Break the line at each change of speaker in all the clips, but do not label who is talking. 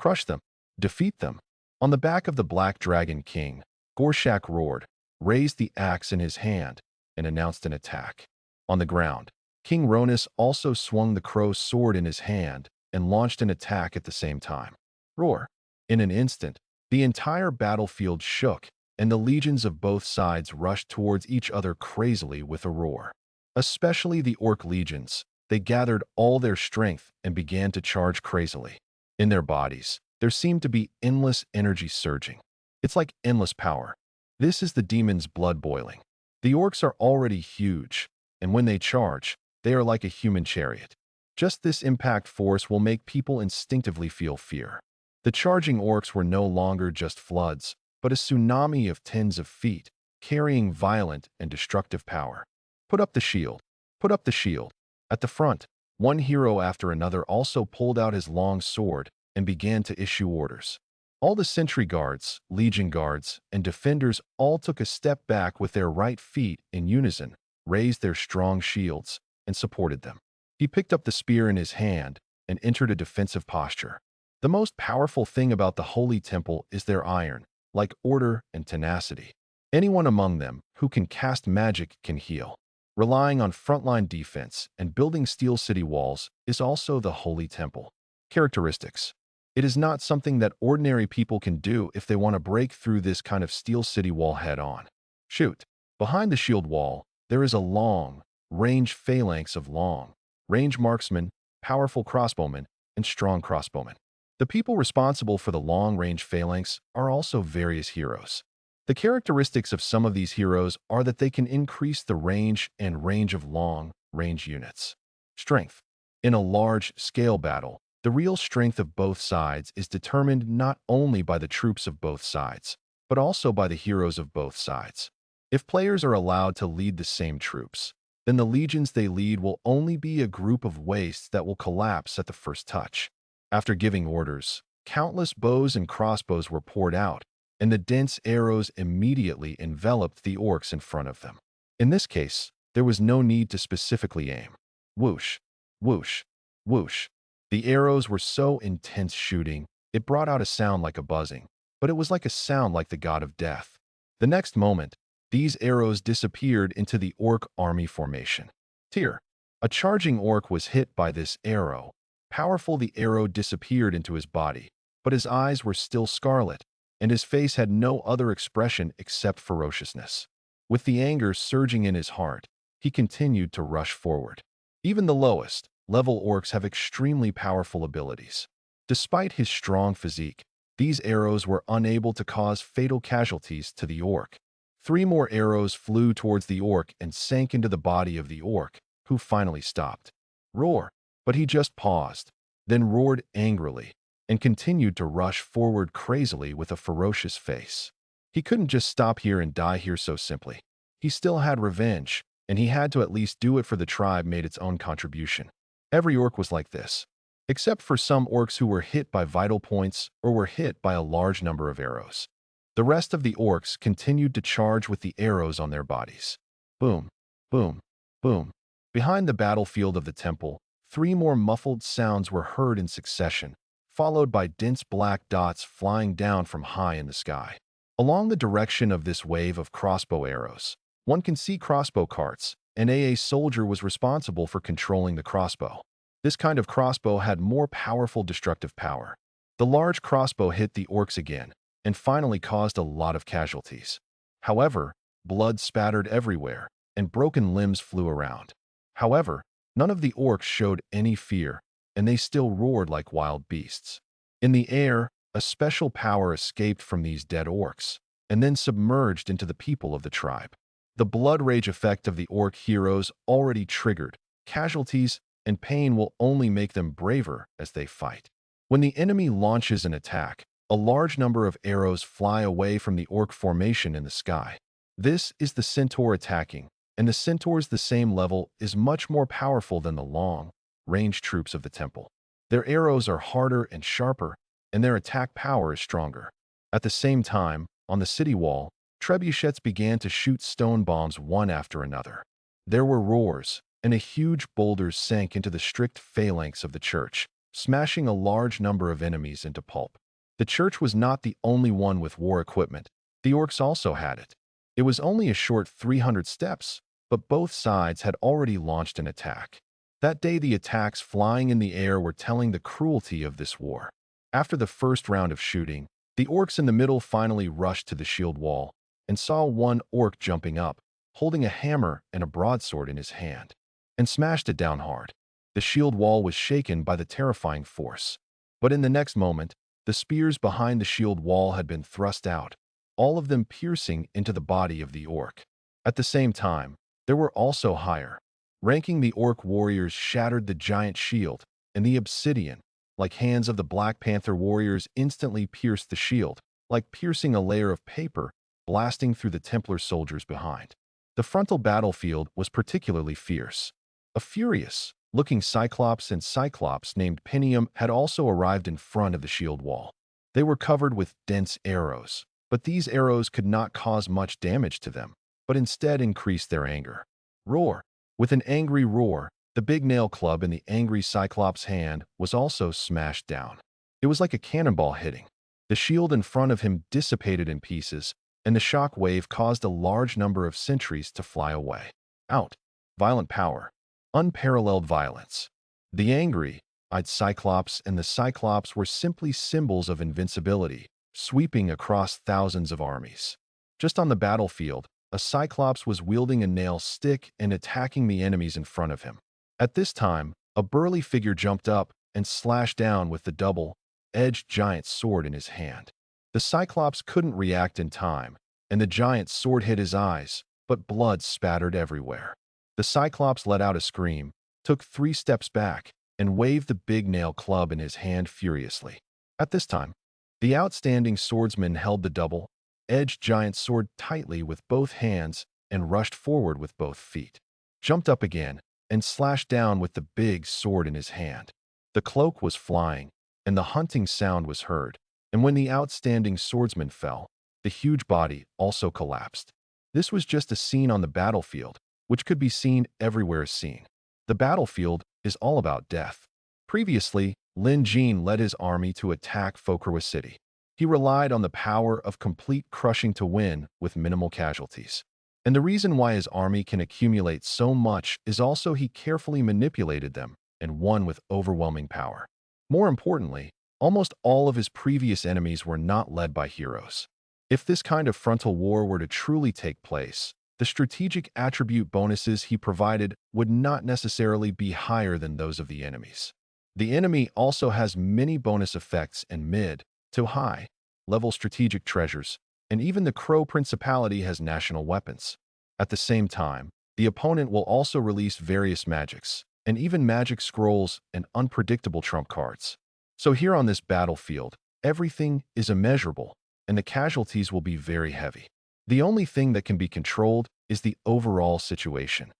Crush them. Defeat them. On the back of the Black Dragon King, Gorshak roared, raised the axe in his hand, and announced an attack. On the ground, King Ronus also swung the crow's sword in his hand and launched an attack at the same time. Roar! In an instant, the entire battlefield shook, and the legions of both sides rushed towards each other crazily with a roar. Especially the orc legions, they gathered all their strength and began to charge crazily. In their bodies, there seemed to be endless energy surging. It's like endless power. This is the demon's blood boiling. The orcs are already huge, and when they charge, they are like a human chariot. Just this impact force will make people instinctively feel fear. The charging orcs were no longer just floods, but a tsunami of tens of feet, carrying violent and destructive power. Put up the shield. Put up the shield. At the front, one hero after another also pulled out his long sword and began to issue orders. All the sentry guards, legion guards, and defenders all took a step back with their right feet in unison, raised their strong shields, and supported them. He picked up the spear in his hand and entered a defensive posture. The most powerful thing about the Holy Temple is their iron, like order and tenacity. Anyone among them who can cast magic can heal. Relying on frontline defense and building steel city walls is also the Holy Temple. Characteristics. It is not something that ordinary people can do if they want to break through this kind of steel city wall head-on. Shoot. Behind the shield wall, there is a long-range phalanx of long-range marksmen, powerful crossbowmen, and strong crossbowmen. The people responsible for the long-range phalanx are also various heroes. The characteristics of some of these heroes are that they can increase the range of long-range units. Strength. In a large-scale battle, the real strength of both sides is determined not only by the troops of both sides, but also by the heroes of both sides. If players are allowed to lead the same troops, then the legions they lead will only be a group of wastes that will collapse at the first touch. After giving orders, countless bows and crossbows were poured out, and the dense arrows immediately enveloped the orcs in front of them. In this case, there was no need to specifically aim. Whoosh, whoosh, whoosh. The arrows were so intense shooting, it brought out a sound like a buzzing, but it was like a sound like the god of death. The next moment, these arrows disappeared into the orc army formation. Tyr. A charging orc was hit by this arrow. Powerful, the arrow disappeared into his body, but his eyes were still scarlet, and his face had no other expression except ferociousness. With the anger surging in his heart, he continued to rush forward. Even the lowest-level orcs have extremely powerful abilities. Despite his strong physique, these arrows were unable to cause fatal casualties to the orc. 3 more arrows flew towards the orc and sank into the body of the orc, who finally stopped. Roar! But he just paused, then roared angrily, and continued to rush forward crazily with a ferocious face. He couldn't just stop here and die here so simply. He still had revenge, and he had to at least do it for the tribe made its own contribution. Every orc was like this, except for some orcs who were hit by vital points or were hit by a large number of arrows. The rest of the orcs continued to charge with the arrows on their bodies. Boom, boom, boom. Behind the battlefield of the temple, 3 more muffled sounds were heard in succession, followed by dense black dots flying down from high in the sky. Along the direction of this wave of crossbow arrows, one can see crossbow carts, and a soldier was responsible for controlling the crossbow. This kind of crossbow had more powerful destructive power. The large crossbow hit the orcs again, and finally caused a lot of casualties. However, blood spattered everywhere, and broken limbs flew around. However, none of the orcs showed any fear, and they still roared like wild beasts. In the air, a special power escaped from these dead orcs, and then submerged into the people of the tribe. The blood rage effect of the orc heroes already triggered. Casualties and pain will only make them braver as they fight. When the enemy launches an attack, a large number of arrows fly away from the orc formation in the sky. This is the centaur attacking, and the centaur's the same level is much more powerful than the long-range troops of the temple. Their arrows are harder and sharper, and their attack power is stronger. At the same time, on the city wall, trebuchets began to shoot stone bombs one after another. There were roars, and a huge boulders sank into the strict phalanx of the church, smashing a large number of enemies into pulp. The church was not the only one with war equipment. The orcs also had it. It was only a short 300 steps, but both sides had already launched an attack. That day, the attacks flying in the air were telling the cruelty of this war. After the first round of shooting, the orcs in the middle finally rushed to the shield wall and saw one orc jumping up, holding a hammer and a broadsword in his hand, and smashed it down hard. The shield wall was shaken by the terrifying force. But in the next moment, the spears behind the shield wall had been thrust out, all of them piercing into the body of the orc. At the same time, there were also higher ranking the orc warriors shattered the giant shield, and the obsidian, like hands of the Black Panther warriors, instantly pierced the shield, like piercing a layer of paper, blasting through the Templar soldiers behind. The frontal battlefield was particularly fierce. A furious-looking Cyclops and Cyclops named Pinium had also arrived in front of the shield wall. They were covered with dense arrows, but these arrows could not cause much damage to them, but instead increased their anger. Roar! With an angry roar, the big nail club in the angry Cyclops' hand was also smashed down. It was like a cannonball hitting. The shield in front of him dissipated in pieces, and the shock wave caused a large number of sentries to fly away. Out! Violent power. Unparalleled violence. The angry-eyed Cyclops and the Cyclops were simply symbols of invincibility, sweeping across thousands of armies. Just on the battlefield, a Cyclops was wielding a nail stick and attacking the enemies in front of him. At this time, a burly figure jumped up and slashed down with the double-edged giant sword in his hand. The Cyclops couldn't react in time, and the giant sword hit his eyes, but blood spattered everywhere. The Cyclops let out a scream, took 3 steps back, and waved the big nail club in his hand furiously. At this time, the outstanding swordsman held the double-edged giant sword tightly with both hands and rushed forward with both feet, jumped up again, and slashed down with the big sword in his hand. The cloak was flying, and the hunting sound was heard, and when the outstanding swordsman fell, the huge body also collapsed. This was just a scene on the battlefield, which could be seen everywhere seen. The battlefield is all about death. Previously, Lin Jin led his army to attack Fokurwa City. He relied on the power of complete crushing to win with minimal casualties. And the reason why his army can accumulate so much is also he carefully manipulated them and won with overwhelming power. More importantly, almost all of his previous enemies were not led by heroes. If this kind of frontal war were to truly take place, the strategic attribute bonuses he provided would not necessarily be higher than those of the enemies. The enemy also has many bonus effects and mid to high level strategic treasures, and even the Crow Principality has national weapons. At the same time, the opponent will also release various magics, and even magic scrolls and unpredictable trump cards. So here on this battlefield, everything is immeasurable, and the casualties will be very heavy. The only thing that can be controlled is the overall situation.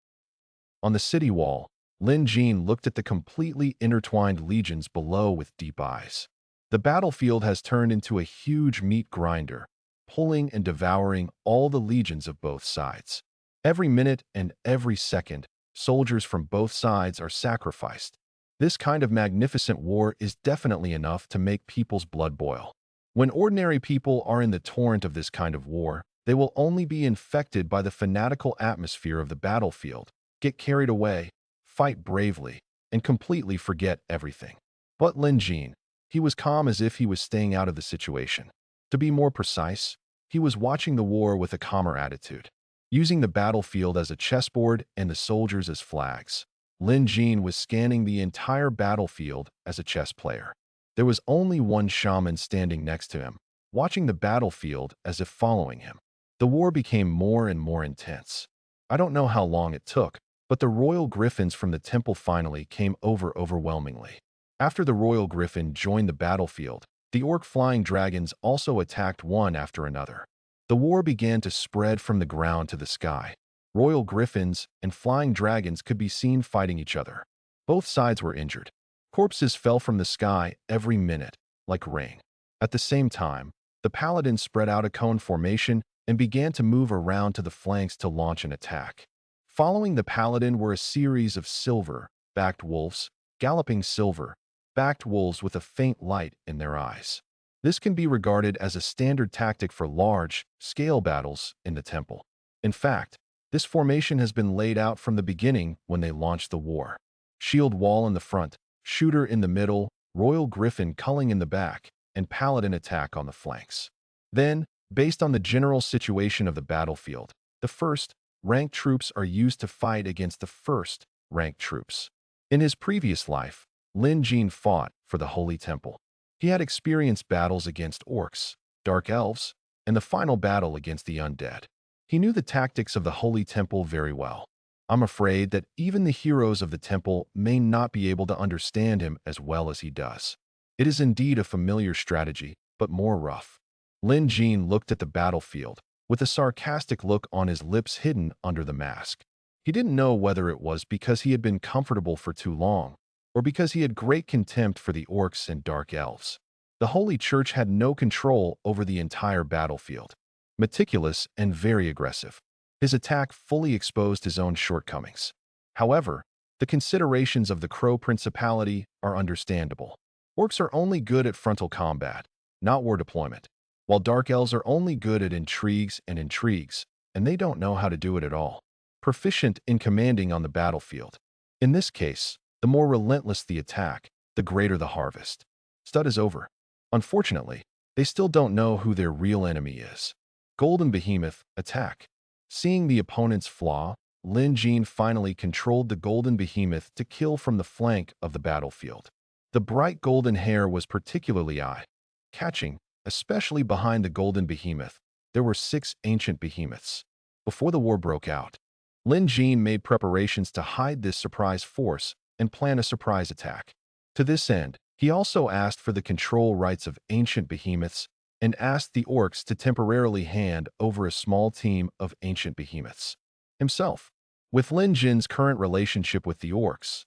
On the city wall, Lin Jin looked at the completely intertwined legions below with deep eyes. The battlefield has turned into a huge meat grinder, pulling and devouring all the legions of both sides. Every minute and every second, soldiers from both sides are sacrificed. This kind of magnificent war is definitely enough to make people's blood boil. When ordinary people are in the torrent of this kind of war, they will only be infected by the fanatical atmosphere of the battlefield, get carried away, fight bravely, and completely forget everything. But Lin Jin, he was calm as if he was staying out of the situation. To be more precise, he was watching the war with a calmer attitude. Using the battlefield as a chessboard and the soldiers as flags, Lin Jin was scanning the entire battlefield as a chess player. There was only one shaman standing next to him, watching the battlefield as if following him. The war became more and more intense. I don't know how long it took, but the royal griffins from the temple finally came over overwhelmingly. After the royal griffin joined the battlefield, the orc flying dragons also attacked one after another. The war began to spread from the ground to the sky. Royal griffins and flying dragons could be seen fighting each other. Both sides were injured. Corpses fell from the sky every minute, like rain. At the same time, the paladins spread out a cone formation and began to move around to the flanks to launch an attack. Following the paladin were a series of silver-backed wolves, galloping silver, backed wolves with a faint light in their eyes. This can be regarded as a standard tactic for large-scale battles in the temple. In fact, this formation has been laid out from the beginning when they launched the war. Shield wall in the front, shooter in the middle, royal griffin culling in the back, and paladin attack on the flanks. Then, based on the general situation of the battlefield, the first-ranked troops are used to fight against the first-ranked troops. In his previous life, Lin Jin fought for the Holy Temple. He had experienced battles against orcs, dark elves, and the final battle against the undead. He knew the tactics of the Holy Temple very well. I'm afraid that even the heroes of the temple may not be able to understand him as well as he does. It is indeed a familiar strategy, but more rough. Lin Jin looked at the battlefield, with a sarcastic look on his lips hidden under the mask. He didn't know whether it was because he had been comfortable for too long, or because he had great contempt for the orcs and dark elves. The Holy Church had no control over the entire battlefield. Meticulous and very aggressive, his attack fully exposed his own shortcomings. However, the considerations of the Crow Principality are understandable. Orcs are only good at frontal combat, not war deployment, while dark elves are only good at intrigues, and they don't know how to do it at all. Proficient in commanding on the battlefield. In this case, the more relentless the attack, the greater the harvest. Stud is over. Unfortunately, they still don't know who their real enemy is. Golden Behemoth, attack. Seeing the opponent's flaw, Lin Jin finally controlled the Golden Behemoth to kill from the flank of the battlefield. The bright golden hair was particularly eye-catching, especially behind the Golden Behemoth. There were 6 ancient behemoths. Before the war broke out, Lin Jin made preparations to hide this surprise force and plan a surprise attack. To this end, he also asked for the control rights of ancient behemoths and asked the orcs to temporarily hand over a small team of ancient behemoths. Himself, with Lin Jin's current relationship with the orcs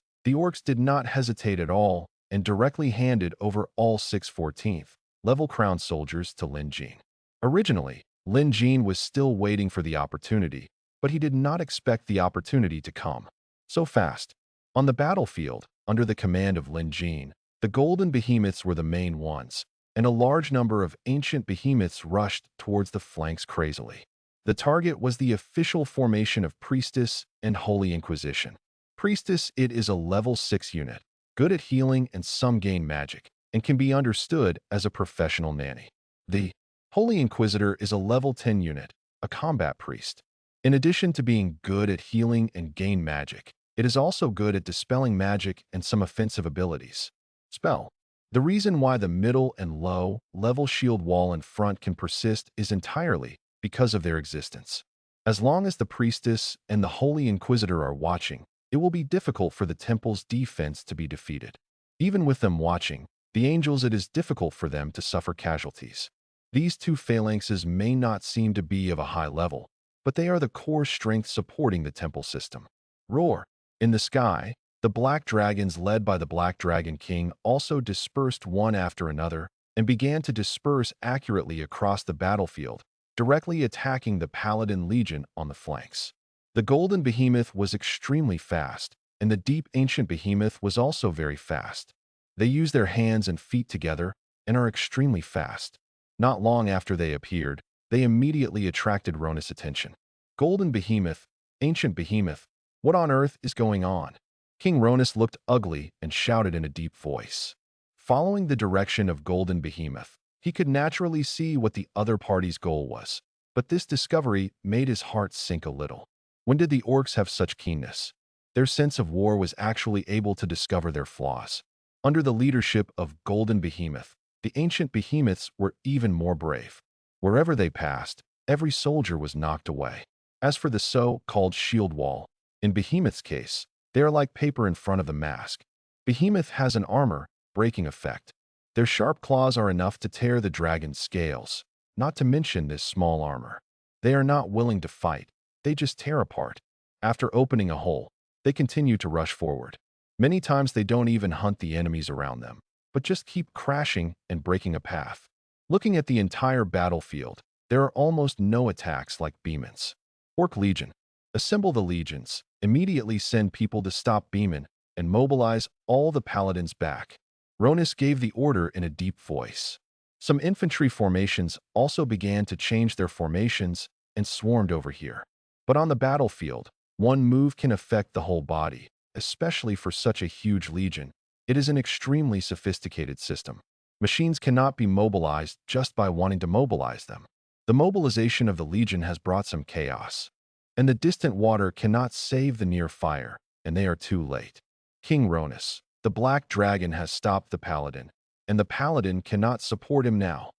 did not hesitate at all and directly handed over all 6 14th level crown soldiers to Lin Jin. Originally, Lin Jin was still waiting for the opportunity, but he did not expect the opportunity to come so fast. On the battlefield, under the command of Lin Jin, the golden behemoths were the main ones, and a large number of ancient behemoths rushed towards the flanks crazily. The target was the official formation of Priestess and Holy Inquisition. Priestess, it is a level 6 unit, good at healing and some gain magic, and can be understood as a professional nanny. The Holy Inquisitor is a level 10 unit, a combat priest. In addition to being good at healing and gain magic, it is also good at dispelling magic and some offensive abilities. Spell. The reason why the middle and low-level shield wall in front can persist is entirely because of their existence. As long as the Priestess and the Holy Inquisitor are watching, it will be difficult for the temple's defense to be defeated. Even with them watching, the angels, it is difficult for them to suffer casualties. These 2 phalanxes may not seem to be of a high level, but they are the core strength supporting the temple system. Roar. In the sky, the black dragons led by the Black Dragon King also dispersed one after another and began to disperse accurately across the battlefield, directly attacking the Paladin Legion on the flanks. The Golden Behemoth was extremely fast, and the Deep Ancient Behemoth was also very fast. They use their hands and feet together and are extremely fast. Not long after they appeared, they immediately attracted Ronus' attention. Golden Behemoth, Ancient Behemoth, what on earth is going on? King Ronus looked ugly and shouted in a deep voice. Following the direction of Golden Behemoth, he could naturally see what the other party's goal was, but this discovery made his heart sink a little. When did the orcs have such keenness? Their sense of war was actually able to discover their flaws. Under the leadership of Golden Behemoth, the ancient behemoths were even more brave. Wherever they passed, every soldier was knocked away. As for the so-called shield wall, in Behemoth's case, they are like paper in front of the mask. Behemoth has an armor-breaking effect. Their sharp claws are enough to tear the dragon's scales, not to mention this small armor. They are not willing to fight, they just tear apart. After opening a hole, they continue to rush forward. Many times they don't even hunt the enemies around them, but just keep crashing and breaking a path. Looking at the entire battlefield, there are almost no attacks like Behemoth's. Orc Legion. Assemble the legions, immediately send people to stop Behemoth, and mobilize all the paladins back. Ronus gave the order in a deep voice. Some infantry formations also began to change their formations and swarmed over here. But on the battlefield, one move can affect the whole body, especially for such a huge legion. It is an extremely sophisticated system. Machines cannot be mobilized just by wanting to mobilize them. The mobilization of the legion has brought some chaos. And the distant water cannot save the near fire, and they are too late. King Ronus, the black dragon, has stopped the paladin, and the paladin cannot support him now.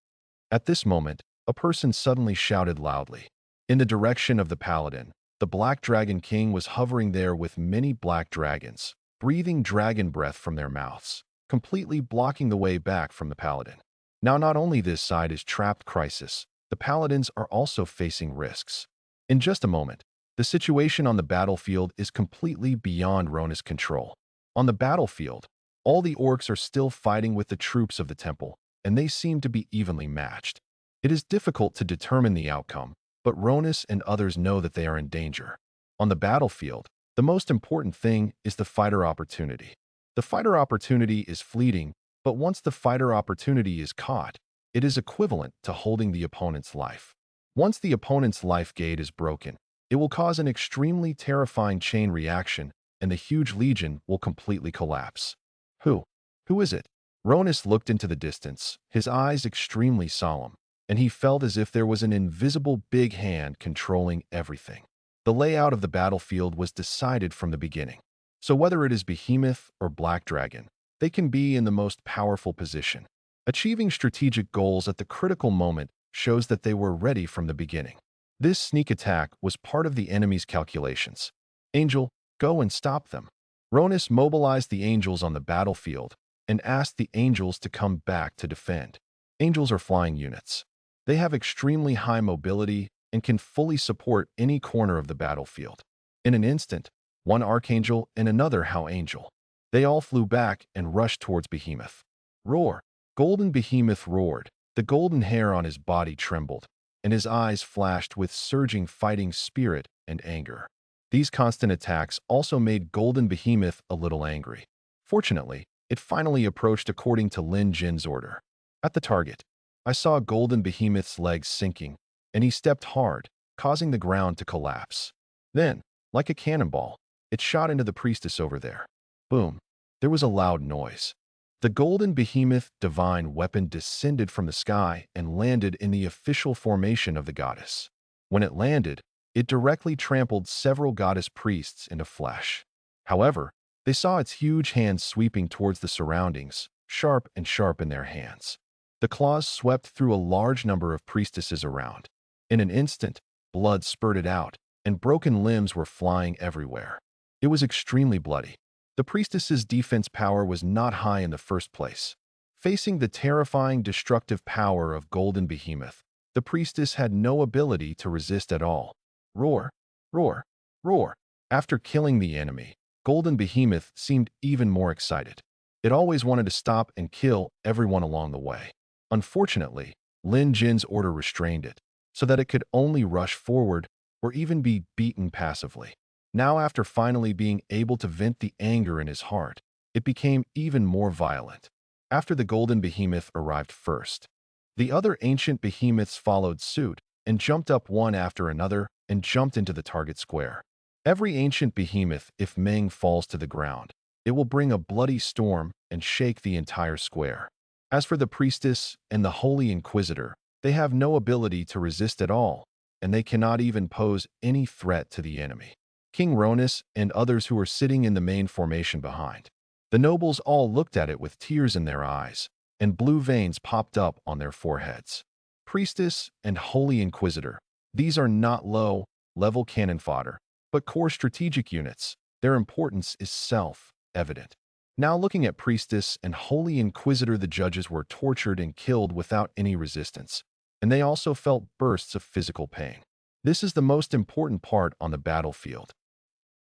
At this moment, a person suddenly shouted loudly. In the direction of the paladin, the black dragon king was hovering there with many black dragons, breathing dragon breath from their mouths, completely blocking the way back from the paladin. Now not only this side is trapped crisis, the paladins are also facing risks. In just a moment, the situation on the battlefield is completely beyond Ronus' control. On the battlefield, all the orcs are still fighting with the troops of the temple, and they seem to be evenly matched. It is difficult to determine the outcome, but Ronus and others know that they are in danger. On the battlefield, the most important thing is the fighter opportunity. The fighter opportunity is fleeting, but once the fighter opportunity is caught, it is equivalent to holding the opponent's life. Once the opponent's life gate is broken, it will cause an extremely terrifying chain reaction, and the huge legion will completely collapse. Who is it? Ronus looked into the distance, his eyes extremely solemn, and he felt as if there was an invisible big hand controlling everything. The layout of the battlefield was decided from the beginning. So whether it is Behemoth or Black Dragon, they can be in the most powerful position. Achieving strategic goals at the critical moment shows that they were ready from the beginning. This sneak attack was part of the enemy's calculations. Angel, go and stop them. Ronus mobilized the angels on the battlefield and asked the angels to come back to defend. Angels are flying units. They have extremely high mobility and can fully support any corner of the battlefield. In an instant, one archangel and another high angel. They all flew back and rushed towards Behemoth. Roar! Golden Behemoth roared. The golden hair on his body trembled, and his eyes flashed with surging fighting spirit and anger. These constant attacks also made Golden Behemoth a little angry. Fortunately, it finally approached according to Lin Jin's order. At the target, I saw Golden Behemoth's legs sinking, and he stepped hard, causing the ground to collapse. Then, like a cannonball, it shot into the priestess over there. Boom! There was a loud noise. The Golden Behemoth divine weapon descended from the sky and landed in the official formation of the goddess. When it landed, it directly trampled several goddess priests into flesh. However, they saw its huge hands sweeping towards the surroundings, sharp in their hands. The claws swept through a large number of priestesses around. In an instant, blood spurted out, and broken limbs were flying everywhere. It was extremely bloody. The priestess's defense power was not high in the first place. Facing the terrifying destructive power of Golden Behemoth, the priestess had no ability to resist at all. Roar! Roar! Roar! After killing the enemy, Golden Behemoth seemed even more excited. It always wanted to stop and kill everyone along the way. Unfortunately, Lin Jin's order restrained it, so that it could only rush forward or even be beaten passively. Now, after finally being able to vent the anger in his heart, it became even more violent. After the Golden Behemoth arrived first, the other ancient behemoths followed suit and jumped up one after another and jumped into the target square. Every ancient behemoth, if Meng falls to the ground, it will bring a bloody storm and shake the entire square. As for the priestess and the Holy Inquisitor, they have no ability to resist at all, and they cannot even pose any threat to the enemy. King Ronus and others who were sitting in the main formation behind. The nobles all looked at it with tears in their eyes, and blue veins popped up on their foreheads. Priestess and Holy Inquisitor, these are not low-level cannon fodder, but core strategic units. Their importance is self-evident. Now looking at Priestess and Holy Inquisitor, the judges were tortured and killed without any resistance, and they also felt bursts of physical pain. This is the most important part on the battlefield.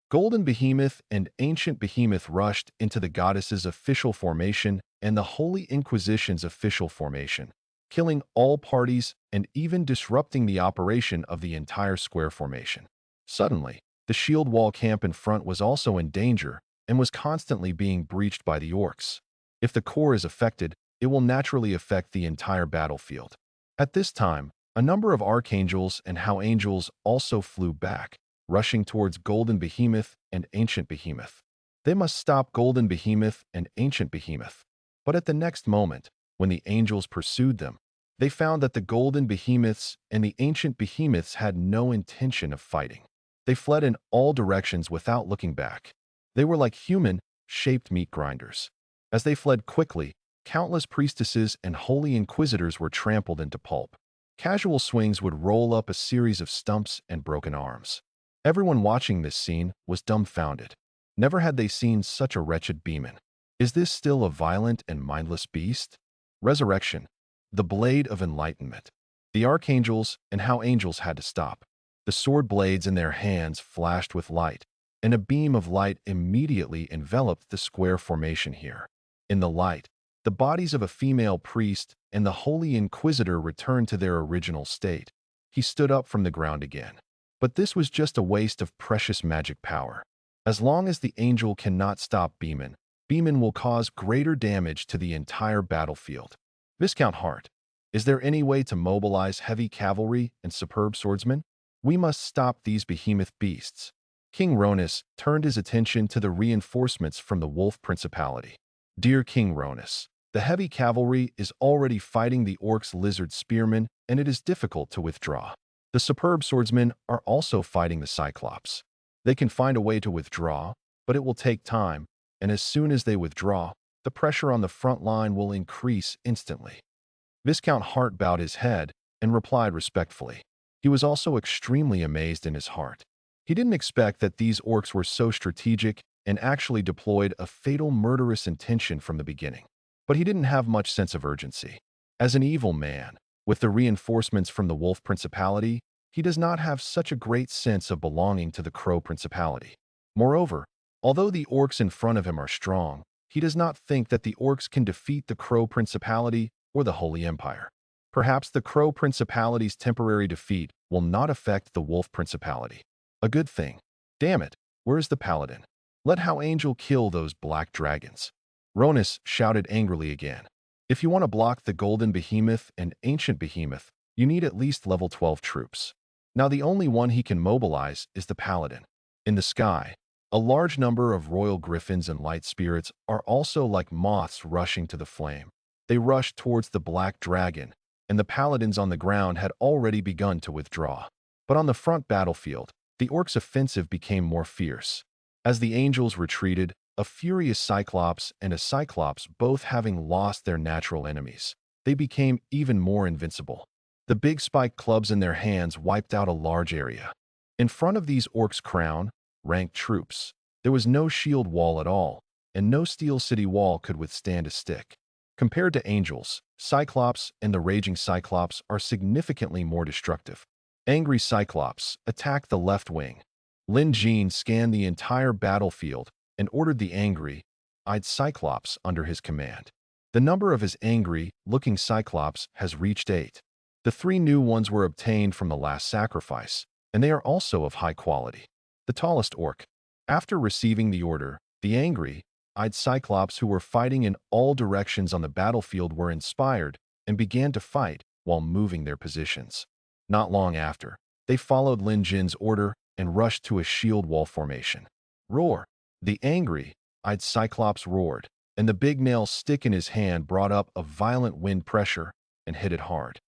Golden Behemoth and Ancient Behemoth rushed into the goddess's official formation and the Holy Inquisition's official formation, killing all parties and even disrupting the operation of the entire square formation. Suddenly, the shield wall camp in front was also in danger and was constantly being breached by the orcs. If the core is affected, it will naturally affect the entire battlefield. At this time, a number of archangels and how angels also flew back, rushing towards Golden Behemoth and Ancient Behemoth. They must stop Golden Behemoth and Ancient Behemoth. But at the next moment, when the angels pursued them, they found that the Golden Behemoths and the Ancient Behemoths had no intention of fighting. They fled in all directions without looking back. They were like human-shaped meat grinders. As they fled quickly, countless priestesses and holy inquisitors were trampled into pulp. Casual swings would roll up a series of stumps and broken arms. Everyone watching this scene was dumbfounded. Never had they seen such a wretched beeman. Is this still a violent and mindless beast? Resurrection, the blade of enlightenment. The archangels and how angels had to stop. The sword blades in their hands flashed with light, and a beam of light immediately enveloped the square formation here. In the light, the bodies of a female priest and the holy inquisitor returned to their original state. He stood up from the ground again. But this was just a waste of precious magic power. As long as the angel cannot stop Beeman, Beeman will cause greater damage to the entire battlefield. Viscount Hart, is there any way to mobilize heavy cavalry and superb swordsmen? We must stop these behemoth beasts. King Ronus turned his attention to the reinforcements from the Wolf Principality. Dear King Ronus, the heavy cavalry is already fighting the orcs' lizard spearmen, and it is difficult to withdraw. The superb swordsmen are also fighting the Cyclops. They can find a way to withdraw, but it will take time, and as soon as they withdraw, the pressure on the front line will increase instantly. Viscount Hart bowed his head and replied respectfully. He was also extremely amazed in his heart. He didn't expect that these orcs were so strategic and actually deployed a fatal murderous intention from the beginning. But he didn't have much sense of urgency. As an evil man, with the reinforcements from the Wolf Principality, he does not have such a great sense of belonging to the Crow Principality. Moreover, although the orcs in front of him are strong, he does not think that the orcs can defeat the Crow Principality or the Holy Empire. Perhaps the Crow Principality's temporary defeat will not affect the Wolf Principality. A good thing. Damn it, where is the paladin? Let How Angel kill those black dragons. Ronus shouted angrily again. If you want to block the Golden Behemoth and Ancient Behemoth, you need at least level 12 troops. Now the only one he can mobilize is the paladin. In the sky, a large number of royal griffins and light spirits are also like moths rushing to the flame. They rushed towards the black dragon, and the paladins on the ground had already begun to withdraw. But on the front battlefield, the orcs' offensive became more fierce. As the angels retreated, a furious Cyclops and a Cyclops both having lost their natural enemies, they became even more invincible. The big spiked clubs in their hands wiped out a large area. In front of these orcs' ranked troops, there was no shield wall at all, and no steel city wall could withstand a stick. Compared to angels, Cyclops and the raging Cyclops are significantly more destructive. Angry Cyclops attacked the left wing. Lin Jin scanned the entire battlefield and ordered the angry-eyed Cyclops under his command. The number of his angry-looking Cyclops has reached 8. The 3 new ones were obtained from the last sacrifice, and they are also of high quality. The tallest orc. After receiving the order, the angry-eyed Cyclops who were fighting in all directions on the battlefield were inspired and began to fight while moving their positions. Not long after, they followed Lin Jin's order and rushed to a shield wall formation. Roar! The angry-eyed Cyclops roared, and the big nail stick in his hand brought up a violent wind pressure and hit it hard.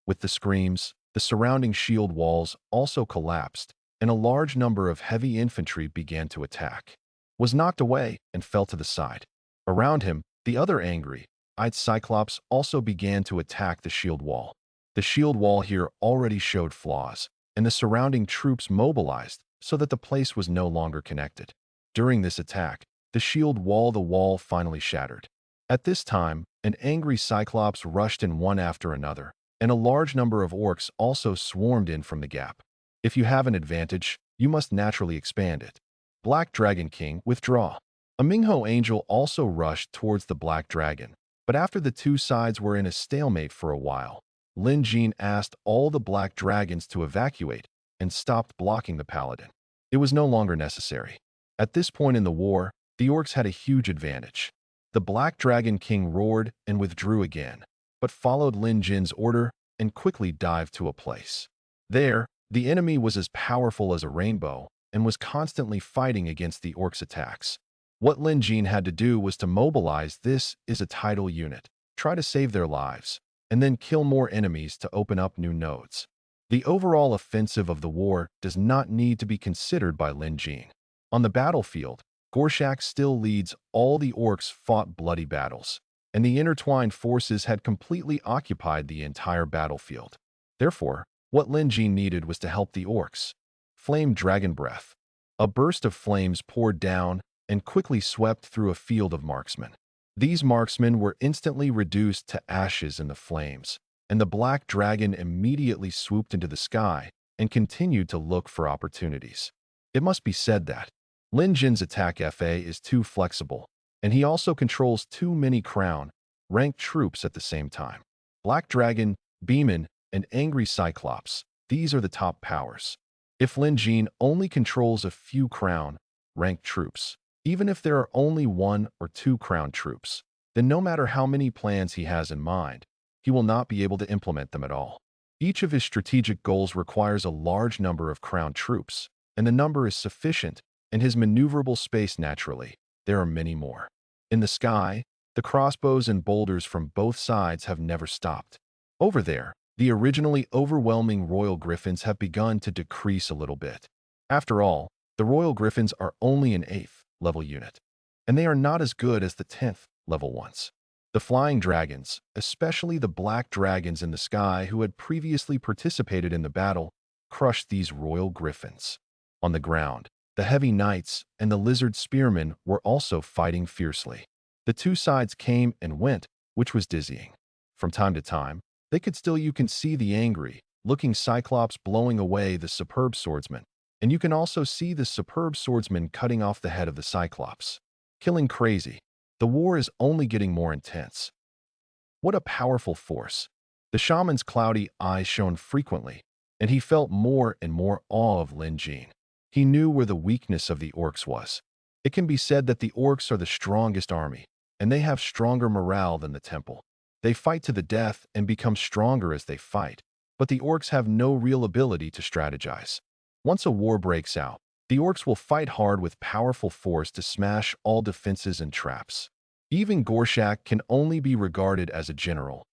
With the screams, the surrounding shield walls also collapsed, and a large number of heavy infantry began to attack. Was knocked away and fell to the side. Around him, the other angry-eyed Cyclops also began to attack the shield wall. The shield wall here already showed flaws, and the surrounding troops mobilized so that the place was no longer connected. During this attack, the wall finally shattered. At this time, an angry Cyclops rushed in one after another, and a large number of orcs also swarmed in from the gap. If you have an advantage, you must naturally expand it. Black Dragon King, withdraw. A Mingho angel also rushed towards the Black Dragon, but after the two sides were in a stalemate for a while, Lin Jin asked all the Black Dragons to evacuate and stopped blocking the paladin. It was no longer necessary. At this point in the war, the orcs had a huge advantage. The Black Dragon King roared and withdrew again, but followed Lin Jin's order and quickly dived to a place. There, the enemy was as powerful as a rainbow and was constantly fighting against the orcs' attacks. What Lin Jin had to do was to mobilize this is a tidal unit, try to save their lives, and then kill more enemies to open up new nodes. The overall offensive of the war does not need to be considered by Lin Jin. On the battlefield, Gorshak still leads. All the orcs fought bloody battles, and the intertwined forces had completely occupied the entire battlefield. Therefore, what Lin Jin needed was to help the orcs. Flame Dragon Breath. A burst of flames poured down and quickly swept through a field of marksmen. These marksmen were instantly reduced to ashes in the flames, and the black dragon immediately swooped into the sky and continued to look for opportunities. It must be said that Lin Jin's attack FA is too flexible, and he also controls too many crown-ranked troops at the same time. Black Dragon, Beeman, and Angry Cyclops, these are the top powers. If Lin Jin only controls a few crown-ranked troops, even if there are only 1 or 2 crown troops, then no matter how many plans he has in mind, he will not be able to implement them at all. Each of his strategic goals requires a large number of crown troops, and the number is sufficient in his maneuverable space naturally. There are many more. In the sky, the crossbows and boulders from both sides have never stopped. Over there, the originally overwhelming Royal Griffins have begun to decrease a little bit. After all, the Royal Griffins are only an 8th level unit, and they are not as good as the 10th level ones. The flying dragons, especially the black dragons in the sky who had previously participated in the battle, crushed these Royal Griffins. On the ground, the heavy knights and the lizard spearmen were also fighting fiercely. The two sides came and went, which was dizzying. From time to time, you can see the angry-looking Cyclops blowing away the superb swordsman, and you can also see the superb swordsman cutting off the head of the Cyclops. Killing crazy. The war is only getting more intense. What a powerful force. The shaman's cloudy eyes shone frequently, and he felt more and more awe of Lin Jin. He knew where the weakness of the orcs was. It can be said that the orcs are the strongest army, and they have stronger morale than the temple. They fight to the death and become stronger as they fight, but the orcs have no real ability to strategize. Once a war breaks out, the orcs will fight hard with powerful force to smash all defenses and traps. Even Gorshak can only be regarded as a general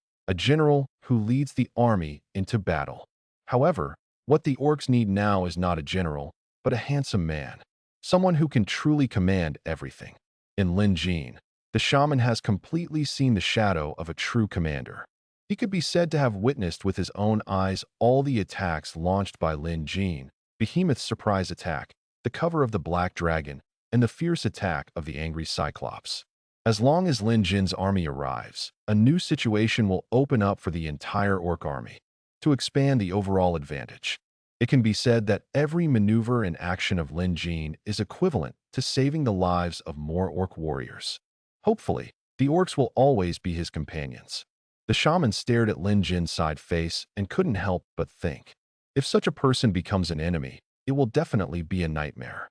who leads the army into battle. However, what the orcs need now is not a general, but a handsome man, someone who can truly command everything. In Lin Jin, the shaman has completely seen the shadow of a true commander. He could be said to have witnessed with his own eyes all the attacks launched by Lin Jin, Behemoth's surprise attack, the cover of the Black Dragon, and the fierce attack of the angry Cyclops. As long as Lin Jin's army arrives, a new situation will open up for the entire orc army. To expand the overall advantage, it can be said that every maneuver and action of Lin Jin is equivalent to saving the lives of more orc warriors. Hopefully, the orcs will always be his companions. The shaman stared at Lin Jin's side face and couldn't help but think, if such a person becomes an enemy, it will definitely be a nightmare.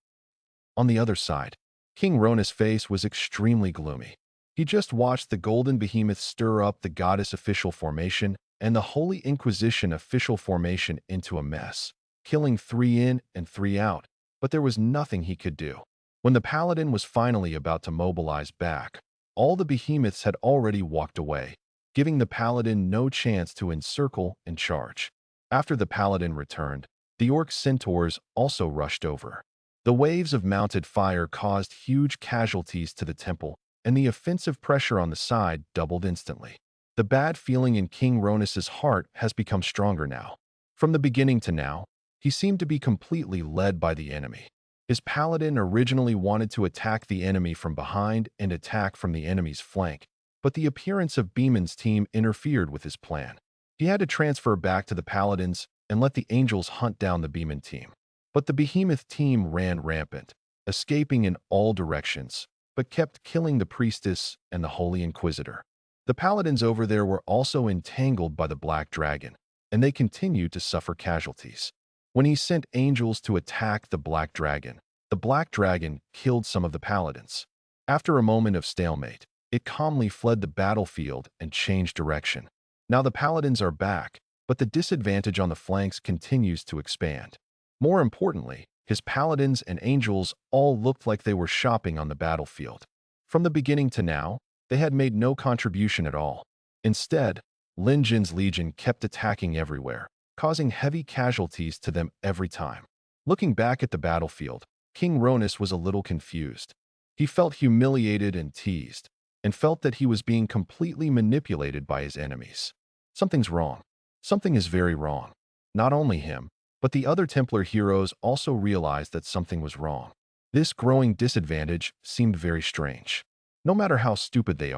On the other side, King Rona's face was extremely gloomy. He just watched the Golden Behemoth stir up the Goddess official formation and the Holy Inquisition official formation into a mess, killing 3 in and 3 out, but there was nothing he could do. When the Paladin was finally about to mobilize back, all the Behemoths had already walked away, giving the Paladin no chance to encircle and charge. After the Paladin returned, the Orc Centaurs also rushed over. The waves of mounted fire caused huge casualties to the temple, and the offensive pressure on the side doubled instantly. The bad feeling in King Ronus's heart has become stronger now. From the beginning to now, he seemed to be completely led by the enemy. His paladin originally wanted to attack the enemy from behind and attack from the enemy's flank, but the appearance of Beeman's team interfered with his plan. He had to transfer back to the paladins and let the angels hunt down the Beeman team. But the behemoth team ran rampant, escaping in all directions, but kept killing the priestess and the Holy Inquisitor. The paladins over there were also entangled by the Black Dragon, and they continued to suffer casualties. When he sent angels to attack the Black Dragon killed some of the paladins. After a moment of stalemate, It calmly fled the battlefield and changed direction. Now the paladins are back, but the disadvantage on the flanks continues to expand. More importantly, his paladins and angels all looked like they were shopping on the battlefield. From the beginning to now, they had made no contribution at all. Instead, Lin Jin's legion kept attacking everywhere, causing heavy casualties to them every time. Looking back at the battlefield, King Ronus was a little confused. He felt humiliated and teased, and felt that he was being completely manipulated by his enemies. Something's wrong. Something is very wrong. Not only him, but the other Templar heroes also realized that something was wrong. This growing disadvantage seemed very strange. No matter how stupid they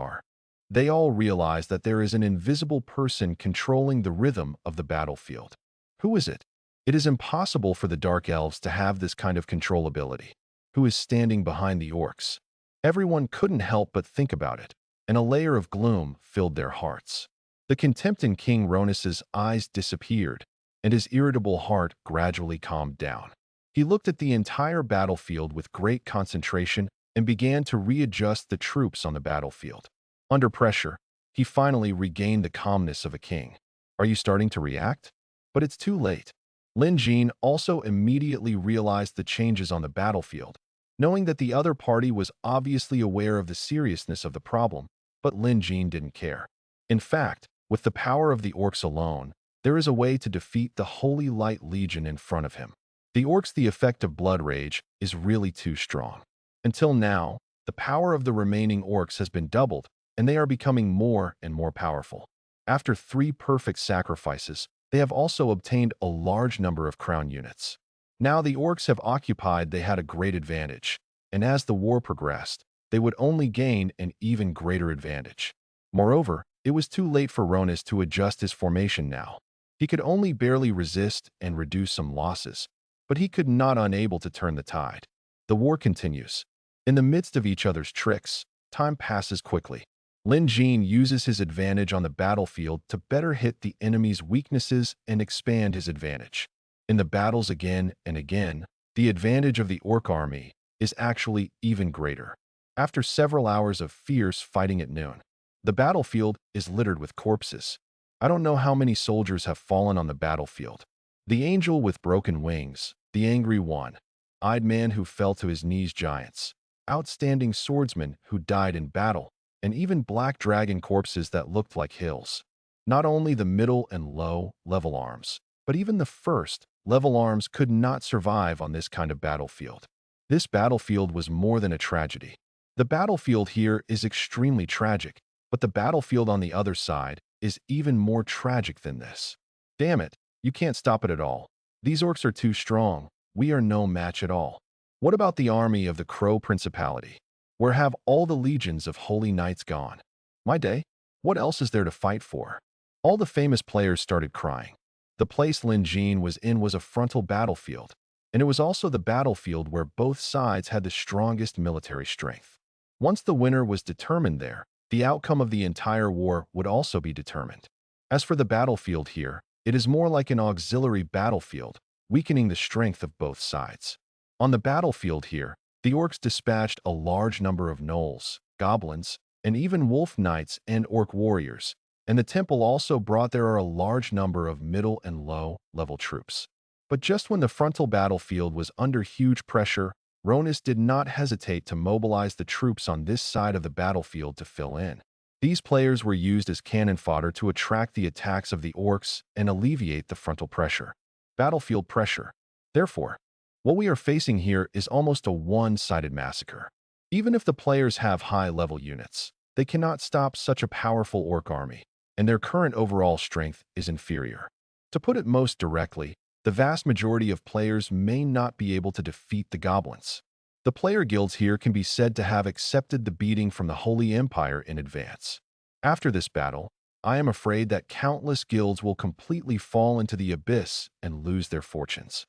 all realize that there is an invisible person controlling the rhythm of the battlefield. Who is it? It is impossible for the Dark Elves to have this kind of controllability. Who is standing behind the orcs? Everyone couldn't help but think about it, and a layer of gloom filled their hearts. The contempt in King Ronus's eyes disappeared, and his irritable heart gradually calmed down. He looked at the entire battlefield with great concentration and began to readjust the troops on the battlefield. Under pressure, he finally regained the calmness of a king. Are you starting to react? But it's too late. Lin Jin also immediately realized the changes on the battlefield, knowing that the other party was obviously aware of the seriousness of the problem, but Lin Jin didn't care. In fact, with the power of the orcs alone, there is a way to defeat the Holy Light Legion in front of him. The orcs, the effect of blood rage is really too strong. Until now, the power of the remaining orcs has been doubled, and they are becoming more and more powerful. After 3 perfect sacrifices, they have also obtained a large number of crown units. Now the orcs have occupied, they had a great advantage, and as the war progressed, they would only gain an even greater advantage. Moreover, it was too late for Ronus to adjust his formation now. He could only barely resist and reduce some losses, but he could not unable to turn the tide. The war continues. In the midst of each other's tricks, time passes quickly. Lin Jin uses his advantage on the battlefield to better hit the enemy's weaknesses and expand his advantage. In the battles again and again, the advantage of the orc army is actually even greater. After several hours of fierce fighting at noon, the battlefield is littered with corpses. I don't know how many soldiers have fallen on the battlefield. The angel with broken wings, the angry one-eyed man who fell to his knees, giants, outstanding swordsmen who died in battle, and even black dragon corpses that looked like hills. Not only the middle and low-level arms, but even the first-level arms could not survive on this kind of battlefield. This battlefield was more than a tragedy. The battlefield here is extremely tragic, but the battlefield on the other side is even more tragic than this. Damn it, you can't stop it at all. These orcs are too strong. We are no match at all. What about the army of the Crow Principality? Where have all the legions of holy knights gone? My day, what else is there to fight for? All the famous players started crying. The place Lin Jin was in was a frontal battlefield, and it was also the battlefield where both sides had the strongest military strength. Once the winner was determined there, the outcome of the entire war would also be determined. As for the battlefield here, it is more like an auxiliary battlefield, weakening the strength of both sides. On the battlefield here, the orcs dispatched a large number of gnolls, goblins, and even wolf knights and orc warriors, and the temple also brought there a large number of middle and low-level troops. But just when the frontal battlefield was under huge pressure, Ronus did not hesitate to mobilize the troops on this side of the battlefield to fill in. These players were used as cannon fodder to attract the attacks of the orcs and alleviate the frontal pressure. Battlefield pressure. Therefore, what we are facing here is almost a one-sided massacre. Even if the players have high-level units, they cannot stop such a powerful orc army, and their current overall strength is inferior. To put it most directly, the vast majority of players may not be able to defeat the goblins. The player guilds here can be said to have accepted the beating from the Holy Empire in advance. After this battle, I am afraid that countless guilds will completely fall into the abyss and lose their fortunes.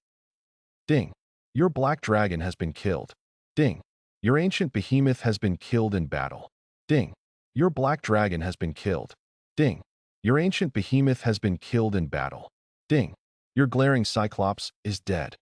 Ding. Your black dragon has been killed. Ding. Your ancient behemoth has been killed in battle. Ding. Your black dragon has been killed. Ding. Your ancient behemoth has been killed in battle. Ding. Your glaring cyclops is dead.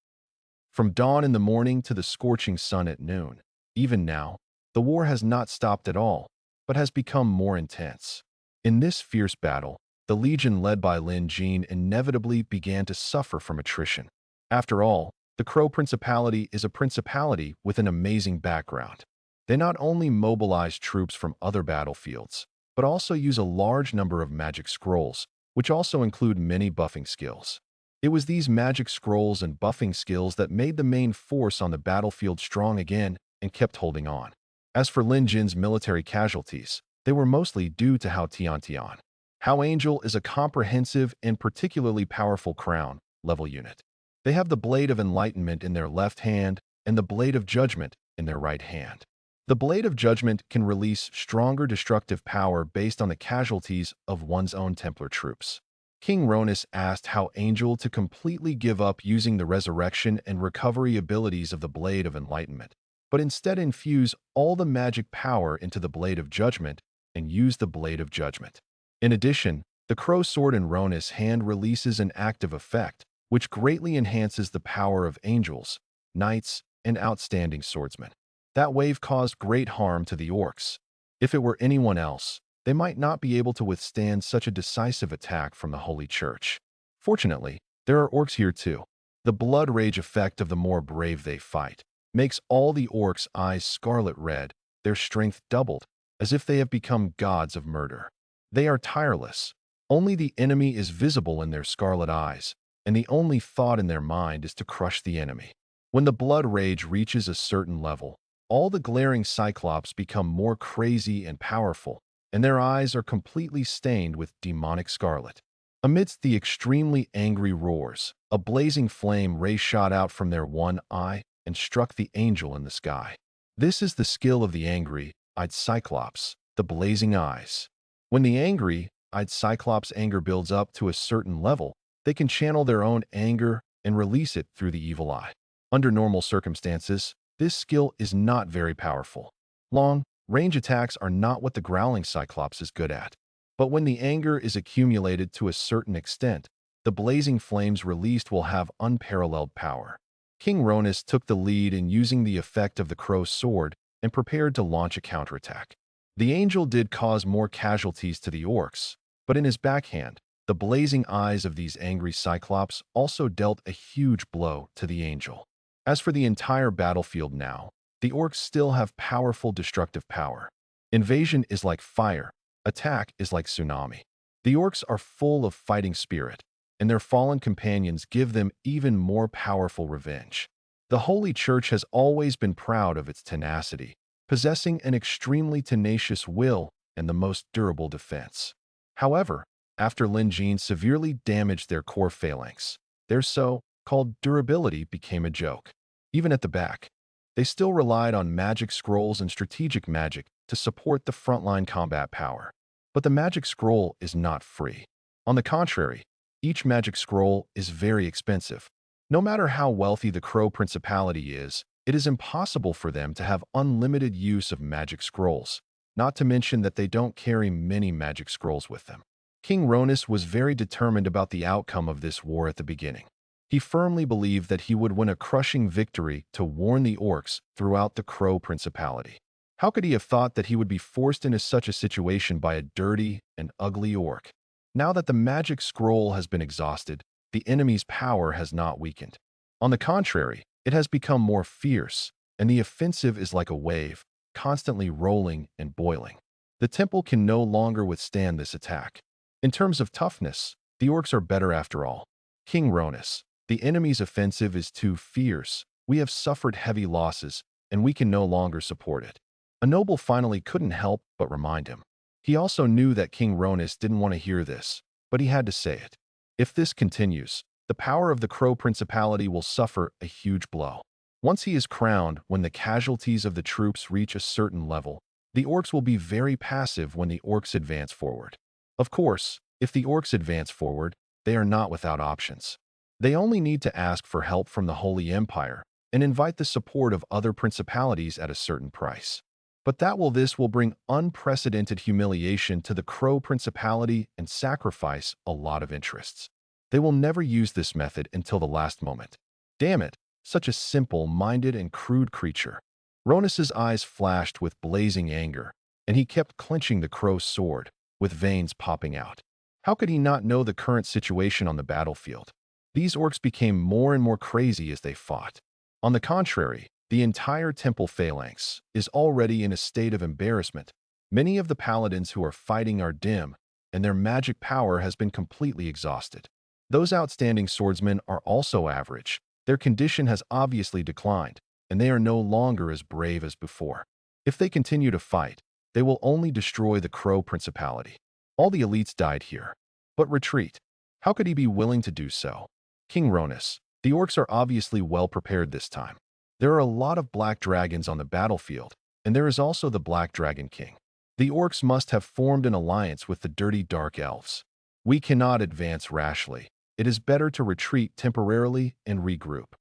From dawn in the morning to the scorching sun at noon, even now, the war has not stopped at all. but has become more intense. In this fierce battle, the legion led by Lin Jin inevitably began to suffer from attrition. After all, the Crow Principality is a principality with an amazing background. They not only mobilize troops from other battlefields, but also use a large number of magic scrolls, which also include many buffing skills. It was these magic scrolls and buffing skills that made the main force on the battlefield strong again and kept holding on. As for Lin Jin's military casualties, they were mostly due to Hao Tian. Hao Angel is a comprehensive and particularly powerful crown-level unit. They have the Blade of Enlightenment in their left hand and the Blade of Judgment in their right hand. The Blade of Judgment can release stronger destructive power based on the casualties of one's own Templar troops. King Ronus asked Hao Angel to completely give up using the resurrection and recovery abilities of the Blade of Enlightenment, but instead infuse all the magic power into the Blade of Judgment and use the Blade of Judgment. In addition, the Crow Sword in Ronus' hand releases an active effect, which greatly enhances the power of angels, knights, and outstanding swordsmen. That wave caused great harm to the orcs. If it were anyone else, they might not be able to withstand such a decisive attack from the Holy Church. Fortunately, there are orcs here too. The blood rage effect of the more brave they fight makes all the orcs' eyes scarlet red, their strength doubled, as if they have become gods of murder. They are tireless. Only the enemy is visible in their scarlet eyes, and the only thought in their mind is to crush the enemy. When the blood rage reaches a certain level, all the glaring Cyclops become more crazy and powerful, and their eyes are completely stained with demonic scarlet. Amidst the extremely angry roars, a blazing flame ray shot out from their one eye and struck the angel in the sky. This is the skill of the angry-eyed Cyclops, the blazing eyes. When the angry-eyed Cyclops' anger builds up to a certain level, they can channel their own anger and release it through the evil eye. Under normal circumstances, this skill is not very powerful. Long-range attacks are not what the growling Cyclops is good at. But when the anger is accumulated to a certain extent, the blazing flames released will have unparalleled power. King Ronus took the lead in using the effect of the Crow's Sword and prepared to launch a counterattack. The angel did cause more casualties to the orcs, but in his backhand, the blazing eyes of these angry Cyclops also dealt a huge blow to the angel. As for the entire battlefield now, the orcs still have powerful destructive power. Invasion is like fire, attack is like tsunami. The orcs are full of fighting spirit, and their fallen companions give them even more powerful revenge. The Holy Church has always been proud of its tenacity, possessing an extremely tenacious will and the most durable defense. However, after Lin Jin severely damaged their core phalanx, their so-called durability became a joke. Even at the back, they still relied on magic scrolls and strategic magic to support the frontline combat power. But the magic scroll is not free. On the contrary, each magic scroll is very expensive. No matter how wealthy the Crow Principality is, it is impossible for them to have unlimited use of magic scrolls, not to mention that they don't carry many magic scrolls with them. King Ronus was very determined about the outcome of this war at the beginning. He firmly believed that he would win a crushing victory to warn the orcs throughout the Crow Principality. How could he have thought that he would be forced into such a situation by a dirty and ugly orc? Now that the magic scroll has been exhausted, the enemy's power has not weakened. On the contrary, it has become more fierce, and the offensive is like a wave, constantly rolling and boiling. The temple can no longer withstand this attack. In terms of toughness, the orcs are better after all. King Ronus, the enemy's offensive is too fierce. We have suffered heavy losses, and we can no longer support it. A noble finally couldn't help but remind him. He also knew that King Ronus didn't want to hear this, but he had to say it. If this continues, the power of the Crow Principality will suffer a huge blow. Once he is crowned, when the casualties of the troops reach a certain level, the orcs will be very passive when the orcs advance forward. Of course, if the orcs advance forward, they are not without options. They only need to ask for help from the Holy Empire and invite the support of other principalities at a certain price. But this will bring unprecedented humiliation to the Crow Principality and sacrifice a lot of interests. They will never use this method until the last moment. Damn it, such a simple-minded and crude creature. Ronus's eyes flashed with blazing anger, and he kept clenching the crow's sword, with veins popping out. How could he not know the current situation on the battlefield? These orcs became more and more crazy as they fought. On the contrary, the entire temple phalanx is already in a state of embarrassment. Many of the paladins who are fighting are dim, and their magic power has been completely exhausted. Those outstanding swordsmen are also average. Their condition has obviously declined, and they are no longer as brave as before. If they continue to fight, they will only destroy the Crow Principality. All the elites died here. But retreat. How could he be willing to do so? King Ronus, the orcs are obviously well prepared this time. There are a lot of black dragons on the battlefield, and there is also the Black Dragon King. The orcs must have formed an alliance with the dirty dark elves. We cannot advance rashly. It is better to retreat temporarily and regroup.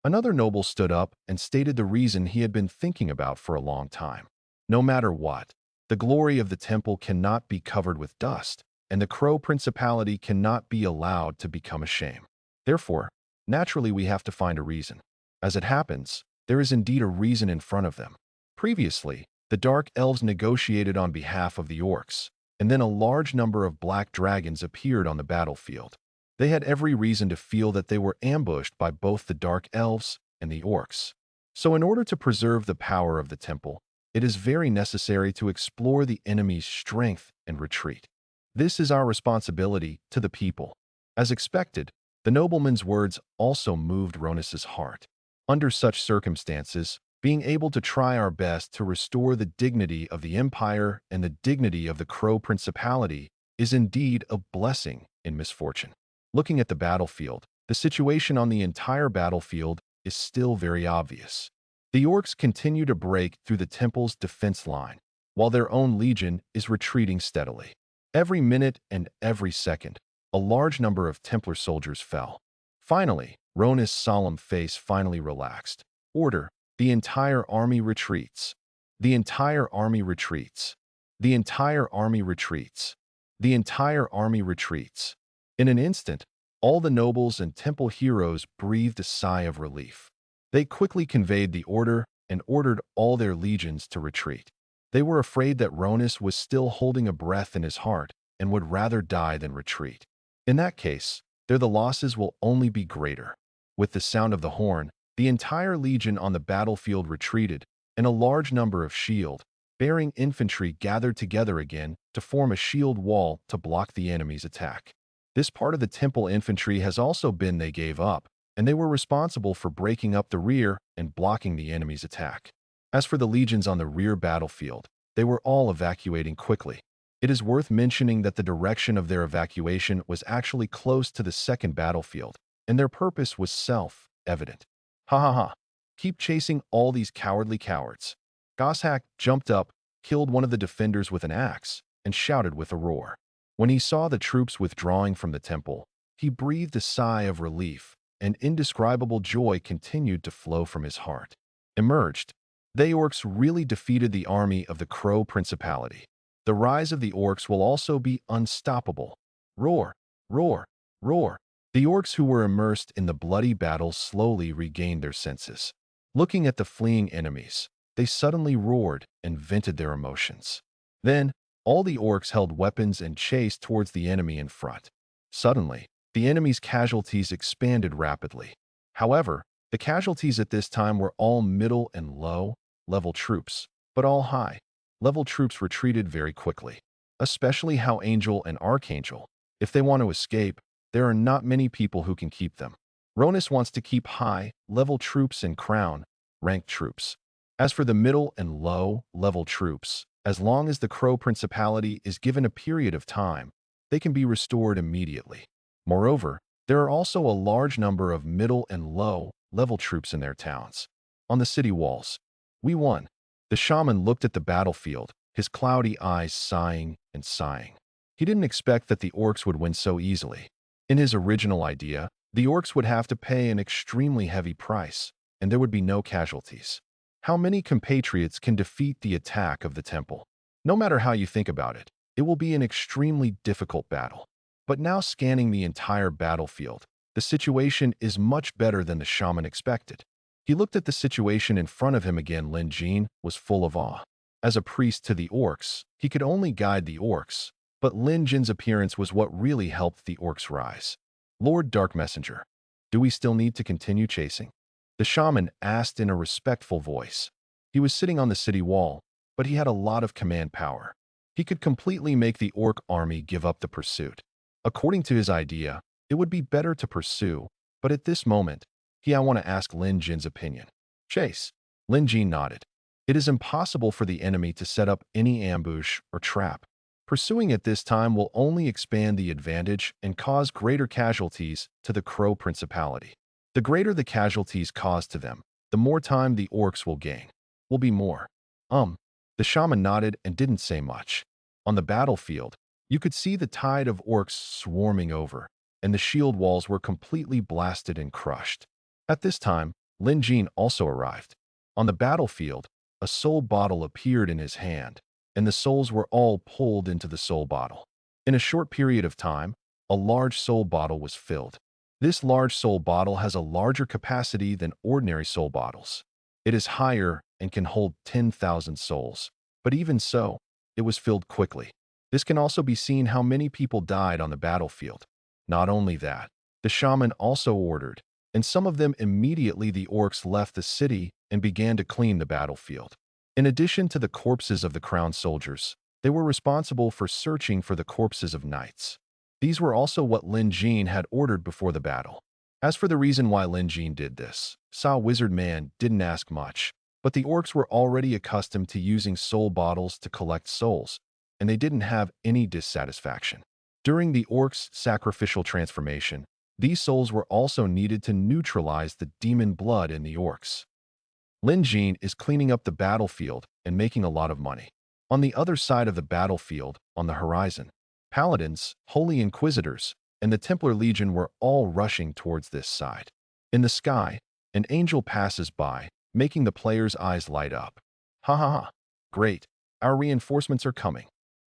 Another noble stood up and stated the reason he had been thinking about for a long time. No matter what, the glory of the temple cannot be covered with dust, and the Crow Principality cannot be allowed to become a shame. Therefore, naturally we have to find a reason. As it happens, there is indeed a reason in front of them. Previously, the Dark Elves negotiated on behalf of the orcs, and then a large number of black dragons appeared on the battlefield. They had every reason to feel that they were ambushed by both the Dark Elves and the orcs. So in order to preserve the power of the temple, it is very necessary to explore the enemy's strength and retreat. This is our responsibility to the people. As expected, the nobleman's words also moved Ronus's heart. Under such circumstances, being able to try our best to restore the dignity of the empire and the dignity of the Crow Principality is indeed a blessing in misfortune. Looking at the battlefield, the situation on the entire battlefield is still very obvious. The orcs continue to break through the temple's defense line, while their own legion is retreating steadily. Every minute and every second, a large number of Templar soldiers fell. Finally, Ronus' solemn face finally relaxed. Order. The entire army retreats. The entire army retreats. The entire army retreats. The entire army retreats. In an instant, all the nobles and temple heroes breathed a sigh of relief. They quickly conveyed the order and ordered all their legions to retreat. They were afraid that Ronus was still holding a breath in his heart and would rather die than retreat. In that case, the losses will only be greater. With the sound of the horn, the entire legion on the battlefield retreated, and a large number of shield-bearing infantry gathered together again to form a shield wall to block the enemy's attack. This part of the temple infantry has also been they gave up, and they were responsible for breaking up the rear and blocking the enemy's attack. As for the legions on the rear battlefield, they were all evacuating quickly. It is worth mentioning that the direction of their evacuation was actually close to the second battlefield, and their purpose was self-evident. Ha ha ha. Keep chasing all these cowardly cowards. Goshak jumped up, killed one of the defenders with an axe, and shouted with a roar. When he saw the troops withdrawing from the temple, he breathed a sigh of relief, and indescribable joy continued to flow from his heart. Emerged. The orcs really defeated the army of the Crow Principality. The rise of the orcs will also be unstoppable. Roar, roar, roar. The orcs who were immersed in the bloody battle slowly regained their senses. Looking at the fleeing enemies, they suddenly roared and vented their emotions. Then, all the orcs held weapons and chased towards the enemy in front. Suddenly, the enemy's casualties expanded rapidly. However, the casualties at this time were all middle and low-level troops, but all high-level troops retreated very quickly. Especially how Angel and Archangel. If they want to escape, there are not many people who can keep them. Ronus wants to keep high-level troops and crown-ranked troops. As for the middle and low-level troops, as long as the Crow Principality is given a period of time, they can be restored immediately. Moreover, there are also a large number of middle and low-level troops in their towns. On the city walls, we won. The shaman looked at the battlefield, his cloudy eyes sighing and sighing. He didn't expect that the orcs would win so easily. In his original idea, the orcs would have to pay an extremely heavy price, and there would be no casualties. How many compatriots can defeat the attack of the temple? No matter how you think about it, it will be an extremely difficult battle. But now scanning the entire battlefield, the situation is much better than the shaman expected. He looked at the situation in front of him again. Lin Jin was full of awe. As a priest to the orcs, he could only guide the orcs, but Lin Jin's appearance was what really helped the orcs rise. Lord Dark Messenger, do we still need to continue chasing? The shaman asked in a respectful voice. He was sitting on the city wall, but he had a lot of command power. He could completely make the orc army give up the pursuit. According to his idea, it would be better to pursue, but at this moment, I want to ask Lin Jin's opinion. Chase. Lin Jin nodded. It is impossible for the enemy to set up any ambush or trap. Pursuing at this time will only expand the advantage and cause greater casualties to the Crow Principality. The greater the casualties caused to them, the more time the orcs will gain. Will be more. The shaman nodded and didn't say much. On the battlefield, you could see the tide of orcs swarming over, and the shield walls were completely blasted and crushed. At this time, Lin Jin also arrived. On the battlefield, a soul bottle appeared in his hand, and the souls were all pulled into the soul bottle. In a short period of time, a large soul bottle was filled. This large soul bottle has a larger capacity than ordinary soul bottles. It is higher and can hold 10,000 souls. But even so, it was filled quickly. This can also be seen how many people died on the battlefield. Not only that, the shaman also ordered, and some of them immediately the orcs left the city and began to clean the battlefield. In addition to the corpses of the crowned soldiers, they were responsible for searching for the corpses of knights. These were also what Lin Jin had ordered before the battle. As for the reason why Lin Jin did this, Wizard Man didn't ask much, but the orcs were already accustomed to using soul bottles to collect souls, and they didn't have any dissatisfaction. During the orcs' sacrificial transformation, these souls were also needed to neutralize the demon blood in the orcs. Lin Jin is cleaning up the battlefield and making a lot of money. On the other side of the battlefield, on the horizon, paladins, holy inquisitors, and the Templar Legion were all rushing towards this side. In the sky, an angel passes by, making the players' eyes light up. Ha ha ha! Great! Our reinforcements are coming.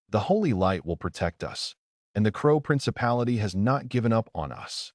The holy light will protect us, and the Crow Principality has not given up on us.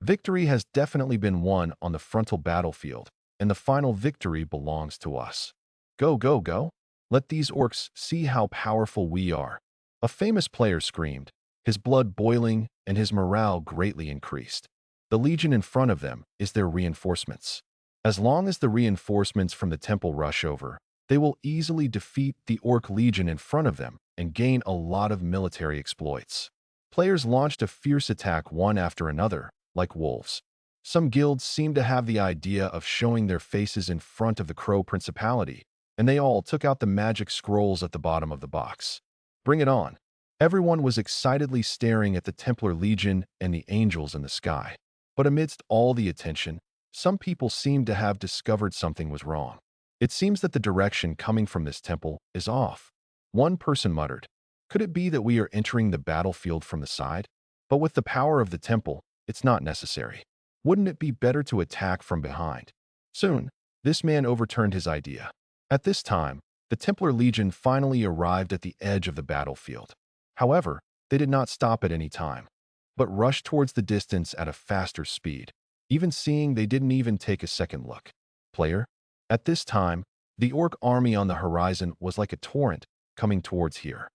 Victory has definitely been won on the frontal battlefield, and the final victory belongs to us. Go, go, go! Let these orcs see how powerful we are. A famous player screamed, his blood boiling and his morale greatly increased. The legion in front of them is their reinforcements. As long as the reinforcements from the temple rush over, they will easily defeat the orc legion in front of them and gain a lot of military exploits. Players launched a fierce attack one after another, like wolves. Some guilds seemed to have the idea of showing their faces in front of the Crow Principality, and they all took out the magic scrolls at the bottom of the box. Bring it on! Everyone was excitedly staring at the Templar Legion and the angels in the sky. But amidst all the attention, some people seemed to have discovered something was wrong. It seems that the direction coming from this temple is off. One person muttered, "Could it be that we are entering the battlefield from the side? But with the power of the temple, it's not necessary. Wouldn't it be better to attack from behind?" Soon, this man overturned his idea. At this time, the Templar Legion finally arrived at the edge of the battlefield. However, they did not stop at any time, but rushed towards the distance at a faster speed. Even seeing, they didn't even take a second look. Player? At this time, the orc army on the horizon was like a torrent coming towards here.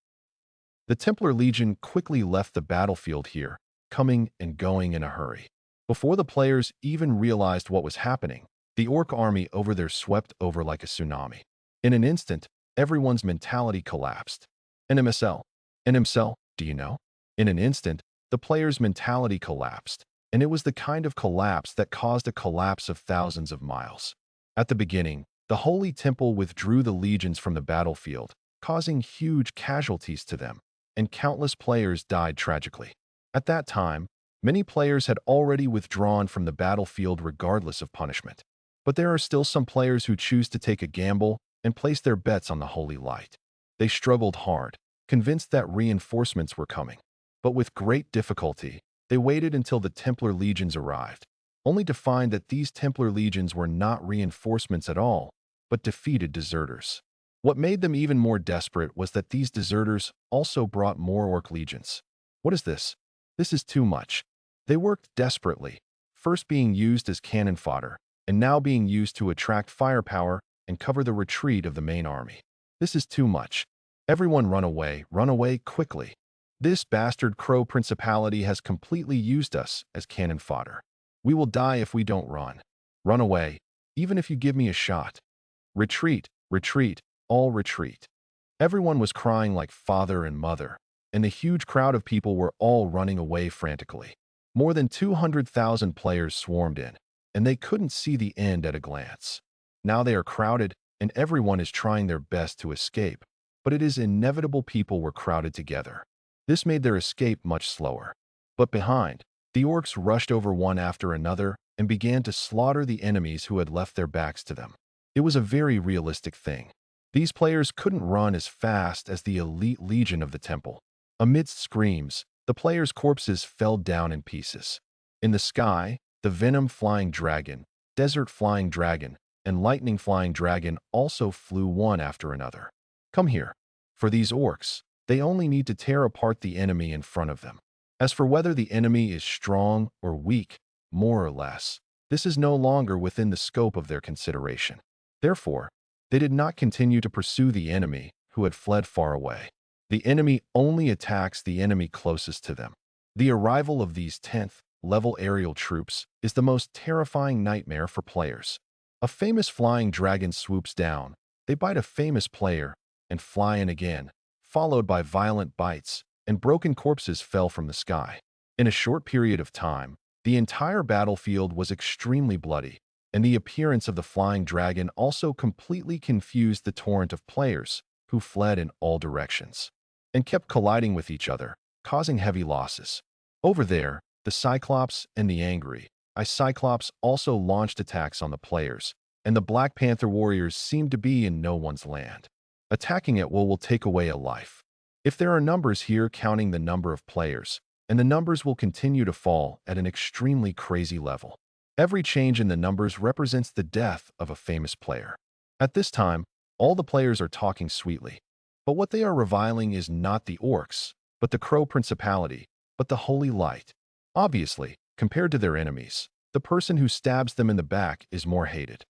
The Templar Legion quickly left the battlefield here, coming and going in a hurry. Before the players even realized what was happening, the orc army over there swept over like a tsunami. In an instant, everyone's mentality collapsed. NMSL. NMSL, do you know? In an instant, the players' mentality collapsed, and it was the kind of collapse that caused a collapse of thousands of miles. At the beginning, the Holy Temple withdrew the legions from the battlefield, causing huge casualties to them, and countless players died tragically. At that time, many players had already withdrawn from the battlefield regardless of punishment. But there are still some players who choose to take a gamble and place their bets on the Holy Light. They struggled hard, convinced that reinforcements were coming. But with great difficulty, they waited until the Templar legions arrived, only to find that these Templar legions were not reinforcements at all, but defeated deserters. What made them even more desperate was that these deserters also brought more orc legions. What is this? This is too much. They worked desperately, first being used as cannon fodder, and now being used to attract firepower and cover the retreat of the main army. This is too much. Everyone run away quickly. This bastard crow principality has completely used us as cannon fodder. We will die if we don't run. Run away, even if you give me a shot. Retreat, retreat, all retreat. Everyone was crying like father and mother, and the huge crowd of people were all running away frantically. More than 200,000 players swarmed in, and they couldn't see the end at a glance. Now they are crowded, and everyone is trying their best to escape, but it is inevitable people were crowded together. This made their escape much slower. But behind, the orcs rushed over one after another and began to slaughter the enemies who had left their backs to them. It was a very realistic thing. These players couldn't run as fast as the elite legion of the temple. Amidst screams, the players' corpses fell down in pieces. In the sky, the venom flying dragon, desert flying dragon, and lightning flying dragon also flew one after another. Come here. For these orcs, they only need to tear apart the enemy in front of them. As for whether the enemy is strong or weak, more or less, this is no longer within the scope of their consideration. Therefore, they did not continue to pursue the enemy who had fled far away. The enemy only attacks the enemy closest to them. The arrival of these 10th level aerial troops is the most terrifying nightmare for players. A famous flying dragon swoops down, they bite a famous player, and fly in again, followed by violent bites, and broken corpses fell from the sky. In a short period of time, the entire battlefield was extremely bloody, and the appearance of the flying dragon also completely confused the torrent of players who fled in all directions and kept colliding with each other, causing heavy losses. Over there, the Cyclops and the angry Cyclops also launched attacks on the players, and the Black Panther warriors seemed to be in no one's land. Attacking at will take away a life. If there are numbers here counting the number of players, and the numbers will continue to fall at an extremely crazy level. Every change in the numbers represents the death of a famous player. At this time, all the players are talking sweetly, but what they are reviling is not the orcs, but the Crow Principality, but the Holy Light. Obviously, compared to their enemies, the person who stabs them in the back is more hated.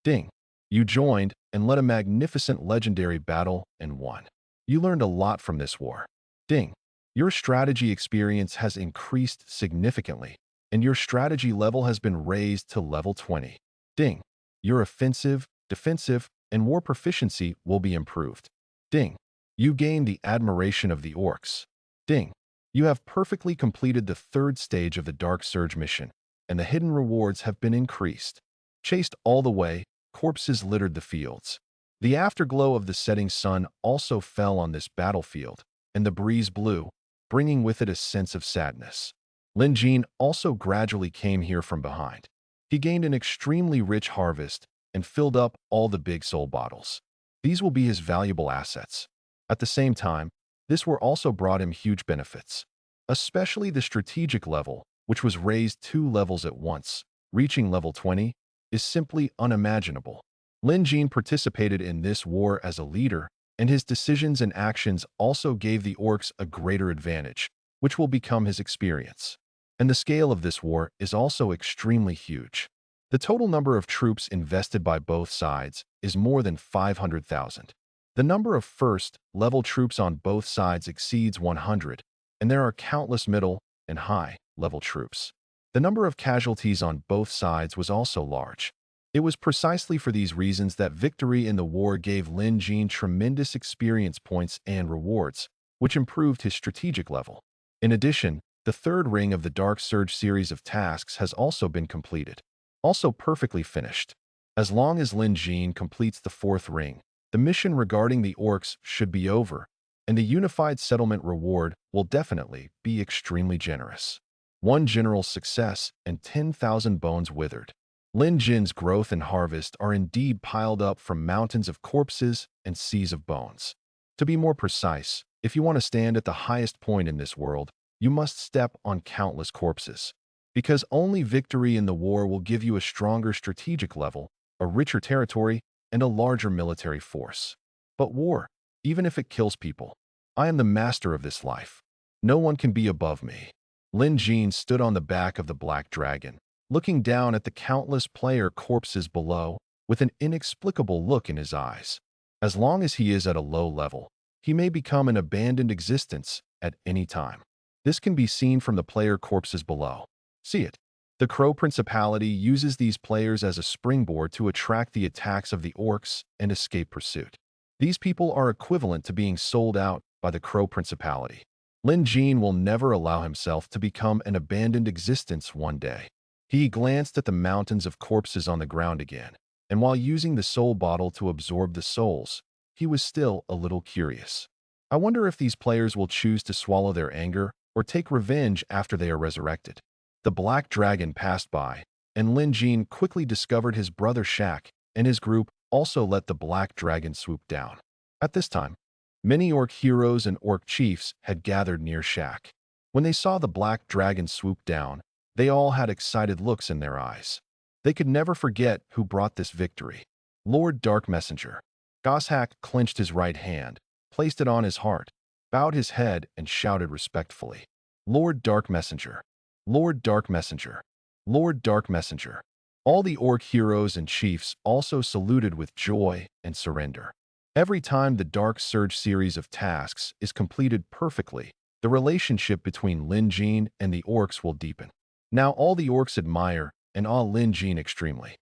Ding. You joined and led a magnificent legendary battle and won. You learned a lot from this war. Ding. Your strategy experience has increased significantly, and your strategy level has been raised to level 20. Ding. Your offensive, defensive, and war proficiency will be improved. Ding. You gain the admiration of the orcs. Ding. You have perfectly completed the 3rd stage of the Dark Surge mission, and the hidden rewards have been increased. Chased all the way, corpses littered the fields. The afterglow of the setting sun also fell on this battlefield, and the breeze blew, bringing with it a sense of sadness. Lin Jin also gradually came here from behind. He gained an extremely rich harvest and filled up all the big soul bottles. These will be his valuable assets. At the same time, this war also brought him huge benefits, especially the strategic level, which was raised 2 levels at once, reaching level 20, is simply unimaginable. Lin Jin participated in this war as a leader, and his decisions and actions also gave the orcs a greater advantage, which will become his experience. And the scale of this war is also extremely huge. The total number of troops invested by both sides is more than 500,000. The number of first-level troops on both sides exceeds 100, and there are countless middle and high-level troops. The number of casualties on both sides was also large. It was precisely for these reasons that victory in the war gave Lin Jin tremendous experience points and rewards, which improved his strategic level. In addition, the 3rd ring of the Dark Surge series of tasks has also been completed, also perfectly finished. As long as Lin Jin completes the 4th ring, the mission regarding the orcs should be over, and the unified settlement reward will definitely be extremely generous. 1 general success and 10,000 bones withered. Lin Jin's growth and harvest are indeed piled up from mountains of corpses and seas of bones. To be more precise, if you want to stand at the highest point in this world, you must step on countless corpses. Because only victory in the war will give you a stronger strategic level, a richer territory, and a larger military force. But war, even if it kills people, I am the master of this life. No one can be above me. Lin Jin stood on the back of the black dragon, looking down at the countless player corpses below, with an inexplicable look in his eyes. As long as he is at a low level, he may become an abandoned existence at any time. This can be seen from the player corpses below. See it. The Crow Principality uses these players as a springboard to attract the attacks of the orcs and escape pursuit. These people are equivalent to being sold out by the Crow Principality. Lin Jin will never allow himself to become an abandoned existence one day. He glanced at the mountains of corpses on the ground again, and while using the soul bottle to absorb the souls, he was still a little curious. I wonder if these players will choose to swallow their anger or take revenge after they are resurrected. The black dragon passed by, and Lin Jin quickly discovered his brother Shaq and his group also let the black dragon swoop down. At this time, many orc heroes and orc chiefs had gathered near Shaq. When they saw the black dragon swoop down, they all had excited looks in their eyes. They could never forget who brought this victory. Lord Dark Messenger. Goshak clenched his right hand, placed it on his heart, bowed his head, and shouted respectfully, "Lord Dark Messenger! Lord Dark Messenger! Lord Dark Messenger!" All the orc heroes and chiefs also saluted with joy and surrender. Every time the Dark Surge series of tasks is completed perfectly, the relationship between Lin Jin and the orcs will deepen. Now all the orcs admire and awe Lin Jin extremely.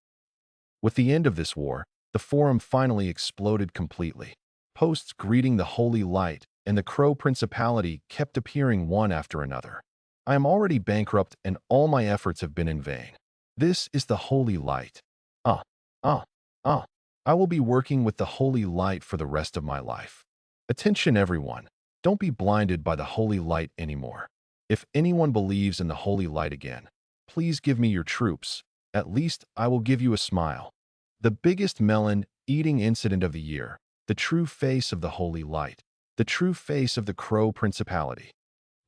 With the end of this war, the forum finally exploded completely. Posts greeting the Holy Light and the Crow Principality kept appearing one after another. I am already bankrupt and all my efforts have been in vain. This is the Holy Light. Ah, ah, ah. I will be working with the Holy Light for the rest of my life. Attention everyone, don't be blinded by the Holy Light anymore. If anyone believes in the Holy Light again, please give me your troops. At least I will give you a smile. The biggest melon-eating incident of the year, the true face of the Holy Light, the true face of the Crow Principality.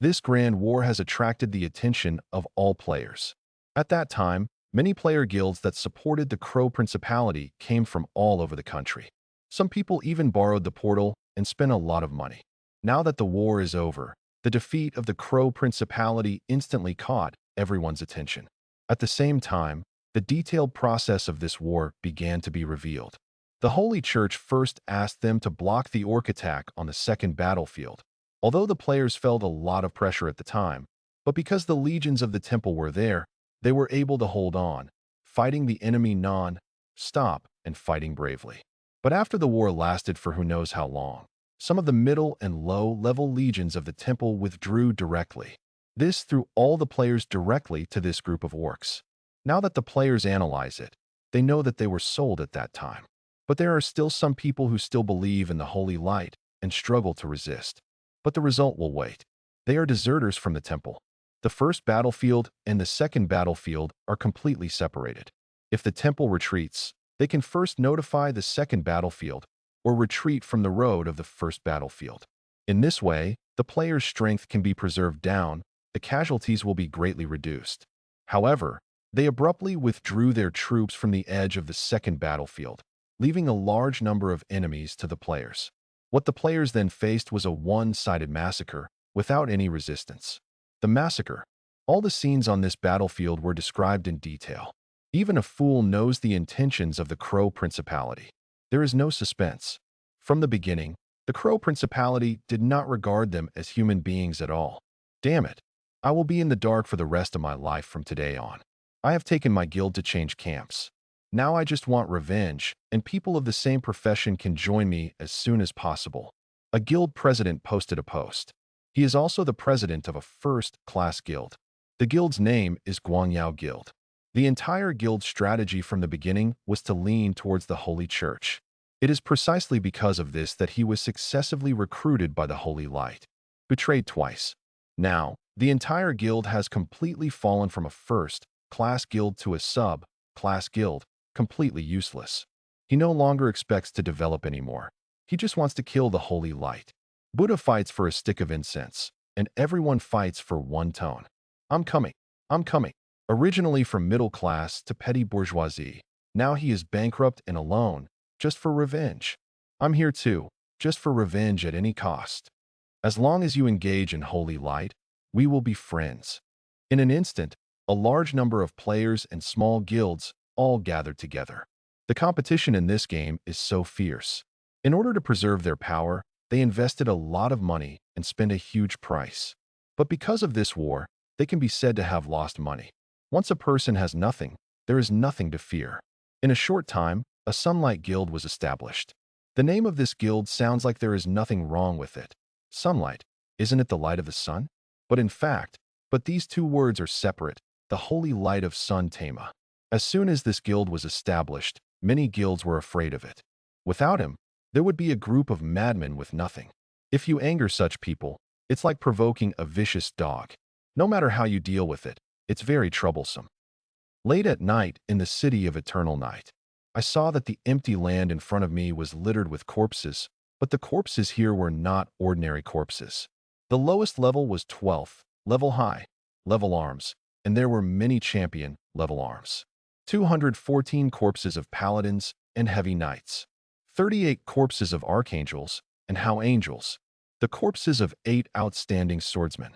This grand war has attracted the attention of all players. At that time, many player guilds that supported the Crow Principality came from all over the country. Some people even borrowed the portal and spent a lot of money. Now that the war is over, the defeat of the Crow Principality instantly caught everyone's attention. At the same time, the detailed process of this war began to be revealed. The Holy Church first asked them to block the orc attack on the second battlefield, although the players felt a lot of pressure at the time, but because the legions of the temple were there, they were able to hold on, fighting the enemy non-stop and fighting bravely. But after the war lasted for who knows how long, some of the middle and low-level legions of the temple withdrew directly. This threw all the players directly to this group of orcs. Now that the players analyze it, they know that they were sold at that time. But there are still some people who still believe in the Holy Light and struggle to resist. But the result will wait. They are deserters from the temple. The first battlefield and the second battlefield are completely separated. If the temple retreats, they can first notify the second battlefield or retreat from the road of the first battlefield. In this way, the player's strength can be preserved down, the casualties will be greatly reduced. However, they abruptly withdrew their troops from the edge of the second battlefield, leaving a large number of enemies to the players. What the players then faced was a one-sided massacre without any resistance. The massacre. All the scenes on this battlefield were described in detail. Even a fool knows the intentions of the Crow Principality. There is no suspense. From the beginning, the Crow Principality did not regard them as human beings at all. Damn it. I will be in the dark for the rest of my life from today on. I have taken my guild to change camps. Now I just want revenge, and people of the same profession can join me as soon as possible. A guild president posted a post. He is also the president of a first-class guild. The guild's name is Guangyao Guild. The entire guild's strategy from the beginning was to lean towards the Holy Church. It is precisely because of this that he was successively recruited by the Holy Light. Betrayed twice. Now, the entire guild has completely fallen from a first-class guild to a sub-class guild, completely useless. He no longer expects to develop anymore. He just wants to kill the Holy Light. Buddha fights for a stick of incense, and everyone fights for one tone. I'm coming. I'm coming. Originally from middle class to petty bourgeoisie, now he is bankrupt and alone, just for revenge. I'm here too, just for revenge at any cost. As long as you engage in Holy Light, we will be friends. In an instant, a large number of players and small guilds all gathered together. The competition in this game is so fierce. In order to preserve their power, they invested a lot of money and spent a huge price. But because of this war, they can be said to have lost money. Once a person has nothing, there is nothing to fear. In a short time, a Sunlight Guild was established. The name of this guild sounds like there is nothing wrong with it. Sunlight, isn't it the light of the sun? But in fact, these two words are separate, the holy light of Sun Tama. As soon as this guild was established, many guilds were afraid of it. Without him, there would be a group of madmen with nothing. If you anger such people, it's like provoking a vicious dog. No matter how you deal with it, it's very troublesome. Late at night in the city of eternal night, I saw that the empty land in front of me was littered with corpses, but the corpses here were not ordinary corpses. The lowest level was 12th, level high, level arms, and there were many champion level arms. 214 corpses of paladins and heavy knights. 38 corpses of archangels and how angels. The corpses of 8 outstanding swordsmen.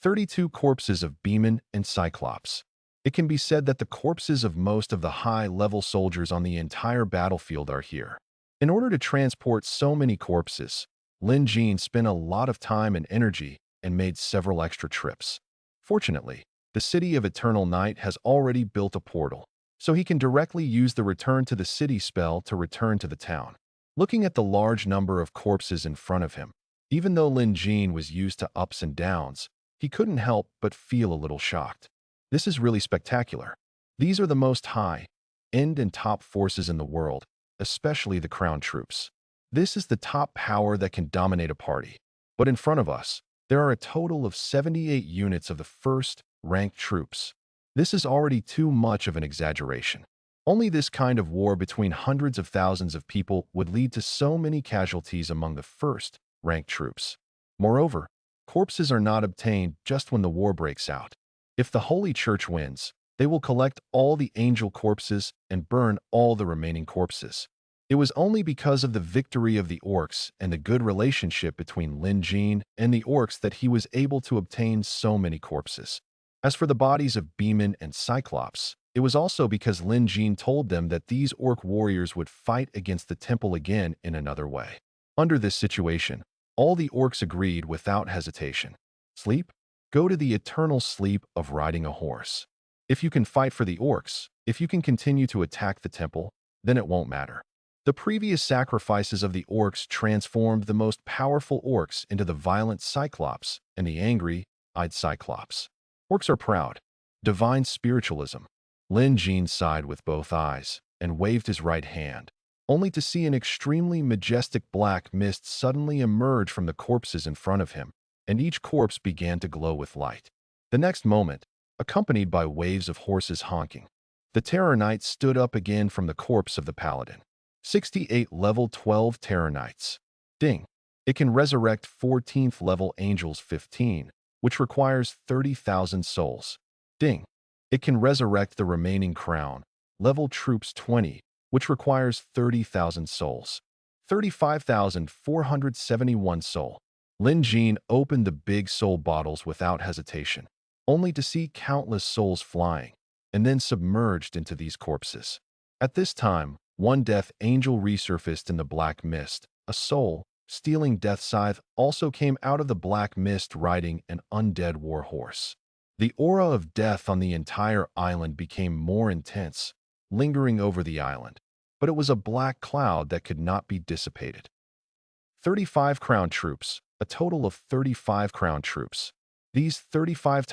32 corpses of beemen and cyclops. It can be said that the corpses of most of the high-level soldiers on the entire battlefield are here. In order to transport so many corpses, Lin Jin spent a lot of time and energy and made several extra trips. Fortunately, the city of Eternal Night has already built a portal, so he can directly use the Return to the City spell to return to the town. Looking at the large number of corpses in front of him, even though Lin Jin was used to ups and downs, he couldn't help but feel a little shocked. This is really spectacular. These are the most high-end and top forces in the world, especially the crown troops. This is the top power that can dominate a party. But in front of us, there are a total of 78 units of the first-ranked troops. This is already too much of an exaggeration. Only this kind of war between hundreds of thousands of people would lead to so many casualties among the first-ranked troops. Moreover, corpses are not obtained just when the war breaks out. If the Holy Church wins, they will collect all the angel corpses and burn all the remaining corpses. It was only because of the victory of the orcs and the good relationship between Lin Jin and the orcs that he was able to obtain so many corpses. As for the bodies of Beeman and Cyclops, it was also because Lin Jin told them that these orc warriors would fight against the temple again in another way. Under this situation, all the orcs agreed without hesitation. Sleep? Go to the eternal sleep of riding a horse. If you can fight for the orcs, if you can continue to attack the temple, then it won't matter. The previous sacrifices of the orcs transformed the most powerful orcs into the violent Cyclops and the angry-eyed Cyclops. Orcs are proud. Divine spiritualism. Lin Jin sighed with both eyes and waved his right hand, only to see an extremely majestic black mist suddenly emerge from the corpses in front of him, and each corpse began to glow with light. The next moment, accompanied by waves of horses honking, the Terror Knight stood up again from the corpse of the paladin. 68 level 12 Terror Knights. Ding. It can resurrect 14th level angels 15, which requires 30,000 souls. Ding. It can resurrect the remaining crown level troops 20, which requires 30,000 souls. 35,471 soul. Lin Jin opened the big soul bottles without hesitation, only to see countless souls flying, and then submerged into these corpses. At this time, one death angel resurfaced in the black mist. A soul, stealing death scythe, also came out of the black mist riding an undead war horse. The aura of death on the entire island became more intense, lingering over the island, but it was a black cloud that could not be dissipated. 35 crown troops, a total of 35 crown troops. These 35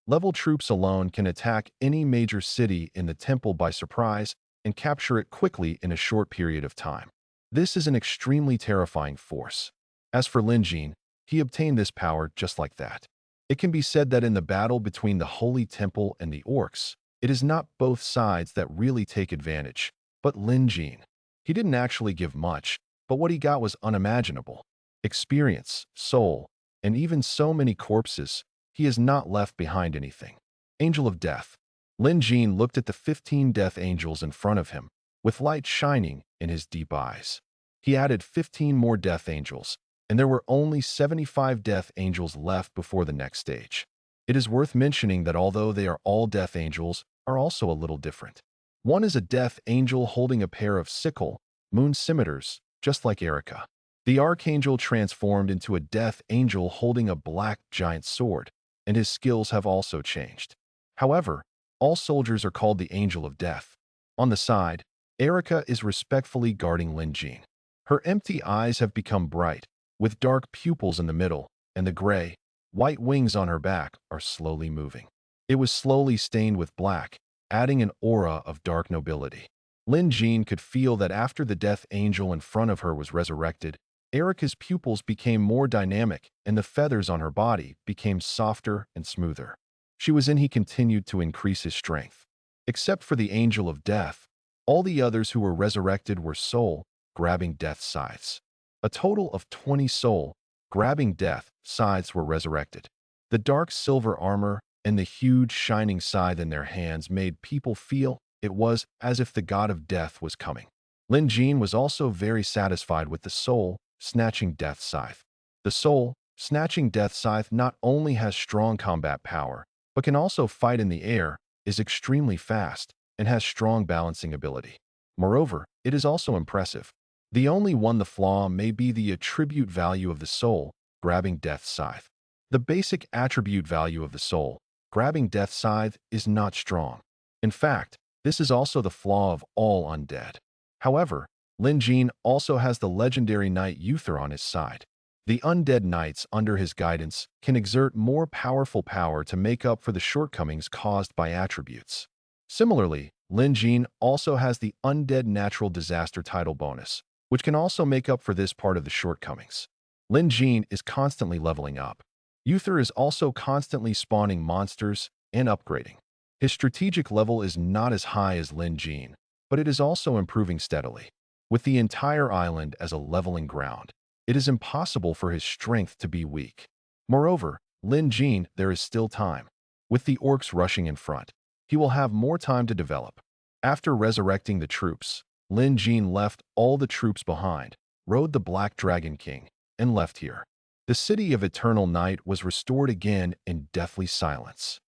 level troops alone can attack any major city in the temple by surprise and capture it quickly in a short period of time. This is an extremely terrifying force. As for Lin Jin, he obtained this power just like that. It can be said that in the battle between the Holy Temple and the orcs, it is not both sides that really take advantage, but Lin Jin. He didn't actually give much, but what he got was unimaginable. Experience, soul, and even so many corpses, he has not left behind anything. Angel of Death. Lin Jin looked at the 15 death angels in front of him, with light shining in his deep eyes. He added 15 more death angels, and there were only 75 death angels left before the next stage. It is worth mentioning that although they are all death angels, are also a little different. One is a death angel holding a pair of sickle, moon scimitars, just like Erica. The archangel transformed into a death angel holding a black giant sword, and his skills have also changed. However, all soldiers are called the Angel of Death. On the side, Erica is respectfully guarding Lin Jean. Her empty eyes have become bright, with dark pupils in the middle, and the gray, white wings on her back are slowly moving. It was slowly stained with black, adding an aura of dark nobility. Lin Jean could feel that after the death angel in front of her was resurrected, Erica's pupils became more dynamic and the feathers on her body became softer and smoother. He continued to increase his strength. Except for the Angel of Death, all the others who were resurrected were soul-grabbing death scythes. A total of 20 soul-grabbing death scythes were resurrected. The dark silver armor and the huge shining scythe in their hands made people feel it was as if the god of death was coming. Lin Jean was also very satisfied with the soul-snatching death scythe. The soul-snatching death scythe not only has strong combat power, but can also fight in the air, is extremely fast, and has strong balancing ability. Moreover, it is also impressive. The only the flaw may be the attribute value of the soul-grabbing death scythe. The basic attribute value of the soul-grabbing death scythe is not strong. In fact, this is also the flaw of all undead. However, Lin Jean also has the legendary Knight Uther on his side. The undead knights under his guidance can exert more powerful power to make up for the shortcomings caused by attributes. Similarly, Lin Jean also has the Undead Natural Disaster title bonus, which can also make up for this part of the shortcomings. Lin Jean is constantly leveling up. Uther is also constantly spawning monsters and upgrading. His strategic level is not as high as Lin Jean, but it is also improving steadily. With the entire island as a leveling ground, it is impossible for his strength to be weak. Moreover, Lin Jean, there is still time. With the orcs rushing in front, he will have more time to develop. After resurrecting the troops, Lin Jean left all the troops behind, rode the Black Dragon King, and left here. The city of Eternal Night was restored again in deathly silence.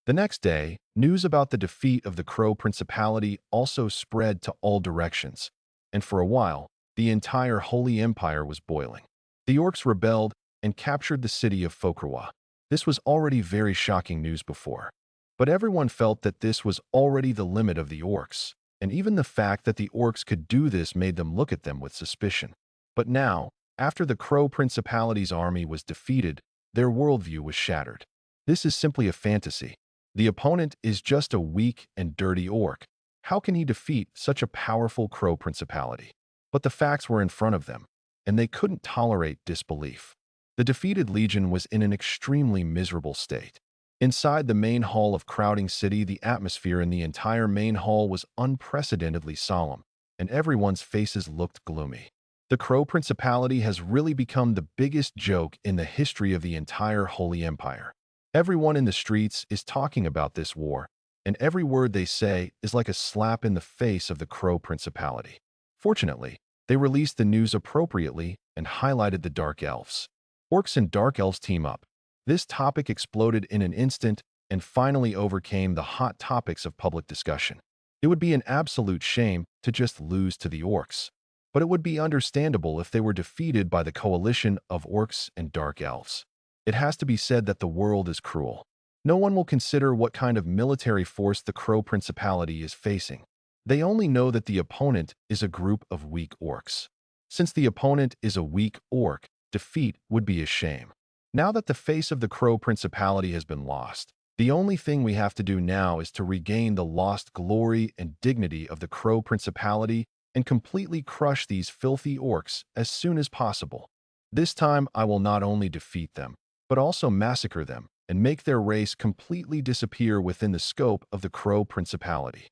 The next day, news about the defeat of the Crow Principality also spread to all directions, and for a while, the entire Holy Empire was boiling. The orcs rebelled and captured the city of Fokrwa. This was already very shocking news before, but everyone felt that this was already the limit of the orcs, and even the fact that the orcs could do this made them look at them with suspicion. But now, after the Crow Principality's army was defeated, their worldview was shattered. This is simply a fantasy. The opponent is just a weak and dirty orc. How can he defeat such a powerful Crow Principality? But the facts were in front of them, and they couldn't tolerate disbelief. The defeated legion was in an extremely miserable state. Inside the main hall of Crowding City, the atmosphere in the entire main hall was unprecedentedly solemn, and everyone's faces looked gloomy. The Crow Principality has really become the biggest joke in the history of the entire Holy Empire. Everyone in the streets is talking about this war, and every word they say is like a slap in the face of the Crow Principality. Fortunately, they released the news appropriately and highlighted the Dark Elves. Orcs and Dark Elves team up. This topic exploded in an instant and finally overcame the hot topics of public discussion. It would be an absolute shame to just lose to the orcs, but it would be understandable if they were defeated by the coalition of orcs and Dark Elves. It has to be said that the world is cruel. No one will consider what kind of military force the Crow Principality is facing. They only know that the opponent is a group of weak orcs. Since the opponent is a weak orc, defeat would be a shame. Now that the face of the Crow Principality has been lost, the only thing we have to do now is to regain the lost glory and dignity of the Crow Principality and completely crush these filthy orcs as soon as possible. This time I will not only defeat them, but also massacre them and make their race completely disappear within the scope of the Crow Principality.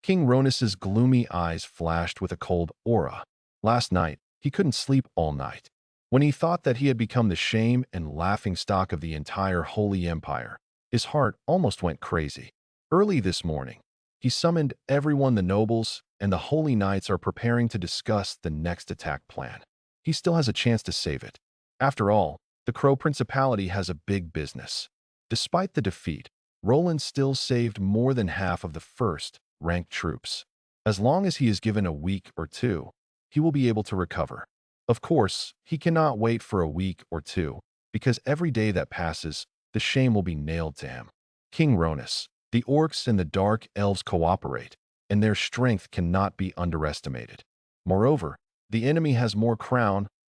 King Ronus's gloomy eyes flashed with a cold aura. Last night, he couldn't sleep all night. When he thought that he had become the shame and laughingstock of the entire Holy Empire, his heart almost went crazy. Early this morning, he summoned everyone. The nobles and the Holy Knights are preparing to discuss the next attack plan. He still has a chance to save it. After all, the Crow Principality has a big business. Despite the defeat, Roland still saved more than half of the first-ranked troops. As long as he is given a week or two, he will be able to recover. Of course, he cannot wait for a week or two, because every day that passes, the shame will be nailed to him. King Ronus, the orcs and the dark elves cooperate, and their strength cannot be underestimated. Moreover, the enemy has more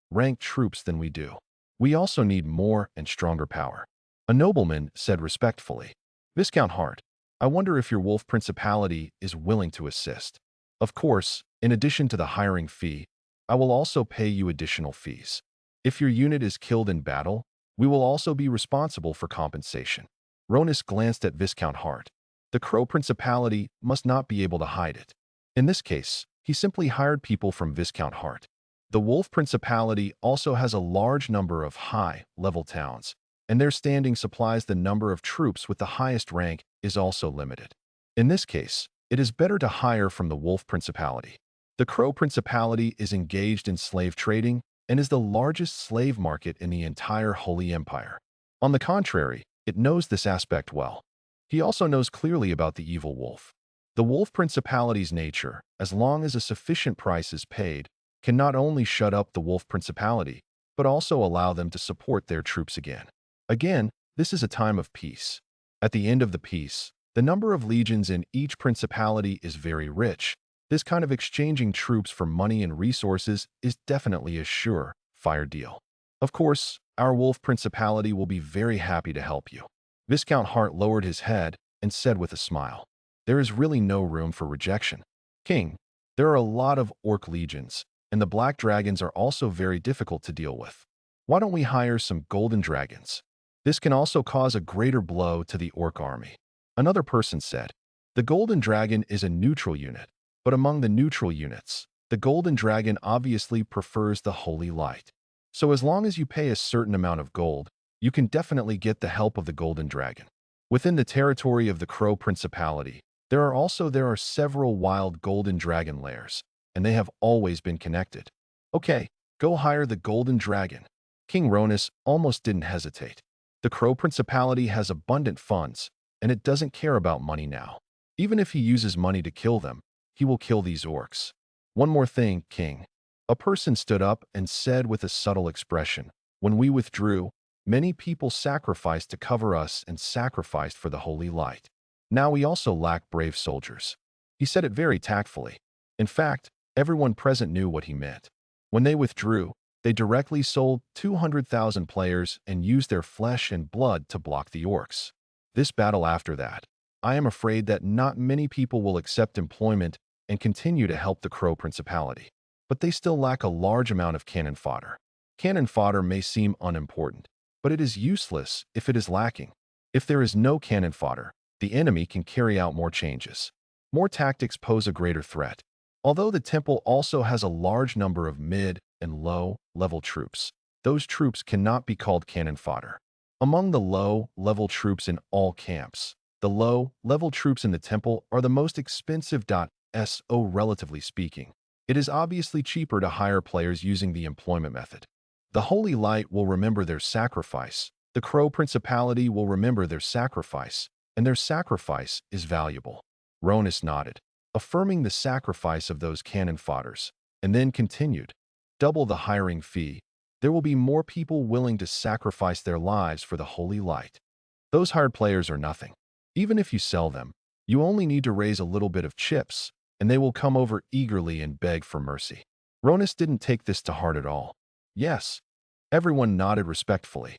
ranked troops than we do. We also need more and stronger power. A nobleman said respectfully, Viscount Hart, I wonder if your wolf principality is willing to assist. Of course, in addition to the hiring fee, I will also pay you additional fees. If your unit is killed in battle, we will also be responsible for compensation. Ronus glanced at Viscount Hart. The Crow Principality must not be able to hide it. In this case, he simply hired people from Viscount Hart. The Wolf Principality also has a large number of high-level towns, and their standing supplies the number of troops with the highest rank is also limited. In this case, it is better to hire from the Wolf Principality. The Crow Principality is engaged in slave trading and is the largest slave market in the entire Holy Empire. On the contrary, it knows this aspect well. He also knows clearly about the evil wolf. The Wolf Principality's nature, as long as a sufficient price is paid, can not only shut up the Wolf Principality, but also allow them to support their troops again. Again, this is a time of peace. At the end of the peace, the number of legions in each principality is very rich. This kind of exchanging troops for money and resources is definitely a sure-fire deal. Of course, our Wolf Principality will be very happy to help you. Viscount Hart lowered his head and said with a smile, There is really no room for rejection. King, there are a lot of orc legions, and the black dragons are also very difficult to deal with. Why don't we hire some golden dragons? This can also cause a greater blow to the orc army. Another person said, The golden dragon is a neutral unit, but among the neutral units, the golden dragon obviously prefers the holy light. So as long as you pay a certain amount of gold, you can definitely get the help of the golden dragon. Within the territory of the Crow Principality, there are several wild golden dragon lairs, and they have always been connected. Okay, go hire the golden dragon. King Ronus almost didn't hesitate. The Crow Principality has abundant funds, and it doesn't care about money now. Even if he uses money to kill them, he will kill these orcs. One more thing, King. A person stood up and said with a subtle expression, When we withdrew, many people sacrificed to cover us and sacrificed for the holy light. Now we also lack brave soldiers. He said it very tactfully. In fact, everyone present knew what he meant. When they withdrew, they directly sold 200,000 players and used their flesh and blood to block the orcs. This battle after that, I am afraid that not many people will accept employment and continue to help the Crow Principality. But they still lack a large amount of cannon fodder. Cannon fodder may seem unimportant, but it is useless if it is lacking. If there is no cannon fodder, the enemy can carry out more changes. More tactics pose a greater threat. Although the temple also has a large number of mid and low-level troops, those troops cannot be called cannon fodder. Among the low-level troops in all camps, the low-level troops in the temple are the most expensive. So relatively speaking, it is obviously cheaper to hire players using the employment method. The Holy Light will remember their sacrifice, the Crow Principality will remember their sacrifice, and their sacrifice is valuable. Ronus nodded, affirming the sacrifice of those cannon fodders, and then continued, Double the hiring fee. There will be more people willing to sacrifice their lives for the Holy Light. Those hired players are nothing. Even if you sell them, you only need to raise a little bit of chips, and they will come over eagerly and beg for mercy. Ronus didn't take this to heart at all. Yes. Everyone nodded respectfully.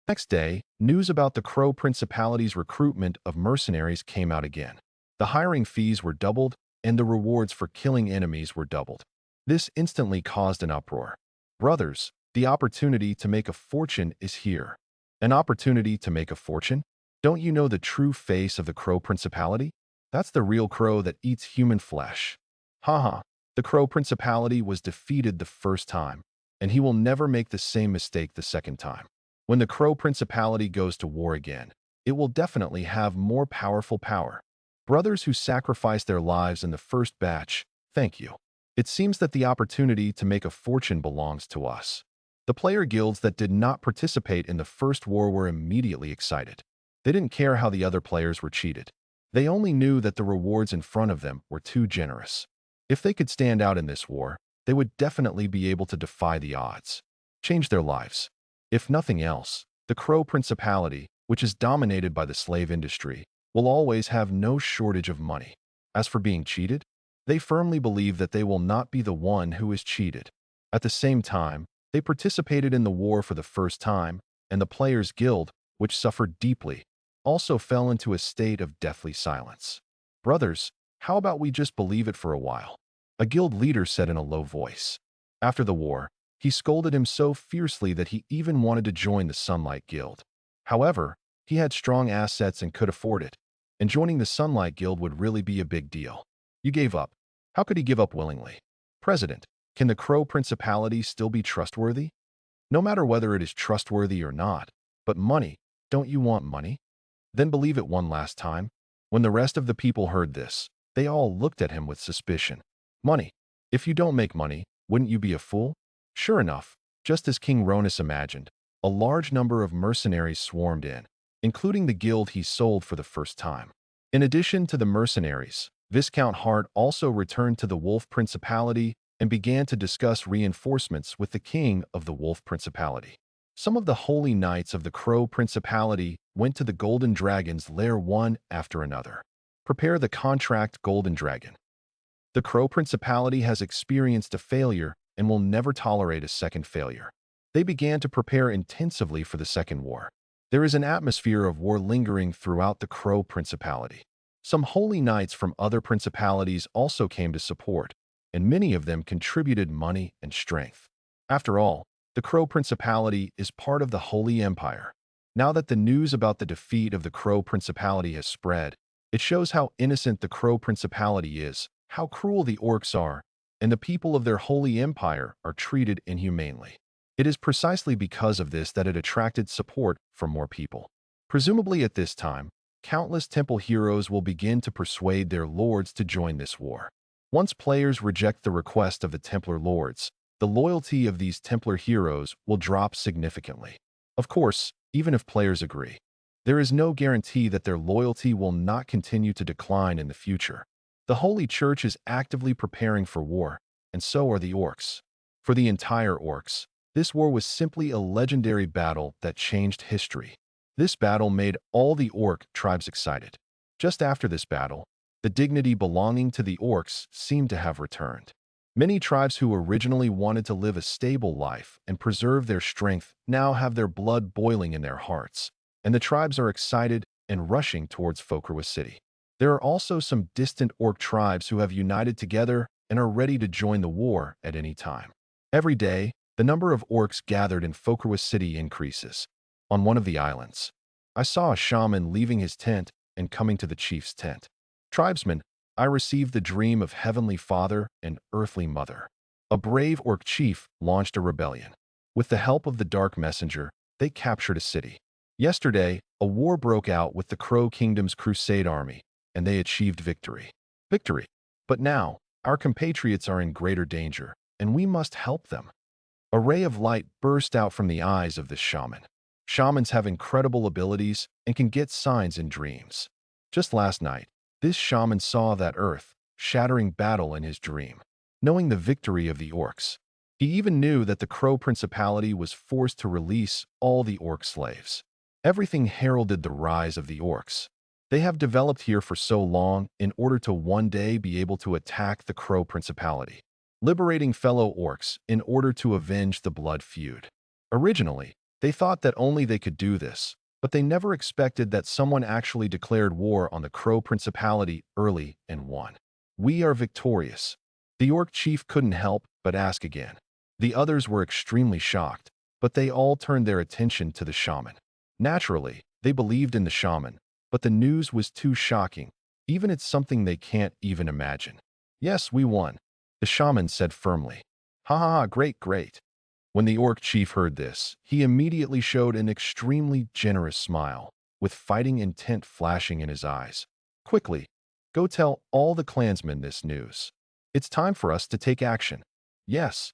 Next day, news about the Crow Principality's recruitment of mercenaries came out again. The hiring fees were doubled, and the rewards for killing enemies were doubled. This instantly caused an uproar. Brothers, the opportunity to make a fortune is here. An opportunity to make a fortune? Don't you know the true face of the Crow Principality? That's the real crow that eats human flesh. Haha, the Crow Principality was defeated the first time, and he will never make the same mistake the second time. When the Crow Principality goes to war again, it will definitely have more powerful power. Brothers who sacrificed their lives in the first batch, thank you. It seems that the opportunity to make a fortune belongs to us. The player guilds that did not participate in the first war were immediately excited. They didn't care how the other players were cheated. They only knew that the rewards in front of them were too generous. If they could stand out in this war, they would definitely be able to defy the odds, change their lives. If nothing else, the Crow Principality, which is dominated by the slave industry, will always have no shortage of money. As for being cheated, they firmly believe that they will not be the one who is cheated. At the same time, they participated in the war for the first time, and the Players' Guild, which suffered deeply, also fell into a state of deathly silence. Brothers, how about we just believe it for a while? A guild leader said in a low voice. After the war, he scolded him so fiercely that he even wanted to join the Sunlight Guild. However, he had strong assets and could afford it, and joining the Sunlight Guild would really be a big deal. You gave up. How could he give up willingly? President, can the Crow Principality still be trustworthy? No matter whether it is trustworthy or not, but money, don't you want money? Then believe it one last time. When the rest of the people heard this, they all looked at him with suspicion. Money. If you don't make money, wouldn't you be a fool? Sure enough, just as King Ronus imagined, a large number of mercenaries swarmed in, including the guild he sold for the first time. In addition to the mercenaries, Viscount Hart also returned to the Wolf Principality and began to discuss reinforcements with the king of the Wolf Principality. Some of the holy knights of the Crow Principality went to the Golden Dragon's lair one after another. Prepare the contract, Golden Dragon. The Crow Principality has experienced a failure and will never tolerate a second failure. They began to prepare intensively for the second war. There is an atmosphere of war lingering throughout the Crow Principality. Some holy knights from other principalities also came to support, and many of them contributed money and strength. After all, the Crow Principality is part of the Holy Empire. Now that the news about the defeat of the Crow Principality has spread, it shows how innocent the Crow Principality is, how cruel the orcs are, and the people of their holy empire are treated inhumanely. It is precisely because of this that it attracted support from more people. Presumably at this time, countless temple heroes will begin to persuade their lords to join this war. Once players reject the request of the Templar lords, the loyalty of these Templar heroes will drop significantly. Of course, even if players agree, there is no guarantee that their loyalty will not continue to decline in the future. The Holy Church is actively preparing for war, and so are the orcs. For the entire orcs, this war was simply a legendary battle that changed history. This battle made all the orc tribes excited. Just after this battle, the dignity belonging to the orcs seemed to have returned. Many tribes who originally wanted to live a stable life and preserve their strength now have their blood boiling in their hearts, and the tribes are excited and rushing towards Fokerwa City. There are also some distant orc tribes who have united together and are ready to join the war at any time. Every day, the number of orcs gathered in Fokerwa City increases. On one of the islands, I saw a shaman leaving his tent and coming to the chief's tent. Tribesmen, I received the dream of Heavenly Father and Earthly Mother. A brave orc chief launched a rebellion. With the help of the Dark Messenger, they captured a city. Yesterday, a war broke out with the Crow Kingdom's Crusade army, and they achieved victory. Victory. But now, our compatriots are in greater danger, and we must help them. A ray of light burst out from the eyes of this shaman. Shamans have incredible abilities and can get signs in dreams. Just last night, this shaman saw that earth-shattering battle in his dream, knowing the victory of the orcs. He even knew that the Crow Principality was forced to release all the orc slaves. Everything heralded the rise of the orcs. They have developed here for so long in order to one day be able to attack the Crow Principality, liberating fellow orcs in order to avenge the blood feud. Originally, they thought that only they could do this, but they never expected that someone actually declared war on the Crow Principality early and won. We are victorious. The orc chief couldn't help but ask again. The others were extremely shocked, but they all turned their attention to the shaman. Naturally, they believed in the shaman, but the news was too shocking. Even it's something they can't even imagine. Yes, we won, the shaman said firmly. Ha ha ha, great, great. When the orc chief heard this, he immediately showed an extremely generous smile, with fighting intent flashing in his eyes. Quickly, go tell all the clansmen this news. It's time for us to take action. Yes.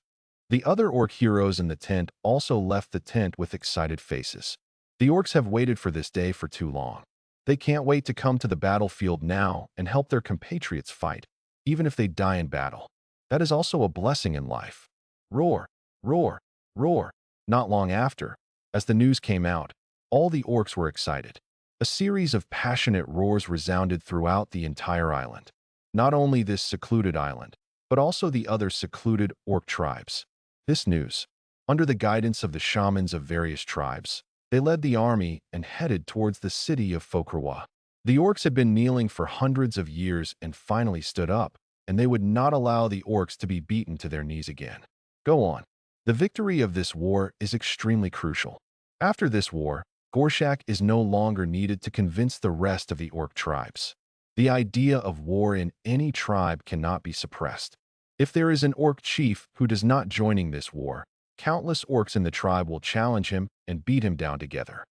The other orc heroes in the tent also left the tent with excited faces. The orcs have waited for this day for too long. They can't wait to come to the battlefield now and help their compatriots fight, even if they die in battle. That is also a blessing in life. Roar, roar, roar. Not long after, as the news came out, all the orcs were excited. A series of passionate roars resounded throughout the entire island. Not only this secluded island, but also the other secluded orc tribes. This news, under the guidance of the shamans of various tribes, they led the army and headed towards the city of Fokrwa. The orcs had been kneeling for hundreds of years and finally stood up, and they would not allow the orcs to be beaten to their knees again. Go on. The victory of this war is extremely crucial. After this war, Gorshak is no longer needed to convince the rest of the orc tribes. The idea of war in any tribe cannot be suppressed. If there is an orc chief who does not join this war, countless orcs in the tribe will challenge him and beat him down together.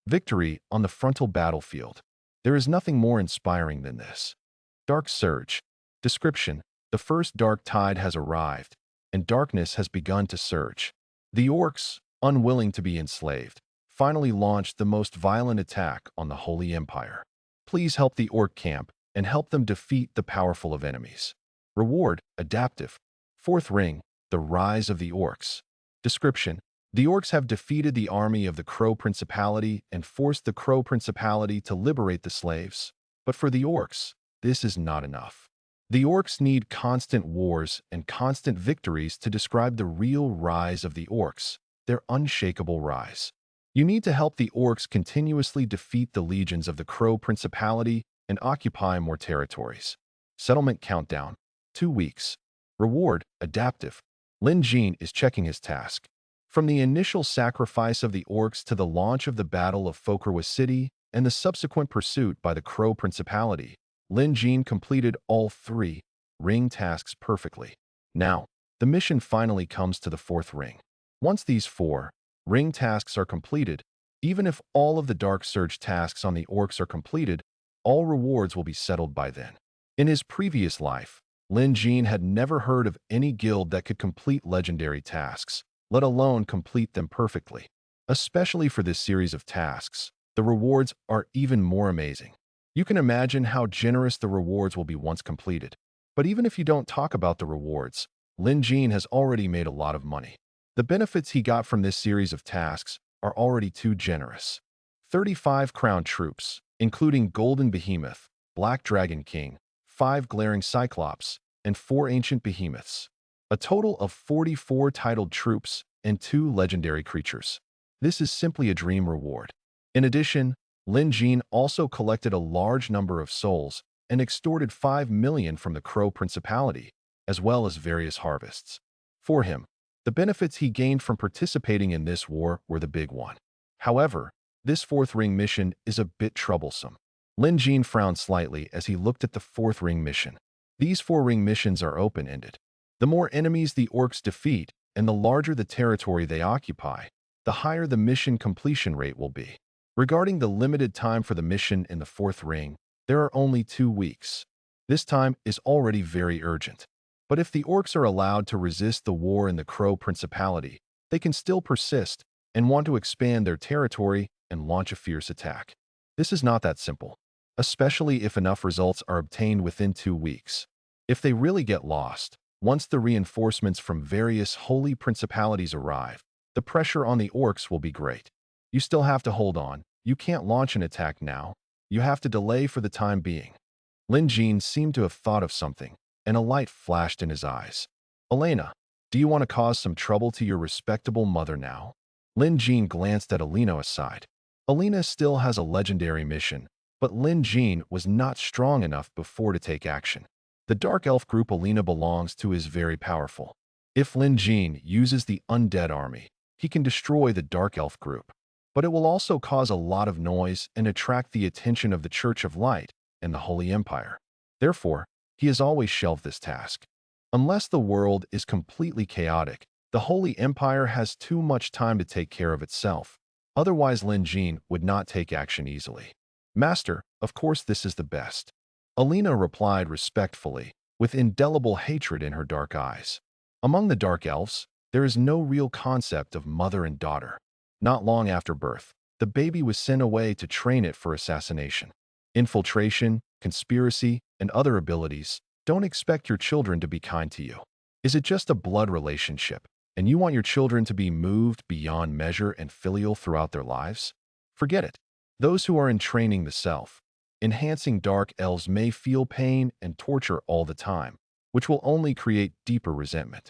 Victory on the frontal battlefield. There is nothing more inspiring than this. Dark Surge. Description: the first dark tide has arrived, and darkness has begun to surge. The orcs, unwilling to be enslaved, finally launched the most violent attack on the Holy Empire. Please help the orc camp and help them defeat the powerful of enemies. Reward: adaptive. Fourth ring, the rise of the orcs. Description: the orcs have defeated the army of the Crow Principality and forced the Crow Principality to liberate the slaves. But for the orcs, this is not enough. The orcs need constant wars and constant victories to describe the real rise of the orcs, their unshakable rise. You need to help the orcs continuously defeat the legions of the Crow Principality and occupy more territories. Settlement countdown: 2 weeks. Reward: adaptive. Lin Jin is checking his task. From the initial sacrifice of the orcs to the launch of the Battle of Fokrwa City and the subsequent pursuit by the Crow Principality, Lin Jin completed all 3 ring tasks perfectly. Now, the mission finally comes to the 4th ring. Once these 4 ring tasks are completed, even if all of the Dark Surge tasks on the orcs are completed, all rewards will be settled by then. In his previous life, Lin Jin had never heard of any guild that could complete legendary tasks, let alone complete them perfectly. Especially for this series of tasks, the rewards are even more amazing. You can imagine how generous the rewards will be once completed. But even if you don't talk about the rewards, Lin Jin has already made a lot of money. The benefits he got from this series of tasks are already too generous. 35 crowned troops, including Golden Behemoth, Black Dragon King, 5 Glaring Cyclops, and 4 Ancient Behemoths. A total of 44 titled troops and 2 legendary creatures. This is simply a dream reward. In addition, Lin Jin also collected a large number of souls and extorted 5 million from the Crow Principality, as well as various harvests. For him, the benefits he gained from participating in this war were the big one. However, this 4th ring mission is a bit troublesome. Lin Jin frowned slightly as he looked at the 4th ring mission. These 4 ring missions are open-ended. The more enemies the orcs defeat and the larger the territory they occupy, the higher the mission completion rate will be. Regarding the limited time for the mission in the 4th ring, there are only 2 weeks. This time is already very urgent. But if the orcs are allowed to resist the war in the Crow Principality, they can still persist and want to expand their territory and launch a fierce attack. This is not that simple, especially if enough results are obtained within 2 weeks. If they really get lost, once the reinforcements from various holy principalities arrive, the pressure on the orcs will be great. You still have to hold on. You can't launch an attack now. You have to delay for the time being. Lin Jin seemed to have thought of something, and a light flashed in his eyes. Elena, do you want to cause some trouble to your respectable mother now? Lin Jin glanced at Alina aside. Alina still has a legendary mission, but Lin Jin was not strong enough before to take action. The Dark Elf group Alina belongs to is very powerful. If Lin Jin uses the Undead army, he can destroy the Dark Elf group. But it will also cause a lot of noise and attract the attention of the Church of Light and the Holy Empire. Therefore, he has always shelved this task. Unless the world is completely chaotic, the Holy Empire has too much time to take care of itself. Otherwise, Lin Jin would not take action easily. Master, of course this is the best. Alina replied respectfully, with indelible hatred in her dark eyes. Among the Dark Elves, there is no real concept of mother and daughter. Not long after birth, the baby was sent away to train it for assassination. Infiltration, conspiracy, and other abilities. Don't expect your children to be kind to you. Is it just a blood relationship, and you want your children to be moved beyond measure and filial throughout their lives? Forget it. Those who are in training the self, enhancing dark elves may feel pain and torture all the time, which will only create deeper resentment.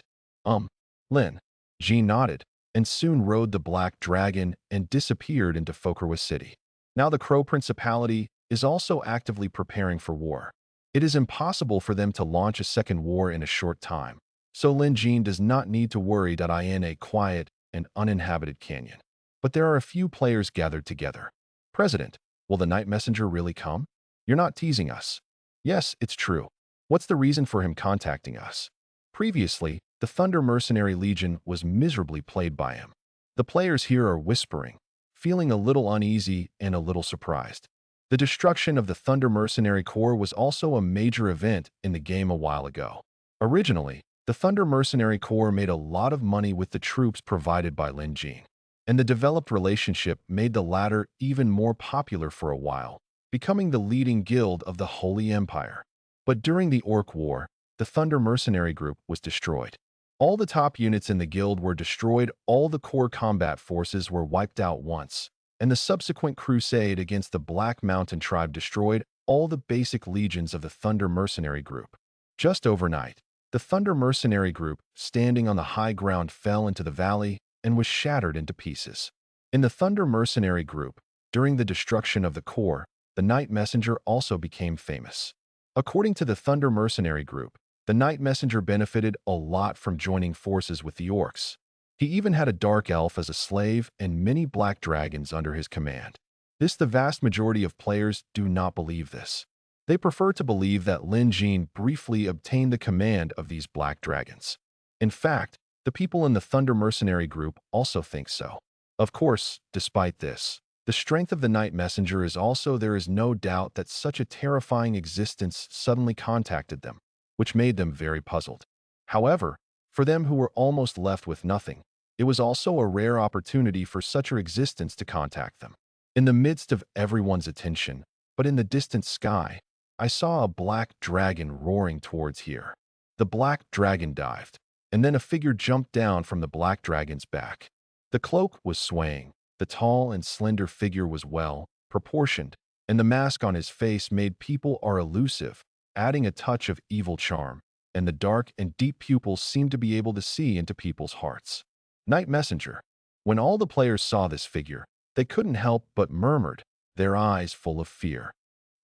Lin. Jean nodded, and soon rode the black dragon and disappeared into Fokerwa City. Now the Crow Principality is also actively preparing for war. It is impossible for them to launch a second war in a short time, so Lin Jean does not need to worry that I in a quiet and uninhabited canyon. But there are a few players gathered together. President, will the Night Messenger really come? You're not teasing us. Yes, it's true. What's the reason for him contacting us? Previously, the Thunder Mercenary Legion was miserably played by him. The players here are whispering, feeling a little uneasy and a little surprised. The destruction of the Thunder Mercenary Corps was also a major event in the game a while ago. Originally, the Thunder Mercenary Corps made a lot of money with the troops provided by Lin Jean, and the developed relationship made the latter even more popular for a while, becoming the leading guild of the Holy Empire. But during the Orc War, the Thunder Mercenary Group was destroyed. All the top units in the guild were destroyed, all the core combat forces were wiped out once, and the subsequent crusade against the Black Mountain tribe destroyed all the basic legions of the Thunder Mercenary Group. Just overnight, the Thunder Mercenary Group, standing on the high ground, fell into the valley and was shattered into pieces. In the Thunder Mercenary Group, during the destruction of the core, the Night Messenger also became famous. According to the Thunder Mercenary Group, the Night Messenger benefited a lot from joining forces with the orcs. He even had a dark elf as a slave and many black dragons under his command. The vast majority of players do not believe this. They prefer to believe that Lin Jean briefly obtained the command of these black dragons. In fact, the people in the Thunder Mercenary Group also think so. Of course, despite this, the strength of the Night Messenger is also there is no doubt that such a terrifying existence suddenly contacted them, which made them very puzzled. However, for them who were almost left with nothing, it was also a rare opportunity for such an existence to contact them. In the midst of everyone's attention, but in the distant sky, I saw a black dragon roaring towards here. The black dragon dived, and then a figure jumped down from the black dragon's back. The cloak was swaying, the tall and slender figure was well proportioned, and the mask on his face made people are elusive, adding a touch of evil charm, and the dark and deep pupils seemed to be able to see into people's hearts. Night Messenger. When all the players saw this figure, they couldn't help but murmured, their eyes full of fear.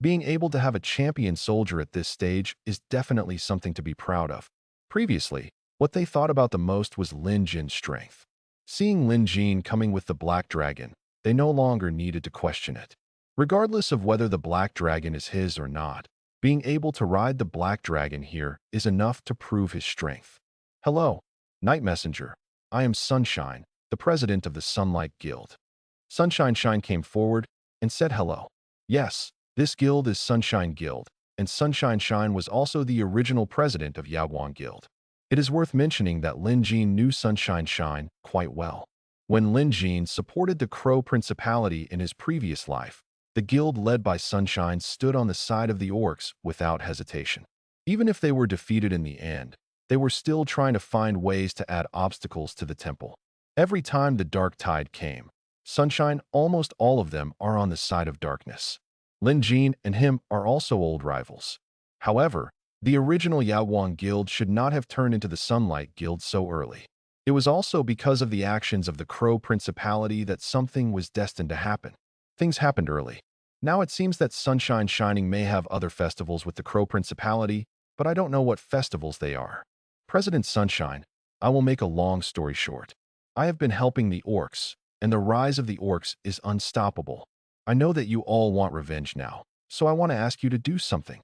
Being able to have a champion soldier at this stage is definitely something to be proud of. Previously, what they thought about the most was Lin Jin's strength. Seeing Lin Jin coming with the Black Dragon, they no longer needed to question it. Regardless of whether the Black Dragon is his or not, being able to ride the Black Dragon here is enough to prove his strength. Hello, Night Messenger. I am Sunshine, the president of the Sunlight Guild. Sunshine Shine came forward and said hello. Yes, this guild is Sunshine Guild, and Sunshine Shine was also the original president of Yaguang Guild. It is worth mentioning that Lin Jin knew Sunshine Shine quite well. When Lin Jin supported the Crow Principality in his previous life, the guild led by Sunshine stood on the side of the orcs without hesitation. Even if they were defeated in the end, they were still trying to find ways to add obstacles to the temple. Every time the dark tide came, Sunshine, almost all of them are on the side of darkness. Lin Jin and him are also old rivals. However, the original Yaguang Guild should not have turned into the Sunlight Guild so early. It was also because of the actions of the Crow Principality that something was destined to happen. Things happened early. Now it seems that Sunshine Shining may have other festivals with the Crow Principality, but I don't know what festivals they are. President Sunshine, I will make a long story short. I have been helping the orcs, and the rise of the orcs is unstoppable. I know that you all want revenge now, so I want to ask you to do something.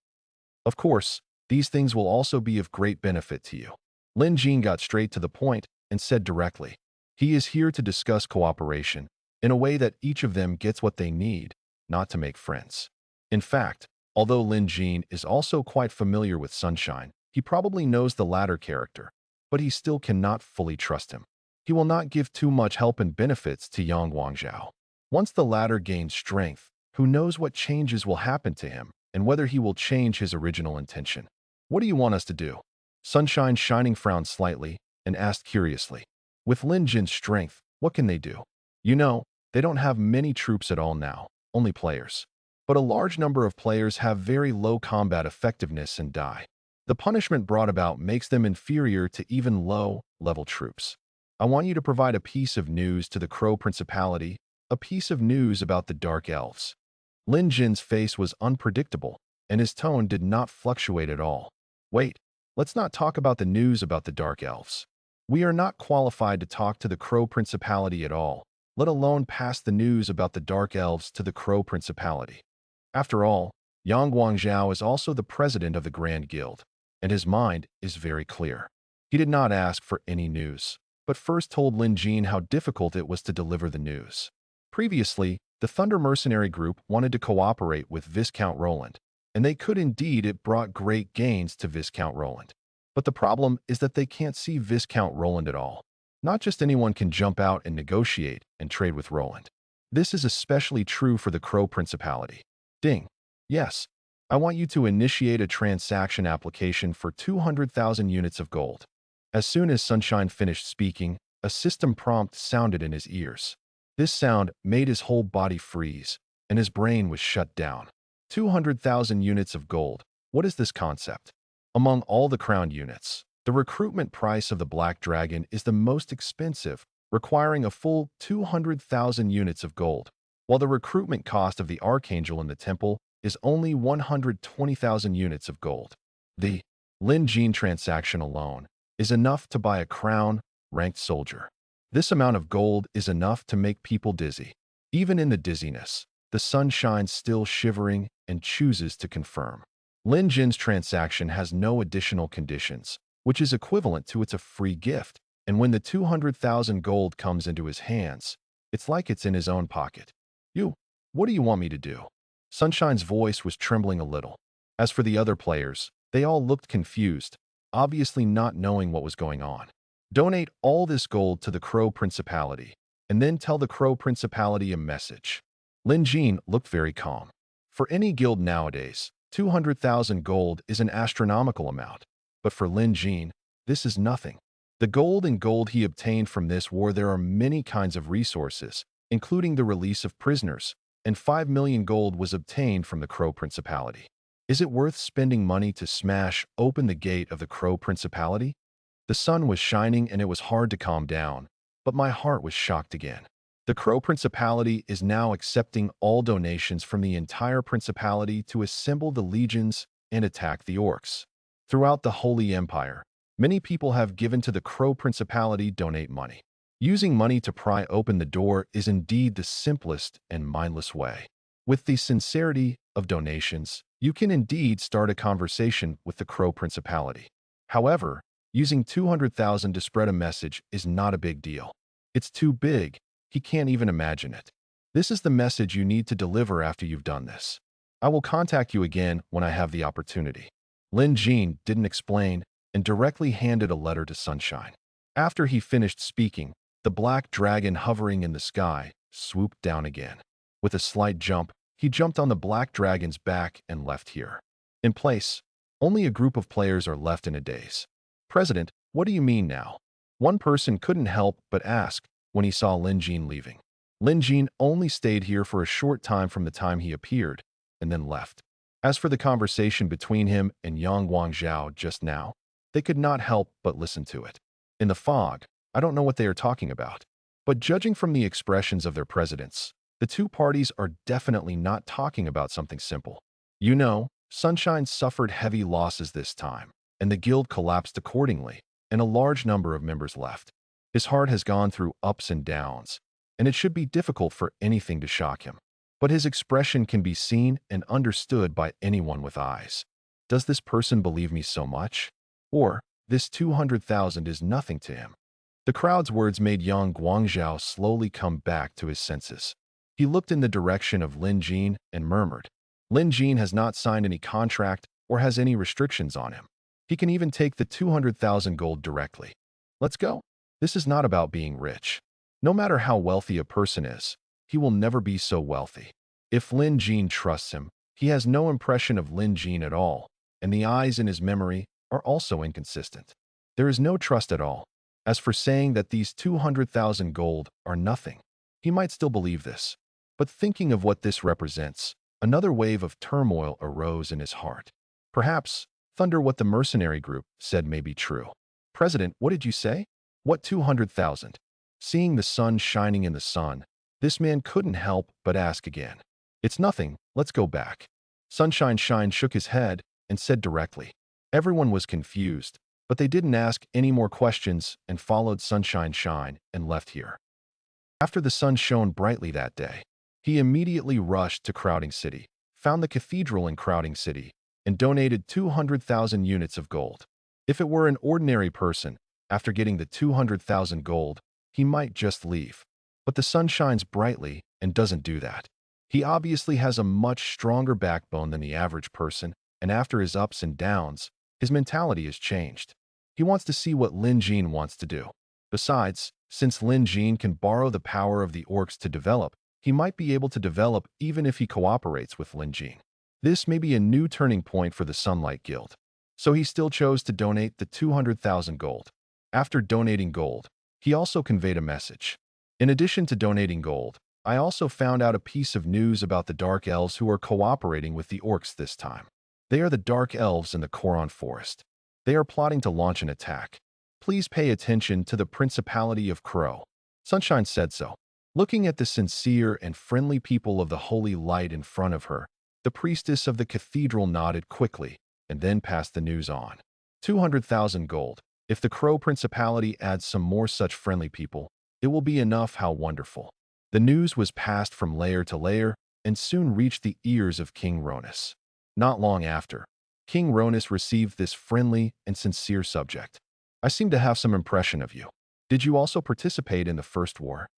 Of course, these things will also be of great benefit to you. Lin Jin got straight to the point and said directly, he is here to discuss cooperation in a way that each of them gets what they need, not to make friends. In fact, although Lin Jin is also quite familiar with Sunshine, he probably knows the latter character, but he still cannot fully trust him. He will not give too much help and benefits to Yang Guangzhou. Once the latter gains strength, who knows what changes will happen to him and whether he will change his original intention. What do you want us to do? Sunshine Shining frowned slightly and asked curiously, with Lin Jin's strength, what can they do? You know, they don't have many troops at all now, only players. But a large number of players have very low combat effectiveness and die. The punishment brought about makes them inferior to even low-level troops. I want you to provide a piece of news to the Crow Principality, a piece of news about the Dark Elves. Lin Jin's face was unpredictable, and his tone did not fluctuate at all. Wait, let's not talk about the news about the Dark Elves. We are not qualified to talk to the Crow Principality at all, let alone pass the news about the Dark Elves to the Crow Principality. After all, Yang Guangzhou is also the president of the Grand Guild, and his mind is very clear. He did not ask for any news, but first told Lin Jin how difficult it was to deliver the news. Previously, the Thunder Mercenary Group wanted to cooperate with Viscount Roland, and they could indeed. It brought great gains to Viscount Roland. But the problem is that they can't see Viscount Roland at all. Not just anyone can jump out and negotiate and trade with Roland. This is especially true for the Crow Principality. Ding. Yes, I want you to initiate a transaction application for 200,000 units of gold. As soon as Sunshine finished speaking, a system prompt sounded in his ears. This sound made his whole body freeze, and his brain was shut down. 200,000 units of gold. What is this concept? Among all the crown units, the recruitment price of the Black Dragon is the most expensive, requiring a full 200,000 units of gold, while the recruitment cost of the Archangel in the temple is only 120,000 units of gold. The Lin Jin transaction alone is enough to buy a crown-ranked soldier. This amount of gold is enough to make people dizzy. Even in the dizziness, the sun shines still shivering and chooses to confirm. Lin Jin's transaction has no additional conditions, which is equivalent to it's a free gift, and when the 200,000 gold comes into his hands, it's like it's in his own pocket. What do you want me to do? Sunshine's voice was trembling a little. As for the other players, they all looked confused, obviously not knowing what was going on. Donate all this gold to the Crow Principality, and then tell the Crow Principality a message. Lin Jin looked very calm. For any guild nowadays, 200,000 gold is an astronomical amount, but for Lin Jin, this is nothing. The gold and gold he obtained from this war, there are many kinds of resources, including the release of prisoners, and 5 million gold was obtained from the Crow Principality. Is it worth spending money to smash open the gate of the Crow Principality? The sun was shining and it was hard to calm down, but my heart was shocked again. The Crow Principality is now accepting all donations from the entire principality to assemble the legions and attack the orcs. Throughout the Holy Empire, many people have given to the Crow Principality donate money. Using money to pry open the door is indeed the simplest and mindless way. With the sincerity of donations, you can indeed start a conversation with the Crow Principality. However, using 200,000 to spread a message is not a big deal. It's too big, he can't even imagine it. This is the message you need to deliver after you've done this. I will contact you again when I have the opportunity. Lin Jin didn't explain and directly handed a letter to Sunshine. After he finished speaking, the black dragon hovering in the sky swooped down again. With a slight jump, he jumped on the black dragon's back and left here. In place, only a group of players are left in a daze. President, what do you mean now? One person couldn't help but ask when he saw Lin Jin leaving. Lin Jin only stayed here for a short time from the time he appeared, and then left. As for the conversation between him and Yang Guangzhou just now, they could not help but listen to it. In the fog, I don't know what they are talking about. But judging from the expressions of their presidents, the two parties are definitely not talking about something simple. You know, Sunshine suffered heavy losses this time, and the guild collapsed accordingly, and a large number of members left. His heart has gone through ups and downs, and it should be difficult for anything to shock him. But his expression can be seen and understood by anyone with eyes. Does this person believe me so much? Or, this 200,000 is nothing to him? The crowd's words made Yang Guangzhou slowly come back to his senses. He looked in the direction of Lin Jin and murmured, Lin Jin has not signed any contract or has any restrictions on him. He can even take the 200,000 gold directly. Let's go. This is not about being rich. No matter how wealthy a person is, he will never be so wealthy. If Lin Jin trusts him, he has no impression of Lin Jin at all, and the eyes in his memory are also inconsistent. There is no trust at all. As for saying that these 200,000 gold are nothing, he might still believe this. But thinking of what this represents, another wave of turmoil arose in his heart. Perhaps, thunder what the mercenary group said may be true. President, what did you say? What 200,000? Seeing the sun shining in the sun, this man couldn't help but ask again. It's nothing, let's go back. Sunshine Shine shook his head and said directly. Everyone was confused, but they didn't ask any more questions and followed Sunshine Shine and left here. After the sun shone brightly that day, he immediately rushed to Crowding City, found the cathedral in Crowding City, and donated 200,000 units of gold. If it were an ordinary person, after getting the 200,000 gold, he might just leave. But the sun shines brightly and doesn't do that. He obviously has a much stronger backbone than the average person, and after his ups and downs, his mentality has changed. He wants to see what Lin Jin wants to do. Besides, since Lin Jin can borrow the power of the orcs to develop, he might be able to develop even if he cooperates with Lin Jin. This may be a new turning point for the Sunlight Guild. So he still chose to donate the 200,000 gold. After donating gold, he also conveyed a message. In addition to donating gold, I also found out a piece of news about the Dark Elves who are cooperating with the orcs this time. They are the Dark Elves in the Koron Forest. They are plotting to launch an attack. Please pay attention to the Principality of Crow. Sunshine said so. Looking at the sincere and friendly people of the holy light in front of her, the priestess of the cathedral nodded quickly and then passed the news on. 200,000 gold. If the Crow Principality adds some more such friendly people, it will be enough. How wonderful. The news was passed from layer to layer and soon reached the ears of King Ronus. Not long after, King Ronus received this friendly and sincere subject. I seem to have some impression of you. Did you also participate in the First War?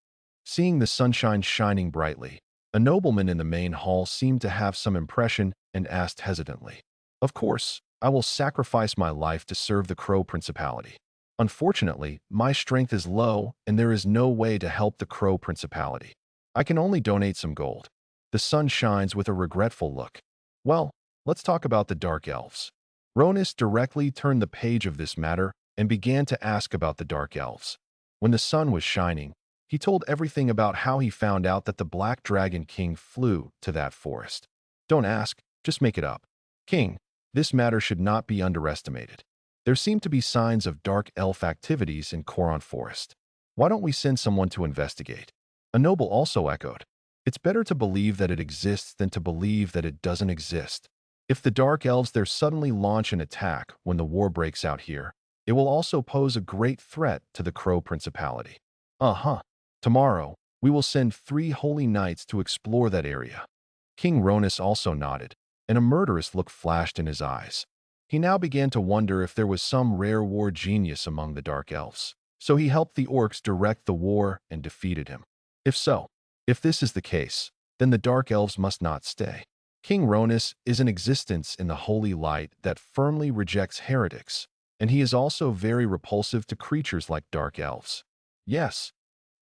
Seeing the sunshine shining brightly, a nobleman in the main hall seemed to have some impression and asked hesitantly. Of course, I will sacrifice my life to serve the Crow Principality. Unfortunately, my strength is low and there is no way to help the Crow Principality. I can only donate some gold. The sun shines with a regretful look. Well, let's talk about the Dark Elves. Ronus directly turned the page of this matter and began to ask about the Dark Elves. When the sun was shining, he told everything about how he found out that the Black Dragon King flew to that forest. Don't ask, just make it up. King, this matter should not be underestimated. There seem to be signs of dark elf activities in Koron Forest. Why don't we send someone to investigate? A noble also echoed. It's better to believe that it exists than to believe that it doesn't exist. If the Dark Elves there suddenly launch an attack when the war breaks out here, it will also pose a great threat to the Crow Principality. Tomorrow, we will send 3 holy knights to explore that area. King Ronus also nodded, and a murderous look flashed in his eyes. He now began to wonder if there was some rare war genius among the Dark Elves. So he helped the orcs direct the war and defeated him. If this is the case, then the Dark Elves must not stay. King Ronus is an existence in the holy light that firmly rejects heretics, and he is also very repulsive to creatures like Dark Elves. Yes,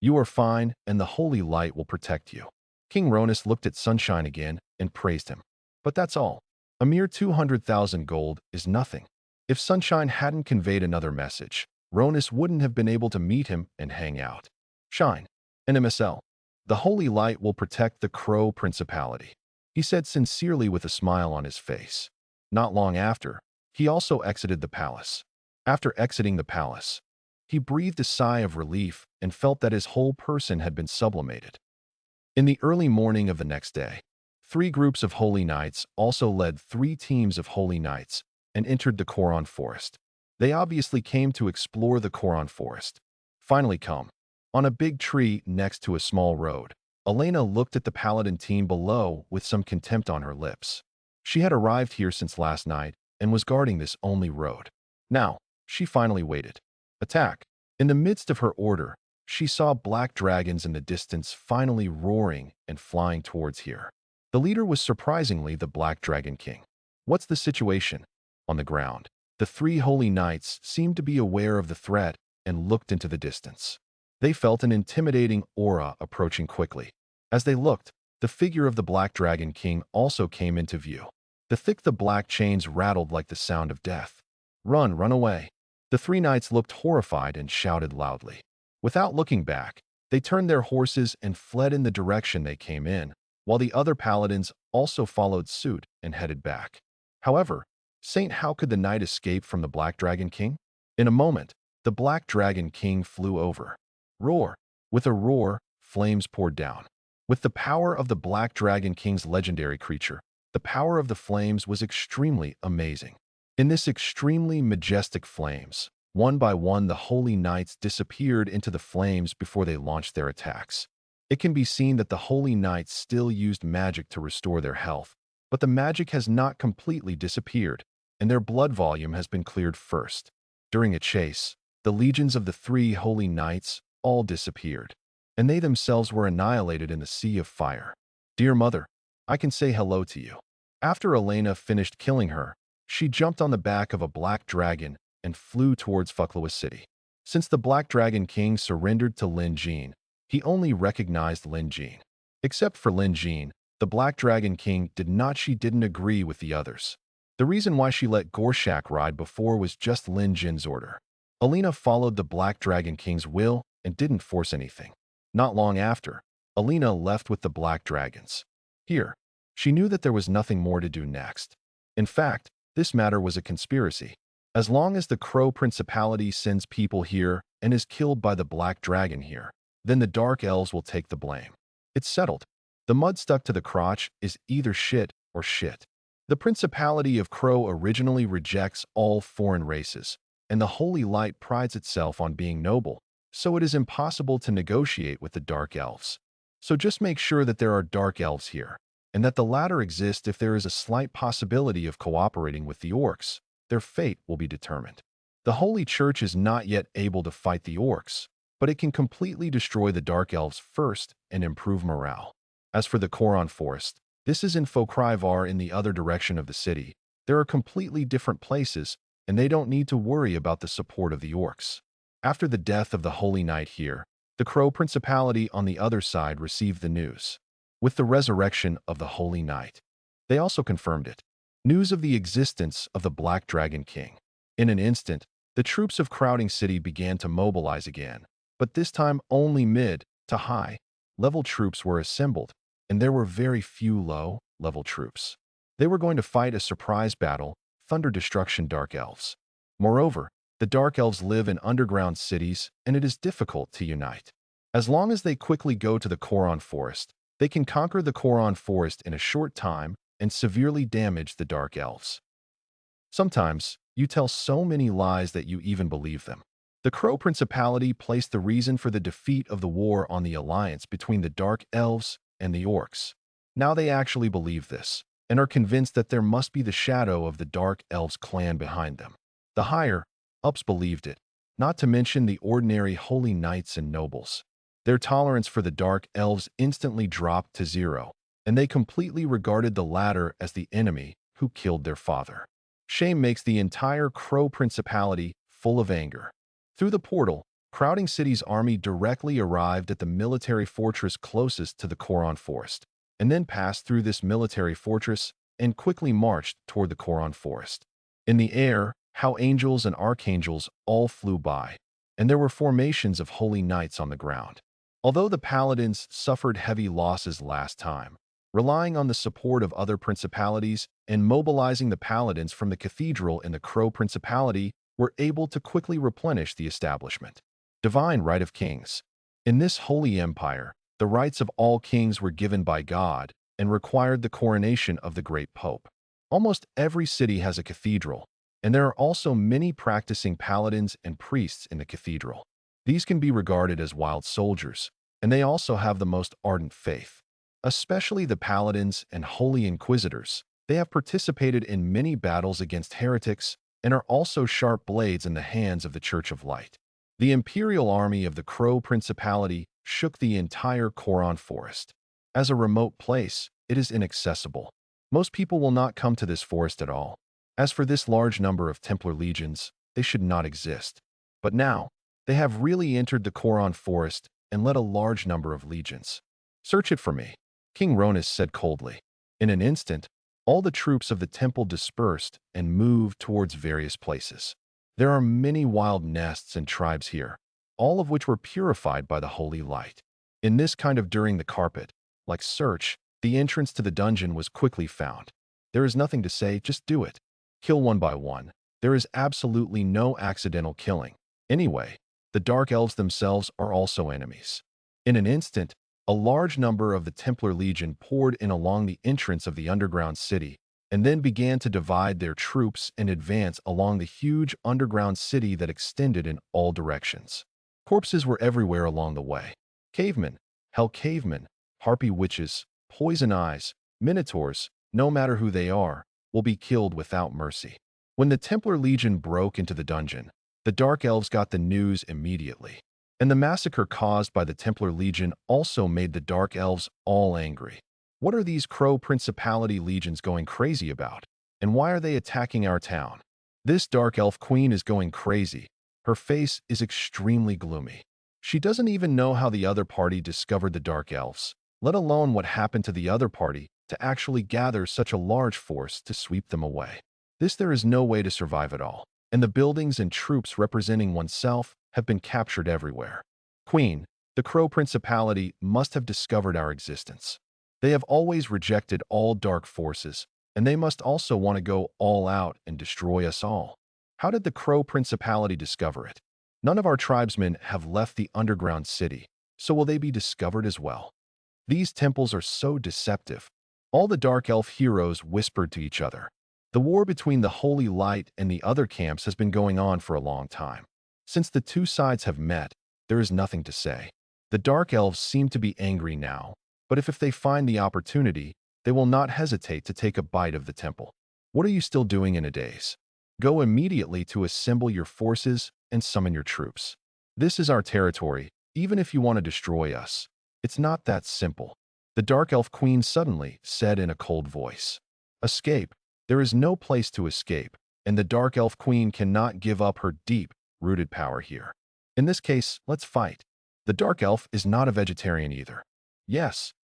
you are fine, and the holy light will protect you. King Ronus looked at Sunshine again and praised him. But that's all. A mere 200,000 gold is nothing. If Sunshine hadn't conveyed another message, Ronus wouldn't have been able to meet him and hang out. Shine. NMSL. The holy light will protect the Crow Principality, he said sincerely with a smile on his face. Not long after, he also exited the palace. After exiting the palace, he breathed a sigh of relief and felt that his whole person had been sublimated. In the early morning of the next day, 3 groups of holy knights also led 3 teams of holy knights and entered the Koron Forest. They obviously came to explore the Koron Forest. Finally come. On a big tree next to a small road, Elena looked at the paladin team below with some contempt on her lips. She had arrived here since last night and was guarding this only road. Now, she finally waited. Attack. In the midst of her order, she saw black dragons in the distance finally roaring and flying towards here. The leader was surprisingly the Black Dragon King. What's the situation? On the ground, the 3 holy knights seemed to be aware of the threat and looked into the distance. They felt an intimidating aura approaching quickly. As they looked, the figure of the Black Dragon King also came into view. The black chains rattled like the sound of death. Run away." The three knights looked horrified and shouted loudly. Without looking back, they turned their horses and fled in the direction they came in, while the other paladins also followed suit and headed back. However, Saint, how could the knight escape from the Black Dragon King? In a moment, the Black Dragon King flew over. Roar! With a roar, flames poured down. With the power of the Black Dragon King's legendary creature, the power of the flames was extremely amazing. In this extremely majestic flames, one by one the holy knights disappeared into the flames before they launched their attacks. It can be seen that the holy knights still used magic to restore their health, but the magic has not completely disappeared, and their blood volume has been cleared first. During a chase, the legions of the three holy knights all disappeared, and they themselves were annihilated in the sea of fire. "Dear mother, I can say hello to you." After Elena finished killing her, she jumped on the back of a black dragon and flew towards Fuklua City. Since the Black Dragon King surrendered to Lin Jin, he only recognized Lin Jin. Except for Lin Jin, the Black Dragon King didn't agree with the others. The reason why she let Gorshak ride before was just Lin Jin's order. Alina followed the Black Dragon King's will and didn't force anything. Not long after, Alina left with the Black Dragons. Here, she knew that there was nothing more to do next. In fact, this matter was a conspiracy. As long as the Crow Principality sends people here and is killed by the Black Dragon here, then the Dark Elves will take the blame. It's settled. The mud stuck to the crotch is either shit or shit. The Principality of Crow originally rejects all foreign races, and the Holy Light prides itself on being noble, so it is impossible to negotiate with the Dark Elves. So just make sure that there are Dark Elves here, and that the latter exist. If there is a slight possibility of cooperating with the Orcs, their fate will be determined. The Holy Church is not yet able to fight the Orcs, but it can completely destroy the Dark Elves first and improve morale. As for the Koron Forest, this is in Fokrivar in the other direction of the city. There are completely different places, and they don't need to worry about the support of the Orcs. After the death of the Holy Knight here, the Crow Principality on the other side received the news. With the resurrection of the Holy Knight, they also confirmed it. News of the existence of the Black Dragon King. In an instant, the troops of Crowding City began to mobilize again, but this time only mid to high-level troops were assembled, and there were very few low-level troops. They were going to fight a surprise battle, Thunder Destruction Dark Elves. Moreover, the Dark Elves live in underground cities, and it is difficult to unite. As long as they quickly go to the Koron Forest, they can conquer the Koron Forest in a short time and severely damage the Dark Elves. Sometimes, you tell so many lies that you even believe them. The Crow Principality placed the reason for the defeat of the war on the alliance between the Dark Elves and the Orcs. Now they actually believe this, and are convinced that there must be the shadow of the Dark Elves clan behind them. The higher-ups believed it, not to mention the ordinary holy knights and nobles. Their tolerance for the Dark Elves instantly dropped to zero, and they completely regarded the latter as the enemy who killed their father. Shame makes the entire Crow Principality full of anger. Through the portal, Crowding City's army directly arrived at the military fortress closest to the Koron Forest, and then passed through this military fortress and quickly marched toward the Koron Forest. In the air, how angels and archangels all flew by, and there were formations of holy knights on the ground. Although the paladins suffered heavy losses last time, relying on the support of other principalities and mobilizing the paladins from the cathedral in the Crow Principality, were able to quickly replenish the establishment. Divine Right of Kings. In this holy empire, the rights of all kings were given by God and required the coronation of the great pope. Almost every city has a cathedral, and there are also many practicing paladins and priests in the cathedral. These can be regarded as wild soldiers, and they also have the most ardent faith. Especially the paladins and holy inquisitors, they have participated in many battles against heretics and are also sharp blades in the hands of the Church of Light. The imperial army of the Crow Principality shook the entire Koron Forest. As a remote place, it is inaccessible. Most people will not come to this forest at all. As for this large number of Templar legions, they should not exist. But now, they have really entered the Koron Forest and led a large number of legions. Search it for me, King Ronis said coldly. In an instant, All the troops of the temple dispersed and moved towards various places. There are many wild nests and tribes here, all of which were purified by the holy light. In this kind of during the carpet, like search, the entrance to the dungeon was quickly found. There is nothing to say, just do it. Kill one by one. There is absolutely no accidental killing. Anyway, the Dark Elves themselves are also enemies. In an instant, a large number of the Templar Legion poured in along the entrance of the underground city, and then began to divide their troops and advance along the huge underground city that extended in all directions. Corpses were everywhere along the way. Cavemen, hell cavemen, harpy witches, poison eyes, minotaurs, no matter who they are, will be killed without mercy. When the Templar Legion broke into the dungeon, the Dark Elves got the news immediately. And the massacre caused by the Templar Legion also made the Dark Elves all angry. What are these Crow Principality legions going crazy about? And why are they attacking our town? This Dark Elf Queen is going crazy. Her face is extremely gloomy. She doesn't even know how the other party discovered the Dark Elves, let alone what happened to the other party to actually gather such a large force to sweep them away. There is no way to survive at all, and the buildings and troops representing oneself have been captured everywhere. Queen, the Crow Principality must have discovered our existence. They have always rejected all dark forces, and they must also want to go all out and destroy us all. How did the Crow Principality discover it? None of our tribesmen have left the underground city, so will they be discovered as well? These temples are so deceptive. All the Dark Elf heroes whispered to each other. The war between the Holy Light and the other camps has been going on for a long time. Since the two sides have met, there is nothing to say. The Dark Elves seem to be angry now, but if they find the opportunity, they will not hesitate to take a bite of the temple. What are you still doing in a daze? Go immediately to assemble your forces and summon your troops. This is our territory, even if you want to destroy us. It's not that simple. The Dark Elf Queen suddenly said in a cold voice. Escape. There is no place to escape, and the Dark Elf Queen cannot give up her deep-rooted power here. In this case, let's fight. The Dark Elf is not a vegetarian either. Yes.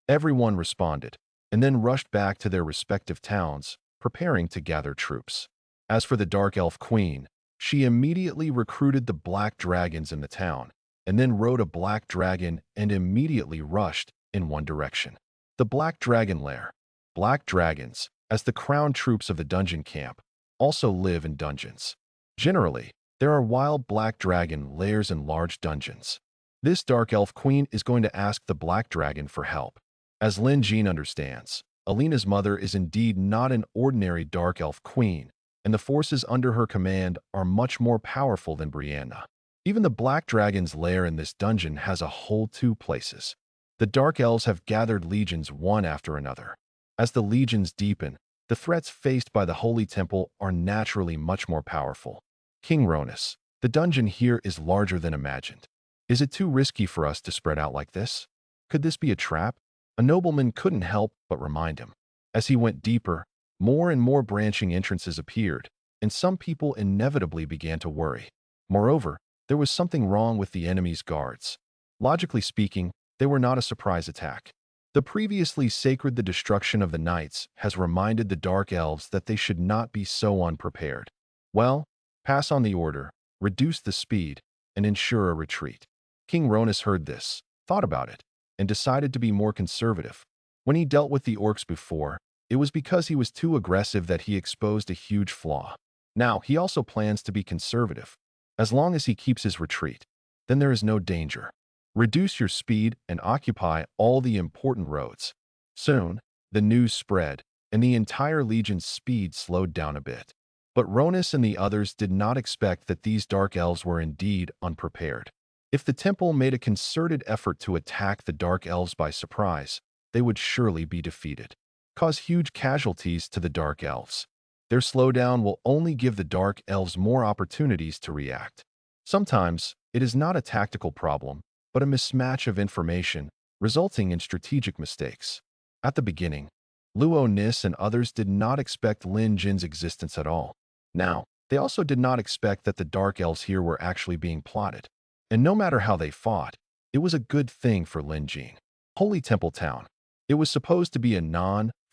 Everyone responded, and then rushed back to their respective towns, preparing to gather troops. As for the Dark Elf Queen, she immediately recruited the black dragons in the town, and then rode a black dragon and immediately rushed in one direction. The Black Dragon Lair. Black dragons, as the crown troops of the dungeon camp, also live in dungeons. Generally, there are wild black dragon lairs in large dungeons. This Dark Elf Queen is going to ask the Black Dragon for help. As Lin Jean understands, Alina's mother is indeed not an ordinary Dark Elf Queen, and the forces under her command are much more powerful than Brianna. Even the Black Dragon's lair in this dungeon has a whole 2 places. The Dark Elves have gathered legions one after another. As the legions deepen, the threats faced by the Holy Temple are naturally much more powerful. King Ronus, the dungeon here is larger than imagined. Is it too risky for us to spread out like this? Could this be a trap? A nobleman couldn't help but remind him. As he went deeper, more and more branching entrances appeared, and some people inevitably began to worry. Moreover, there was something wrong with the enemy's guards. Logically speaking, they were not a surprise attack. The previously sacred the destruction of the knights has reminded the Dark Elves that they should not be so unprepared. Well, pass on the order, reduce the speed, and ensure a retreat. King Ronus heard this, thought about it, and decided to be more conservative. When he dealt with the orcs before, it was because he was too aggressive that he exposed a huge flaw. Now, he also plans to be conservative. As long as he keeps his retreat, then there is no danger. Reduce your speed and occupy all the important roads. Soon, the news spread, and the entire legion's speed slowed down a bit. But Ronus and the others did not expect that these Dark Elves were indeed unprepared. If the temple made a concerted effort to attack the Dark Elves by surprise, they would surely be defeated, cause huge casualties to the Dark Elves. Their slowdown will only give the Dark Elves more opportunities to react. Sometimes, it is not a tactical problem, but a mismatch of information, resulting in strategic mistakes. At the beginning, Luo Nis and others did not expect Lin Jin's existence at all. Now, they also did not expect that the Dark Elves here were actually being plotted. And no matter how they fought, it was a good thing for Lin Jin. Holy Temple Town. It was supposed to be a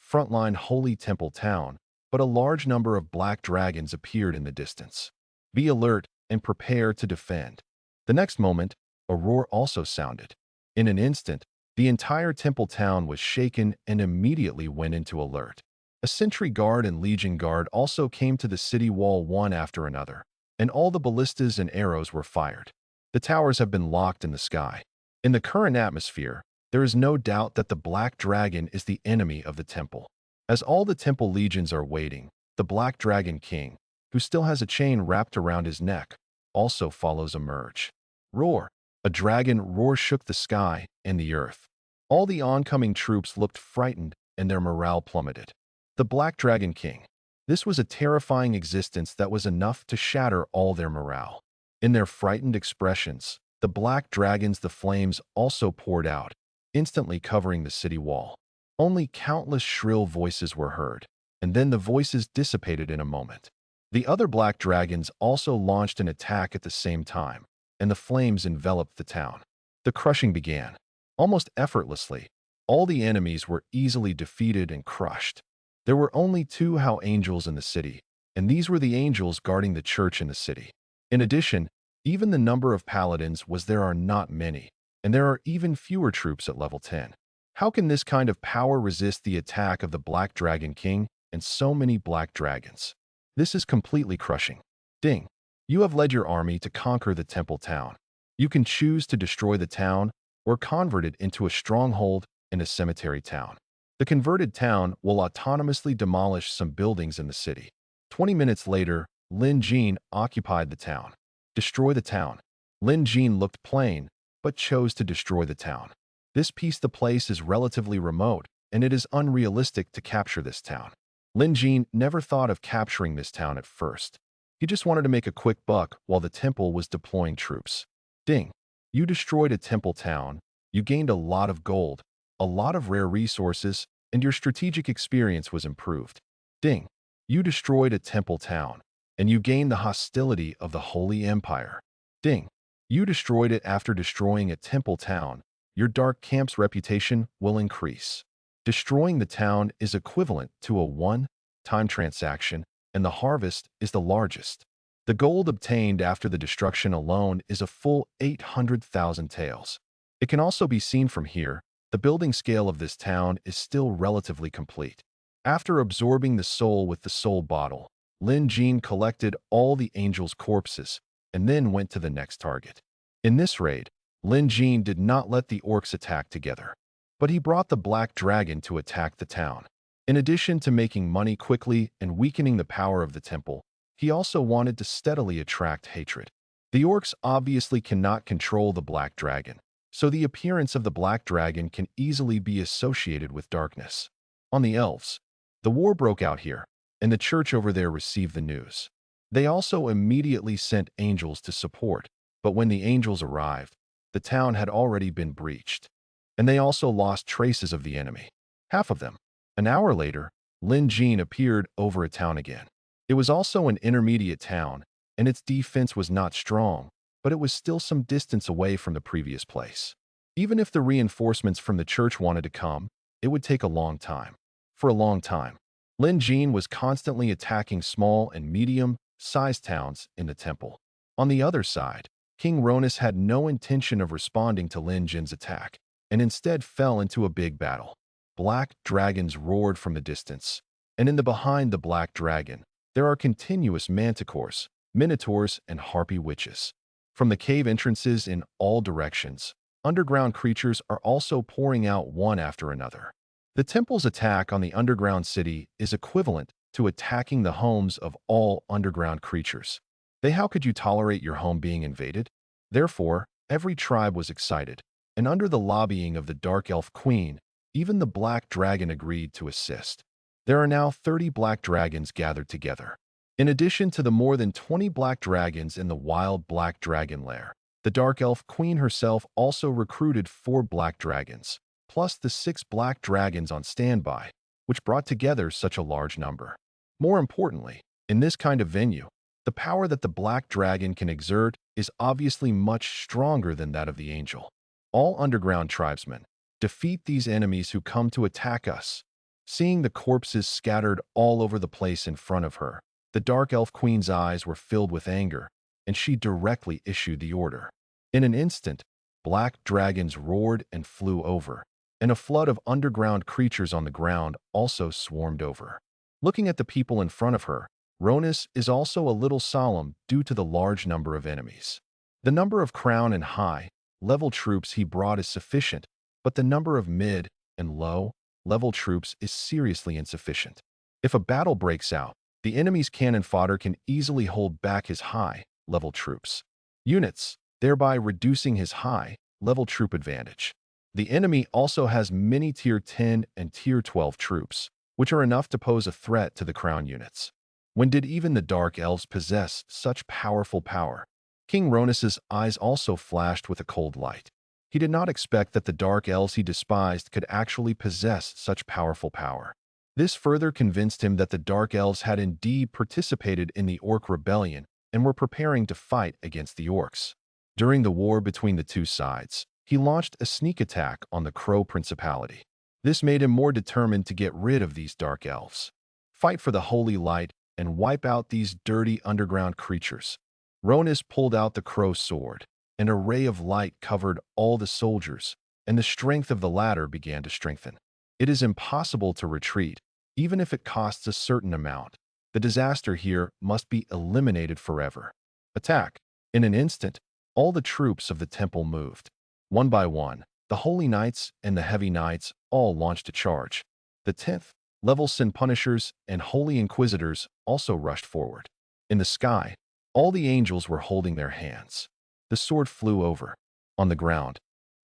frontline Holy Temple town, but a large number of black dragons appeared in the distance. Be alert and prepare to defend. The next moment, a roar also sounded. In an instant, the entire temple town was shaken and immediately went into alert. A sentry guard and legion guard also came to the city wall one after another, and all the ballistas and arrows were fired. The towers have been locked in the sky. In the current atmosphere, there is no doubt that the Black Dragon is the enemy of the temple. As all the temple legions are waiting, the Black Dragon King, who still has a chain wrapped around his neck, also follows emerge. Roar! A dragon roar shook the sky and the earth. All the oncoming troops looked frightened and their morale plummeted. The Black Dragon King. This was a terrifying existence that was enough to shatter all their morale. In their frightened expressions, the black dragons, the flames also poured out, instantly covering the city wall. Only countless shrill voices were heard, and then the voices dissipated in a moment. The other black dragons also launched an attack at the same time, and the flames enveloped the town. The crushing began. Almost effortlessly, all the enemies were easily defeated and crushed. There were only two Hell Angels in the city, and these were the angels guarding the church in the city. In addition, even the number of paladins was there are not many, and there are even fewer troops at level 10. How can this kind of power resist the attack of the Black Dragon King and so many black dragons? This is completely crushing. Ding! You have led your army to conquer the temple town. You can choose to destroy the town or convert it into a stronghold and a cemetery town. The converted town will autonomously demolish some buildings in the city. 20 minutes later, Lin Jin occupied the town. Destroy the town. Lin Jin looked plain, but chose to destroy the town. This piece the place is relatively remote, and it is unrealistic to capture this town. Lin Jin never thought of capturing this town at first. He just wanted to make a quick buck while the temple was deploying troops. Ding! You destroyed a temple town, you gained a lot of gold, a lot of rare resources, and your strategic experience was improved. Ding! You destroyed a temple town, and you gained the hostility of the Holy Empire. Ding! You destroyed it after destroying a temple town. Your dark camp's reputation will increase. Destroying the town is equivalent to a one-time transaction, and the harvest is the largest. The gold obtained after the destruction alone is a full 800,000 taels. It can also be seen from here. The building scale of this town is still relatively complete. After absorbing the soul with the soul bottle, Lin Jin collected all the angels' corpses and then went to the next target. In this raid, Lin Jin did not let the orcs attack together, but he brought the black dragon to attack the town. In addition to making money quickly and weakening the power of the temple, he also wanted to steadily attract hatred. The orcs obviously cannot control the black dragon, so the appearance of the black dragon can easily be associated with darkness. On the elves, the war broke out here, and the church over there received the news. They also immediately sent angels to support, but when the angels arrived, the town had already been breached, and they also lost traces of the enemy. Half of them. An hour later, Lin Jin appeared over a town again. It was also an intermediate town, and its defense was not strong, but it was still some distance away from the previous place. Even if the reinforcements from the church wanted to come, it would take a long time. For a long time, Lin Jin was constantly attacking small and medium-sized towns in the temple. On the other side, King Ronus had no intention of responding to Lin Jin's attack, and instead fell into a big battle. Black dragons roared from the distance, and in the behind the black dragon, there are continuous manticores, minotaurs, and harpy witches. From the cave entrances in all directions, underground creatures are also pouring out one after another. The temple's attack on the underground city is equivalent to attacking the homes of all underground creatures. How could you tolerate your home being invaded? Therefore, every tribe was excited, and under the lobbying of the Dark Elf Queen, even the Black Dragon agreed to assist. There are now 30 Black Dragons gathered together. In addition to the more than 20 Black Dragons in the wild Black Dragon lair, the Dark Elf Queen herself also recruited 4 Black Dragons, plus the 6 Black Dragons on standby, which brought together such a large number. More importantly, in this kind of venue, the power that the Black Dragon can exert is obviously much stronger than that of the Angel. All underground tribesmen, defeat these enemies who come to attack us. Seeing the corpses scattered all over the place in front of her, the Dark Elf Queen's eyes were filled with anger, and she directly issued the order. In an instant, black dragons roared and flew over, and a flood of underground creatures on the ground also swarmed over. Looking at the people in front of her, Ronus is also a little solemn due to the large number of enemies. The number of crown and high-level troops he brought is sufficient, but the number of mid- and low-level troops is seriously insufficient. If a battle breaks out, the enemy's cannon fodder can easily hold back his high-level troops units, thereby reducing his high-level troop advantage. The enemy also has many Tier 10 and Tier 12 troops, which are enough to pose a threat to the crown units. When did even the Dark Elves possess such powerful power? King Ronus's eyes also flashed with a cold light. He did not expect that the Dark Elves he despised could actually possess such powerful power. This further convinced him that the Dark Elves had indeed participated in the Orc rebellion and were preparing to fight against the Orcs. During the war between the two sides, he launched a sneak attack on the Crow Principality. This made him more determined to get rid of these Dark Elves, fight for the Holy Light, and wipe out these dirty underground creatures. Ronus pulled out the Crow sword. An array of light covered all the soldiers, and the strength of the latter began to strengthen. It is impossible to retreat, even if it costs a certain amount. The disaster here must be eliminated forever. Attack! In an instant, all the troops of the temple moved. One by one, the Holy Knights and the Heavy Knights all launched a charge. The 10th level Sin Punishers and Holy Inquisitors also rushed forward. In the sky, all the angels were holding their hands. The sword flew over. On the ground,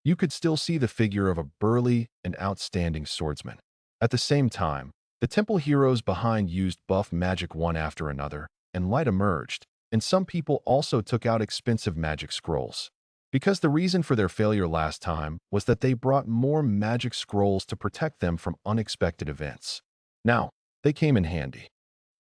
you could still see the figure of a burly and outstanding swordsman. At the same time, the temple heroes behind used buff magic one after another, and light emerged, and some people also took out expensive magic scrolls. Because the reason for their failure last time was that they brought more magic scrolls to protect them from unexpected events. Now, they came in handy.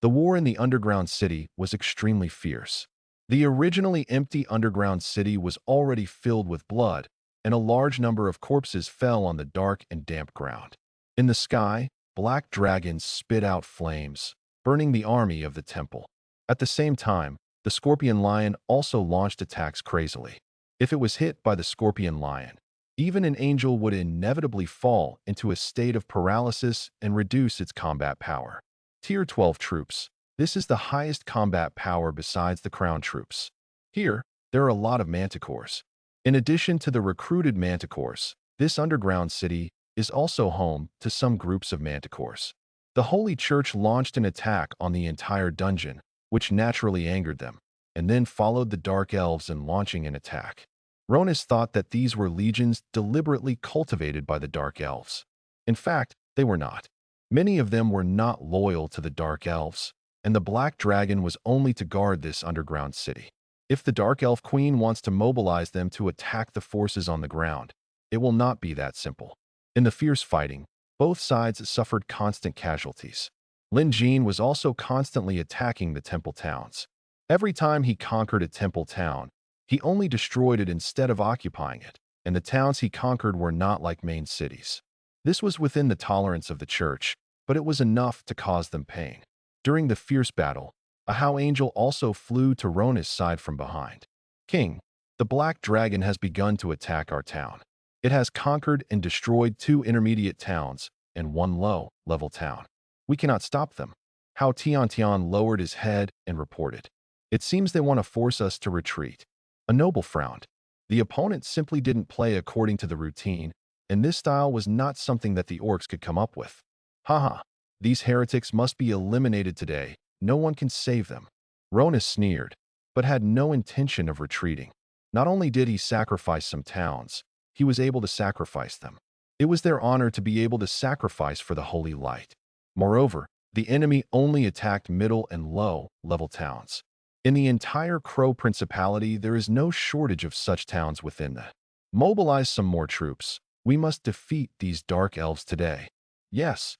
The war in the underground city was extremely fierce. The originally empty underground city was already filled with blood, and a large number of corpses fell on the dark and damp ground. In the sky, black dragons spit out flames, burning the army of the temple. At the same time, the scorpion lion also launched attacks crazily. If it was hit by the scorpion lion, even an angel would inevitably fall into a state of paralysis and reduce its combat power. Tier 12 troops. This is the highest combat power besides the crown troops. Here, there are a lot of manticores. In addition to the recruited manticores, this underground city is also home to some groups of manticores. The Holy Church launched an attack on the entire dungeon, which naturally angered them, and then followed the Dark Elves in launching an attack. Ronus thought that these were legions deliberately cultivated by the Dark Elves. In fact, they were not. Many of them were not loyal to the Dark Elves, and the Black Dragon was only to guard this underground city. If the Dark Elf Queen wants to mobilize them to attack the forces on the ground, it will not be that simple. In the fierce fighting, both sides suffered constant casualties. Lin Jin was also constantly attacking the temple towns. Every time he conquered a temple town, he only destroyed it instead of occupying it, and the towns he conquered were not like main cities. This was within the tolerance of the church, but it was enough to cause them pain. During the fierce battle, a How Angel also flew to Ronus' side from behind. King, the Black Dragon has begun to attack our town. It has conquered and destroyed 2 intermediate towns and 1 low-level town. We cannot stop them. How Tian lowered his head and reported. It seems they want to force us to retreat. A noble frowned. The opponent simply didn't play according to the routine, and this style was not something that the orcs could come up with. Haha, these heretics must be eliminated today. No one can save them. Ronus sneered, but had no intention of retreating. Not only did he sacrifice some towns, he was able to sacrifice them. It was their honor to be able to sacrifice for the holy light. Moreover, the enemy only attacked middle and low-level towns. In the entire Crow Principality, there is no shortage of such towns within the. Mobilize some more troops. We must defeat these Dark Elves today. Yes.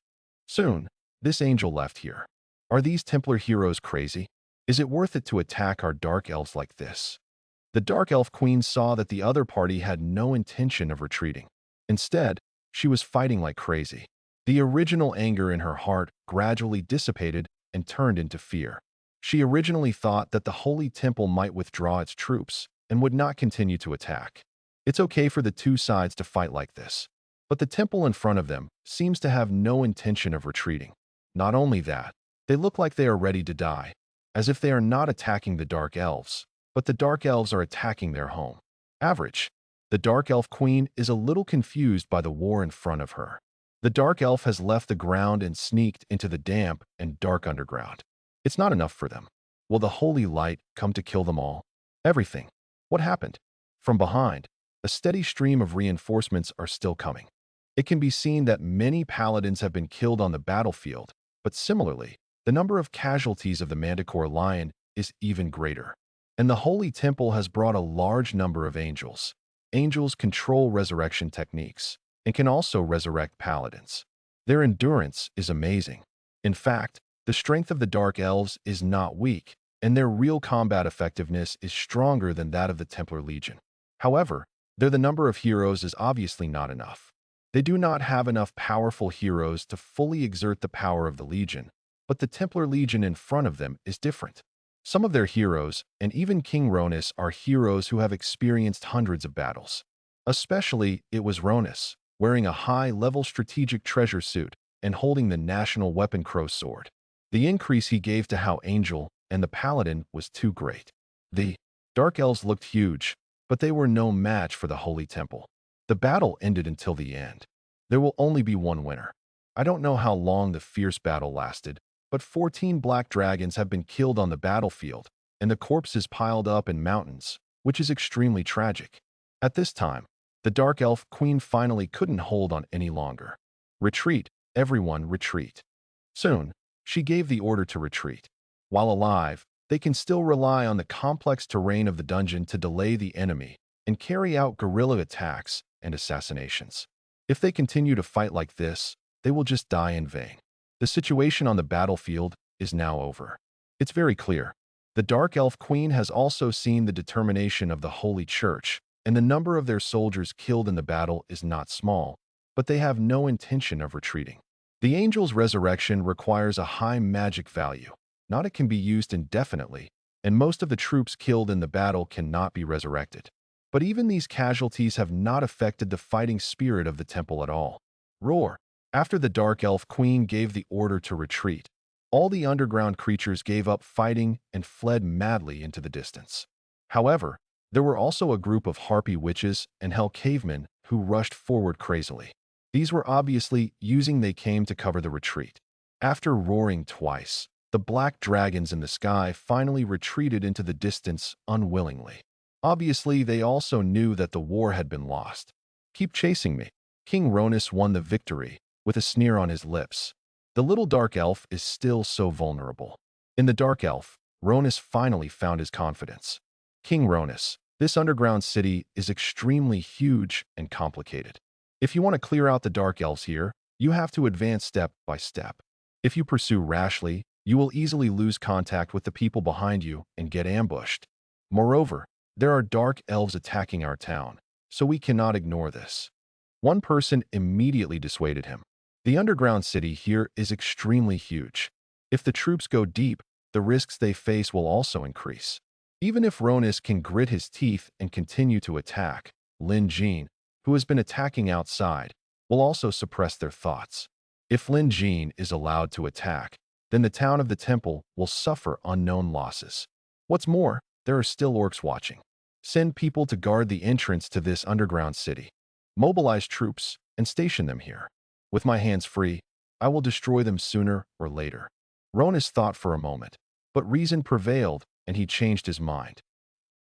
Soon. This angel left here. Are these Templar heroes crazy? Is it worth it to attack our Dark Elves like this? The Dark Elf Queen saw that the other party had no intention of retreating. Instead, she was fighting like crazy. The original anger in her heart gradually dissipated and turned into fear. She originally thought that the Holy Temple might withdraw its troops and would not continue to attack. It's okay for the two sides to fight like this, but the temple in front of them seems to have no intention of retreating. Not only that, they look like they are ready to die, as if they are not attacking the Dark Elves, but the Dark Elves are attacking their home. Average. The Dark Elf Queen is a little confused by the war in front of her. The Dark Elf has left the ground and sneaked into the damp and dark underground. It's not enough for them. Will the Holy Light come to kill them all? Everything. What happened? From behind, a steady stream of reinforcements are still coming. It can be seen that many paladins have been killed on the battlefield, but similarly, the number of casualties of the Manticore Lion is even greater. And the Holy Temple has brought a large number of angels. Angels control resurrection techniques and can also resurrect paladins. Their endurance is amazing. In fact, the strength of the Dark Elves is not weak, and their real combat effectiveness is stronger than that of the Templar Legion. However, the number of heroes is obviously not enough. They do not have enough powerful heroes to fully exert the power of the Legion, but the Templar Legion in front of them is different. Some of their heroes, and even King Ronus, are heroes who have experienced hundreds of battles. Especially, it was Ronus, wearing a high-level strategic treasure suit and holding the national weapon Crow sword. The increase he gave to How Angel and the Paladin was too great. The Dark Elves looked huge, but they were no match for the Holy Temple. The battle ended until the end. There will only be one winner. I don't know how long the fierce battle lasted, but 14 black dragons have been killed on the battlefield, and the corpses piled up in mountains, which is extremely tragic. At this time, the Dark Elf Queen finally couldn't hold on any longer. Retreat, everyone retreat. Soon, she gave the order to retreat. While alive, they can still rely on the complex terrain of the dungeon to delay the enemy and carry out guerrilla attacks and assassinations. If they continue to fight like this, they will just die in vain. The situation on the battlefield is now over. It's very clear. The Dark Elf Queen has also seen the determination of the Holy Church, and the number of their soldiers killed in the battle is not small, but they have no intention of retreating. The angel's resurrection requires a high magic value. Not it can be used indefinitely, and most of the troops killed in the battle cannot be resurrected. But even these casualties have not affected the fighting spirit of the temple at all. Roar! After the Dark Elf Queen gave the order to retreat, all the underground creatures gave up fighting and fled madly into the distance. However, there were also a group of harpy witches and hell cavemen who rushed forward crazily. These were obviously using they came to cover the retreat. After roaring twice, the black dragons in the sky finally retreated into the distance unwillingly. Obviously, they also knew that the war had been lost. Keep chasing me. King Ronus won the victory, with a sneer on his lips. The little Dark Elf is still so vulnerable. In the Dark Elf, Ronus finally found his confidence. King Ronus, this underground city is extremely huge and complicated. If you want to clear out the Dark Elves here, you have to advance step by step. If you pursue rashly, you will easily lose contact with the people behind you and get ambushed. Moreover, there are Dark Elves attacking our town, so we cannot ignore this. One person immediately dissuaded him. The underground city here is extremely huge. If the troops go deep, the risks they face will also increase. Even if Ronus can grit his teeth and continue to attack, Lin Jean, who has been attacking outside, will also suppress their thoughts. If Lin Jean is allowed to attack, then the town of the temple will suffer unknown losses. What's more, there are still orcs watching. Send people to guard the entrance to this underground city. Mobilize troops and station them here. With my hands free, I will destroy them sooner or later. Ronus thought for a moment, but reason prevailed and he changed his mind.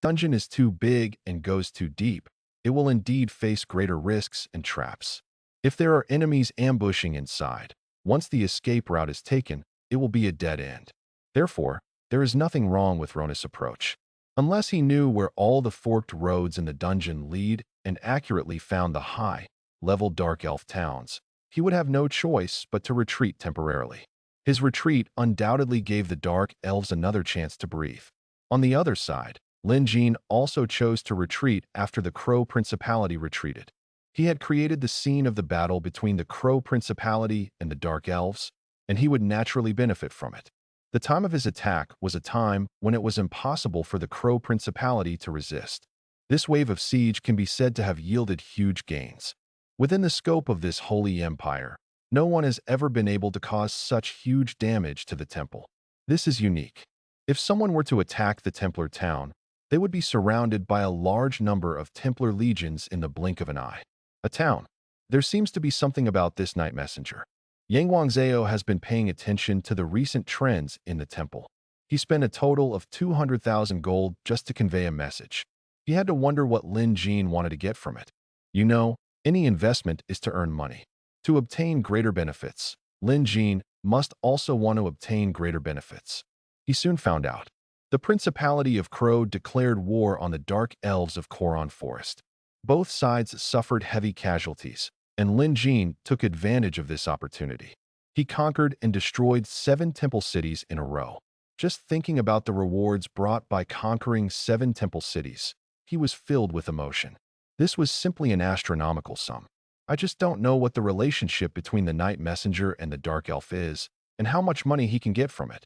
The dungeon is too big and goes too deep. It will indeed face greater risks and traps. If there are enemies ambushing inside, once the escape route is taken, it will be a dead end. Therefore, there is nothing wrong with Ronus' approach. Unless he knew where all the forked roads in the dungeon lead and accurately found the high-level Dark Elf towns, he would have no choice but to retreat temporarily. His retreat undoubtedly gave the Dark Elves another chance to breathe. On the other side, Lin Jean also chose to retreat after the Crow Principality retreated. He had created the scene of the battle between the Crow Principality and the Dark Elves, and he would naturally benefit from it. The time of his attack was a time when it was impossible for the Crow Principality to resist. This wave of siege can be said to have yielded huge gains. Within the scope of this holy empire, no one has ever been able to cause such huge damage to the temple. This is unique. If someone were to attack the Templar town, they would be surrounded by a large number of Templar legions in the blink of an eye. A town. There seems to be something about this night messenger. Yang Guangzhou has been paying attention to the recent trends in the temple. He spent a total of 200,000 gold just to convey a message. He had to wonder what Lin Jin wanted to get from it. You know, any investment is to earn money. To obtain greater benefits, Lin Jin must also want to obtain greater benefits. He soon found out. The Principality of Crow declared war on the Dark Elves of Koron Forest. Both sides suffered heavy casualties, and Lin Jin took advantage of this opportunity. He conquered and destroyed 7 temple cities in a row. Just thinking about the rewards brought by conquering 7 temple cities, he was filled with emotion. This was simply an astronomical sum. I just don't know what the relationship between the Night Messenger and the Dark Elf is, and how much money he can get from it.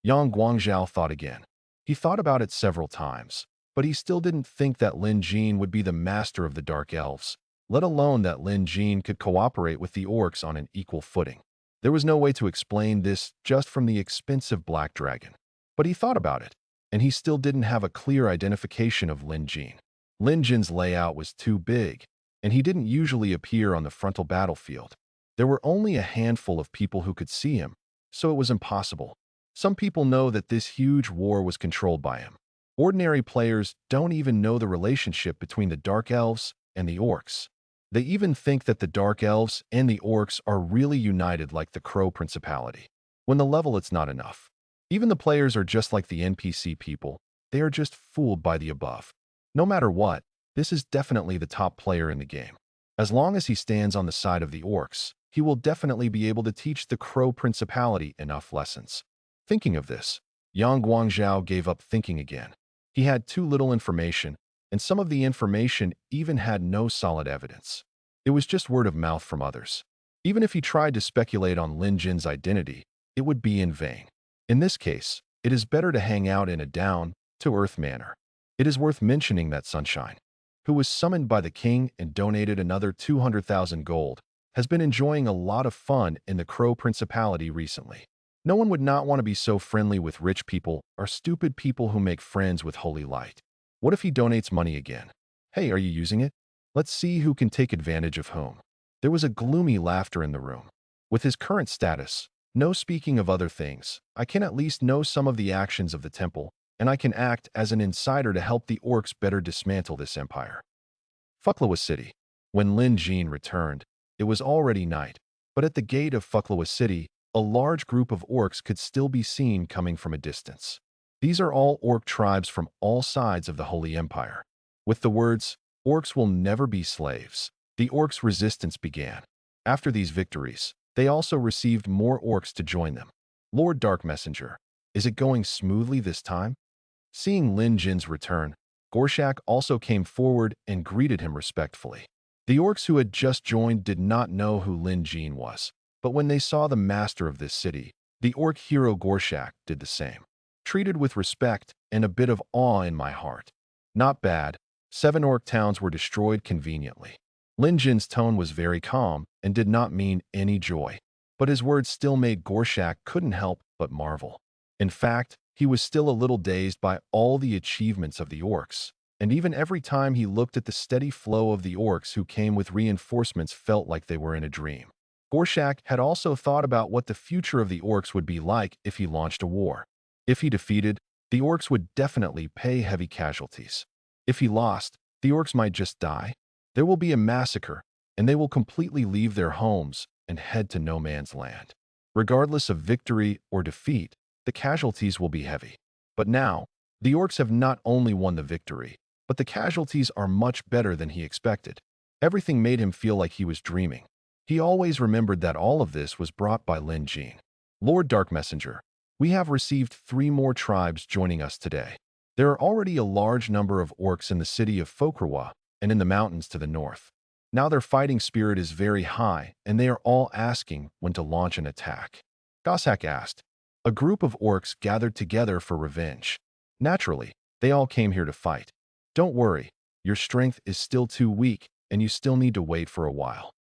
Yang Guangzhou thought again. He thought about it several times, but he still didn't think that Lin Jin would be the master of the Dark Elves, let alone that Lin Jin could cooperate with the orcs on an equal footing. There was no way to explain this just from the expensive black dragon. But he thought about it, and he still didn't have a clear identification of Lin Jin. Lin Jin's layout was too big, and he didn't usually appear on the frontal battlefield. There were only a handful of people who could see him, so it was impossible. Some people know that this huge war was controlled by him. Ordinary players don't even know the relationship between the Dark Elves and the Orcs. They even think that the Dark Elves and the Orcs are really united like the Crow Principality. When the level it's not enough. Even the players are just like the NPC people. They are just fooled by the above. No matter what, this is definitely the top player in the game. As long as he stands on the side of the Orcs, he will definitely be able to teach the Crow Principality enough lessons. Thinking of this, Yang Guangzhou gave up thinking again. He had too little information, and some of the information even had no solid evidence. It was just word of mouth from others. Even if he tried to speculate on Lin Jin's identity, it would be in vain. In this case, it is better to hang out in a down-to-earth manner. It is worth mentioning that Sunshine, who was summoned by the king and donated another 200,000 gold, has been enjoying a lot of fun in the Crow Principality recently. No one would not want to be so friendly with rich people or stupid people who make friends with holy light. What if he donates money again? Hey, are you using it? Let's see who can take advantage of whom. There was a gloomy laughter in the room. With his current status, no speaking of other things, I can at least know some of the actions of the temple, and I can act as an insider to help the orcs better dismantle this empire. Fuklawa City. When Lin Jin returned, it was already night, but at the gate of Fuklawa City, a large group of orcs could still be seen coming from a distance. These are all orc tribes from all sides of the Holy Empire. With the words, "Orcs will never be slaves," the orcs' resistance began. After these victories, they also received more orcs to join them. Lord Dark Messenger, is it going smoothly this time? Seeing Lin Jin's return, Gorshak also came forward and greeted him respectfully. The orcs who had just joined did not know who Lin Jin was, but when they saw the master of this city, the orc hero Gorshak did the same. Treated with respect and a bit of awe in my heart. Not bad. 7 orc towns were destroyed conveniently. Lin Jin's tone was very calm and did not mean any joy, but his words still made Gorshak couldn't help but marvel. In fact, he was still a little dazed by all the achievements of the orcs, and even every time he looked at the steady flow of the orcs who came with reinforcements felt like they were in a dream. Gorshak had also thought about what the future of the orcs would be like if he launched a war. If he defeated, the orcs would definitely pay heavy casualties. If he lost, the orcs might just die. There will be a massacre, and they will completely leave their homes and head to no man's land. Regardless of victory or defeat, the casualties will be heavy. But now, the orcs have not only won the victory, but the casualties are much better than he expected. Everything made him feel like he was dreaming. He always remembered that all of this was brought by Lin Jin. Lord Dark Messenger, we have received 3 more tribes joining us today. There are already a large number of orcs in the city of Fokrawa and in the mountains to the north. Now their fighting spirit is very high, and they are all asking when to launch an attack. Goshak asked. A group of orcs gathered together for revenge. Naturally, they all came here to fight. Don't worry, your strength is still too weak, and you still need to wait for a while.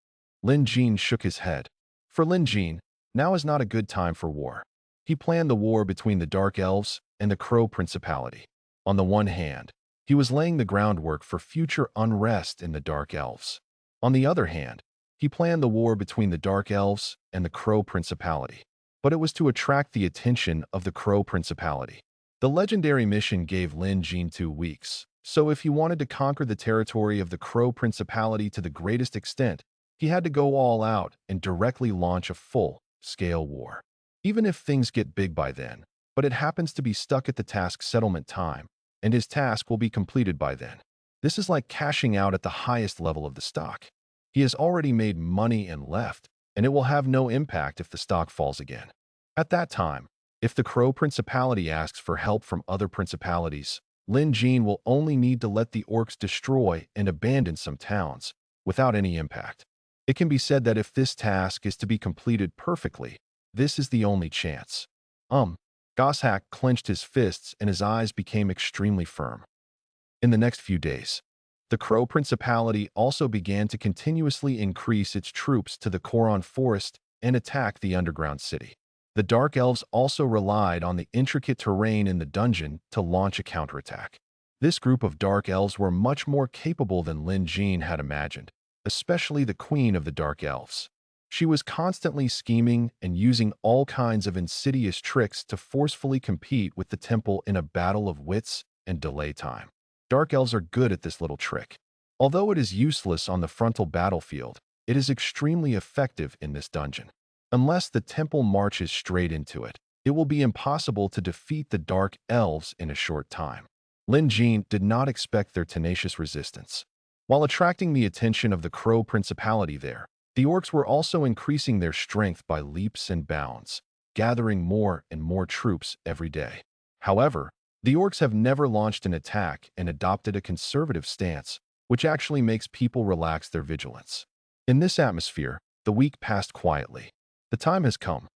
Lin Jin shook his head. For Lin Jin, now is not a good time for war. He planned the war between the Dark Elves and the Crow Principality. On the one hand, he was laying the groundwork for future unrest in the Dark Elves. On the other hand, he planned the war between the Dark Elves and the Crow Principality. But it was to attract the attention of the Crow Principality. The legendary mission gave Lin Jin 2 weeks, so if he wanted to conquer the territory of the Crow Principality to the greatest extent, he had to go all out and directly launch a full-scale war. Even if things get big by then, but it happens to be stuck at the task settlement time, and his task will be completed by then. This is like cashing out at the highest level of the stock. He has already made money and left, and it will have no impact if the stock falls again. At that time, if the Crow Principality asks for help from other principalities, Lin Jin will only need to let the orcs destroy and abandon some towns, without any impact. It can be said that if this task is to be completed perfectly, this is the only chance. Goshak clenched his fists and his eyes became extremely firm. In the next few days, the Crow Principality also began to continuously increase its troops to the Koron Forest and attack the underground city. The Dark Elves also relied on the intricate terrain in the dungeon to launch a counterattack. This group of Dark Elves were much more capable than Lin Jin had imagined, especially the Queen of the Dark Elves. She was constantly scheming and using all kinds of insidious tricks to forcefully compete with the temple in a battle of wits and delay time. Dark Elves are good at this little trick. Although it is useless on the frontal battlefield, it is extremely effective in this dungeon. Unless the temple marches straight into it, it will be impossible to defeat the Dark Elves in a short time. Lin Jin did not expect their tenacious resistance. While attracting the attention of the Crow Principality there, the orcs were also increasing their strength by leaps and bounds, gathering more and more troops every day. However, the orcs have never launched an attack and adopted a conservative stance, which actually makes people relax their vigilance. In this atmosphere, the week passed quietly. The time has come.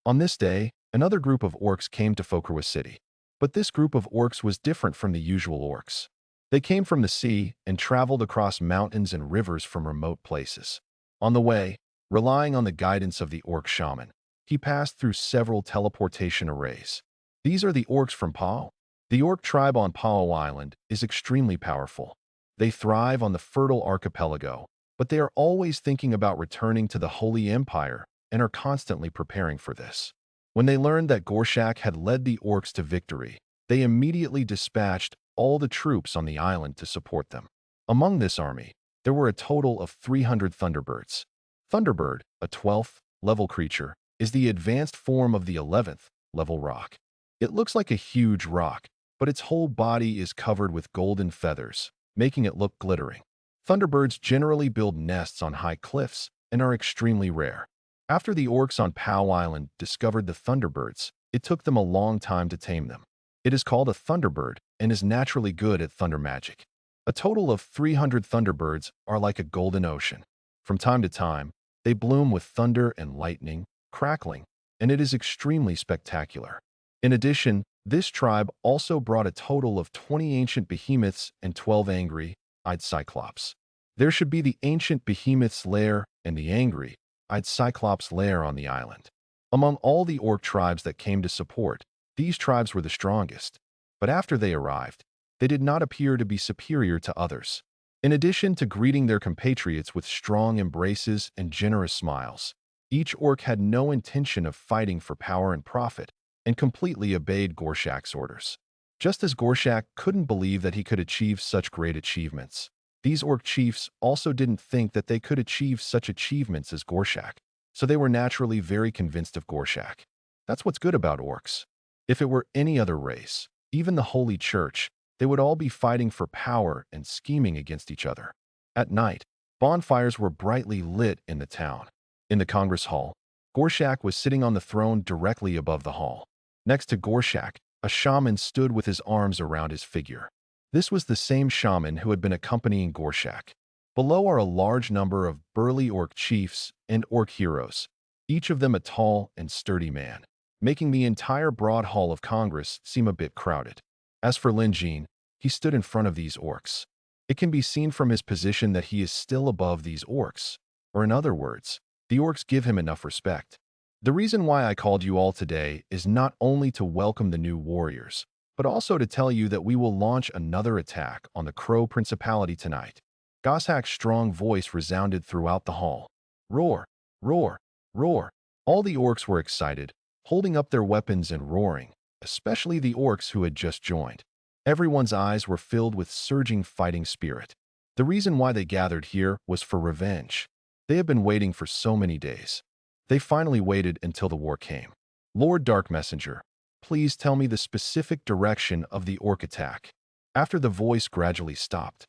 On this day, another group of orcs came to Fokurwa City. But this group of orcs was different from the usual orcs. They came from the sea and traveled across mountains and rivers from remote places. On the way, relying on the guidance of the orc shaman, he passed through several teleportation arrays. These are the orcs from Pao. The orc tribe on Pao Island is extremely powerful. They thrive on the fertile archipelago, but they are always thinking about returning to the Holy Empire and are constantly preparing for this. When they learned that Goshak had led the orcs to victory, they immediately dispatched all the troops on the island to support them. Among this army, there were a total of 300 Thunderbirds. Thunderbird, a 12th level creature, is the advanced form of the 11th level rock. It looks like a huge rock, but its whole body is covered with golden feathers, making it look glittering. Thunderbirds generally build nests on high cliffs and are extremely rare. After the orcs on Pao Island discovered the Thunderbirds, it took them a long time to tame them. It is called a Thunderbird and is naturally good at thunder magic. A total of 300 Thunderbirds are like a golden ocean. From time to time, they bloom with thunder and lightning, crackling, and it is extremely spectacular. In addition, this tribe also brought a total of 20 ancient behemoths and 12 angry-eyed cyclops. There should be the ancient behemoth's lair and the angry-eyed cyclops lair on the island. Among all the orc tribes that came to support, these tribes were the strongest. But after they arrived, they did not appear to be superior to others. In addition to greeting their compatriots with strong embraces and generous smiles, each orc had no intention of fighting for power and profit, and completely obeyed Gorshak's orders. Just as Gorshak couldn't believe that he could achieve such great achievements, these orc chiefs also didn't think that they could achieve such achievements as Gorshak, so they were naturally very convinced of Gorshak. That's what's good about orcs. If it were any other race, even the Holy Church, they would all be fighting for power and scheming against each other. At night, bonfires were brightly lit in the town. In the Congress Hall, Gorshak was sitting on the throne directly above the hall. Next to Gorshak, a shaman stood with his arms around his figure. This was the same shaman who had been accompanying Gorshak. Below are a large number of burly orc chiefs and orc heroes, each of them a tall and sturdy man, making the entire broad hall of Congress seem a bit crowded. As for Lin Jin, he stood in front of these orcs. It can be seen from his position that he is still above these orcs, or in other words, the orcs give him enough respect. The reason why I called you all today is not only to welcome the new warriors, but also to tell you that we will launch another attack on the Crow Principality tonight. Goshak's strong voice resounded throughout the hall. Roar, roar, roar. All the orcs were excited, holding up their weapons and roaring, especially the orcs who had just joined. Everyone's eyes were filled with surging fighting spirit. The reason why they gathered here was for revenge. They had been waiting for so many days. They finally waited until the war came. Lord Dark Messenger, please tell me the specific direction of the orc attack. After the voice gradually stopped,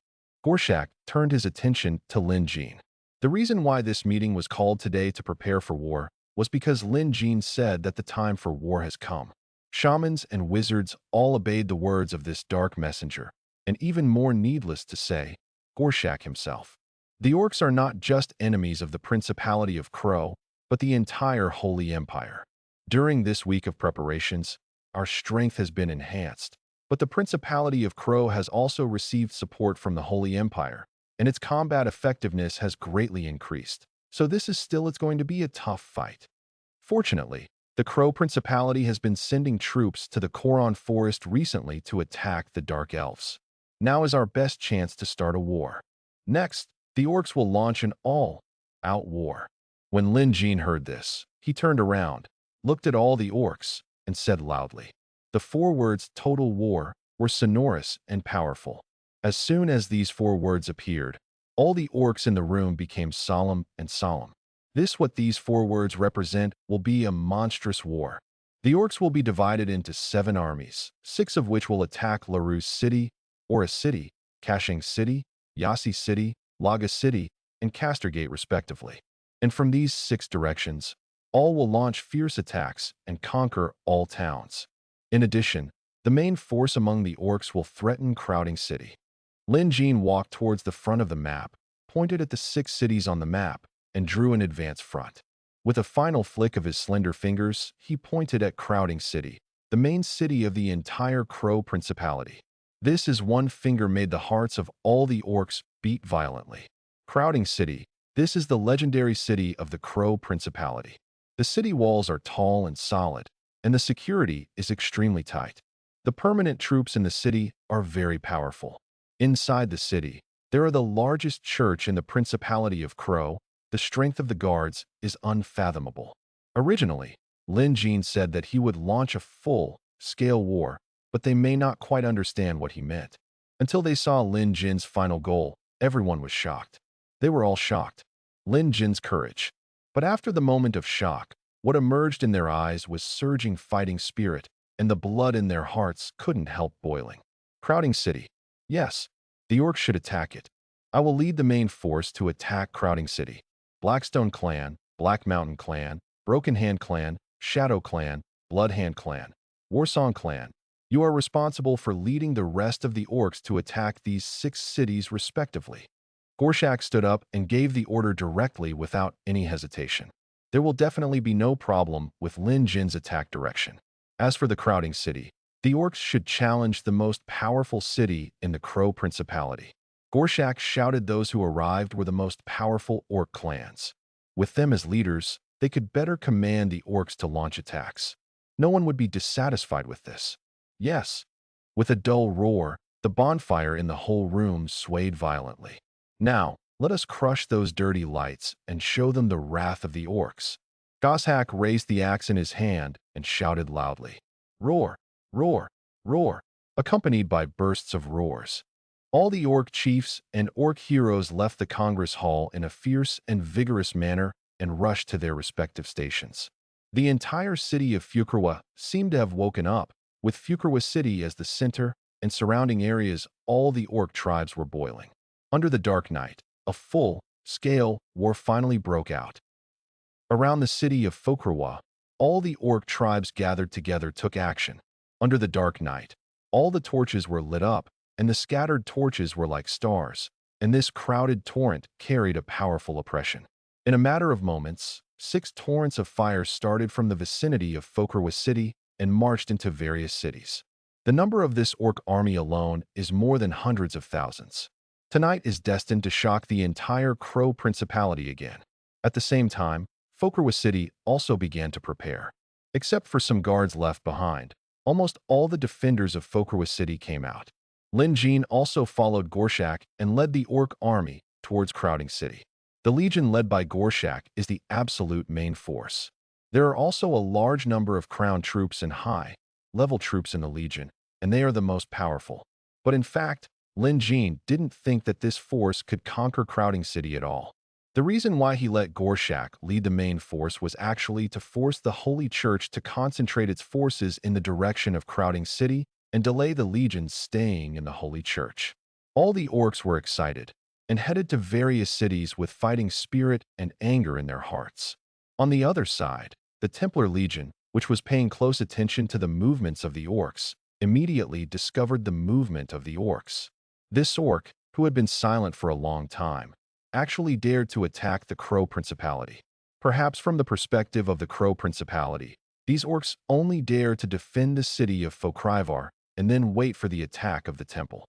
Gorshak turned his attention to Lin Jin. The reason why this meeting was called today to prepare for war was because Lin Jin said that the time for war has come. Shamans and wizards all obeyed the words of this dark messenger, and even more needless to say, Gorshak himself. The orcs are not just enemies of the Principality of Crow, but the entire Holy Empire. During this week of preparations, our strength has been enhanced, but the Principality of Crow has also received support from the Holy Empire, and its combat effectiveness has greatly increased. So this is still it's going to be a tough fight. Fortunately, the Crow Principality has been sending troops to the Koron Forest recently to attack the Dark Elves. Now is our best chance to start a war. Next, the orcs will launch an all-out war. When Lin Jin heard this, he turned around, looked at all the orcs, and said loudly. The 4 words "total war" were sonorous and powerful. As soon as these 4 words appeared, all the orcs in the room became solemn and solemn. What these 4 words represent will be a monstrous war. The orcs will be divided into 7 armies, 6 of which will attack Larousse City, Aura City, Kashing City, Yasi City, Laga City, and Castergate respectively. And from these 6 directions, all will launch fierce attacks and conquer all towns. In addition, the main force among the orcs will threaten Crowding City. Lin Jin walked towards the front of the map, pointed at the 6 cities on the map, and drew an advance front. With a final flick of his slender fingers, he pointed at Crowding City, the main city of the entire Crow Principality. This is one finger made the hearts of all the orcs beat violently. Crowding City, this is the legendary city of the Crow Principality. The city walls are tall and solid, and the security is extremely tight. The permanent troops in the city are very powerful. Inside the city, there are the largest church in the Principality of Crow. The strength of the guards is unfathomable. Originally, Lin Jin said that he would launch a full-scale war, but they may not quite understand what he meant. Until they saw Lin Jin's final goal, everyone was shocked. They were all shocked. Lin Jin's courage. But after the moment of shock, what emerged in their eyes was surging fighting spirit, and the blood in their hearts couldn't help boiling. Crowding City. Yes, the orcs should attack it. I will lead the main force to attack Crowding City. Blackstone Clan, Black Mountain Clan, Broken Hand Clan, Shadow Clan, Bloodhand Clan, Warsong Clan. You are responsible for leading the rest of the orcs to attack these 6 cities respectively. Gorshak stood up and gave the order directly without any hesitation. There will definitely be no problem with Lin Jin's attack direction. As for the Crowding City, the orcs should challenge the most powerful city in the Crow Principality. Gorshak shouted those who arrived were the most powerful orc clans. With them as leaders, they could better command the orcs to launch attacks. No one would be dissatisfied with this. Yes. With a dull roar, the bonfire in the whole room swayed violently. Now, let us crush those dirty lights and show them the wrath of the orcs. Goshak raised the axe in his hand and shouted loudly. Roar, roar, roar, accompanied by bursts of roars. All the orc chiefs and orc heroes left the Congress Hall in a fierce and vigorous manner and rushed to their respective stations. The entire city of Fukurwa seemed to have woken up, with Fukurwa City as the center and surrounding areas. All the orc tribes were boiling. Under the dark night, a full-scale war finally broke out. Around the city of Fukurwa, all the orc tribes gathered together took action. Under the dark night, all the torches were lit up, and the scattered torches were like stars, and this crowded torrent carried a powerful oppression. In a matter of moments, 6 torrents of fire started from the vicinity of Fokerwa City and marched into various cities. The number of this orc army alone is more than hundreds of thousands. Tonight is destined to shock the entire Crow Principality again. At the same time, Fokerwa City also began to prepare. Except for some guards left behind, almost all the defenders of Fokerwa City came out. Lin Jin also followed Gorshak and led the orc army towards Crowding City. The legion led by Gorshak is the absolute main force. There are also a large number of crown troops and high-level troops in the legion, and they are the most powerful. But in fact, Lin Jin didn't think that this force could conquer Crowding City at all. The reason why he let Gorshak lead the main force was actually to force the Holy Church to concentrate its forces in the direction of Crowding City and delay the legions staying in the Holy Church. All the orcs were excited and headed to various cities with fighting spirit and anger in their hearts. On the other side, the Templar Legion, which was paying close attention to the movements of the orcs, immediately discovered the movement of the orcs. This orc, who had been silent for a long time, actually dared to attack the Crow Principality. Perhaps from the perspective of the Crow Principality, these orcs only dare to defend the city of Fokrivar and then wait for the attack of the temple.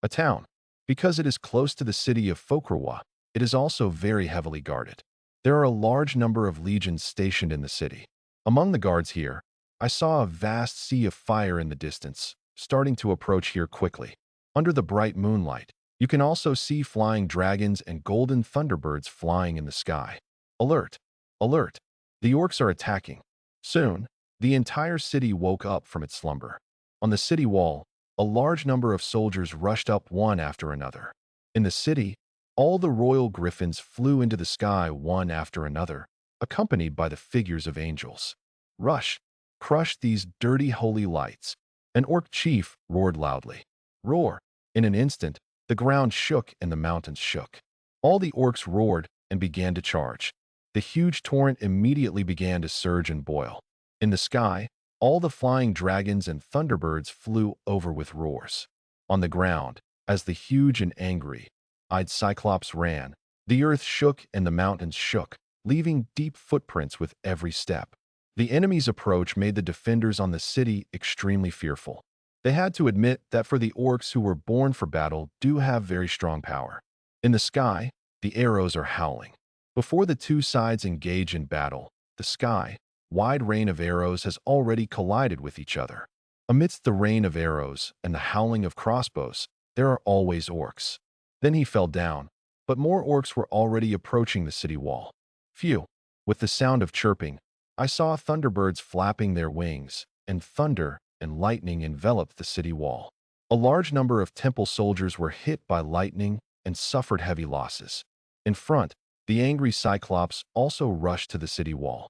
A town. Because it is close to the city of Fokerwa, it is also very heavily guarded. There are a large number of legions stationed in the city. Among the guards here, I saw a vast sea of fire in the distance, starting to approach here quickly. Under the bright moonlight, you can also see flying dragons and golden thunderbirds flying in the sky. Alert! Alert! The orcs are attacking. Soon, the entire city woke up from its slumber. On the city wall, a large number of soldiers rushed up one after another. In the city, all the royal griffins flew into the sky one after another, accompanied by the figures of angels. Rush! Crush these dirty holy lights! An orc chief roared loudly. Roar! In an instant, the ground shook and the mountains shook. All the orcs roared and began to charge. The huge torrent immediately began to surge and boil. In the sky, all the flying dragons and thunderbirds flew over with roars. On the ground, as the huge and angry-eyed Cyclops ran, the earth shook and the mountains shook, leaving deep footprints with every step. The enemy's approach made the defenders on the city extremely fearful. They had to admit that for the orcs who were born for battle do have very strong power. In the sky, the arrows are howling. Before the two sides engage in battle, the sky-wide rain of arrows has already collided with each other. Amidst the rain of arrows and the howling of crossbows, there are always orcs. Then he fell down, but more orcs were already approaching the city wall. Phew! With the sound of chirping, I saw thunderbirds flapping their wings, and thunder and lightning enveloped the city wall. A large number of temple soldiers were hit by lightning and suffered heavy losses. In front, the angry Cyclops also rushed to the city wall.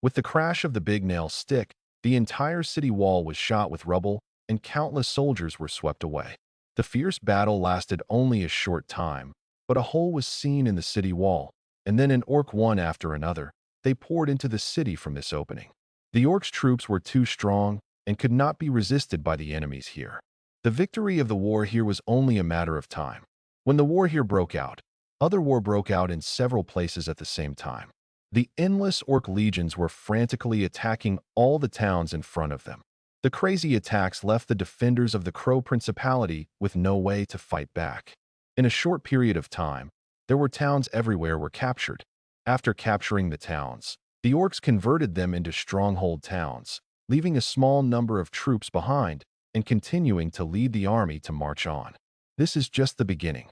With the crash of the big nail stick, the entire city wall was shot with rubble, and countless soldiers were swept away. The fierce battle lasted only a short time, but a hole was seen in the city wall, and then an orc one after another, they poured into the city from this opening. The orcs' troops were too strong and could not be resisted by the enemies here. The victory of the war here was only a matter of time. When the war here broke out, other war broke out in several places at the same time. The endless orc legions were frantically attacking all the towns in front of them. The crazy attacks left the defenders of the Crow Principality with no way to fight back. In a short period of time, there were towns everywhere were captured. After capturing the towns, the orcs converted them into stronghold towns, leaving a small number of troops behind and continuing to lead the army to march on. This is just the beginning.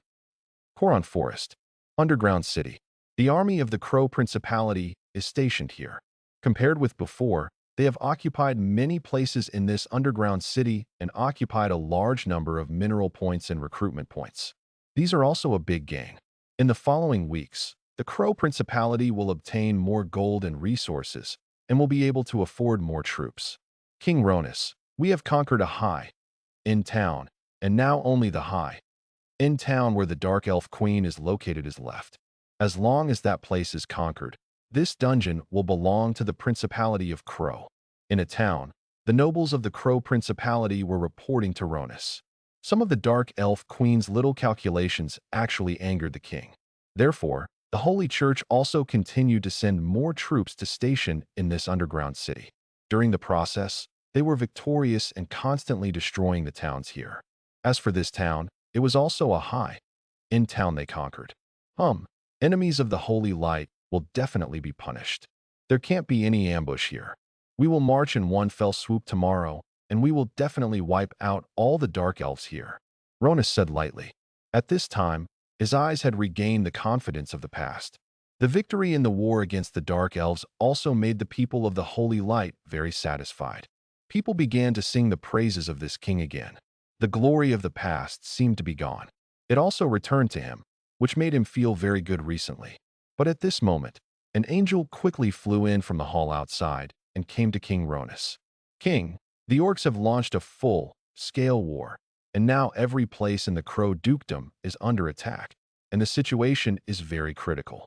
Koron Forest, underground city. The army of the Crow Principality is stationed here. Compared with before, they have occupied many places in this underground city and occupied a large number of mineral points and recruitment points. These are also a big gain. In the following weeks, the Crow Principality will obtain more gold and resources and will be able to afford more troops. King Ronus, we have conquered a high-end town, and now only the high-end town where the Dark Elf Queen is located is left. As long as that place is conquered, this dungeon will belong to the Principality of Crow. In a town, the nobles of the Crow Principality were reporting to Ronus. Some of the Dark Elf Queen's little calculations actually angered the king. Therefore, the Holy Church also continued to send more troops to station in this underground city. During the process, they were victorious and constantly destroying the towns here. As for this town, it was also a high-end town they conquered. Enemies of the Holy Light will definitely be punished. There can't be any ambush here. We will march in one fell swoop tomorrow, and we will definitely wipe out all the Dark Elves here, Ronus said lightly. At this time, his eyes had regained the confidence of the past. The victory in the war against the Dark Elves also made the people of the Holy Light very satisfied. People began to sing the praises of this king again. The glory of the past seemed to be gone. It also returned to him, which made him feel very good recently. But at this moment, an angel quickly flew in from the hall outside and came to King Ronus. King, the orcs have launched a full-scale war, and now every place in the Crow Dukedom is under attack, and the situation is very critical.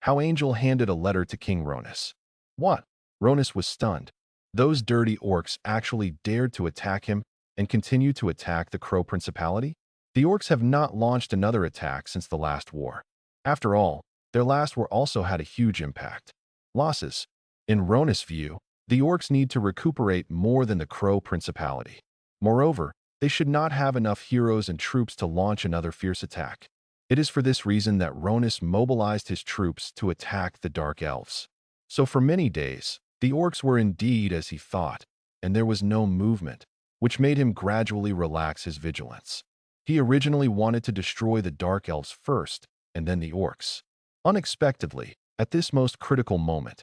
How Angel handed a letter to King Ronus. What? Ronus was stunned. Those dirty orcs actually dared to attack him and continue to attack the Crow Principality? The orcs have not launched another attack since the last war. After all, their last war also had a huge impact. Losses. In Ronus' view, the orcs need to recuperate more than the Crow Principality. Moreover, they should not have enough heroes and troops to launch another fierce attack. It is for this reason that Ronus mobilized his troops to attack the Dark Elves. So for many days, the orcs were indeed as he thought, and there was no movement, which made him gradually relax his vigilance. He originally wanted to destroy the Dark Elves first, and then the orcs. Unexpectedly, at this most critical moment,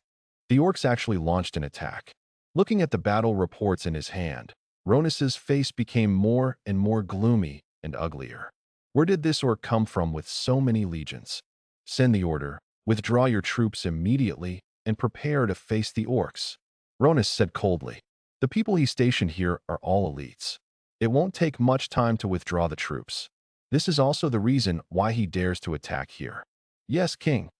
the orcs actually launched an attack. Looking at the battle reports in his hand, Ronus's face became more and more gloomy and uglier. Where did this orc come from with so many legions? Send the order, withdraw your troops immediately, and prepare to face the orcs, Ronus said coldly. The people he stationed here are all elites. It won't take much time to withdraw the troops. This is also the reason why he dares to attack here. Yes, King.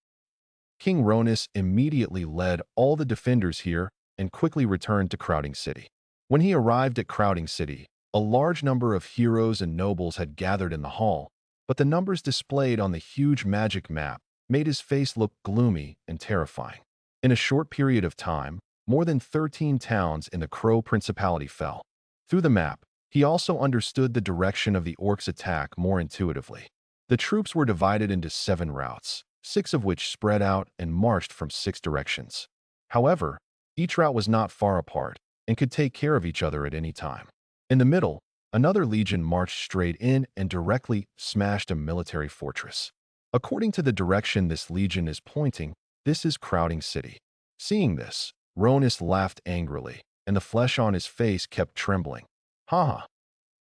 King Ronus immediately led all the defenders here and quickly returned to Crowding City. When he arrived at Crowding City, a large number of heroes and nobles had gathered in the hall, but the numbers displayed on the huge magic map made his face look gloomy and terrifying. In a short period of time, more than 13 towns in the Crow Principality fell. Through the map, he also understood the direction of the orcs' attack more intuitively. The troops were divided into 7 routes, 6 of which spread out and marched from 6 directions. However, each route was not far apart and could take care of each other at any time. In the middle, another legion marched straight in and directly smashed a military fortress. According to the direction this legion is pointing, this is Crowding City. Seeing this, Ronus laughed angrily, and the flesh on his face kept trembling. Haha,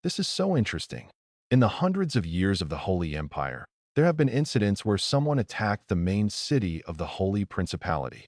this is so interesting. In the hundreds of years of the Holy Empire, there have been incidents where someone attacked the main city of the Holy Principality.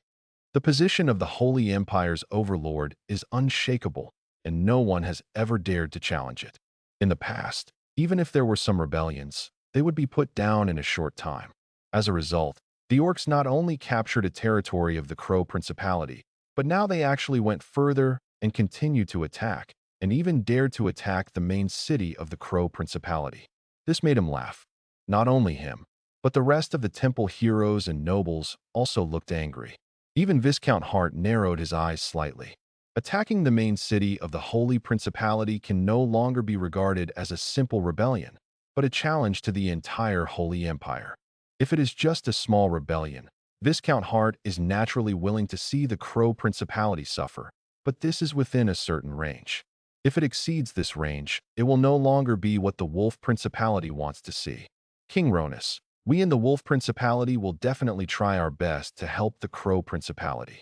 The position of the Holy Empire's overlord is unshakable, and no one has ever dared to challenge it. In the past, even if there were some rebellions, they would be put down in a short time. As a result, the orcs not only captured a territory of the Crow Principality, but now they actually went further and continued to attack, and even dared to attack the main city of the Crow Principality. This made him laugh. Not only him, but the rest of the temple heroes and nobles also looked angry. Even Viscount Hart narrowed his eyes slightly. Attacking the main city of the Holy Principality can no longer be regarded as a simple rebellion, but a challenge to the entire Holy Empire. If it is just a small rebellion, Viscount Hart is naturally willing to see the Crow Principality suffer, but this is within a certain range. If it exceeds this range, it will no longer be what the Wolf Principality wants to see. King Ronus, we in the Wolf Principality will definitely try our best to help the Crow Principality.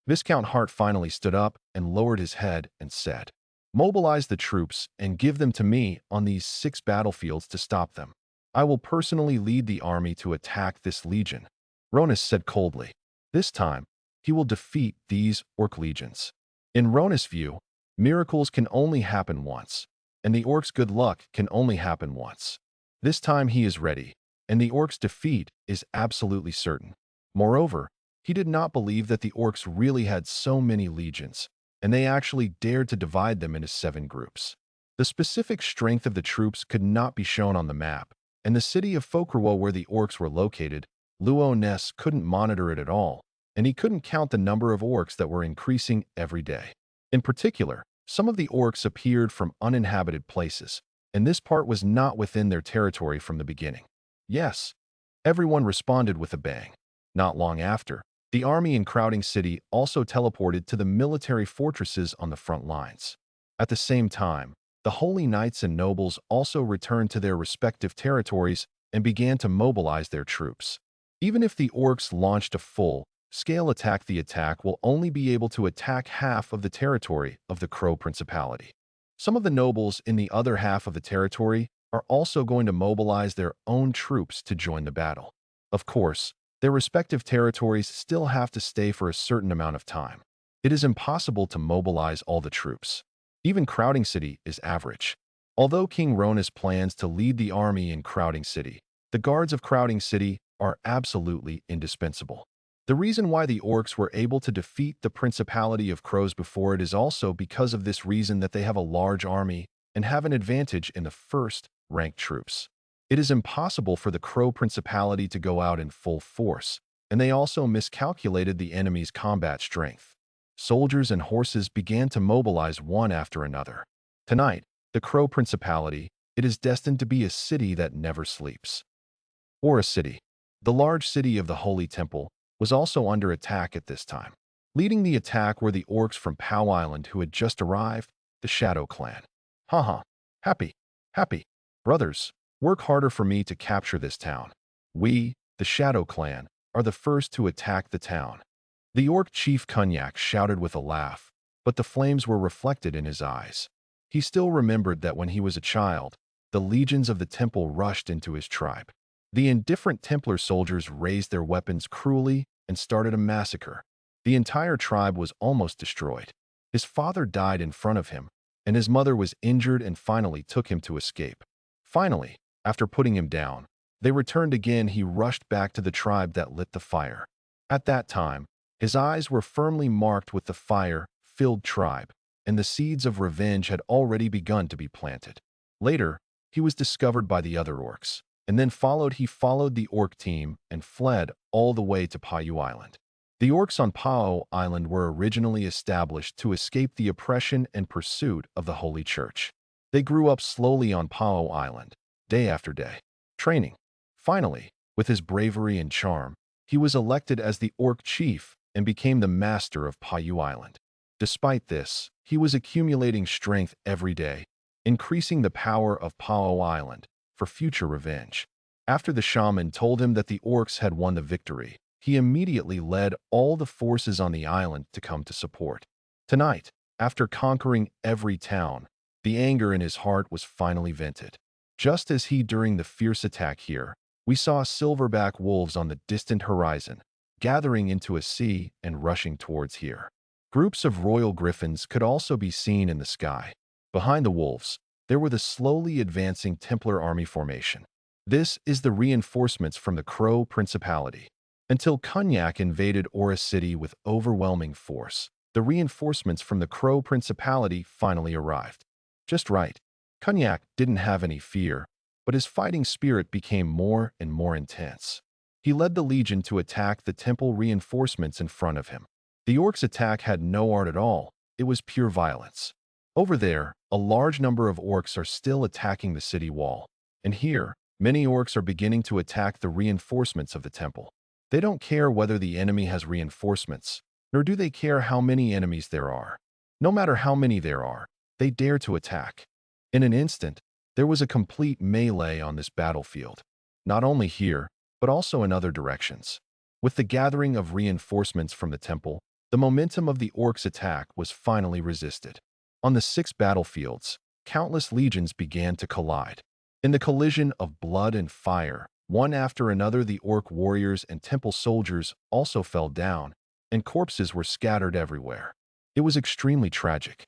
Viscount Hart finally stood up and lowered his head and said, "Mobilize the troops and give them to me on these 6 battlefields to stop them. I will personally lead the army to attack this legion," Ronus said coldly. This time, he will defeat these orc legions. In Ronus' view, miracles can only happen once, and the orcs' good luck can only happen once. This time he is ready, and the orcs' defeat is absolutely certain. Moreover, he did not believe that the orcs really had so many legions, and they actually dared to divide them into 7 groups. The specific strength of the troops could not be shown on the map, and the city of Fokrwa where the orcs were located, Luo Ness couldn't monitor it at all, and he couldn't count the number of orcs that were increasing every day. In particular, some of the orcs appeared from uninhabited places, and this part was not within their territory from the beginning. Yes, everyone responded with a bang. Not long after, the army in Crowding City also teleported to the military fortresses on the front lines. At the same time, the holy knights and nobles also returned to their respective territories and began to mobilize their troops. Even if the orcs launched a full-scale attack, the attack will only be able to attack half of the territory of the Crow Principality. Some of the nobles in the other half of the territory are also going to mobilize their own troops to join the battle. Of course, their respective territories still have to stay for a certain amount of time. It is impossible to mobilize all the troops. Even Crowding City is average. Although King Ronus plans to lead the army in Crowding City, the guards of Crowding City are absolutely indispensable. The reason why the orcs were able to defeat the Principality of Crows before it is also because of this reason that they have a large army and have an advantage in the first-ranked troops. It is impossible for the Crow Principality to go out in full force, and they also miscalculated the enemy's combat strength. Soldiers and horses began to mobilize one after another. Tonight, the Crow Principality, it is destined to be a city that never sleeps. Or a city. The large city of the Holy Temple was also under attack at this time. Leading the attack were the orcs from Pow Island who had just arrived, the Shadow Clan. Haha, happy. Brothers, work harder for me to capture this town. We, the Shadow Clan, are the first to attack the town. The orc chief Kunyak shouted with a laugh, but the flames were reflected in his eyes. He still remembered that when he was a child, the legions of the temple rushed into his tribe. The indifferent Templar soldiers raised their weapons cruelly and started a massacre. The entire tribe was almost destroyed. His father died in front of him, and his mother was injured and finally took him to escape. Finally, after putting him down, they returned again. He rushed back to the tribe that lit the fire. At that time, his eyes were firmly marked with the fire-filled tribe, and the seeds of revenge had already begun to be planted. Later, he was discovered by the other orcs, and then he followed the orc team and fled all the way to Payu Island. The orcs on Payu Island were originally established to escape the oppression and pursuit of the Holy Church. They grew up slowly on Payu Island, day after day, training. Finally, with his bravery and charm, he was elected as the orc chief and became the master of Payu Island. Despite this, he was accumulating strength every day, increasing the power of Payu Island for future revenge. After the shaman told him that the orcs had won the victory, he immediately led all the forces on the island to come to support. Tonight, after conquering every town, the anger in his heart was finally vented. Just as during the fierce attack here, we saw silverback wolves on the distant horizon, gathering into a sea and rushing towards here. Groups of royal griffins could also be seen in the sky. Behind the wolves, there were the slowly advancing Templar army formation. This is the reinforcements from the Crow Principality. Until Kunyak invaded Aura City with overwhelming force, the reinforcements from the Crow Principality finally arrived. Just right. Kunyak didn't have any fear, but his fighting spirit became more and more intense. He led the legion to attack the temple reinforcements in front of him. The orcs' attack had no art at all. It was pure violence. Over there, a large number of orcs are still attacking the city wall. And here, many orcs are beginning to attack the reinforcements of the temple. They don't care whether the enemy has reinforcements, nor do they care how many enemies there are. No matter how many there are, they dare to attack. In an instant, there was a complete melee on this battlefield. Not only here, but also in other directions. With the gathering of reinforcements from the temple, the momentum of the orcs' attack was finally resisted. On the 6 battlefields, countless legions began to collide. In the collision of blood and fire, one after another the orc warriors and temple soldiers also fell down, and corpses were scattered everywhere. It was extremely tragic.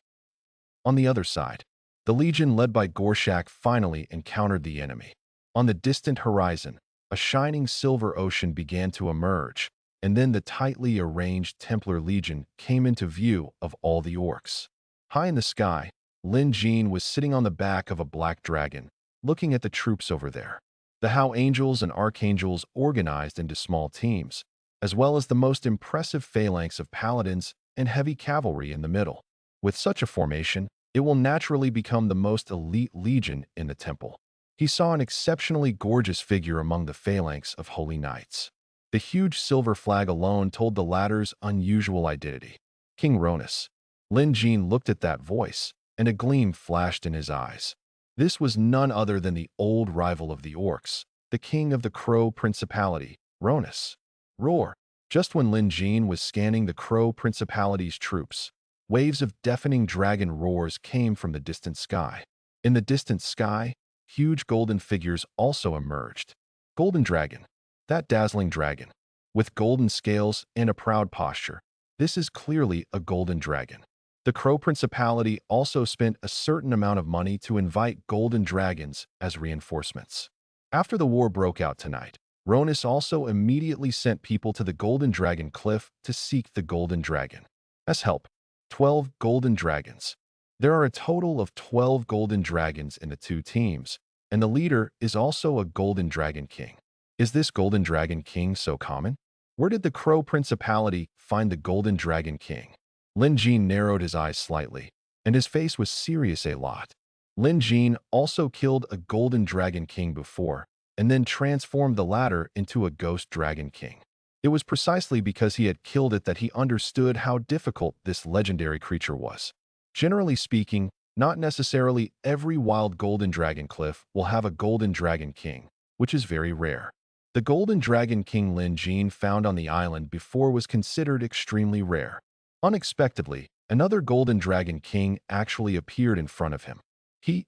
On the other side, the legion led by Gorshak finally encountered the enemy. On the distant horizon, a shining silver ocean began to emerge, and then the tightly arranged Templar legion came into view of all the orcs. High in the sky, Lin Jin was sitting on the back of a black dragon, looking at the troops over there. The How Angels and Archangels organized into small teams, as well as the most impressive phalanx of paladins and heavy cavalry in the middle. With such a formation, it will naturally become the most elite legion in the temple. He saw an exceptionally gorgeous figure among the phalanx of holy knights. The huge silver flag alone told the latter's unusual identity. King Ronus. Lin Jin looked at that voice, and a gleam flashed in his eyes. This was none other than the old rival of the orcs, the king of the Crow Principality, Ronus. Roar! Just when Lin Jin was scanning the Crow Principality's troops, waves of deafening dragon roars came from the distant sky. In the distant sky, huge golden figures also emerged. Golden dragon. That dazzling dragon. With golden scales and a proud posture. This is clearly a golden dragon. The Crow Principality also spent a certain amount of money to invite golden dragons as reinforcements. After the war broke out tonight, Ronus also immediately sent people to the Golden Dragon Cliff to seek the Golden Dragon. As help, 12 golden dragons. There are a total of 12 golden dragons in the two teams, and the leader is also a Golden Dragon King. Is this Golden Dragon King so common? Where did the Crow Principality find the Golden Dragon King? Lin Jin narrowed his eyes slightly, and his face was serious a lot. Lin Jin also killed a Golden Dragon King before, and then transformed the latter into a Ghost Dragon King. It was precisely because he had killed it that he understood how difficult this legendary creature was. Generally speaking, not necessarily every wild Golden Dragon Cliff will have a Golden Dragon King, which is very rare. The Golden Dragon King Lin Jin found on the island before was considered extremely rare. Unexpectedly, another Golden Dragon King actually appeared in front of him.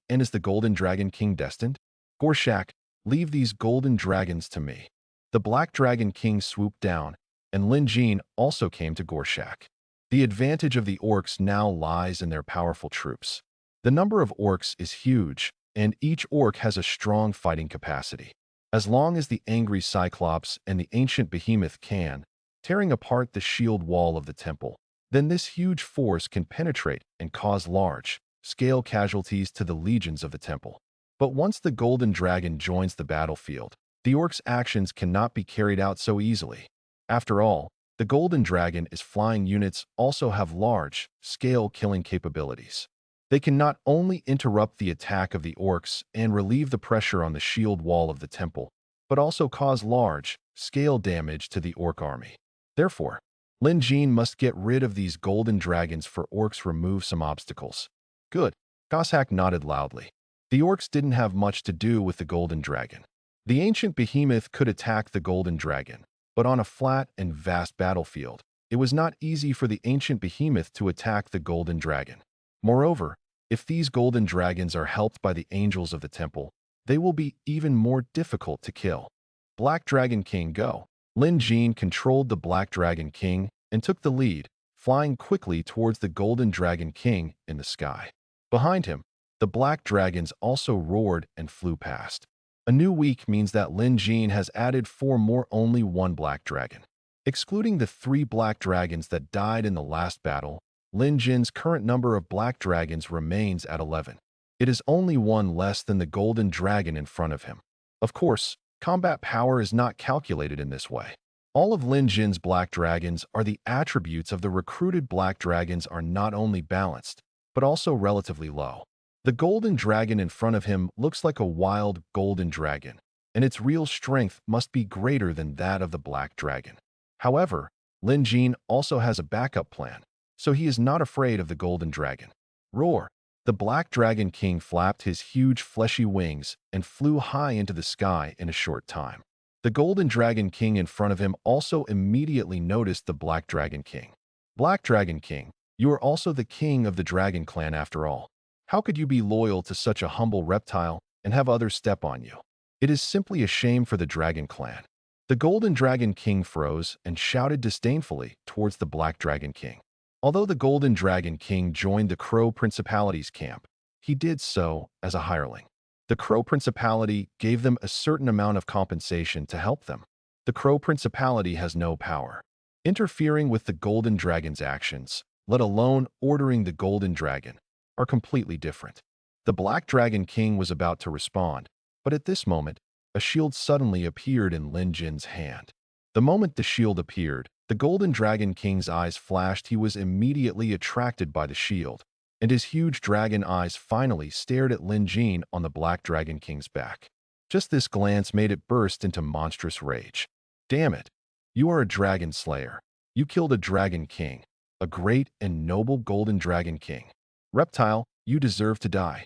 And is the Golden Dragon King destined? Gorshak, leave these golden dragons to me. The Black Dragon King swooped down, and Lin Jin also came to Gorshak. The advantage of the orcs now lies in their powerful troops. The number of orcs is huge, and each orc has a strong fighting capacity. As long as the angry Cyclops and the ancient behemoth can, tearing apart the shield wall of the temple, then this huge force can penetrate and cause large-scale casualties to the legions of the temple. But once the Golden Dragon joins the battlefield, the orcs' actions cannot be carried out so easily. After all, the Golden Dragon's flying units also have large-scale killing capabilities. They can not only interrupt the attack of the orcs and relieve the pressure on the shield wall of the temple, but also cause large-scale damage to the orc army. Therefore, Lin Jin must get rid of these golden dragons for orcs remove some obstacles. Good. Goshak nodded loudly. The orcs didn't have much to do with the golden dragon. The ancient behemoth could attack the golden dragon, but on a flat and vast battlefield, it was not easy for the ancient behemoth to attack the golden dragon. Moreover, if these golden dragons are helped by the angels of the temple, they will be even more difficult to kill. Black Dragon King, go. Lin Jin controlled the Black Dragon King and took the lead, flying quickly towards the Golden Dragon King in the sky. Behind him, the black dragons also roared and flew past. A new week means that Lin Jin has added 4 more, only 1 black dragon. Excluding the 3 black dragons that died in the last battle, Lin Jin's current number of black dragons remains at 11. It is only 1 less than the golden dragon in front of him. Of course, combat power is not calculated in this way. All of Lin Jin's black dragons are the attributes of the recruited black dragons are not only balanced, but also relatively low. The golden dragon in front of him looks like a wild golden dragon, and its real strength must be greater than that of the black dragon. However, Lin Jin also has a backup plan, so he is not afraid of the golden dragon. Roar! The Black Dragon King flapped his huge fleshy wings and flew high into the sky in a short time. The Golden Dragon King in front of him also immediately noticed the Black Dragon King. Black Dragon King, you are also the king of the Dragon Clan after all. How could you be loyal to such a humble reptile and have others step on you? It is simply a shame for the Dragon Clan. The Golden Dragon King froze and shouted disdainfully towards the Black Dragon King. Although the Golden Dragon King joined the Crow Principality's camp, he did so as a hireling. The Crow Principality gave them a certain amount of compensation to help them. The Crow Principality has no power, interfering with the Golden Dragon's actions, let alone ordering the Golden Dragon, are completely different. The Black Dragon King was about to respond, but at this moment, a shield suddenly appeared in Lin Jin's hand. The moment the shield appeared, the Golden Dragon King's eyes flashed. He was immediately attracted by the shield, and his huge dragon eyes finally stared at Lin Jin on the Black Dragon King's back. Just this glance made it burst into monstrous rage. Damn it! You are a dragon slayer. You killed a dragon king, a great and noble Golden Dragon King. Reptile, you deserve to die.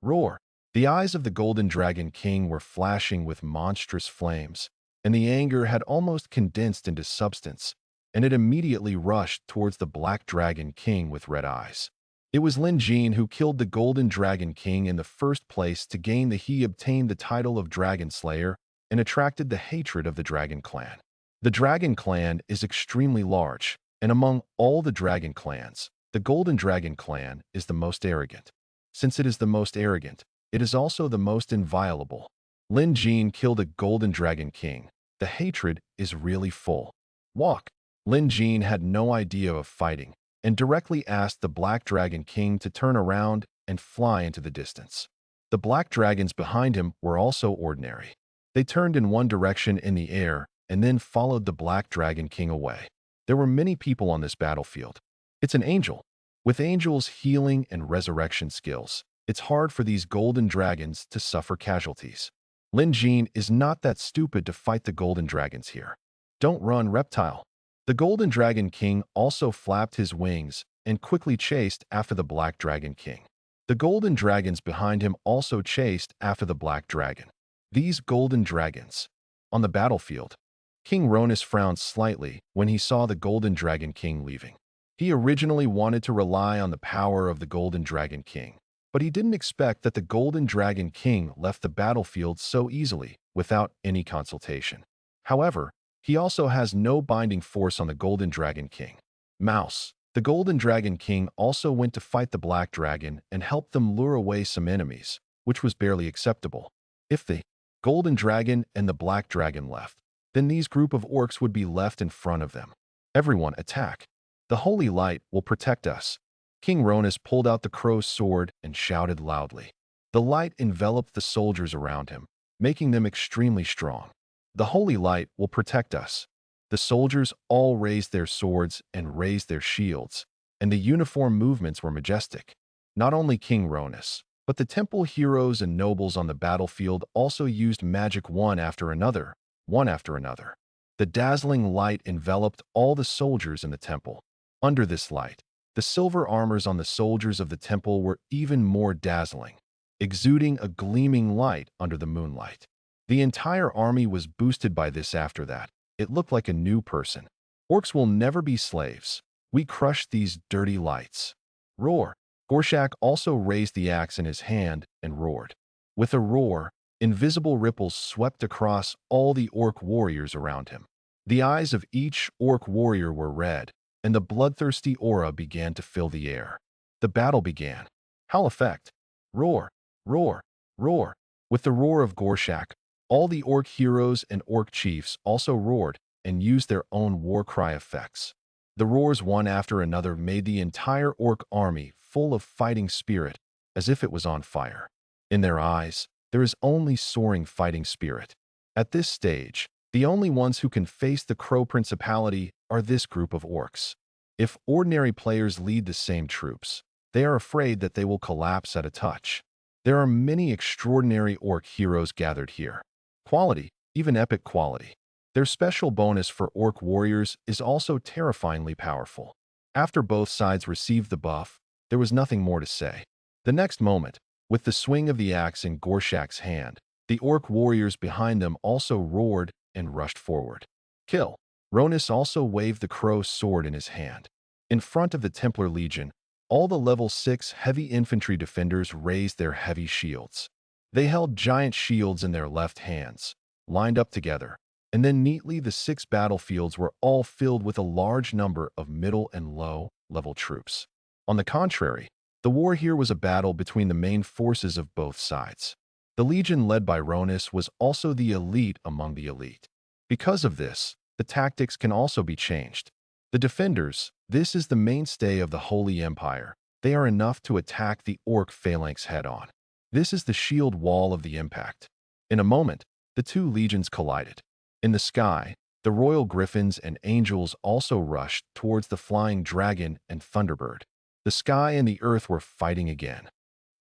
Roar! The eyes of the Golden Dragon King were flashing with monstrous flames, and the anger had almost condensed into substance, and it immediately rushed towards the Black Dragon King with red eyes. It was Lin Jin who killed the Golden Dragon King in the first place. To gain he obtained the title of Dragon Slayer and attracted the hatred of the Dragon Clan. The Dragon Clan is extremely large, and among all the Dragon Clans, the Golden Dragon Clan is the most arrogant. Since it is the most arrogant, it is also the most inviolable. Lin Jin killed a Golden Dragon King. The hatred is really full. Walk. Lin Jin had no idea of fighting, and directly asked the Black Dragon King to turn around and fly into the distance. The black dragons behind him were also ordinary. They turned in one direction in the air and then followed the Black Dragon King away. There were many people on this battlefield. It's an angel. With angels' healing and resurrection skills, it's hard for these golden dragons to suffer casualties. Lin Jin is not that stupid to fight the golden dragons here. Don't run, reptile. The Golden Dragon King also flapped his wings and quickly chased after the Black Dragon King. The golden dragons behind him also chased after the Black Dragon. These golden dragons. On the battlefield, King Ronus frowned slightly when he saw the Golden Dragon King leaving. He originally wanted to rely on the power of the Golden Dragon King, but he didn't expect that the Golden Dragon King left the battlefield so easily without any consultation. However, he also has no binding force on the Golden Dragon King. Mouse. The Golden Dragon King also went to fight the Black Dragon and helped them lure away some enemies, which was barely acceptable. If the Golden Dragon and the Black Dragon left, then these group of orcs would be left in front of them. Everyone attack. The holy light will protect us. King Ronus pulled out the crow's sword and shouted loudly. The light enveloped the soldiers around him, making them extremely strong. The holy light will protect us. The soldiers all raised their swords and raised their shields, and the uniform movements were majestic. Not only King Ronus, but the temple heroes and nobles on the battlefield also used magic one after another. The dazzling light enveloped all the soldiers in the temple. Under this light, the silver armors on the soldiers of the temple were even more dazzling, exuding a gleaming light under the moonlight. The entire army was boosted by this. After that, it looked like a new person. Orcs will never be slaves. We crushed these dirty lights. Roar. Gorshak also raised the axe in his hand and roared. With a roar, invisible ripples swept across all the orc warriors around him. The eyes of each orc warrior were red, and the bloodthirsty aura began to fill the air. The battle began. Howl effect. Roar, roar, roar. With the roar of Gorshak, all the orc heroes and orc chiefs also roared and used their own war cry effects. The roars one after another made the entire orc army full of fighting spirit, as if it was on fire. In their eyes, there is only soaring fighting spirit. At this stage, the only ones who can face the Crow Principality are this group of orcs. If ordinary players lead the same troops, they are afraid that they will collapse at a touch. There are many extraordinary orc heroes gathered here. Quality, even epic quality. Their special bonus for orc warriors is also terrifyingly powerful. After both sides received the buff, there was nothing more to say. The next moment, with the swing of the axe in Gorshak's hand, the orc warriors behind them also roared and rushed forward. Kill. Ronus also waved the crow's sword in his hand. In front of the Templar Legion, all the level 6 heavy infantry defenders raised their heavy shields. They held giant shields in their left hands, lined up together, and then neatly the 6 battlefields were all filled with a large number of middle and low-level troops. On the contrary, the war here was a battle between the main forces of both sides. The legion led by Ronus was also the elite among the elite. Because of this, the tactics can also be changed. The defenders, this is the mainstay of the Holy Empire. They are enough to attack the orc phalanx head-on. This is the shield wall of the impact. In a moment, the two legions collided. In the sky, the royal griffins and angels also rushed towards the flying dragon and thunderbird. The sky and the earth were fighting again.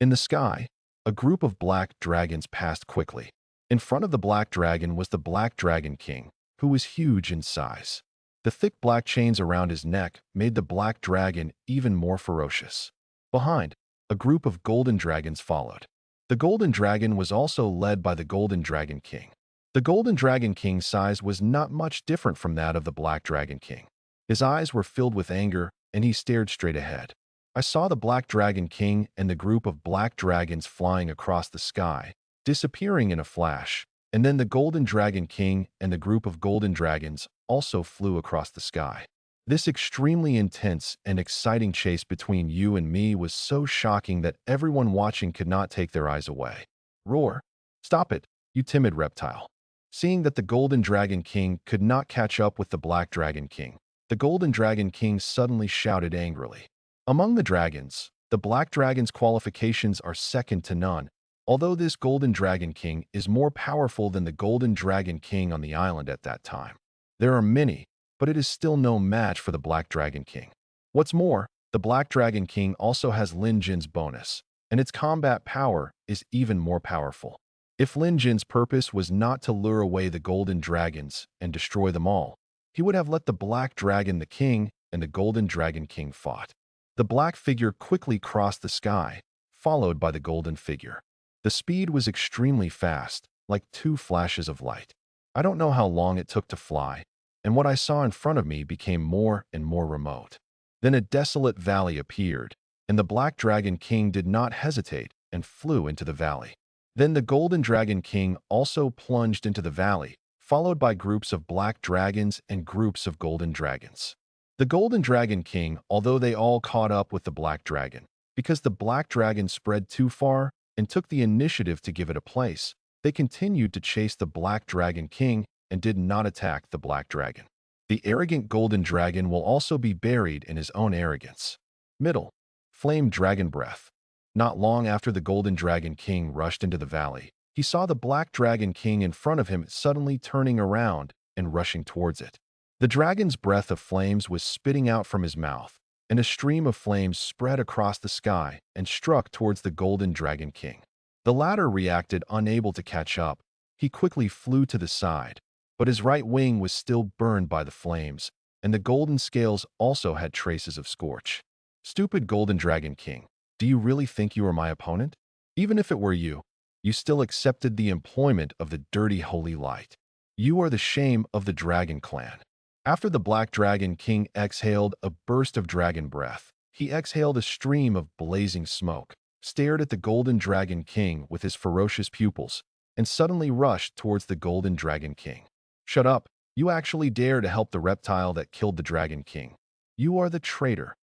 In the sky, a group of black dragons passed quickly. In front of the black dragon was the black dragon king, who was huge in size. The thick black chains around his neck made the black dragon even more ferocious. Behind, a group of golden dragons followed. The golden dragon was also led by the golden dragon king. The golden dragon king's size was not much different from that of the black dragon king. His eyes were filled with anger, and he stared straight ahead. I saw the black dragon king and the group of black dragons flying across the sky, disappearing in a flash, and then the golden dragon king and the group of golden dragons also flew across the sky. This extremely intense and exciting chase between you and me was so shocking that everyone watching could not take their eyes away. Roar! Stop it, you timid reptile. Seeing that the golden dragon king could not catch up with the black dragon king, the golden dragon king suddenly shouted angrily. Among the dragons, the black dragon's qualifications are second to none, although this golden dragon king is more powerful than the golden dragon king on the island at that time. There are many, but it is still no match for the black dragon king. What's more, the black dragon king also has Lin Jin's bonus, and its combat power is even more powerful. If Lin Jin's purpose was not to lure away the golden dragons and destroy them all, he would have let the black dragon the king and the golden dragon king fought. The black figure quickly crossed the sky, followed by the golden figure. The speed was extremely fast, like two flashes of light. I don't know how long it took to fly, and what I saw in front of me became more and more remote. Then a desolate valley appeared, and the black dragon king did not hesitate and flew into the valley. Then the golden dragon king also plunged into the valley, followed by groups of black dragons and groups of golden dragons. The golden dragon king, although they all caught up with the black dragon, because the black dragon spread too far and took the initiative to give it a place, they continued to chase the black dragon king and did not attack the black dragon. The arrogant golden dragon will also be buried in his own arrogance. Middle. Flame dragon breath. Not long after the golden dragon king rushed into the valley, he saw the black dragon king in front of him suddenly turning around and rushing towards it. The dragon's breath of flames was spitting out from his mouth, and a stream of flames spread across the sky and struck towards the golden dragon king. The latter reacted unable to catch up. He quickly flew to the side, but his right wing was still burned by the flames, and the golden scales also had traces of scorch. Stupid golden dragon king, do you really think you are my opponent? Even if it were you, you still accepted the employment of the dirty holy light. You are the shame of the dragon clan. After the black dragon king exhaled a burst of dragon breath, he exhaled a stream of blazing smoke, stared at the golden dragon king with his ferocious pupils, and suddenly rushed towards the golden dragon king. Shut up, you actually dare to help the reptile that killed the dragon king. You are the traitor.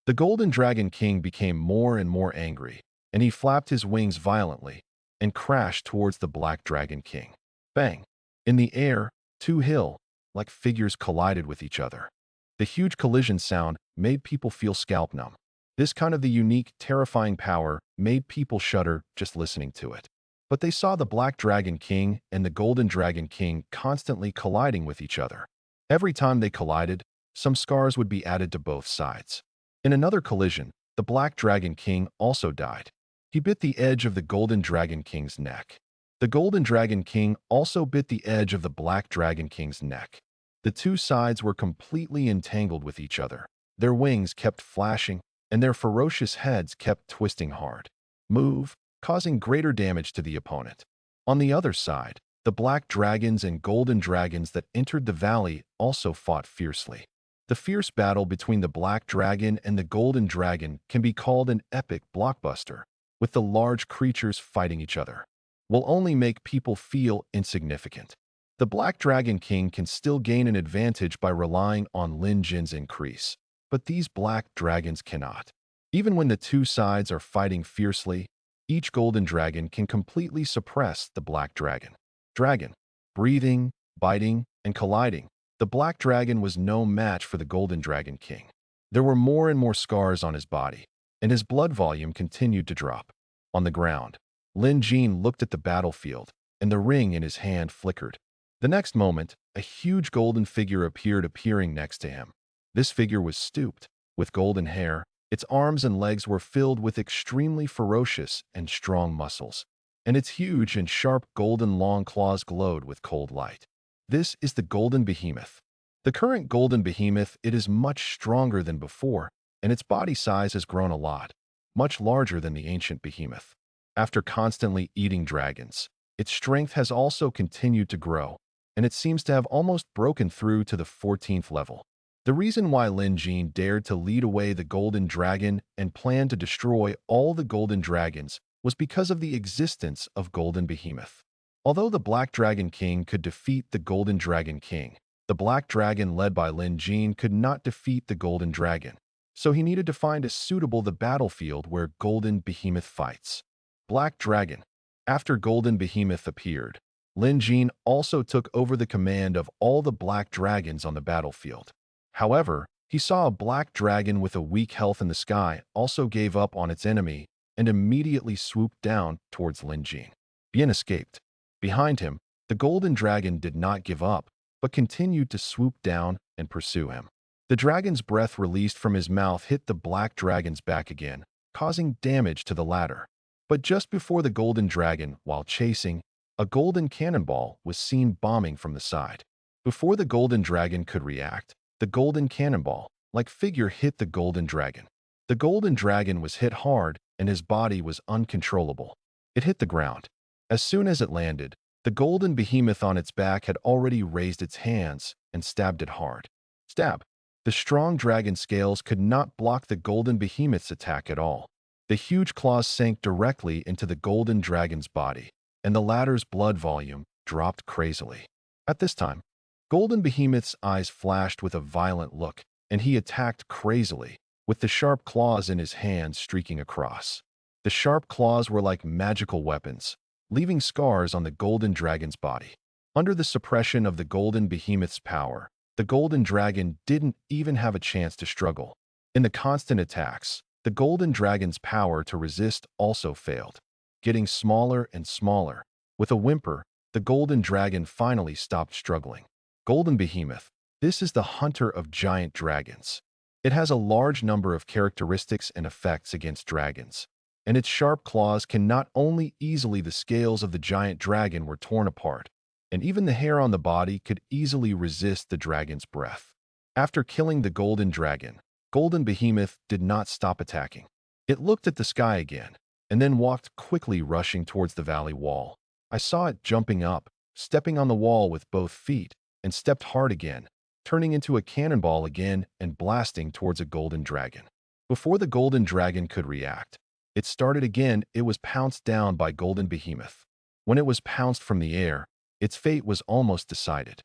The golden dragon king became more and more angry, and he flapped his wings violently and crashed towards the black dragon king. Bang! In the air, two hill-like figures collided with each other. The huge collision sound made people feel scalp numb. This kind of the unique, terrifying power made people shudder just listening to it. But they saw the black dragon king and the golden dragon king constantly colliding with each other. Every time they collided, some scars would be added to both sides. In another collision, the black dragon king also died. He bit the edge of the golden dragon king's neck. The golden dragon king also bit the edge of the black dragon king's neck. The two sides were completely entangled with each other. Their wings kept flashing, and their ferocious heads kept twisting hard. Move, causing greater damage to the opponent. On the other side, the black dragons and golden dragons that entered the valley also fought fiercely. The fierce battle between the black dragon and the golden dragon can be called an epic blockbuster, with the large creatures fighting each other. Will only make people feel insignificant. The black dragon king can still gain an advantage by relying on Lin Jin's increase, but these black dragons cannot. Even when the two sides are fighting fiercely, each golden dragon can completely suppress the black dragon. Dragon. Breathing, biting, and colliding. The black dragon was no match for the golden dragon king. There were more and more scars on his body, and his blood volume continued to drop. On the ground, Lin Jin looked at the battlefield, and the ring in his hand flickered. The next moment, a huge golden figure appearing next to him. This figure was stooped, with golden hair. Its arms and legs were filled with extremely ferocious and strong muscles, and its huge and sharp golden long claws glowed with cold light. This is the Golden Behemoth. The current Golden Behemoth, it is much stronger than before, and its body size has grown a lot, much larger than the ancient behemoth. After constantly eating dragons, its strength has also continued to grow, and it seems to have almost broken through to the 14th level. The reason why Lin Jin dared to lead away the golden dragon and planned to destroy all the golden dragons was because of the existence of Golden Behemoth. Although the Black Dragon King could defeat the Golden Dragon King, the Black Dragon led by Lin Jin could not defeat the Golden Dragon, so he needed to find a suitable battlefield where Golden Behemoth fights. Black Dragon. After Golden Behemoth appeared, Lin Jin also took over the command of all the black dragons on the battlefield. However, he saw a black dragon with a weak health in the sky also gave up on its enemy and immediately swooped down towards Lin Jin. Bien escaped. Behind him, the golden dragon did not give up, but continued to swoop down and pursue him. The dragon's breath released from his mouth hit the black dragon's back again, causing damage to the latter. But just before the golden dragon, while chasing, a golden cannonball was seen bombing from the side. Before the golden dragon could react, the golden cannonball-like figure hit the golden dragon. The golden dragon was hit hard, and his body was uncontrollable. It hit the ground. As soon as it landed, the golden behemoth on its back had already raised its hands and stabbed it hard. Stab! The strong dragon scales could not block the golden behemoth's attack at all. The huge claws sank directly into the golden dragon's body, and the latter's blood volume dropped crazily. At this time, Golden Behemoth's eyes flashed with a violent look, and he attacked crazily, with the sharp claws in his hands streaking across. The sharp claws were like magical weapons, leaving scars on the golden dragon's body. Under the suppression of the Golden Behemoth's power, the golden dragon didn't even have a chance to struggle. In the constant attacks, the golden dragon's power to resist also failed, getting smaller and smaller. With a whimper, the golden dragon finally stopped struggling. Golden Behemoth. This is the hunter of giant dragons. It has a large number of characteristics and effects against dragons, and its sharp claws can not only easily the scales of the giant dragon were torn apart, and even the hair on the body could easily resist the dragon's breath. After killing the golden dragon, Golden Behemoth did not stop attacking. It looked at the sky again, and then walked quickly rushing towards the valley wall. I saw it jumping up, stepping on the wall with both feet, and stepped hard again, turning into a cannonball again and blasting towards a golden dragon. Before the golden dragon could react, it started again. It was pounced down by Golden Behemoth. When it was pounced from the air, its fate was almost decided.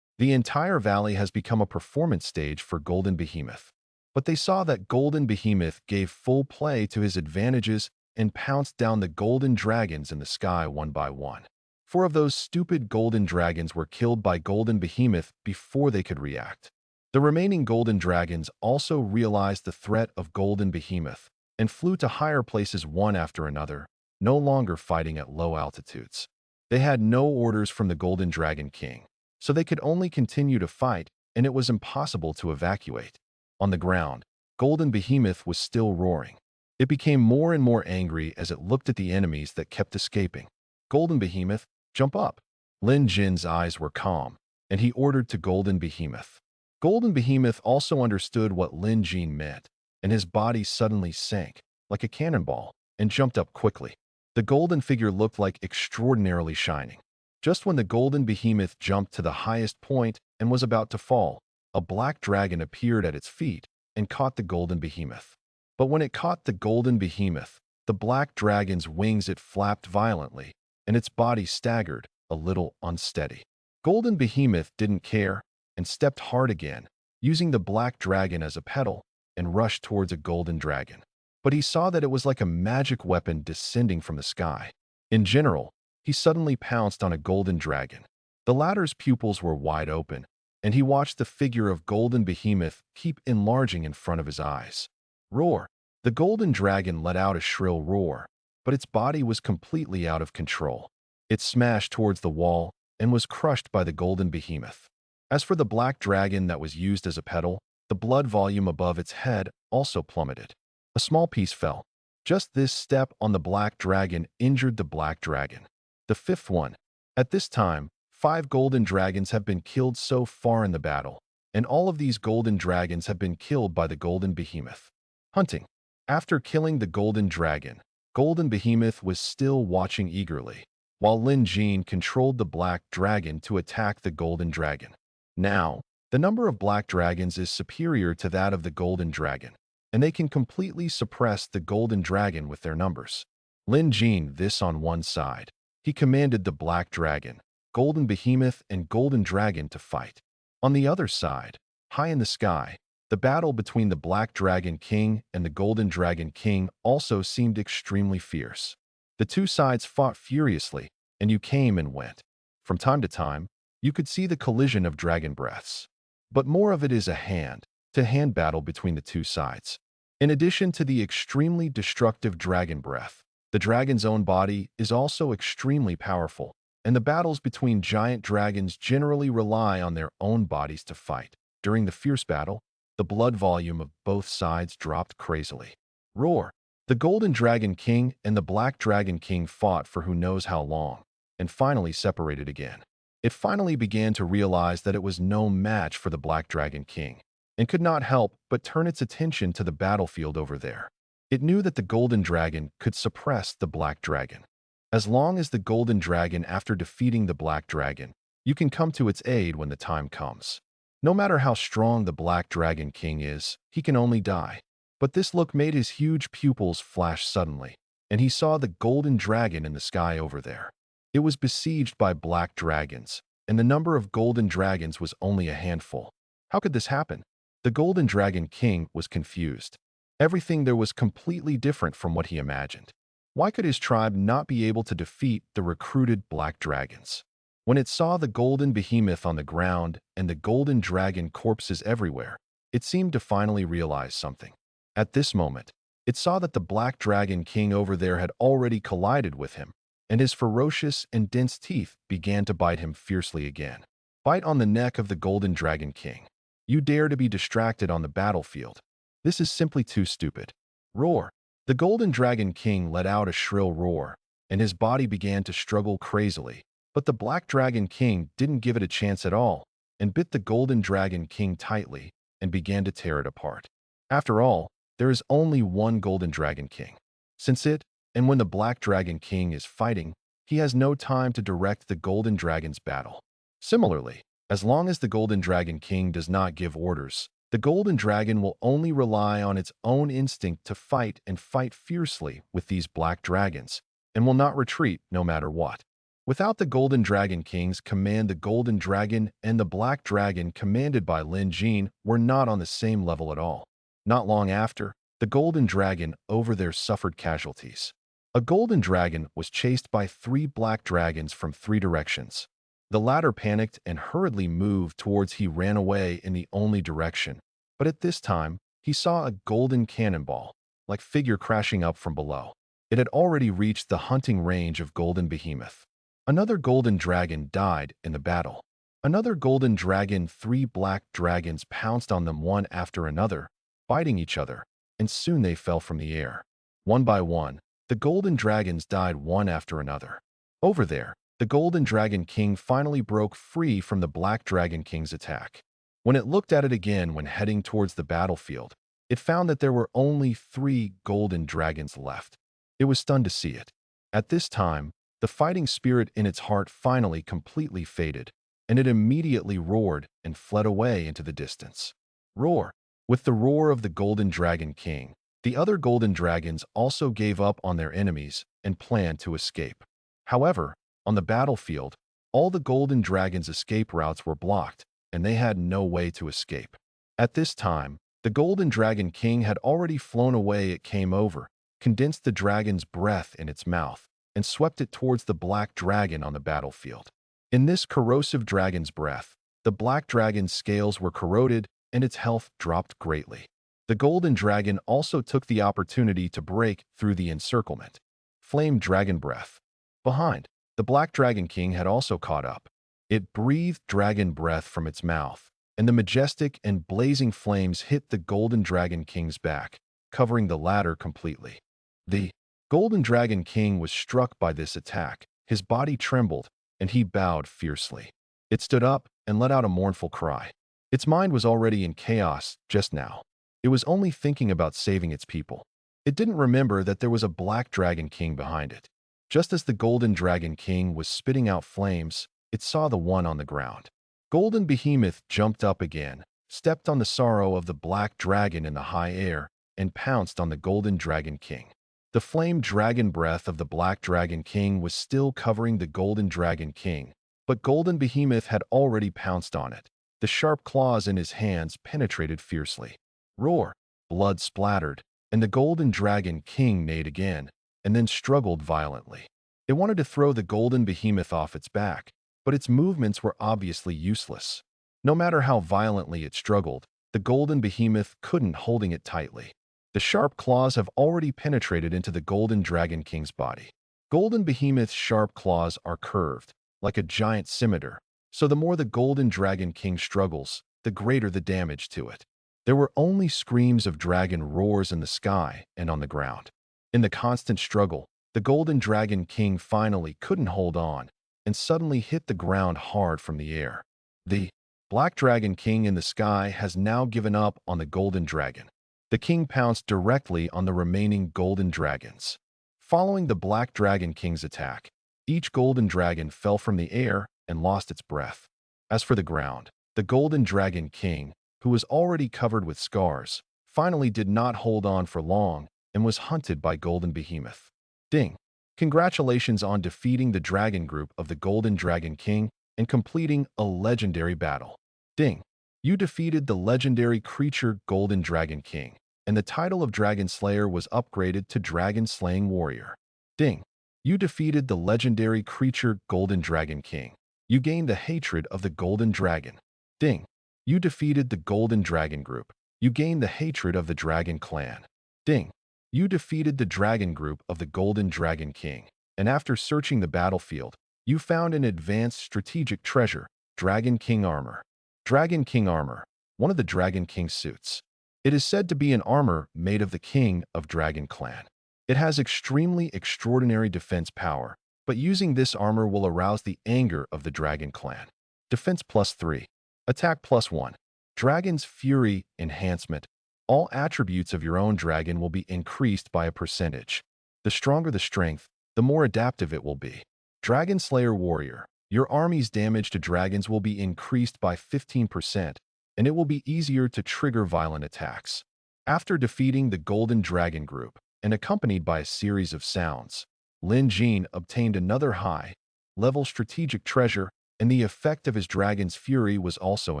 The entire valley has become a performance stage for Golden Behemoth, but they saw that Golden Behemoth gave full play to his advantages and pounced down the golden dragons in the sky one by one. 4 of those stupid golden dragons were killed by Golden Behemoth before they could react. The remaining golden dragons also realized the threat of Golden Behemoth and flew to higher places one after another, no longer fighting at low altitudes. They had no orders from the Golden Dragon King, so they could only continue to fight, and it was impossible to evacuate. On the ground, Golden Behemoth was still roaring. It became more and more angry as it looked at the enemies that kept escaping. Golden Behemoth, jump up! Lin Jin's eyes were calm, and he ordered to Golden Behemoth. Golden Behemoth also understood what Lin Jin meant, and his body suddenly sank, like a cannonball, and jumped up quickly. The golden figure looked like extraordinarily shining. Just when the Golden Behemoth jumped to the highest point and was about to fall, a black dragon appeared at its feet and caught the Golden Behemoth. But when it caught the Golden Behemoth, the black dragon's wings it flapped violently, and its body staggered, a little unsteady. Golden Behemoth didn't care and stepped hard again, using the black dragon as a pedal, and rushed towards a golden dragon. But he saw that it was like a magic weapon descending from the sky. In general, he suddenly pounced on a golden dragon. The latter's pupils were wide open, and he watched the figure of Golden Behemoth keep enlarging in front of his eyes. Roar! The golden dragon let out a shrill roar, but its body was completely out of control. It smashed towards the wall and was crushed by the golden behemoth. As for the black dragon that was used as a pedal, the blood volume above its head also plummeted. A small piece fell. Just this step on the black dragon injured the black dragon. The fifth one. At this time, 5 golden dragons have been killed so far in the battle, and all of these golden dragons have been killed by the golden behemoth. Hunting. After killing the golden dragon, golden behemoth was still watching eagerly, while Lin Jin controlled the black dragon to attack the golden dragon. Now, the number of black dragons is superior to that of the golden dragon, and they can completely suppress the golden dragon with their numbers. Lin Jin this on one side. He commanded the black dragon, golden behemoth, and golden dragon to fight. On the other side, high in the sky, the battle between the Black Dragon King and the Golden Dragon King also seemed extremely fierce. The two sides fought furiously, and you came and went. From time to time, you could see the collision of dragon breaths. But more of it is a hand-to-hand battle between the two sides. In addition to the extremely destructive dragon breath, the dragon's own body is also extremely powerful, and the battles between giant dragons generally rely on their own bodies to fight. During the fierce battle, the blood volume of both sides dropped crazily. Roar! The Golden Dragon King and the Black Dragon King fought for who knows how long, and finally separated again. It finally began to realize that it was no match for the Black Dragon King, and could not help but turn its attention to the battlefield over there. It knew that the Golden Dragon could suppress the Black Dragon. As long as the Golden Dragon, after defeating the Black Dragon, you can come to its aid when the time comes. No matter how strong the Black Dragon King is, he can only die. But this look made his huge pupils flash suddenly, and he saw the golden dragon in the sky over there. It was besieged by black dragons, and the number of golden dragons was only a handful. How could this happen? The Golden Dragon King was confused. Everything there was completely different from what he imagined. Why could his tribe not be able to defeat the recruited black dragons? When it saw the golden behemoth on the ground and the golden dragon corpses everywhere, it seemed to finally realize something. At this moment, it saw that the Black Dragon King over there had already collided with him, and his ferocious and dense teeth began to bite him fiercely again. Bite on the neck of the Golden Dragon King. You dare to be distracted on the battlefield. This is simply too stupid. Roar! The Golden Dragon King let out a shrill roar, and his body began to struggle crazily. But the Black Dragon King didn't give it a chance at all, and bit the Golden Dragon King tightly and began to tear it apart. After all, there is only one Golden Dragon King. Since it, and when the Black Dragon King is fighting, he has no time to direct the Golden Dragon's battle. Similarly, as long as the Golden Dragon King does not give orders, the Golden Dragon will only rely on its own instinct to fight and fight fiercely with these black dragons, and will not retreat no matter what. Without the Golden Dragon King's command, the Golden Dragon and the Black Dragon commanded by Lin Jin were not on the same level at all. Not long after, the Golden Dragon over there suffered casualties. A Golden Dragon was chased by 3 black dragons from 3 directions. The latter panicked and hurriedly moved towards he ran away in the only direction. But at this time, he saw a golden cannonball-like figure crashing up from below. It had already reached the hunting range of Golden Behemoth. Another golden dragon died in the battle. Another golden dragon, 3 black dragons pounced on them one after another, biting each other, and soon they fell from the air. One by one, the golden dragons died one after another. Over there, the Golden Dragon King finally broke free from the Black Dragon King's attack. When it looked at it again when heading towards the battlefield, it found that there were only 3 golden dragons left. It was stunned to see it. At this time, the fighting spirit in its heart finally completely faded, and it immediately roared and fled away into the distance. Roar! With the roar of the Golden Dragon King, the other golden dragons also gave up on their enemies and planned to escape. However, on the battlefield, all the golden dragons' escape routes were blocked, and they had no way to escape. At this time, the Golden Dragon King had already flown away. It came over, condensed the dragon's breath in its mouth, and swept it towards the black dragon on the battlefield. In this corrosive dragon's breath, the black dragon's scales were corroded and its health dropped greatly. The golden dragon also took the opportunity to break through the encirclement. Flame dragon breath. Behind, the black dragon king had also caught up. It breathed dragon breath from its mouth, and the majestic and blazing flames hit the golden dragon king's back, covering the latter completely. The golden dragon king was struck by this attack. His body trembled, and he bowed fiercely. It stood up and let out a mournful cry. Its mind was already in chaos just now. It was only thinking about saving its people. It didn't remember that there was a black dragon king behind it. Just as the golden dragon king was spitting out flames, it saw the one on the ground. Golden Behemoth jumped up again, stepped on the sorrow of the black dragon in the high air, and pounced on the golden dragon king. The flame dragon breath of the black dragon king was still covering the golden dragon king, but Golden Behemoth had already pounced on it. The sharp claws in his hands penetrated fiercely. Roar! Blood splattered, and the golden dragon king neighed again, and then struggled violently. It wanted to throw the golden behemoth off its back, but its movements were obviously useless. No matter how violently it struggled, the golden behemoth couldn't holding it tightly. The sharp claws have already penetrated into the golden dragon king's body. Golden behemoth's sharp claws are curved, like a giant scimitar, so the more the golden dragon king struggles, the greater the damage to it. There were only screams of dragon roars in the sky and on the ground. In the constant struggle, the golden dragon king finally couldn't hold on and suddenly hit the ground hard from the air. The black dragon king in the sky has now given up on the golden dragon. The king pounced directly on the remaining golden dragons. Following the black dragon king's attack, each golden dragon fell from the air and lost its breath. As for the ground, the golden dragon king, who was already covered with scars, finally did not hold on for long and was hunted by Golden Behemoth. Ding! Congratulations on defeating the dragon group of the Golden Dragon King and completing a legendary battle. Ding! You defeated the legendary creature Golden Dragon King, and the title of Dragon Slayer was upgraded to Dragon Slaying Warrior. Ding! You defeated the legendary creature Golden Dragon King. You gained the hatred of the Golden Dragon. Ding! You defeated the Golden Dragon Group. You gained the hatred of the Dragon Clan. Ding! You defeated the Dragon Group of the Golden Dragon King, and after searching the battlefield, you found an advanced strategic treasure, Dragon King Armor. Dragon King Armor, one of the Dragon King's suits. It is said to be an armor made of the King of Dragon Clan. It has extremely extraordinary defense power, but using this armor will arouse the anger of the Dragon Clan. Defense +3. Attack +1. Dragon's Fury Enhancement. All attributes of your own dragon will be increased by a percentage. The stronger the strength, the more adaptive it will be. Dragon Slayer Warrior. Your army's damage to dragons will be increased by 15%, and it will be easier to trigger violent attacks. After defeating the Golden Dragon Group, and accompanied by a series of sounds, Lin Jin obtained another high-level strategic treasure, and the effect of his dragon's fury was also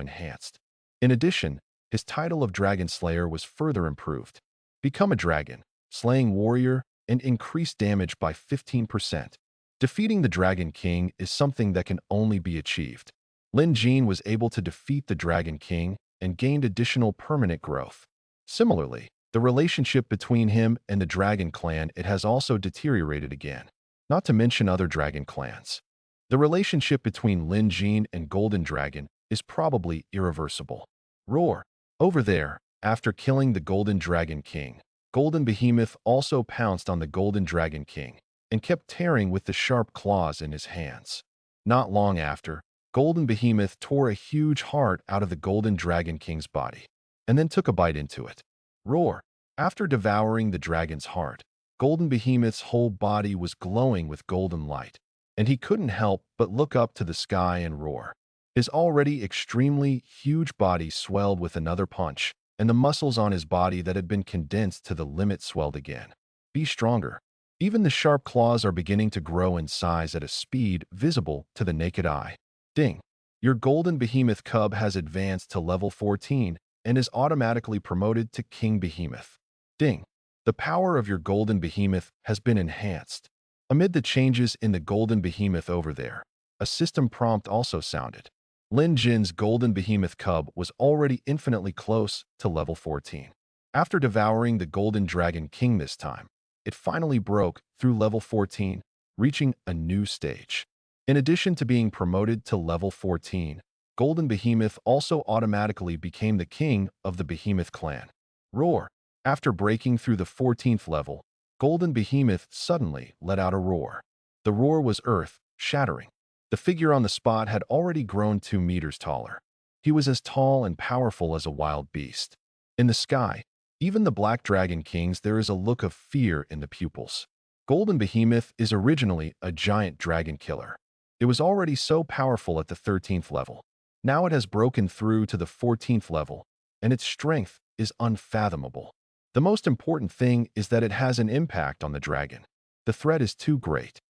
enhanced. In addition, his title of Dragon Slayer was further improved. Become a dragon, slaying warrior, and increase damage by 15%. Defeating the Dragon King is something that can only be achieved. Lin Jin was able to defeat the Dragon King and gained additional permanent growth. Similarly, the relationship between him and the Dragon Clan has also deteriorated again, not to mention other Dragon Clans. The relationship between Lin Jin and Golden Dragon is probably irreversible. Roar! Over there, after killing the Golden Dragon King, Golden Behemoth also pounced on the Golden Dragon King and kept tearing with the sharp claws in his hands. Not long after, Golden Behemoth tore a huge heart out of the Golden Dragon King's body, and then took a bite into it. Roar! After devouring the dragon's heart, Golden Behemoth's whole body was glowing with golden light, and he couldn't help but look up to the sky and roar. His already extremely huge body swelled with another punch, and the muscles on his body that had been condensed to the limit swelled again. Be stronger. Even the sharp claws are beginning to grow in size at a speed visible to the naked eye. Ding! Your Golden Behemoth cub has advanced to level 14 and is automatically promoted to King Behemoth. Ding! The power of your Golden Behemoth has been enhanced. Amid the changes in the Golden Behemoth over there, a system prompt also sounded. Lin Jin's Golden Behemoth cub was already infinitely close to level 14. After devouring the Golden Dragon King this time, it finally broke through level 14, reaching a new stage. In addition to being promoted to level 14, Golden Behemoth also automatically became the king of the Behemoth clan. Roar. After breaking through the 14th level, Golden Behemoth suddenly let out a roar. The roar was earth-shattering. The figure on the spot had already grown 2 meters taller. He was as tall and powerful as a wild beast. In the sky, even the Black Dragon Kings, there is a look of fear in the pupils. Golden Behemoth is originally a giant dragon killer. It was already so powerful at the 13th level. Now it has broken through to the 14th level, and its strength is unfathomable. The most important thing is that it has an impact on the dragon. The threat is too great.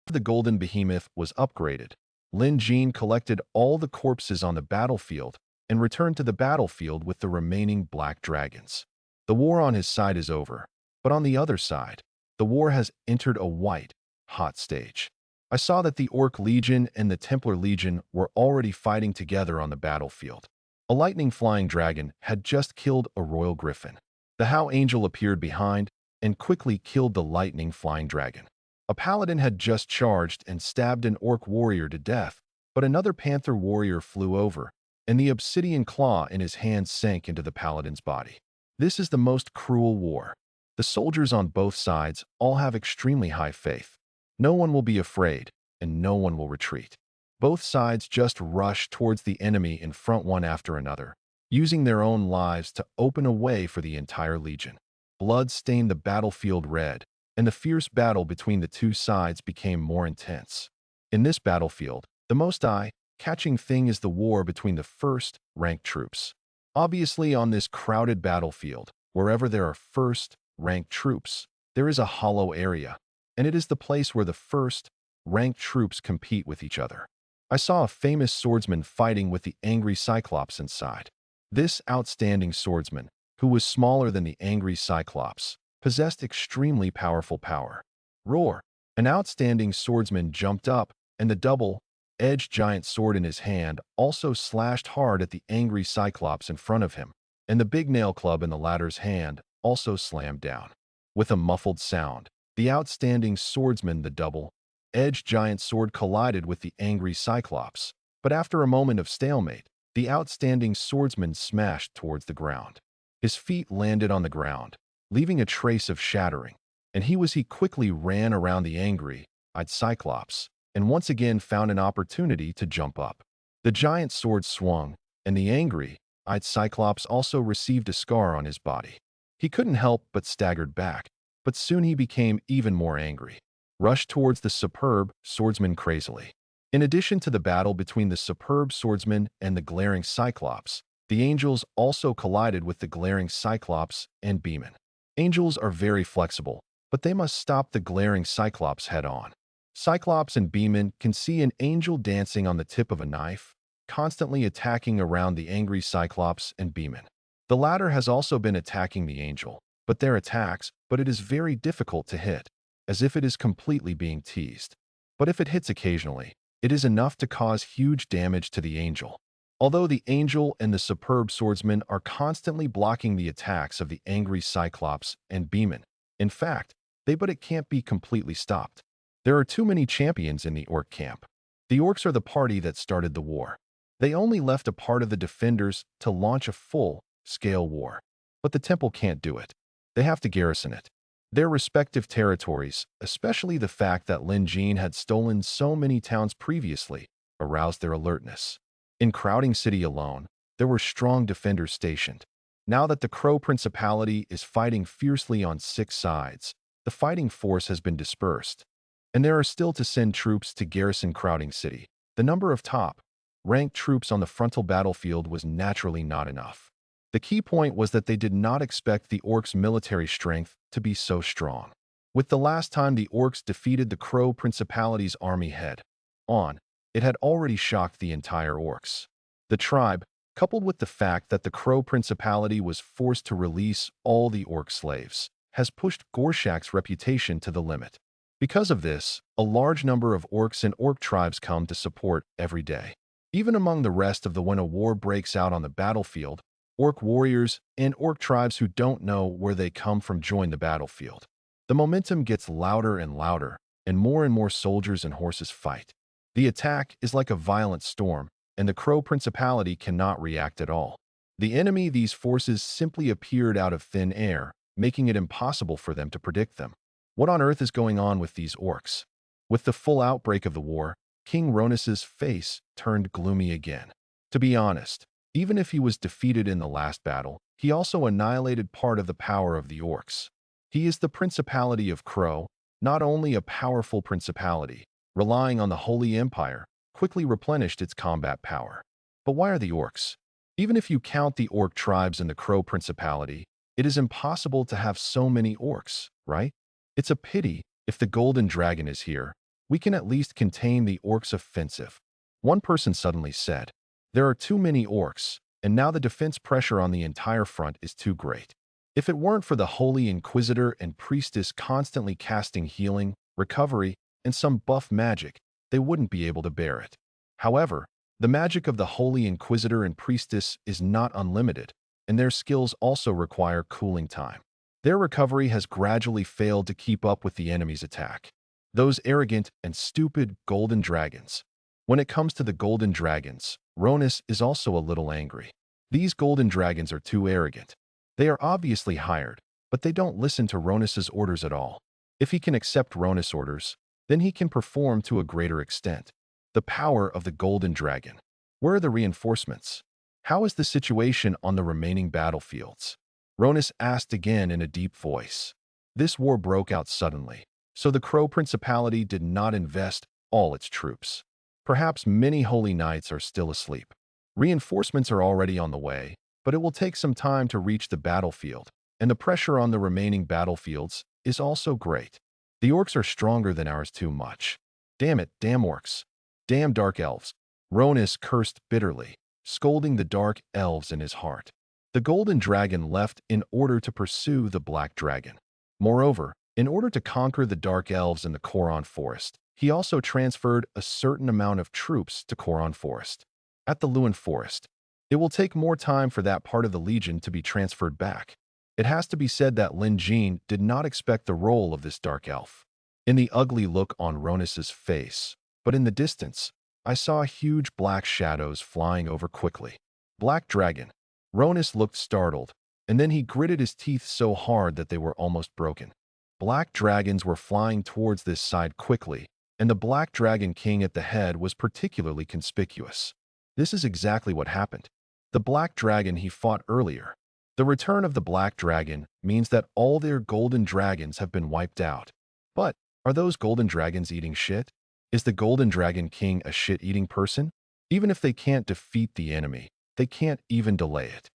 After the Golden Behemoth was upgraded, Lin Jin collected all the corpses on the battlefield and returned to the battlefield with the remaining black dragons. The war on his side is over, but on the other side, the war has entered a white, hot stage. I saw that the Orc Legion and the Templar Legion were already fighting together on the battlefield. A lightning flying dragon had just killed a royal griffin. The How Angel appeared behind and quickly killed the lightning flying dragon. A paladin had just charged and stabbed an orc warrior to death, but another panther warrior flew over, and the obsidian claw in his hand sank into the paladin's body. This is the most cruel war. The soldiers on both sides all have extremely high faith. No one will be afraid, and no one will retreat. Both sides just rush towards the enemy in front one after another, using their own lives to open a way for the entire legion. Blood stained the battlefield red, and the fierce battle between the two sides became more intense. In this battlefield, the most eye-catching thing is the war between the first-ranked troops. Obviously, on this crowded battlefield, wherever there are first-ranked troops, there is a hollow area, and it is the place where the first-ranked troops compete with each other. I saw a famous swordsman fighting with the angry Cyclops inside. This outstanding swordsman, who was smaller than the angry Cyclops, possessed extremely powerful power. Roar! An outstanding swordsman jumped up, and the double-edged giant sword in his hand also slashed hard at the angry Cyclops in front of him, and the big nail club in the latter's hand also slammed down. With a muffled sound, the outstanding swordsman, the double-edged giant sword, collided with the angry Cyclops, but after a moment of stalemate, the outstanding swordsman smashed towards the ground. His feet landed on the ground, leaving a trace of shattering, and he quickly ran around the angry-eyed Cyclops, and once again found an opportunity to jump up. The giant sword swung, and the angry-eyed Cyclops also received a scar on his body. He couldn't help but staggered back, but soon he became even more angry, rushed towards the superb swordsman crazily. In addition to the battle between the superb swordsman and the glaring Cyclops, the angels also collided with the glaring Cyclops and Beeman. Angels are very flexible, but they must stop the glaring Cyclops head-on. Cyclops and Beeman can see an angel dancing on the tip of a knife, constantly attacking around the angry Cyclops and Beeman. The latter has also been attacking the angel, but it is very difficult to hit, as if it is completely being teased. But if it hits occasionally, it is enough to cause huge damage to the angel. Although the angel and the superb swordsman are constantly blocking the attacks of the angry Cyclops and Beeman, in fact, it can't be completely stopped. There are too many champions in the orc camp. The orcs are the party that started the war. They only left a part of the defenders to launch a full-scale war. But the temple can't do it. They have to garrison it. Their respective territories, especially the fact that Lin Jin had stolen so many towns previously, aroused their alertness. In Crowding City alone, there were strong defenders stationed. Now that the Crow Principality is fighting fiercely on 6 sides, the fighting force has been dispersed, and there are still to send troops to garrison Crowding City. The number of top-ranked troops on the frontal battlefield was naturally not enough. The key point was that they did not expect the orcs' military strength to be so strong. With the last time the orcs defeated the Crow Principality's army head-on, it had already shocked the entire orcs. The tribe, coupled with the fact that the Crow Principality was forced to release all the orc slaves, has pushed Gorshak's reputation to the limit. Because of this, a large number of orcs and orc tribes come to support every day. Even among the rest of when a war breaks out on the battlefield, orc warriors, and orc tribes who don't know where they come from join the battlefield. The momentum gets louder and louder, and more soldiers and horses fight. The attack is like a violent storm, and the Crow Principality cannot react at all. The enemy, these forces simply appeared out of thin air, making it impossible for them to predict them. What on earth is going on with these orcs? With the full outbreak of the war, King Ronus's face turned gloomy again. To be honest, even if he was defeated in the last battle, he also annihilated part of the power of the orcs. He is the Principality of Crow, not only a powerful principality, relying on the Holy Empire, quickly replenished its combat power. But why are the orcs? Even if you count the orc tribes in the Crow Principality, it is impossible to have so many orcs, right? It's a pity. If the Golden Dragon is here, we can at least contain the orcs' offensive. One person suddenly said, there are too many orcs, and now the defense pressure on the entire front is too great. If it weren't for the Holy Inquisitor and Priestess constantly casting healing, recovery, and some buff magic, they wouldn't be able to bear it. However, the magic of the Holy Inquisitor and Priestess is not unlimited, and their skills also require cooling time. Their recovery has gradually failed to keep up with the enemy's attack. Those arrogant and stupid golden dragons. When it comes to the golden dragons, Ronus is also a little angry. These golden dragons are too arrogant. They are obviously hired, but they don't listen to Ronus's orders at all. If he can accept Ronus' orders, then he can perform to a greater extent. The power of the golden dragon. Where are the reinforcements? How is the situation on the remaining battlefields? Ronus asked again in a deep voice. This war broke out suddenly, so the Crow Principality did not invest all its troops. Perhaps many holy knights are still asleep. Reinforcements are already on the way, but it will take some time to reach the battlefield, and the pressure on the remaining battlefields is also great. The orcs are stronger than ours too much. Damn it, damn orcs. Damn dark elves. Ronus cursed bitterly, scolding the dark elves in his heart. The golden dragon left in order to pursue the black dragon. Moreover, in order to conquer the dark elves in the Koron Forest, he also transferred a certain amount of troops to Koron Forest. At the Lewin Forest, it will take more time for that part of the Legion to be transferred back. It has to be said that Lin Jin did not expect the role of this dark elf. In the ugly look on Ronus's face, but in the distance, I saw huge black shadows flying over quickly. Black dragon. Ronus looked startled, and then he gritted his teeth so hard that they were almost broken. Black dragons were flying towards this side quickly, and the Black Dragon King at the head was particularly conspicuous. This is exactly what happened. The Black Dragon he fought earlier. The return of the Black Dragon means that all their golden dragons have been wiped out. But are those golden dragons eating shit? Is the Golden Dragon King a shit-eating person? Even if they can't defeat the enemy, they can't even delay it.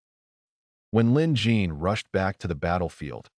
When Lin Jin rushed back to the battlefield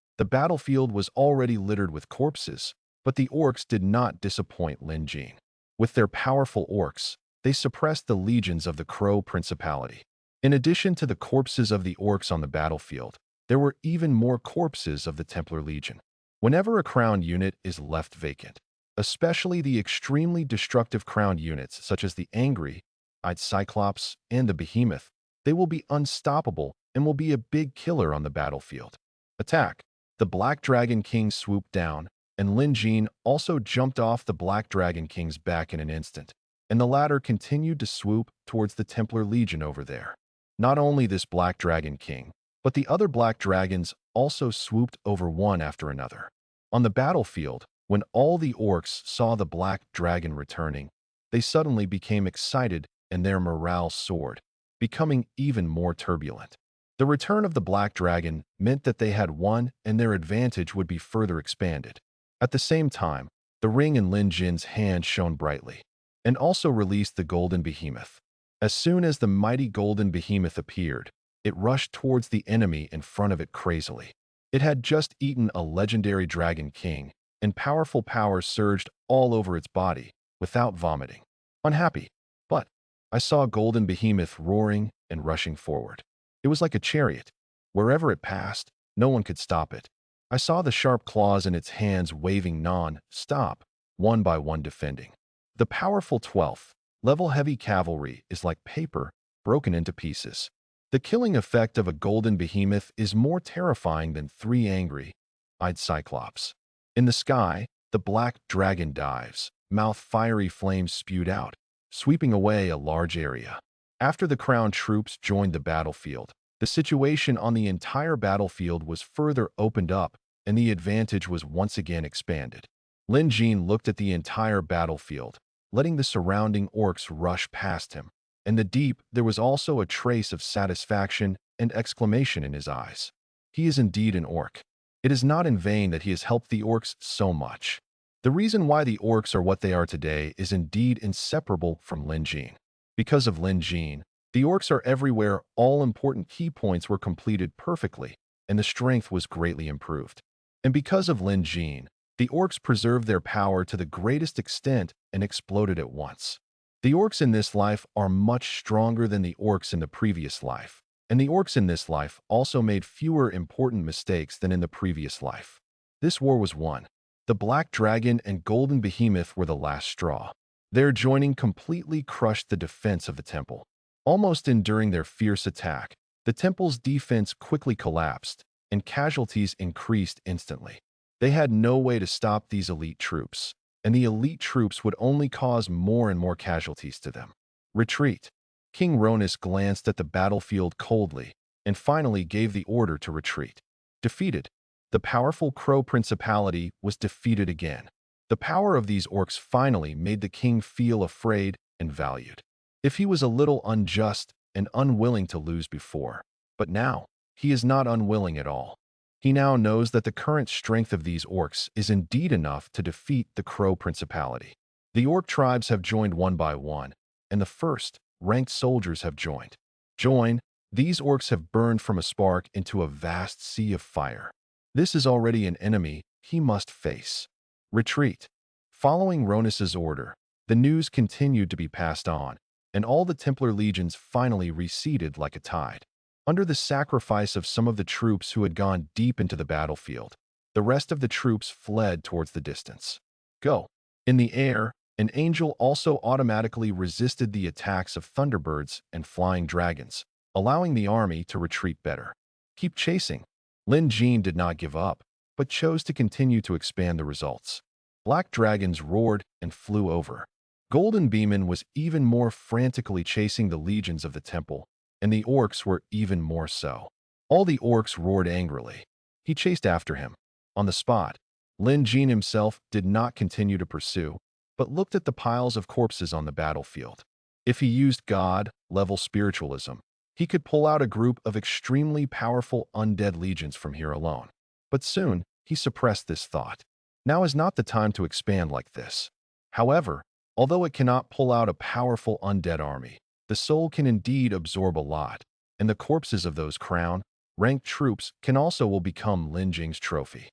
was already littered with corpses, but the orcs did not disappoint Lin Jin. With their powerful orcs, they suppressed the legions of the Crow Principality. In addition to the corpses of the orcs on the battlefield, there were even more corpses of the Templar Legion. Whenever a crowned unit is left vacant, especially the extremely destructive crowned units such as the Angry-Eyed Cyclops and the Behemoth, they will be unstoppable and will be a big killer on the battlefield. Attack! The Black Dragon King swooped down, and Lin Jin also jumped off the Black Dragon King's back in an instant, and the latter continued to swoop towards the Templar Legion over there. Not only this Black Dragon King, but the other Black Dragons also swooped over one after another. On the battlefield, when all the orcs saw the Black Dragon returning, they suddenly became excited and their morale soared, becoming even more turbulent. The return of the Black Dragon meant that they had won and their advantage would be further expanded. At the same time, the ring in Lin Jin's hand shone brightly, and also released the Golden Behemoth. As soon as the mighty Golden Behemoth appeared, it rushed towards the enemy in front of it crazily. It had just eaten a legendary Dragon King, and powerful power surged all over its body, without vomiting. Unhappy, but I saw Golden Behemoth roaring and rushing forward. It was like a chariot. Wherever it passed, no one could stop it. I saw the sharp claws in its hands waving non-stop, one by one defending. The powerful 12th level heavy cavalry is like paper broken into pieces. The killing effect of a golden behemoth is more terrifying than 3 angry-eyed cyclops. In the sky, the black dragon dives, mouth fiery flames spewed out, sweeping away a large area. After the crown troops joined the battlefield, the situation on the entire battlefield was further opened up, and the advantage was once again expanded. Lin Jin looked at the entire battlefield, letting the surrounding orcs rush past him. In the deep, there was also a trace of satisfaction and exclamation in his eyes. He is indeed an orc. It is not in vain that he has helped the orcs so much. The reason why the orcs are what they are today is indeed inseparable from Lin Jin. Because of Lin Jin, the orcs are everywhere, all important key points were completed perfectly, and the strength was greatly improved. And because of Lin Jin, the orcs preserved their power to the greatest extent and exploded at once. The orcs in this life are much stronger than the orcs in the previous life, and the orcs in this life also made fewer important mistakes than in the previous life. This war was won. The Black Dragon and Golden Behemoth were the last straw. Their joining completely crushed the defense of the temple. Almost enduring their fierce attack, the temple's defense quickly collapsed, and casualties increased instantly. They had no way to stop these elite troops, and the elite troops would only cause more and more casualties to them. Retreat. King Ronus glanced at the battlefield coldly, and finally gave the order to retreat. Defeated. The powerful Crow Principality was defeated again. The power of these orcs finally made the king feel afraid and valued. If he was a little unjust and unwilling to lose before, but now, he is not unwilling at all. He now knows that the current strength of these orcs is indeed enough to defeat the Crow Principality. The orc tribes have joined one by one, and the first, ranked soldiers have joined. These orcs have burned from a spark into a vast sea of fire. This is already an enemy he must face. Retreat. Following Ronus's order, the news continued to be passed on, and all the Templar legions finally receded like a tide. Under the sacrifice of some of the troops who had gone deep into the battlefield, the rest of the troops fled towards the distance. Go. In the air, an angel also automatically resisted the attacks of thunderbirds and flying dragons, allowing the army to retreat better. Keep chasing. Lin Jin did not give up, but chose to continue to expand the results. Black dragons roared and flew over. Golden Beeman was even more frantically chasing the legions of the temple, and the orcs were even more so. All the orcs roared angrily. He chased after him. On the spot, Lin Jin himself did not continue to pursue, but looked at the piles of corpses on the battlefield. If he used God-level spiritualism, he could pull out a group of extremely powerful undead legions from here alone. But soon, he suppressed this thought. Now is not the time to expand like this. However, although it cannot pull out a powerful undead army, the soul can indeed absorb a lot, and the corpses of those crown-ranked troops can also will become Lin Jin's trophy.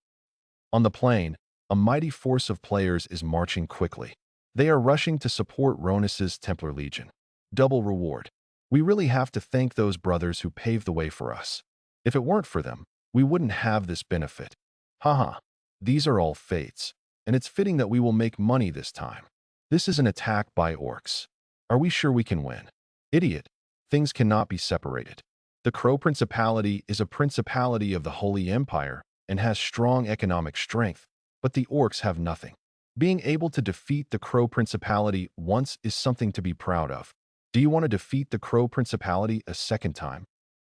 On the plain, a mighty force of players is marching quickly. They are rushing to support Ronus's Templar Legion. Double reward. We really have to thank those brothers who paved the way for us. If it weren't for them, we wouldn't have this benefit. Haha, these are all fates, and it's fitting that we will make money this time. This is an attack by orcs. Are we sure we can win? Idiot. Things cannot be separated. The Crow Principality is a principality of the Holy Empire and has strong economic strength, but the orcs have nothing. Being able to defeat the Crow Principality once is something to be proud of. Do you want to defeat the Crow Principality a second time?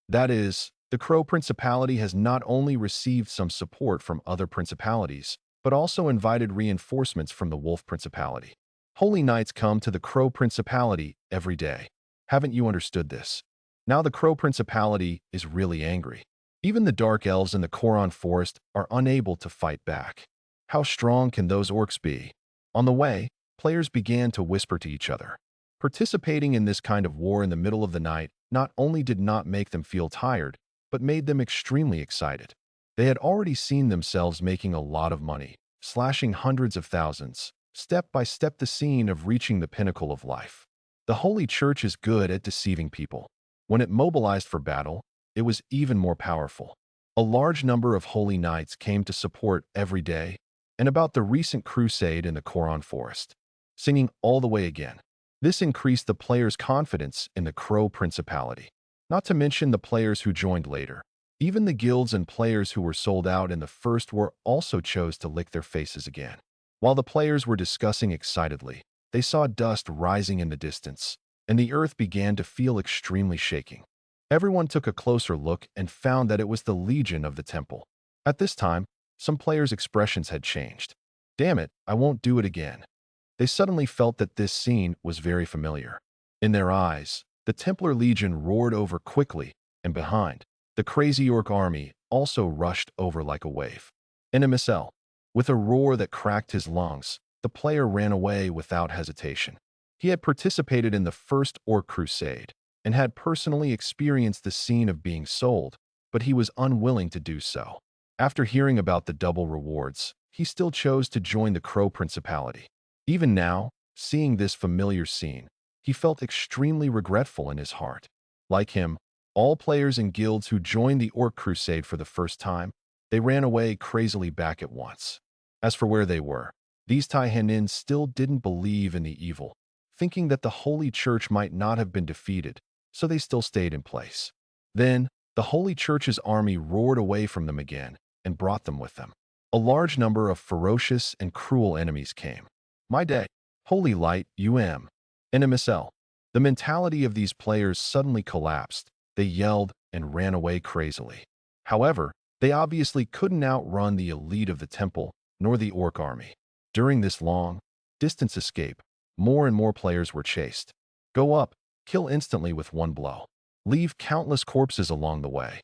That is, the Crow Principality has not only received some support from other principalities, but also invited reinforcements from the Wolf Principality. Holy Knights come to the Crow Principality every day. Haven't you understood this? Now the Crow Principality is really angry. Even the Dark Elves in the Koron Forest are unable to fight back. How strong can those orcs be? On the way, players began to whisper to each other. Participating in this kind of war in the middle of the night not only did not make them feel tired, but made them extremely excited. They had already seen themselves making a lot of money, slashing hundreds of thousands, step by step the scene of reaching the pinnacle of life. The Holy Church is good at deceiving people. When it mobilized for battle, it was even more powerful. A large number of Holy Knights came to support every day, and about the recent crusade in the Koron Forest, singing all the way again. This increased the players' confidence in the Crow Principality. not to mention the players who joined later. Even the guilds and players who were sold out in the first war also chose to lick their faces again. While the players were discussing excitedly, they saw dust rising in the distance, and the earth began to feel extremely shaking. Everyone took a closer look and found that it was the Legion of the Temple. At this time, some players' expressions had changed. Damn it, I won't do it again. They suddenly felt that this scene was very familiar. In their eyes, the Templar Legion roared over quickly, and behind, the crazy orc army also rushed over like a wave. In a missile, with a roar that cracked his lungs, the player ran away without hesitation. He had participated in the first Orc Crusade and had personally experienced the scene of being sold, but he was unwilling to do so. After hearing about the double rewards, he still chose to join the Crow Principality. Even now, seeing this familiar scene, he felt extremely regretful in his heart. Like him, all players and guilds who joined the Orc Crusade for the first time, they ran away crazily back at once. As for where they were, these Taihanin still didn't believe in the evil, thinking that the Holy Church might not have been defeated, so they still stayed in place. Then, the Holy Church's army roared away from them again and brought them with them. A large number of ferocious and cruel enemies came. My day, Holy Light, NMSL. The mentality of these players suddenly collapsed. They yelled and ran away crazily. However, they obviously couldn't outrun the elite of the temple, nor the orc army. During this long, distance escape, more and more players were chased. Go up, kill instantly with one blow. Leave countless corpses along the way.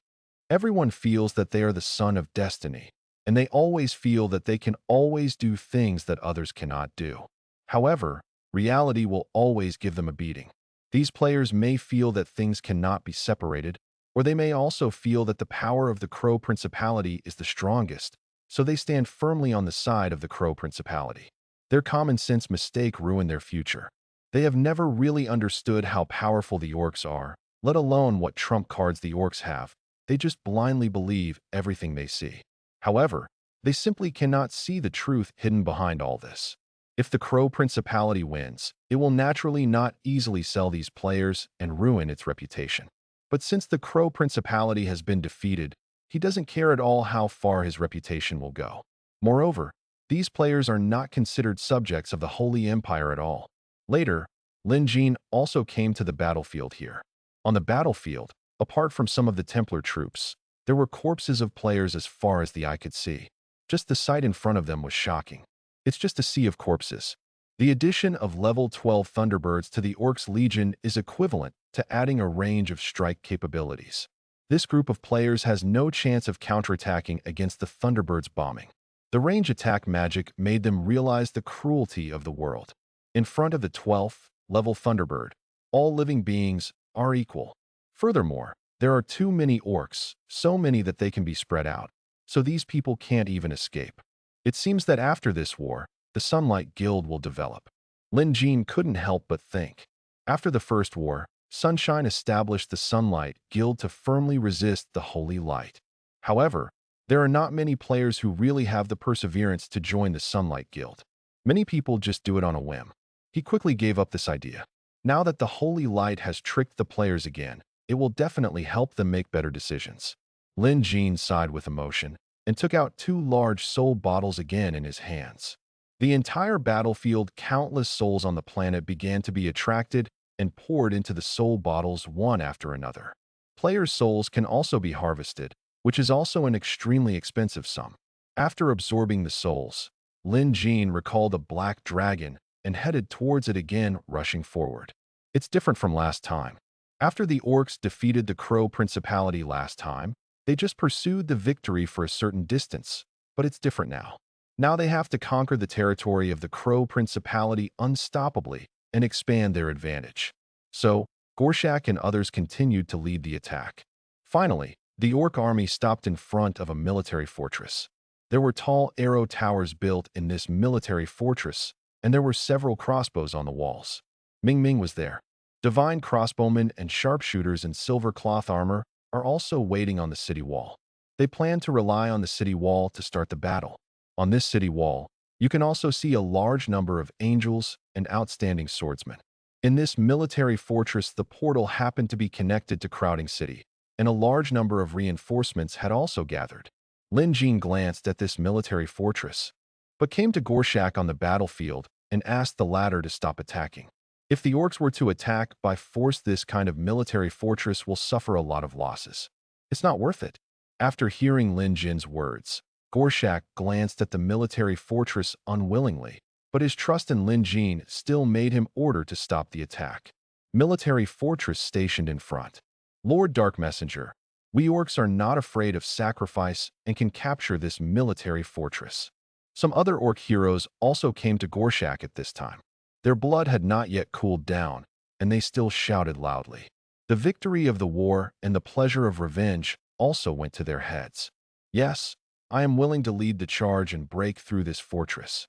Everyone feels that they are the son of destiny, and they always feel that they can always do things that others cannot do. However, reality will always give them a beating. These players may feel that things cannot be separated, or they may also feel that the power of the Crow Principality is the strongest, so they stand firmly on the side of the Crow Principality. Their common sense mistake ruined their future. They have never really understood how powerful the orcs are, let alone what trump cards the orcs have. They just blindly believe everything they see. However, they simply cannot see the truth hidden behind all this. If the Crow Principality wins, it will naturally not easily sell these players and ruin its reputation. But since the Crow Principality has been defeated, he doesn't care at all how far his reputation will go. Moreover, these players are not considered subjects of the Holy Empire at all. Later, Lin Jin also came to the battlefield here. On the battlefield, apart from some of the Templar troops, there were corpses of players as far as the eye could see. Just the sight in front of them was shocking. It's just a sea of corpses. The addition of level 12 Thunderbirds to the Orcs Legion is equivalent to adding a range of strike capabilities. This group of players has no chance of counterattacking against the Thunderbirds' bombing. The range attack magic made them realize the cruelty of the world. In front of the 12th level Thunderbird, all living beings are equal. Furthermore, there are too many orcs, so many that they can be spread out, so these people can't even escape. It seems that after this war, the Sunlight Guild will develop. Lin Jin couldn't help but think. After the First War, Sunshine established the Sunlight Guild to firmly resist the Holy Light. However, there are not many players who really have the perseverance to join the Sunlight Guild. Many people just do it on a whim. He quickly gave up this idea. Now that the Holy Light has tricked the players again, it will definitely help them make better decisions. Lin Jin sighed with emotion and took out 2 large soul bottles again in his hands. The entire battlefield, countless souls on the planet began to be attracted and poured into the soul bottles one after another. Players' souls can also be harvested, which is also an extremely expensive sum. After absorbing the souls, Lin Jin recalled a black dragon and headed towards it again, rushing forward. It's different from last time. After the orcs defeated the Crow Principality last time, they just pursued the victory for a certain distance, but it's different now. Now they have to conquer the territory of the Crow Principality unstoppably and expand their advantage. So, Gorshak and others continued to lead the attack. Finally, the orc army stopped in front of a military fortress. There were tall arrow towers built in this military fortress, and there were several crossbows on the walls. Ming Ming was there. Divine crossbowmen and sharpshooters in silver cloth armor are also waiting on the city wall. They plan to rely on the city wall to start the battle. On this city wall, you can also see a large number of angels and outstanding swordsmen. In this military fortress, the portal happened to be connected to Crowding City, and a large number of reinforcements had also gathered. Lin Jin glanced at this military fortress, but came to Gorshak on the battlefield and asked the latter to stop attacking. If the orcs were to attack by force, this kind of military fortress will suffer a lot of losses. It's not worth it. After hearing Lin Jin's words, Gorshak glanced at the military fortress unwillingly, but his trust in Lin Jin still made him order to stop the attack. Military fortress stationed in front. Lord Dark Messenger, we orcs are not afraid of sacrifice and can capture this military fortress. Some other orc heroes also came to Gorshak at this time. Their blood had not yet cooled down, and they still shouted loudly. The victory of the war and the pleasure of revenge also went to their heads. Yes, I am willing to lead the charge and break through this fortress.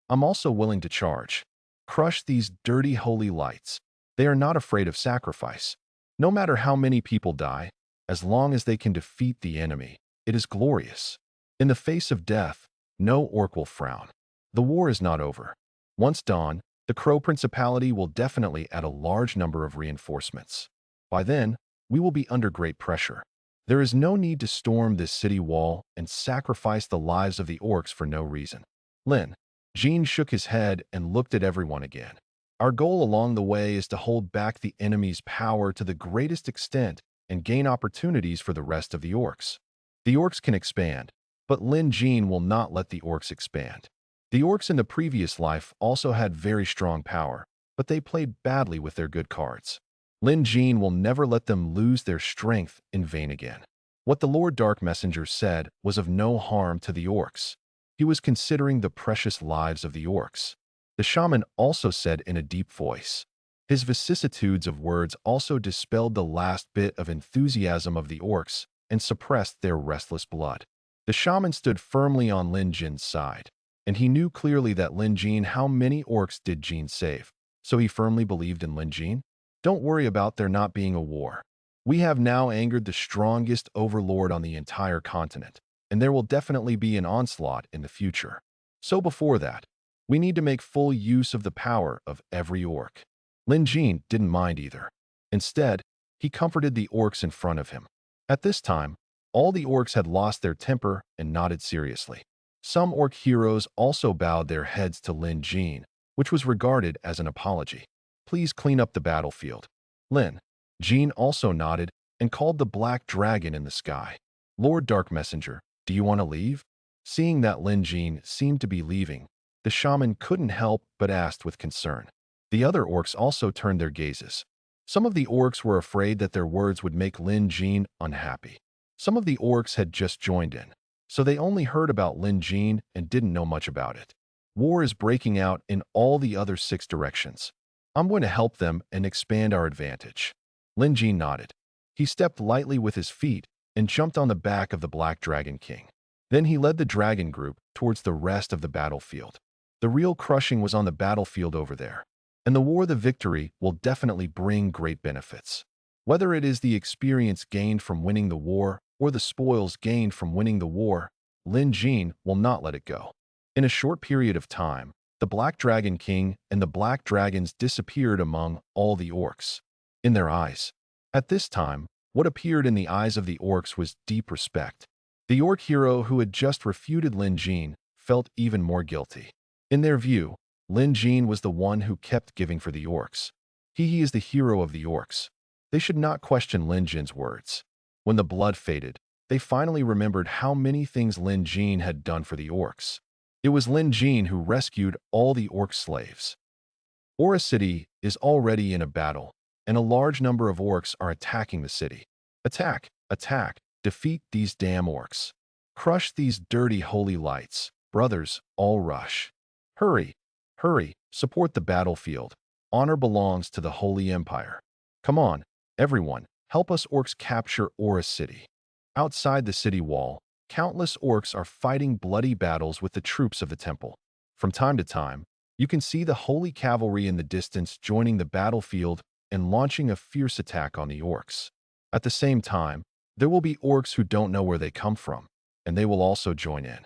I'm also willing to charge. Crush these dirty holy lights. They are not afraid of sacrifice. No matter how many people die, as long as they can defeat the enemy, it is glorious. In the face of death, no orc will frown. The war is not over. Once dawn, the Crow Principality will definitely add a large number of reinforcements. By then, we will be under great pressure. There is no need to storm this city wall and sacrifice the lives of the orcs for no reason. Lin Jin shook his head and looked at everyone again. Our goal along the way is to hold back the enemy's power to the greatest extent and gain opportunities for the rest of the orcs. The orcs can expand, but Lin Jin will not let the orcs expand. The orcs in the previous life also had very strong power, but they played badly with their good cards. Lin Jin will never let them lose their strength in vain again. What the Lord Dark Messenger said was of no harm to the orcs. He was considering the precious lives of the orcs. The shaman also said in a deep voice. His vicissitudes of words also dispelled the last bit of enthusiasm of the orcs and suppressed their restless blood. The shaman stood firmly on Lin Jin's side, and he knew clearly that Lin Jin, how many orcs did Jin save, so he firmly believed in Lin Jin. Don't worry about there not being a war. We have now angered the strongest overlord on the entire continent, and there will definitely be an onslaught in the future. So before that, we need to make full use of the power of every orc. Lin Jin didn't mind either. Instead, he comforted the orcs in front of him. At this time, all the orcs had lost their temper and nodded seriously. Some orc heroes also bowed their heads to Lin Jin, which was regarded as an apology. Please clean up the battlefield. Lin Jin also nodded and called the black dragon in the sky. Lord Dark Messenger, do you want to leave? Seeing that Lin Jin seemed to be leaving, the shaman couldn't help but asked with concern. The other orcs also turned their gazes. Some of the orcs were afraid that their words would make Lin Jin unhappy. Some of the orcs had just joined in, so they only heard about Lin Jin and didn't know much about it. War is breaking out in all the other 6 directions. I'm going to help them and expand our advantage. Lin Jin nodded. He stepped lightly with his feet and jumped on the back of the Black Dragon King. Then he led the dragon group towards the rest of the battlefield. The real crushing was on the battlefield over there. And the victory will definitely bring great benefits. Whether it is the experience gained from winning the war or the spoils gained from winning the war, Lin Jin will not let it go. In a short period of time, the Black Dragon King and the Black Dragons disappeared among all the orcs. In their eyes, at this time, what appeared in the eyes of the orcs was deep respect. The orc hero who had just refuted Lin Jin felt even more guilty. In their view, Lin Jin was the one who kept giving for the orcs. He is the hero of the orcs. They should not question Lin Jin's words. When the blood faded, they finally remembered how many things Lin Jin had done for the orcs. It was Lin Jin who rescued all the orc slaves. Aura City is already in a battle, and a large number of orcs are attacking the city. Attack! Attack! Defeat these damn orcs. Crush these dirty holy lights. Brothers, all rush. Hurry! Hurry! Support the battlefield. Honor belongs to the Holy Empire. Come on, everyone, help us orcs capture Aura City. Outside the city wall, countless orcs are fighting bloody battles with the troops of the temple. From time to time, you can see the holy cavalry in the distance joining the battlefield and launching a fierce attack on the orcs. At the same time, there will be orcs who don't know where they come from, and they will also join in.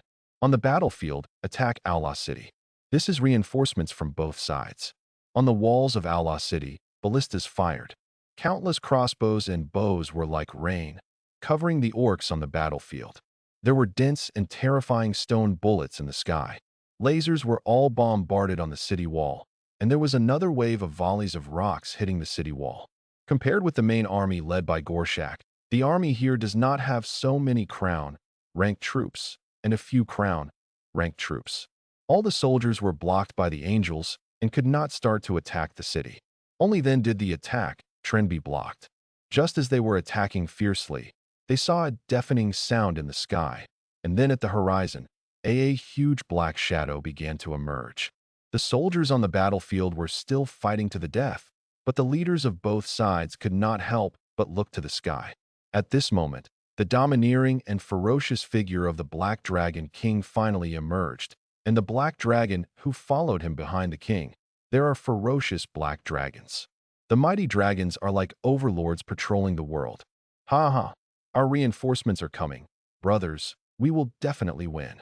On the battlefield, attack Aula City. This is reinforcements from both sides. On the walls of Allah City, ballistas fired. Countless crossbows and bows were like rain, covering the orcs on the battlefield. There were dense and terrifying stone bullets in the sky. Lasers were all bombarded on the city wall, and there was another wave of volleys of rocks hitting the city wall. Compared with the main army led by Gorshak, the army here does not have so many crown-ranked troops and a few crown-ranked troops. All the soldiers were blocked by the angels and could not start to attack the city. Only then did the attack trend be blocked. Just as they were attacking fiercely, they saw a deafening sound in the sky, and then at the horizon, a huge black shadow began to emerge. The soldiers on the battlefield were still fighting to the death, but the leaders of both sides could not help but look to the sky. At this moment, the domineering and ferocious figure of the Black Dragon King finally emerged, and the Black Dragon who followed him behind the king. There are ferocious black dragons. The mighty dragons are like overlords patrolling the world. Ha ha, our reinforcements are coming. Brothers, we will definitely win.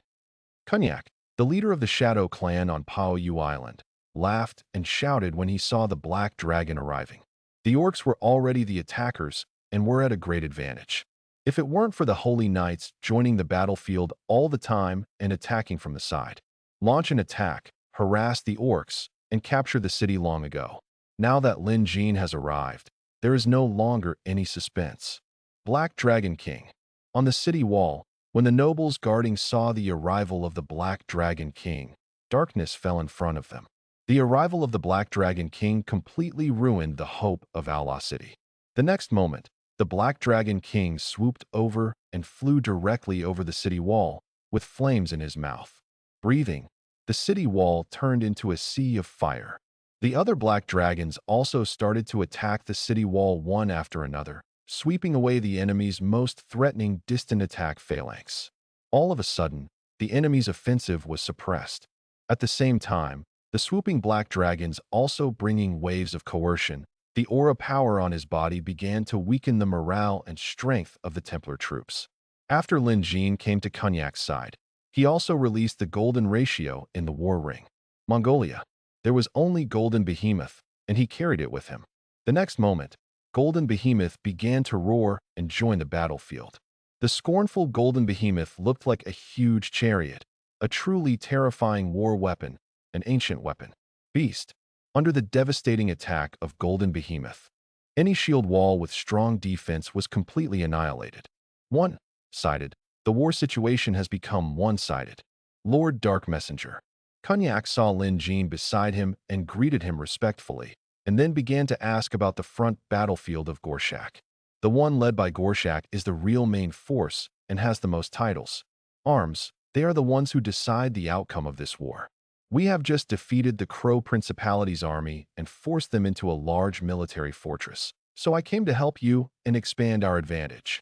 Kunyak, the leader of the Shadow clan on Paoyu Island, laughed and shouted when he saw the black dragon arriving. The orcs were already the attackers and were at a great advantage. If it weren't for the Holy Knights joining the battlefield all the time and attacking from the side, launch an attack, harass the orcs, and capture the city long ago. Now that Lin Jin has arrived, there is no longer any suspense. Black Dragon King. On the city wall, when the nobles guarding saw the arrival of the Black Dragon King, darkness fell in front of them. The arrival of the Black Dragon King completely ruined the hope of Allah City. The next moment, the Black Dragon King swooped over and flew directly over the city wall, with flames in his mouth. Breathing, the city wall turned into a sea of fire. The other black dragons also started to attack the city wall one after another, sweeping away the enemy's most threatening distant attack phalanx. All of a sudden, the enemy's offensive was suppressed. At the same time, the swooping black dragons also bringing waves of coercion, the aura power on his body began to weaken the morale and strength of the Templar troops. After Lin Jin came to Kunyak's side, he also released the Golden Ratio in the War Ring. Mongolia. There was only Golden Behemoth, and he carried it with him. The next moment, Golden Behemoth began to roar and join the battlefield. The scornful Golden Behemoth looked like a huge chariot, a truly terrifying war weapon, an ancient weapon. Beast. Under the devastating attack of Golden Behemoth, any shield wall with strong defense was completely annihilated. One-sided. The war situation has become one-sided. Lord Dark Messenger. Kunyak saw Lin Jin beside him and greeted him respectfully, and then began to ask about the front battlefield of Gorshak. The one led by Gorshak is the real main force and has the most titles. Arms, they are the ones who decide the outcome of this war. We have just defeated the Crow Principality's army and forced them into a large military fortress, so I came to help you and expand our advantage.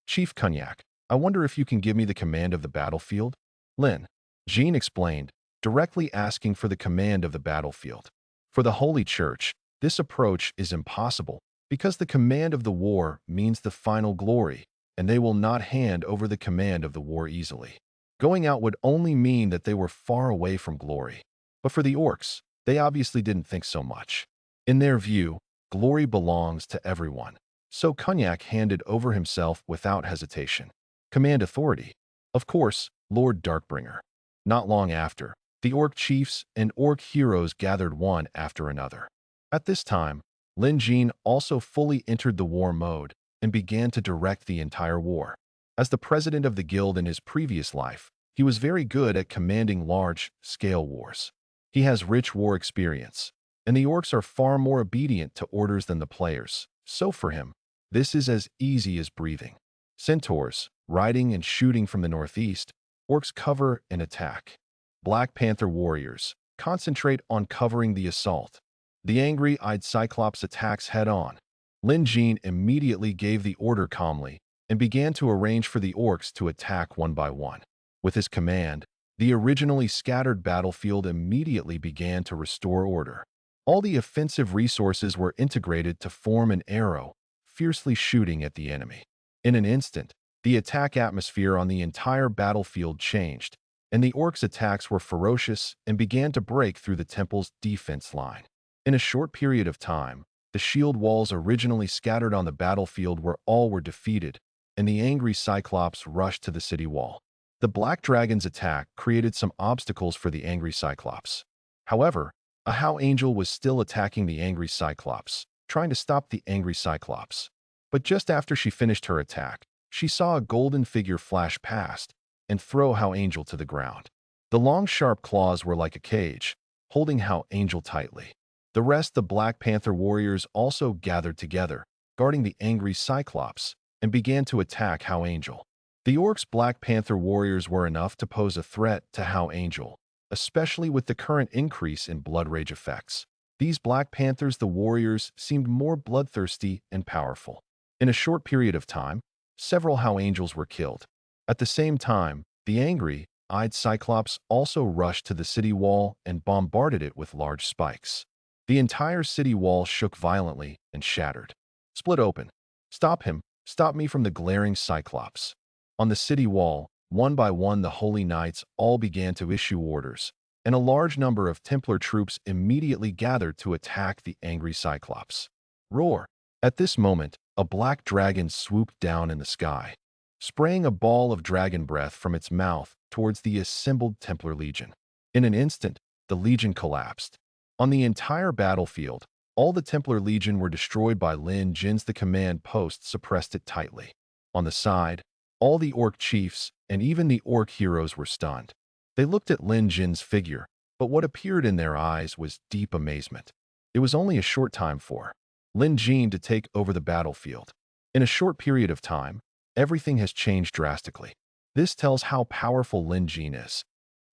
Chief Kunyak, I wonder if you can give me the command of the battlefield? Lin Jin explained, directly asking for the command of the battlefield. For the Holy Church, this approach is impossible because the command of the war means the final glory, and they will not hand over the command of the war easily. Going out would only mean that they were far away from glory. But for the orcs, they obviously didn't think so much. In their view, glory belongs to everyone. So Kunyak handed over himself without hesitation. Command authority. Of course, Lord Darkbringer. Not long after, the orc chiefs and orc heroes gathered one after another. At this time, Lin Jin also fully entered the war mode and began to direct the entire war. As the president of the guild in his previous life, he was very good at commanding large-scale wars. He has rich war experience, and the orcs are far more obedient to orders than the players. So for him, this is as easy as breathing. Centaurs, riding and shooting from the northeast, orcs cover and attack. Black Panther warriors concentrate on covering the assault. The angry-eyed Cyclops attacks head-on. Lin Jin immediately gave the order calmly and began to arrange for the orcs to attack one by one. With his command, the originally scattered battlefield immediately began to restore order. All the offensive resources were integrated to form an arrow, fiercely shooting at the enemy. In an instant, the attack atmosphere on the entire battlefield changed, and the orcs' attacks were ferocious and began to break through the temple's defense line. In a short period of time, the shield walls originally scattered on the battlefield were all were defeated, and the angry Cyclops rushed to the city wall. The Black Dragon's attack created some obstacles for the angry Cyclops. However, a How Angel was still attacking the angry Cyclops, trying to stop the angry Cyclops. But just after she finished her attack, she saw a golden figure flash past and throw How Angel to the ground. The long sharp claws were like a cage, holding How Angel tightly. The rest the Black Panther warriors also gathered together, guarding the angry Cyclops, and began to attack How Angel. The Orcs' Black Panther warriors were enough to pose a threat to How Angel, especially with the current increase in blood rage effects. These Black Panthers, the warriors, seemed more bloodthirsty and powerful. In a short period of time, several How Angels were killed. At the same time, the angry-eyed Cyclops also rushed to the city wall and bombarded it with large spikes. The entire city wall shook violently and shattered. Split open. Stop him! Stop me from the glaring Cyclops. On the city wall, one by one the Holy Knights all began to issue orders, and a large number of Templar troops immediately gathered to attack the angry Cyclops. Roar! At this moment, a black dragon swooped down in the sky, spraying a ball of dragon breath from its mouth towards the assembled Templar Legion. In an instant, the Legion collapsed. On the entire battlefield, all the Templar Legion were destroyed by Lin Jin's. The command post suppressed it tightly. On the side, all the Orc chiefs and even the Orc heroes were stunned. They looked at Lin Jin's figure, but what appeared in their eyes was deep amazement. It was only a short time for Lin Jin to take over the battlefield. In a short period of time, everything has changed drastically. This tells how powerful Lin Jin is.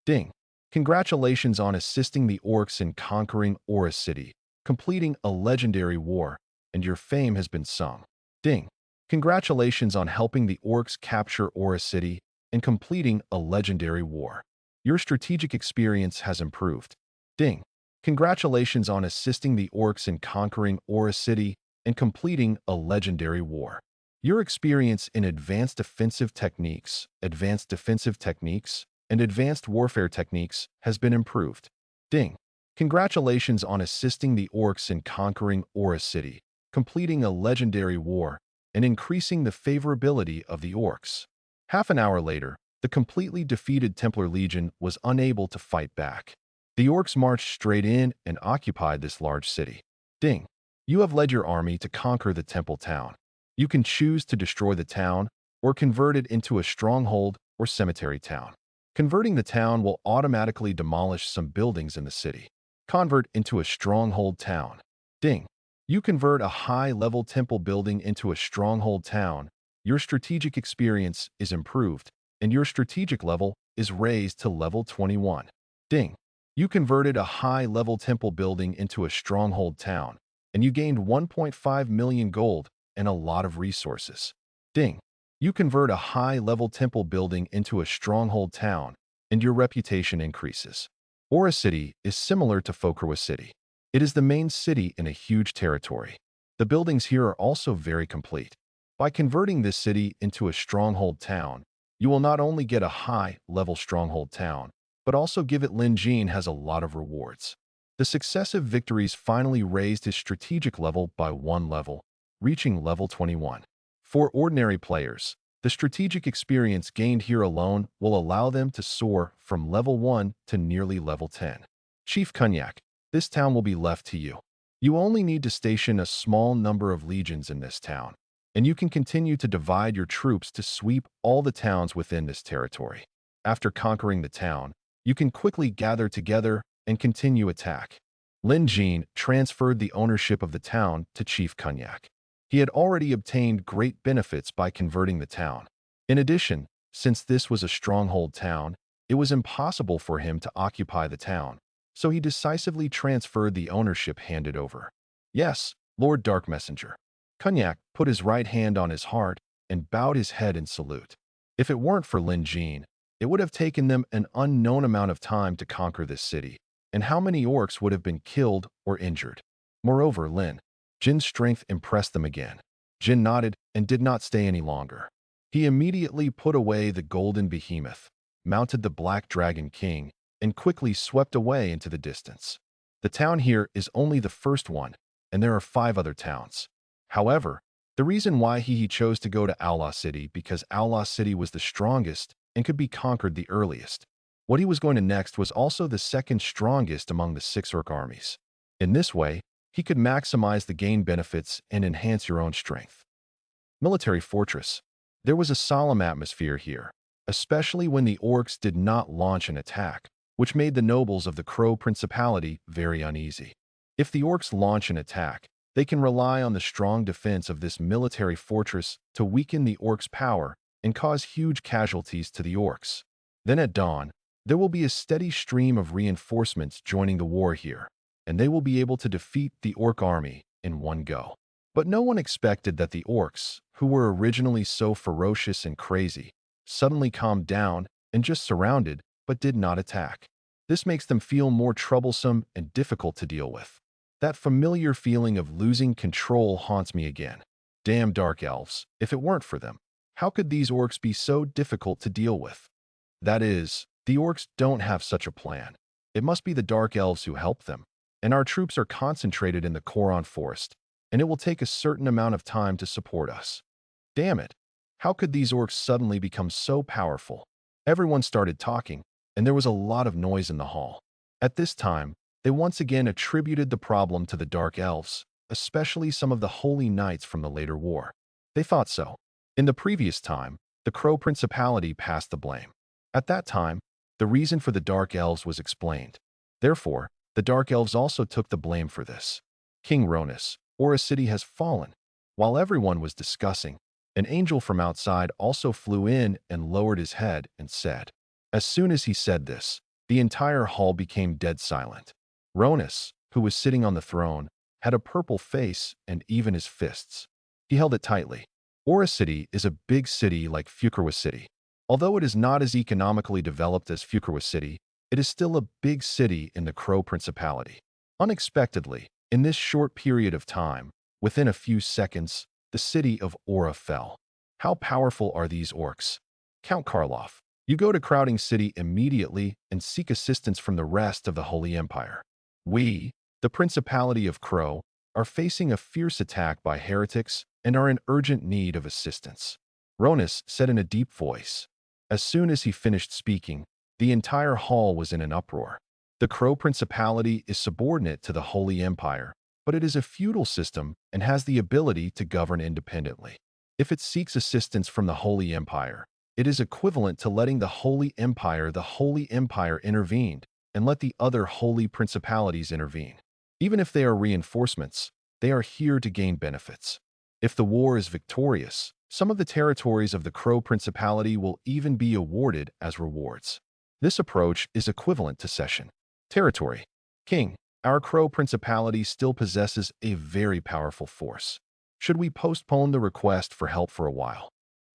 Ding! Congratulations on assisting the Orcs in conquering Aura City, completing a legendary war, and your fame has been sung. Ding! Congratulations on helping the Orcs capture Aura City and completing a legendary war. Your strategic experience has improved. Ding! Congratulations on assisting the Orcs in conquering Aura City and completing a legendary war. Your experience in advanced defensive techniques, and advanced warfare techniques has been improved. Ding! Congratulations on assisting the Orcs in conquering Aura City, completing a legendary war, and increasing the favorability of the Orcs. Half an hour later, the completely defeated Templar Legion was unable to fight back. The Orcs marched straight in and occupied this large city. Ding! You have led your army to conquer the Temple Town. You can choose to destroy the town or convert it into a stronghold or cemetery town. Converting the town will automatically demolish some buildings in the city. Convert into a stronghold town. Ding! You convert a high-level temple building into a stronghold town. Your strategic experience is improved, and your strategic level is raised to level 21. Ding! You converted a high-level temple building into a stronghold town, and you gained 1.5 million gold and a lot of resources. Ding! You convert a high-level temple building into a stronghold town, and your reputation increases. Aura City is similar to Fokurwa City. It is the main city in a huge territory. The buildings here are also very complete. By converting this city into a stronghold town, you will not only get a high-level stronghold town, but also give it Lin Jin has a lot of rewards. The successive victories finally raised his strategic level by 1 level, reaching level 21. For ordinary players, the strategic experience gained here alone will allow them to soar from level 1 to nearly level 10. Chief Cognac, this town will be left to you. You only need to station a small number of legions in this town, and you can continue to divide your troops to sweep all the towns within this territory. After conquering the town, you can quickly gather together and continue attack. Lin Jin transferred the ownership of the town to Chief Cognac. He had already obtained great benefits by converting the town. In addition, since this was a stronghold town, it was impossible for him to occupy the town, so he decisively transferred the ownership handed over. Yes, Lord Dark Messenger. Cognac put his right hand on his heart and bowed his head in salute. If it weren't for Lin Jin, it would have taken them an unknown amount of time to conquer this city, and how many orcs would have been killed or injured. Moreover, Lin Jin's strength impressed them again. Jin nodded and did not stay any longer. He immediately put away the golden behemoth, mounted the Black Dragon King, and quickly swept away into the distance. The town here is only the first one, and there are 5 other towns. However, the reason why he chose to go to Outlaw City because Outlaw City was the strongest and could be conquered the earliest. What he was going to next was also the second strongest among the 6 orc armies. In this way, he could maximize the gain benefits and enhance your own strength. Military Fortress. There was a solemn atmosphere here, especially when the orcs did not launch an attack, which made the nobles of the Crow Principality very uneasy. If the orcs launch an attack, they can rely on the strong defense of this military fortress to weaken the orcs' power and cause huge casualties to the orcs. Then at dawn, there will be a steady stream of reinforcements joining the war here, and they will be able to defeat the orc army in one go. But no one expected that the orcs, who were originally so ferocious and crazy, suddenly calmed down and just surrounded but did not attack. This makes them feel more troublesome and difficult to deal with. That familiar feeling of losing control haunts me again. Damn dark elves, if it weren't for them, how could these orcs be so difficult to deal with? That is, the orcs don't have such a plan. It must be the dark elves who help them, and our troops are concentrated in the Koron Forest, and it will take a certain amount of time to support us. Damn it, how could these orcs suddenly become so powerful? Everyone started talking, and there was a lot of noise in the hall. At this time, they once again attributed the problem to the Dark Elves, especially some of the Holy Knights from the later war. They thought so. In the previous time, the Crow Principality passed the blame. At that time, the reason for the Dark Elves was explained. Therefore, the Dark Elves also took the blame for this. King Ronus, Aura City has fallen. While everyone was discussing, an angel from outside also flew in and lowered his head and said. As soon as he said this, the entire hall became dead silent. Ronus, who was sitting on the throne, had a purple face and even his fists. He held it tightly. Aura City is a big city like Fukurwa City. Although it is not as economically developed as Fukurwa City, it is still a big city in the Crow Principality. Unexpectedly, in this short period of time, within a few seconds, the city of Aura fell. How powerful are these orcs? Count Karloff, you go to Crowding City immediately and seek assistance from the rest of the Holy Empire. We, the Principality of Crow, are facing a fierce attack by heretics and are in urgent need of assistance. Ronus said in a deep voice. As soon as he finished speaking, the entire hall was in an uproar. The Crow Principality is subordinate to the Holy Empire, but it is a feudal system and has the ability to govern independently. If it seeks assistance from the Holy Empire, it is equivalent to letting the Holy Empire intervene and let the other holy principalities intervene. Even if they are reinforcements, they are here to gain benefits. If the war is victorious, some of the territories of the Crow Principality will even be awarded as rewards. This approach is equivalent to cession. Territory. King, our Crow Principality still possesses a very powerful force. Should we postpone the request for help for a while?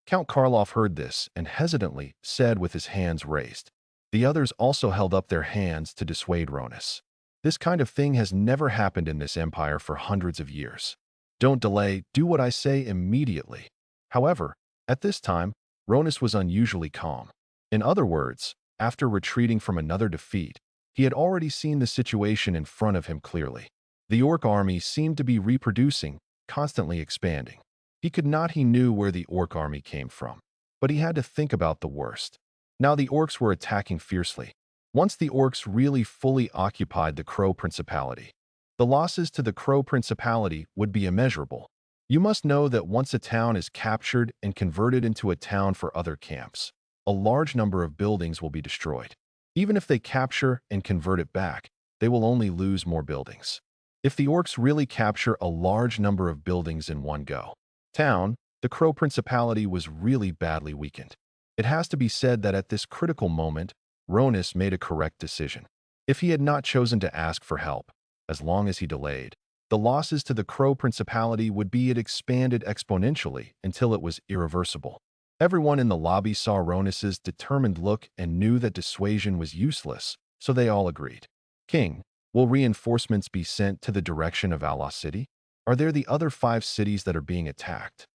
Count Karloff heard this and hesitantly said with his hands raised. The others also held up their hands to dissuade Ronus. This kind of thing has never happened in this empire for hundreds of years. Don't delay, do what I say immediately. However, at this time, Ronus was unusually calm. In other words, after retreating from another defeat, he had already seen the situation in front of him clearly. The orc army seemed to be reproducing, constantly expanding. He knew where the orc army came from, but he had to think about the worst. Now the orcs were attacking fiercely. Once the orcs really fully occupied the Crow Principality, the losses to the Crow Principality would be immeasurable. You must know that once a town is captured and converted into a town for other camps, a large number of buildings will be destroyed. Even if they capture and convert it back, they will only lose more buildings. If the orcs really capture a large number of buildings in one go, the Crow Principality was really badly weakened. It has to be said that at this critical moment, Ronus made a correct decision. If he had not chosen to ask for help, as long as he delayed, the losses to the Crow Principality would be expanded exponentially until it was irreversible. Everyone in the lobby saw Ronus's determined look and knew that dissuasion was useless, so they all agreed. King, will reinforcements be sent to the direction of Outlaw City? Are there the other 5 cities that are being attacked?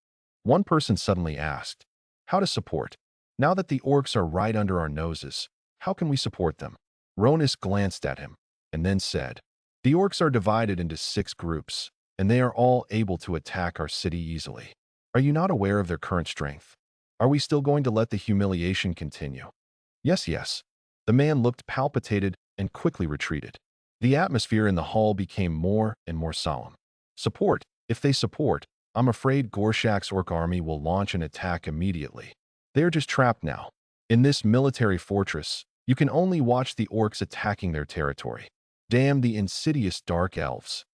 One person suddenly asked. How to support? Now that the orcs are right under our noses, how can we support them? Ronus glanced at him, and then said, The orcs are divided into 6 groups, and they are all able to attack our city easily. Are you not aware of their current strength? Are we still going to let the humiliation continue? Yes, yes. The man looked palpitated and quickly retreated. The atmosphere in the hall became more and more solemn. Support. If they support, I'm afraid Gorshak's orc army will launch an attack immediately. They are just trapped now. In this military fortress, you can only watch the orcs attacking their territory. Damn the insidious dark elves.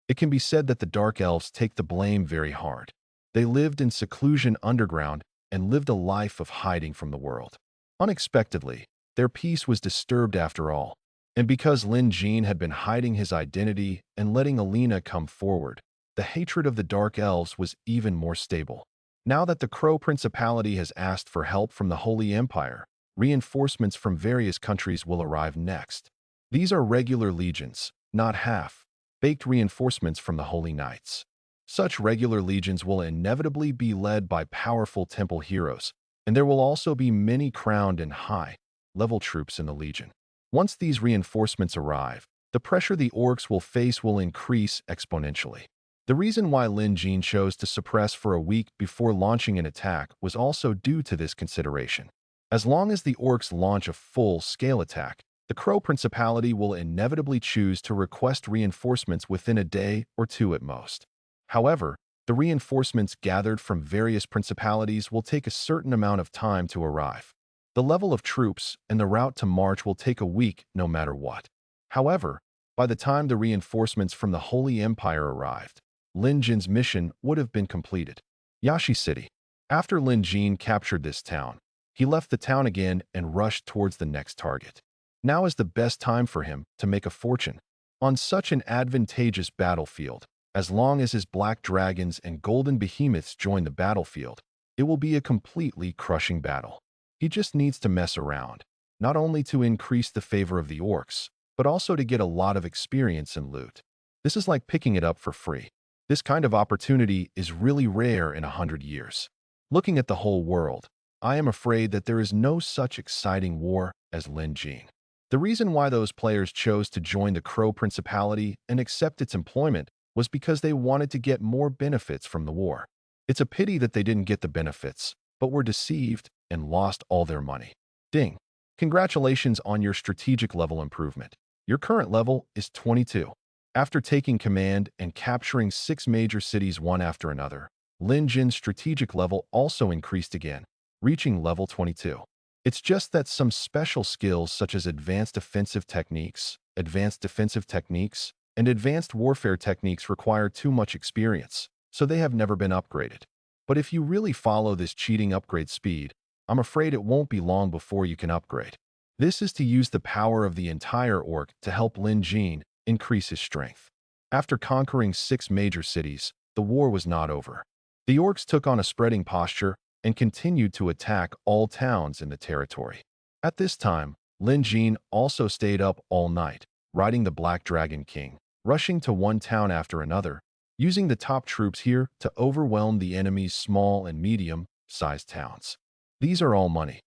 It can be said that the dark elves take the blame very hard. They lived in seclusion underground and lived a life of hiding from the world. Unexpectedly, their peace was disturbed after all, and because Lin Jin had been hiding his identity and letting Alina come forward, the hatred of the Dark Elves was even more stable. Now that the Crow Principality has asked for help from the Holy Empire, reinforcements from various countries will arrive next. These are regular legions, not half-baked reinforcements from the Holy Knights. Such regular legions will inevitably be led by powerful temple heroes, and there will also be many crowned and high-level troops in the legion. Once these reinforcements arrive, the pressure the orcs will face will increase exponentially. The reason why Lin Jin chose to suppress for a week before launching an attack was also due to this consideration. As long as the orcs launch a full-scale attack, the Crow Principality will inevitably choose to request reinforcements within a day or 2 at most. However, the reinforcements gathered from various principalities will take a certain amount of time to arrive. The level of troops and the route to march will take a week no matter what. However, by the time the reinforcements from the Holy Empire arrived, Lin Jin's mission would have been completed. Yashi City. After Lin Jin captured this town, he left the town again and rushed towards the next target. Now is the best time for him to make a fortune on such an advantageous battlefield. As long as his black dragons and golden behemoths join the battlefield, it will be a completely crushing battle. He just needs to mess around, not only to increase the favor of the orcs, but also to get a lot of experience and loot. This is like picking it up for free. This kind of opportunity is really rare in 100 years. Looking at the whole world, I am afraid that there is no such exciting war as Lin Jin. The reason why those players chose to join the Crow Principality and accept its employment was because they wanted to get more benefits from the war. It's a pity that they didn't get the benefits, but were deceived and lost all their money. Ding! Congratulations on your strategic level improvement. Your current level is 22. After taking command and capturing 6 major cities one after another, Lin Jin's strategic level also increased again, reaching level 22. It's just that some special skills such as advanced offensive techniques, advanced defensive techniques, and advanced warfare techniques require too much experience, so they have never been upgraded. But if you really follow this cheating upgrade speed, I'm afraid it won't be long before you can upgrade. This is to use the power of the entire orc to help Lin Jin increase his strength. After conquering 6 major cities, the war was not over. The orcs took on a spreading posture and continued to attack all towns in the territory. At this time, Lin Jin also stayed up all night, riding the Black Dragon King, rushing to one town after another, using the top troops here to overwhelm the enemy's small and medium-sized towns. These are all money.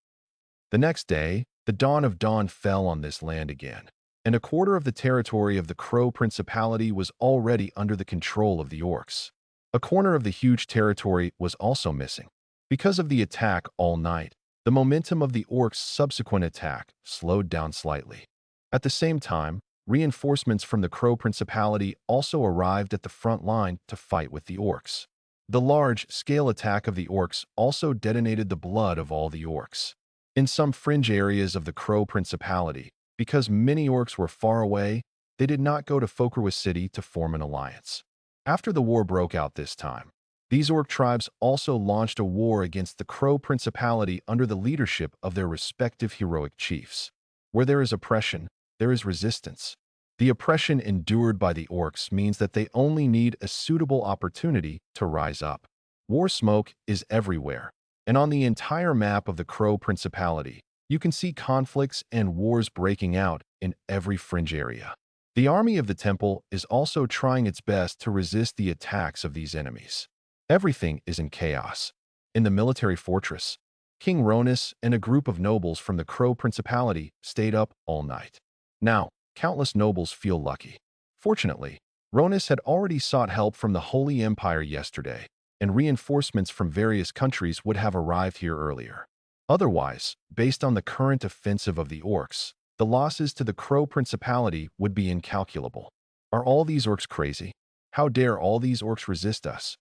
The next day, the dawn of dawn fell on this land again, and a quarter of the territory of the Crow Principality was already under the control of the orcs. A corner of the huge territory was also missing. Because of the attack all night, the momentum of the orcs' subsequent attack slowed down slightly. At the same time, reinforcements from the Crow Principality also arrived at the front line to fight with the orcs. The large-scale attack of the orcs also detonated the blood of all the orcs. In some fringe areas of the Crow Principality, because many orcs were far away, they did not go to Fokurwa City to form an alliance. After the war broke out this time, these orc tribes also launched a war against the Crow Principality under the leadership of their respective heroic chiefs. Where there is oppression, there is resistance. The oppression endured by the orcs means that they only need a suitable opportunity to rise up. War smoke is everywhere, and on the entire map of the Crow Principality, you can see conflicts and wars breaking out in every fringe area. The army of the temple is also trying its best to resist the attacks of these enemies. Everything is in chaos. In the military fortress, King Ronus and a group of nobles from the Crow Principality stayed up all night. Now, countless nobles feel lucky. Fortunately, Ronus had already sought help from the Holy Empire yesterday, and reinforcements from various countries would have arrived here earlier. Otherwise, based on the current offensive of the orcs, the losses to the Crow Principality would be incalculable. Are all these orcs crazy? How dare all these orcs resist us?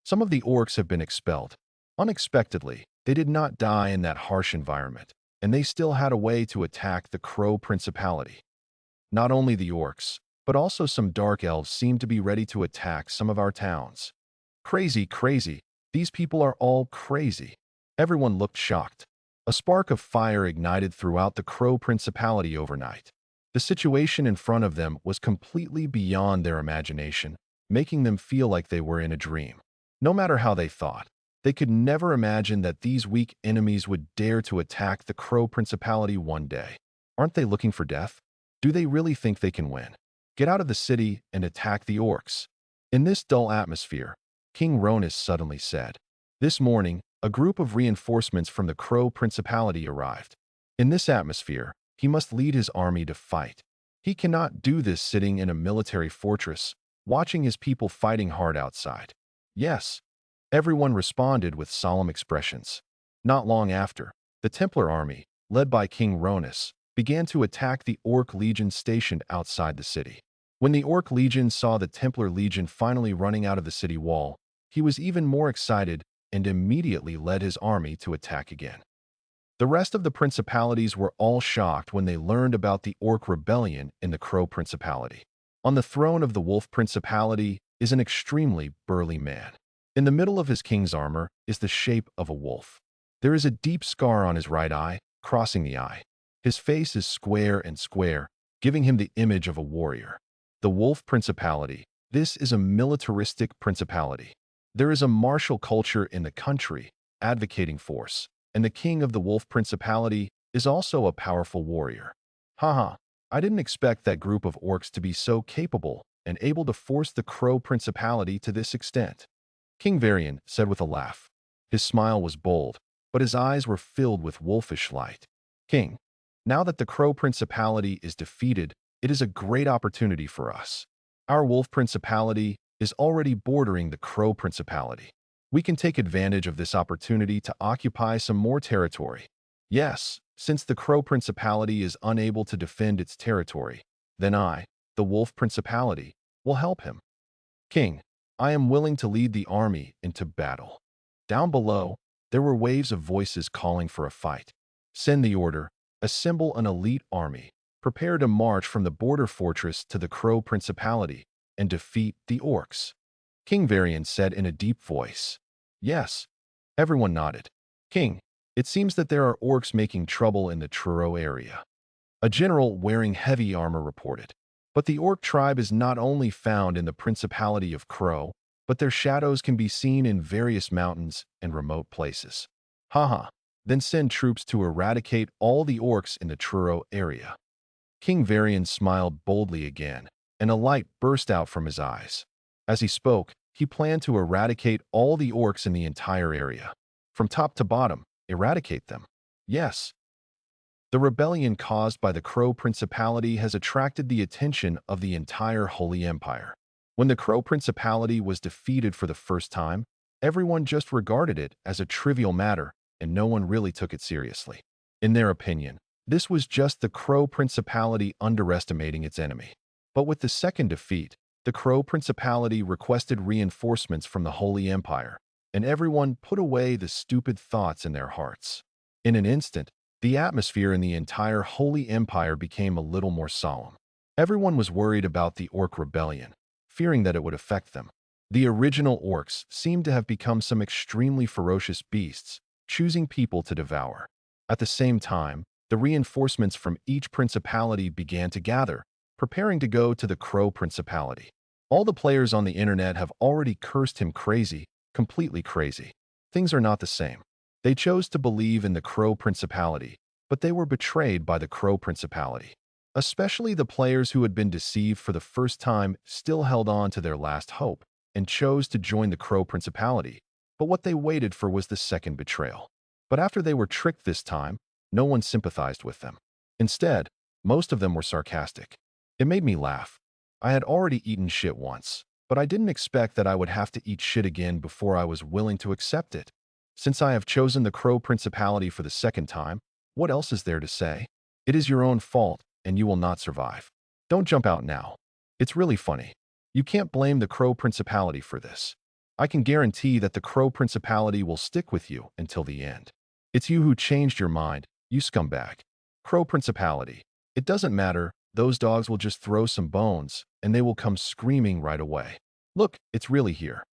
Some of the orcs have been expelled. Unexpectedly, they did not die in that harsh environment, and they still had a way to attack the Crow Principality. Not only the orcs, but also some dark elves seemed to be ready to attack some of our towns. Crazy, crazy. These people are all crazy. Everyone looked shocked. A spark of fire ignited throughout the Crow Principality overnight. The situation in front of them was completely beyond their imagination, making them feel like they were in a dream. No matter how they thought, they could never imagine that these weak enemies would dare to attack the Crow Principality one day. Aren't they looking for death? Do they really think they can win? Get out of the city and attack the orcs. In this dull atmosphere, King Ronus suddenly said. This morning, a group of reinforcements from the Crow Principality arrived. In this atmosphere, he must lead his army to fight. He cannot do this sitting in a military fortress, watching his people fighting hard outside. Yes, everyone responded with solemn expressions. Not long after, the Templar army, led by King Ronus, began to attack the Orc Legion stationed outside the city. When the Orc Legion saw the Templar Legion finally running out of the city wall, he was even more excited and immediately led his army to attack again. The rest of the principalities were all shocked when they learned about the Orc rebellion in the Crow Principality. On the throne of the Wolf Principality is an extremely burly man. In the middle of his king's armor is the shape of a wolf. There is a deep scar on his right eye, crossing the eye. His face is square and square, giving him the image of a warrior. The Wolf Principality. This is a militaristic principality. There is a martial culture in the country, advocating force, and the king of the Wolf Principality is also a powerful warrior. Haha, I didn't expect that group of orcs to be so capable and able to force the Crow Principality to this extent. King Varian said with a laugh. His smile was bold, but his eyes were filled with wolfish light. King, now that the Crow Principality is defeated, it is a great opportunity for us. Our Wolf Principality is already bordering the Crow Principality. We can take advantage of this opportunity to occupy some more territory. Yes, since the Crow Principality is unable to defend its territory, then I, the Wolf Principality, will help him. King, I am willing to lead the army into battle. Down below, there were waves of voices calling for a fight. Send the order, assemble an elite army, prepare to march from the border fortress to the Crow Principality, and defeat the orcs. King Varian said in a deep voice. Yes. Everyone nodded. King, it seems that there are orcs making trouble in the Truro area. A general wearing heavy armor reported. But the orc tribe is not only found in the Principality of Crow, but their shadows can be seen in various mountains and remote places. Haha, then send troops to eradicate all the orcs in the Truro area. King Varian smiled boldly again, and a light burst out from his eyes. As he spoke, he planned to eradicate all the orcs in the entire area. From top to bottom, eradicate them. Yes. The rebellion caused by the Crow Principality has attracted the attention of the entire Holy Empire. When the Crow Principality was defeated for the first time, everyone just regarded it as a trivial matter, and no one really took it seriously. In their opinion, this was just the Crow Principality underestimating its enemy. But with the second defeat, the Crow Principality requested reinforcements from the Holy Empire, and everyone put away the stupid thoughts in their hearts. In an instant, the atmosphere in the entire Holy Empire became a little more solemn. Everyone was worried about the Orc rebellion, fearing that it would affect them. The original orcs seemed to have become some extremely ferocious beasts, choosing people to devour. At the same time, the reinforcements from each principality began to gather, preparing to go to the Crow Principality. All the players on the internet have already cursed him crazy, completely crazy. Things are not the same. They chose to believe in the Crow Principality, but they were betrayed by the Crow Principality. Especially the players who had been deceived for the first time still held on to their last hope and chose to join the Crow Principality, but what they waited for was the second betrayal. But after they were tricked this time, no one sympathized with them. Instead, most of them were sarcastic. It made me laugh. I had already eaten shit once, but I didn't expect that I would have to eat shit again before I was willing to accept it. Since I have chosen the Crow Principality for the second time, what else is there to say? It is your own fault, and you will not survive. Don't jump out now. It's really funny. You can't blame the Crow Principality for this. I can guarantee that the Crow Principality will stick with you until the end. It's you who changed your mind, you scumbag. Crow Principality. It doesn't matter, those dogs will just throw some bones, and they will come screaming right away. Look, it's really here.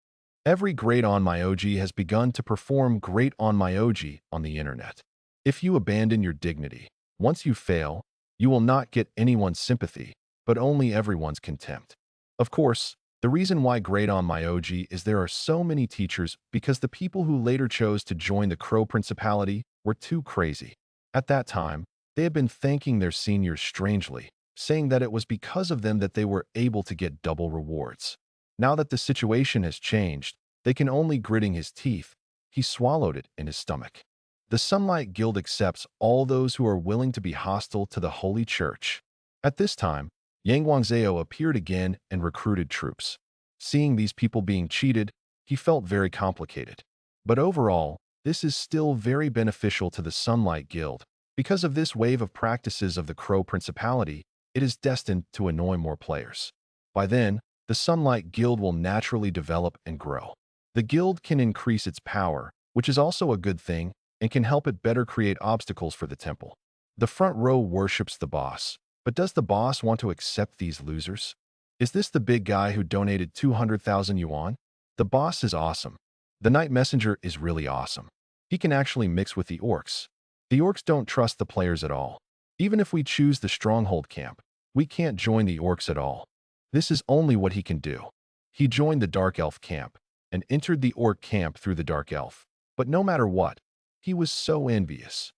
Every Great on My OG has begun to perform Great on My OG on the internet. If you abandon your dignity, once you fail, you will not get anyone's sympathy, but only everyone's contempt. Of course, the reason why Great on My OG is there are so many teachers because the people who later chose to join the Crow Principality were too crazy. At that time, they had been thanking their seniors strangely, saying that it was because of them that they were able to get double rewards. Now that the situation has changed, they can only gritting his teeth. He swallowed it in his stomach. The Sunlight Guild accepts all those who are willing to be hostile to the Holy Church. At this time, Yang Guangzhou appeared again and recruited troops. Seeing these people being cheated, he felt very complicated. But overall, this is still very beneficial to the Sunlight Guild. Because of this wave of practices of the Crow Principality, it is destined to annoy more players. By then, the Sunlight Guild will naturally develop and grow. The guild can increase its power, which is also a good thing, and can help it better create obstacles for the temple. The front row worships the boss, but does the boss want to accept these losers? Is this the big guy who donated 200,000 yuan? The boss is awesome. The Night Messenger is really awesome. He can actually mix with the orcs. The orcs don't trust the players at all. Even if we choose the stronghold camp, we can't join the orcs at all. This is only what he can do. He joined the Dark Elf camp and entered the Orc camp through the Dark Elf. But no matter what, he was so envious.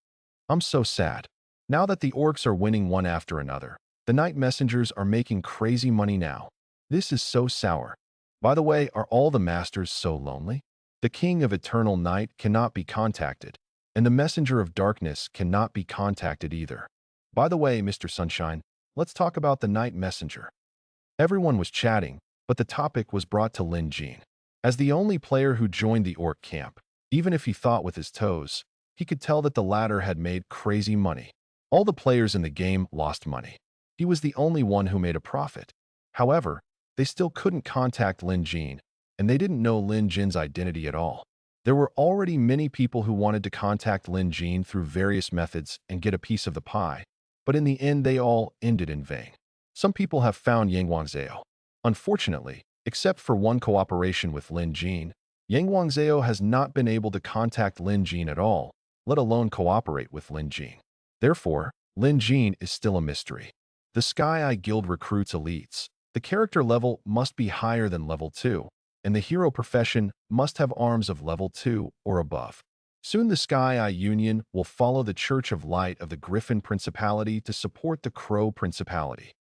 I'm so sad. Now that the Orcs are winning one after another, the Night Messengers are making crazy money now. This is so sour. By the way, are all the Masters so lonely? The King of Eternal Night cannot be contacted, and the Messenger of Darkness cannot be contacted either. By the way, Mr. Sunshine, let's talk about the Night Messenger. Everyone was chatting, but the topic was brought to Lin Jin. As the only player who joined the Orc camp, even if he thought with his toes, he could tell that the latter had made crazy money. All the players in the game lost money. He was the only one who made a profit. However, they still couldn't contact Lin Jin, and they didn't know Lin Jin's identity at all. There were already many people who wanted to contact Lin Jin through various methods and get a piece of the pie, but in the end they all ended in vain. Some people have found Yang Guangzhou. Unfortunately, except for one cooperation with Lin Jin, Yang Guangzhou has not been able to contact Lin Jin at all, let alone cooperate with Lin Jin. Therefore, Lin Jin is still a mystery. The Sky Eye Guild recruits elites. The character level must be higher than level 2, and the hero profession must have arms of level 2 or above. Soon the Sky Eye Union will follow the Church of Light of the Griffin Principality to support the Crow Principality.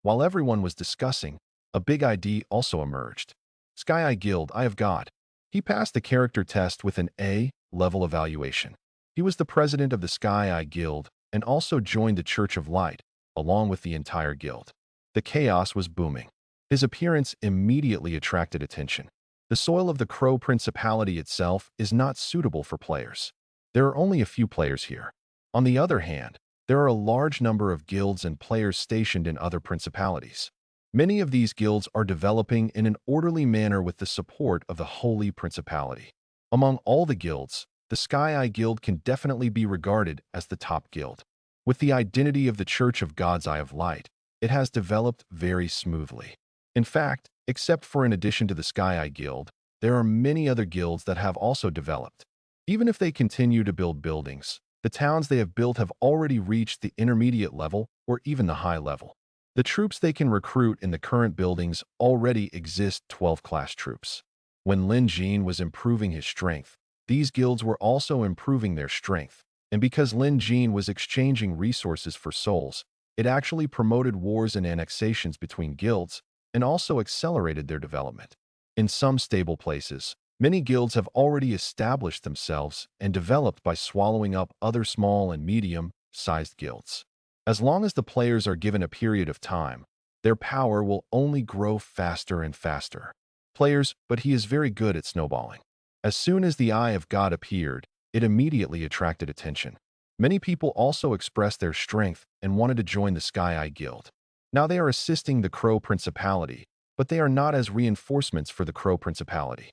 While everyone was discussing, a big ID also emerged. Sky Eye Guild, I have got. He passed the character test with an A level evaluation. He was the president of the Sky Eye Guild and also joined the Church of Light, along with the entire guild. The chaos was booming. His appearance immediately attracted attention. The soil of the Crow Principality itself is not suitable for players. There are only a few players here. On the other hand, there are a large number of guilds and players stationed in other principalities. Many of these guilds are developing in an orderly manner with the support of the Holy Principality. Among all the guilds, the Sky Eye Guild can definitely be regarded as the top guild. With the identity of the Church of God's Eye of Light, it has developed very smoothly. In fact, except for in addition to the Sky Eye Guild, there are many other guilds that have also developed. Even if they continue to build buildings, the towns they have built have already reached the intermediate level or even the high level. The troops they can recruit in the current buildings already exist 12-class troops. When Lin Jin was improving his strength, these guilds were also improving their strength. And because Lin Jin was exchanging resources for souls, it actually promoted wars and annexations between guilds and also accelerated their development. In some stable places, many guilds have already established themselves and developed by swallowing up other small and medium-sized guilds. As long as the players are given a period of time, their power will only grow faster and faster. Players, but he is very good at snowballing. As soon as the Eye of God appeared, it immediately attracted attention. Many people also expressed their strength and wanted to join the Sky Eye Guild. Now they are assisting the Crow Principality, but they are not as reinforcements for the Crow Principality,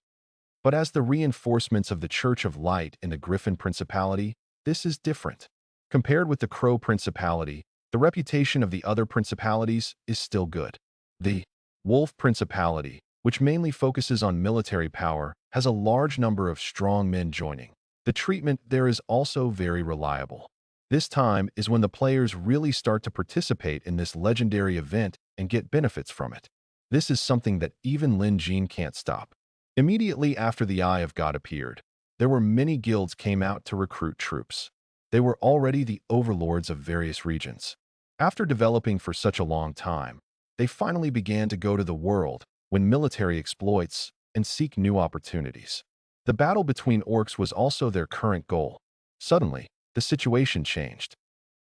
but as the reinforcements of the Church of Light in the Griffin Principality. This is different. Compared with the Crow Principality, the reputation of the other principalities is still good. The Wolf Principality, which mainly focuses on military power, has a large number of strong men joining. The treatment there is also very reliable. This time is when the players really start to participate in this legendary event and get benefits from it. This is something that even Lin Jin can't stop. Immediately after the Eye of God appeared, there were many guilds came out to recruit troops. They were already the overlords of various regions. After developing for such a long time, they finally began to go to the world when military exploits and seek new opportunities. The battle between orcs was also their current goal. Suddenly, the situation changed.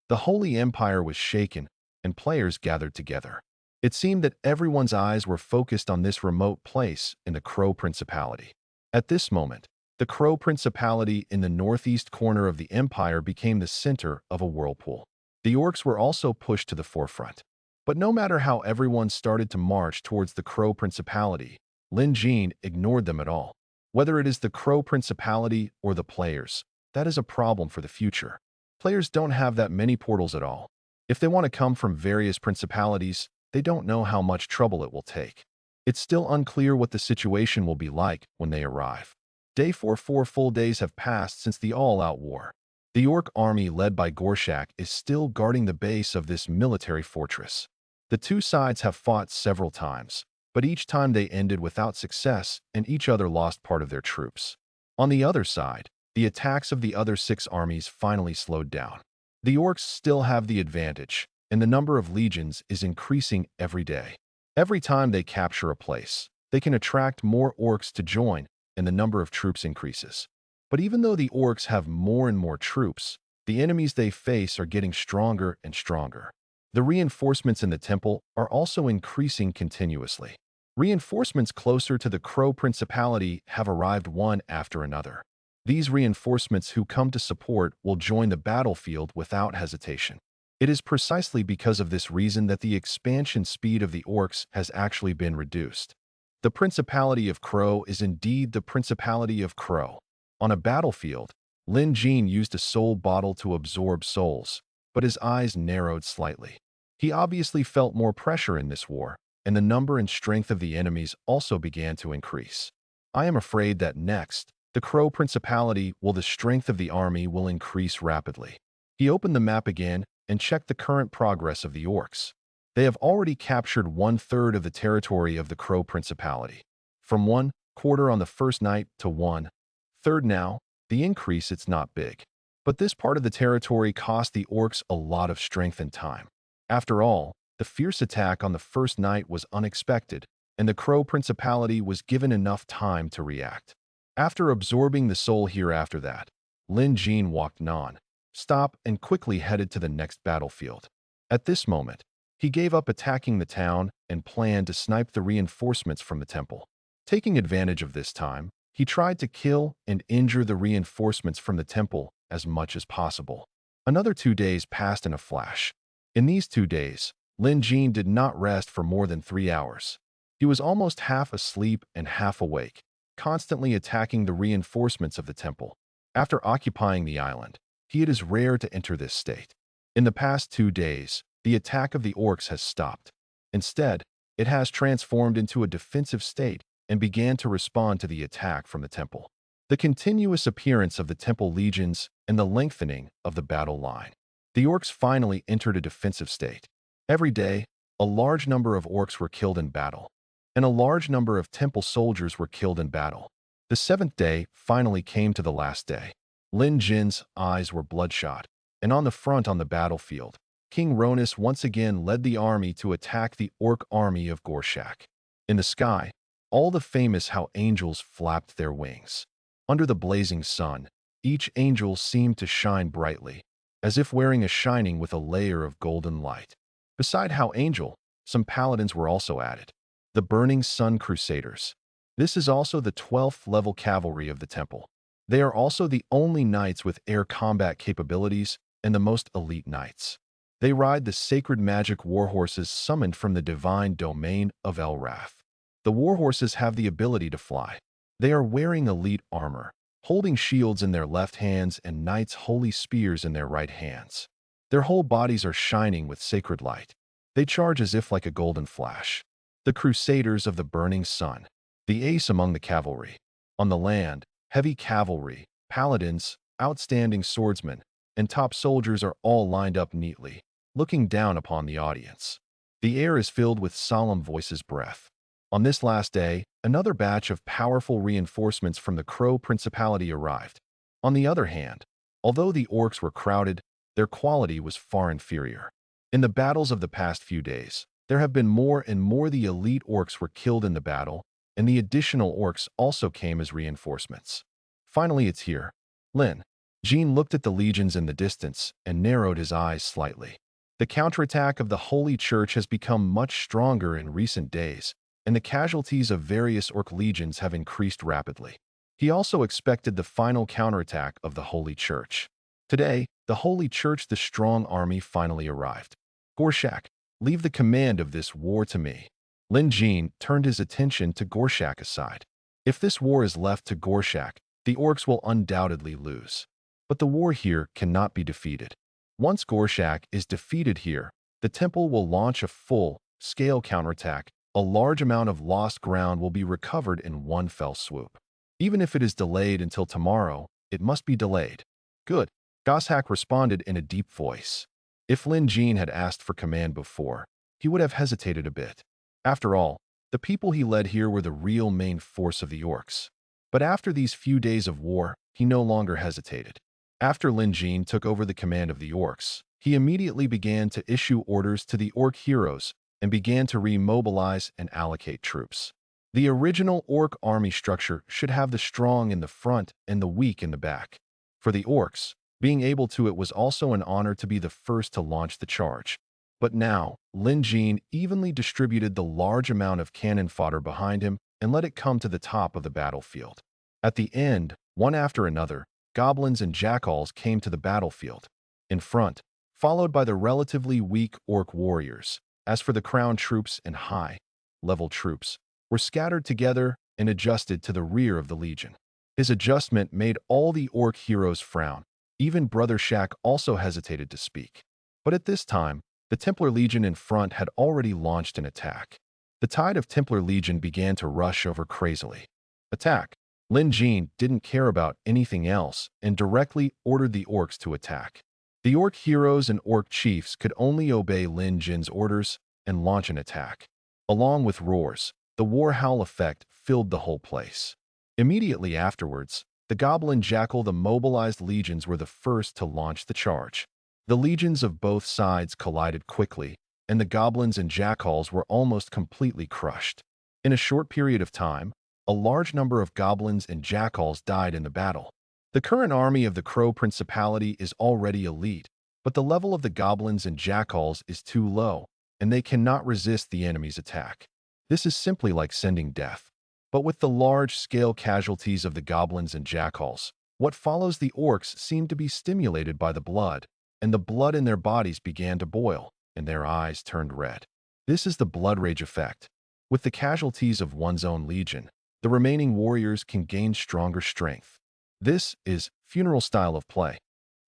The Holy Empire was shaken, and players gathered together. It seemed that everyone's eyes were focused on this remote place in the Crow Principality. At this moment, the Crow Principality in the northeast corner of the empire became the center of a whirlpool. The orcs were also pushed to the forefront. But no matter how everyone started to march towards the Crow Principality, Lin Jin ignored them at all. Whether it is the Crow Principality or the players, that is a problem for the future. Players don't have that many portals at all. If they want to come from various principalities, they don't know how much trouble it will take. It's still unclear what the situation will be like when they arrive. Day 4 full days have passed since the all-out war. The orc army led by Gorshak is still guarding the base of this military fortress. The two sides have fought several times, but each time they ended without success and each other lost part of their troops. On the other side, the attacks of the other 6 armies finally slowed down. The orcs still have the advantage, and the number of legions is increasing every day. Every time they capture a place, they can attract more orcs to join, and the number of troops increases. But even though the orcs have more and more troops, the enemies they face are getting stronger and stronger. The reinforcements in the temple are also increasing continuously. Reinforcements closer to the Crow Principality have arrived one after another. These reinforcements who come to support will join the battlefield without hesitation. It is precisely because of this reason that the expansion speed of the orcs has actually been reduced. The Principality of Crow is indeed the Principality of Crow. On a battlefield, Lin Jin used a soul bottle to absorb souls, but his eyes narrowed slightly. He obviously felt more pressure in this war, and the number and strength of the enemies also began to increase. I am afraid that next, the Crow Principality the strength of the army will increase rapidly. He opened the map again and checked the current progress of the orcs. They have already captured 1/3 of the territory of the Crow Principality. From 1/4 on the first night to 1/3 now, the increase it's not big. But this part of the territory cost the orcs a lot of strength and time. After all, the fierce attack on the first night was unexpected, and the Crow Principality was given enough time to react. After absorbing the soul here after that, Lin Jin walked non-stop and quickly headed to the next battlefield. At this moment, he gave up attacking the town and planned to snipe the reinforcements from the temple. Taking advantage of this time, he tried to kill and injure the reinforcements from the temple as much as possible. Another 2 days passed in a flash. In these 2 days, Lin Jin did not rest for more than 3 hours. He was almost half asleep and half awake, constantly attacking the reinforcements of the temple. After occupying the island, it is rare to enter this state. In the past 2 days, the attack of the orcs has stopped. Instead, it has transformed into a defensive state and began to respond to the attack from the temple. The continuous appearance of the temple legions and the lengthening of the battle line. The orcs finally entered a defensive state. Every day, a large number of orcs were killed in battle, and a large number of temple soldiers were killed in battle. The 7th day finally came to the last day. Lin Jin's eyes were bloodshot, and on the front on the battlefield, King Ronus once again led the army to attack the orc army of Gorshak. In the sky, all the famous how angels flapped their wings. Under the blazing sun, each angel seemed to shine brightly, as if wearing a shining with a layer of golden light. Beside how angel, some paladins were also added. The Burning Sun Crusaders. This is also the 12th level cavalry of the temple. They are also the only knights with air combat capabilities and the most elite knights. They ride the sacred magic warhorses summoned from the divine domain of Elrath. The warhorses have the ability to fly. They are wearing elite armor, holding shields in their left hands and knights' holy spears in their right hands. Their whole bodies are shining with sacred light. They charge as if like a golden flash. The Crusaders of the Burning Sun, the ace among the cavalry. On the land, heavy cavalry, paladins, outstanding swordsmen, and top soldiers are all lined up neatly, looking down upon the audience. The air is filled with solemn voices' breath. On this last day, another batch of powerful reinforcements from the Crow Principality arrived. On the other hand, although the orcs were crowded, their quality was far inferior. In the battles of the past few days, there have been more and more. The elite orcs were killed in the battle, and the additional orcs also came as reinforcements. Finally, it's here. Lin Jean looked at the legions in the distance and narrowed his eyes slightly. The counterattack of the Holy Church has become much stronger in recent days, and the casualties of various orc legions have increased rapidly. He also expected the final counterattack of the Holy Church. Today, the Holy Church, the strong army, finally arrived. Gorshak, leave the command of this war to me. Lin Jean turned his attention to Gorshak aside. If this war is left to Gorshak, the orcs will undoubtedly lose. But the war here cannot be defeated. Once Gorshak is defeated here, the temple will launch a full-scale counterattack. A large amount of lost ground will be recovered in one fell swoop. Even if it is delayed until tomorrow, it must be delayed. Good, Gorshak responded in a deep voice. If Lin Jean had asked for command before, he would have hesitated a bit. After all, the people he led here were the real main force of the orcs. But after these few days of war, he no longer hesitated. After Lin Jean took over the command of the orcs, he immediately began to issue orders to the orc heroes and began to remobilize and allocate troops. The original orc army structure should have the strong in the front and the weak in the back. For the orcs, being able to it was also an honor to be the first to launch the charge. But now, Lin Jean evenly distributed the large amount of cannon fodder behind him and let it come to the top of the battlefield. At the end, one after another, goblins and jackals came to the battlefield. In front, followed by the relatively weak orc warriors. As for the crown troops and high-level troops, were scattered together and adjusted to the rear of the legion. His adjustment made all the orc heroes frown. Even Brother Shaq also hesitated to speak. But at this time, the Templar Legion in front had already launched an attack. The tide of Templar Legion began to rush over crazily. Attack! Lin Jean didn't care about anything else and directly ordered the orcs to attack. The orc heroes and orc chiefs could only obey Lin Jin's orders and launch an attack. Along with roars, the war howl effect filled the whole place. Immediately afterwards, the goblin jackal, the mobilized legions, were the first to launch the charge. The legions of both sides collided quickly, and the goblins and jackals were almost completely crushed. In a short period of time, a large number of goblins and jackals died in the battle. The current army of the Crow Principality is already elite, but the level of the goblins and jackals is too low, and they cannot resist the enemy's attack. This is simply like sending death. But with the large-scale casualties of the goblins and jackals, what follows, the orcs seemed to be stimulated by the blood, and the blood in their bodies began to boil, and their eyes turned red. This is the blood rage effect. With the casualties of one's own legion, the remaining warriors can gain stronger strength. This is funeral style of play.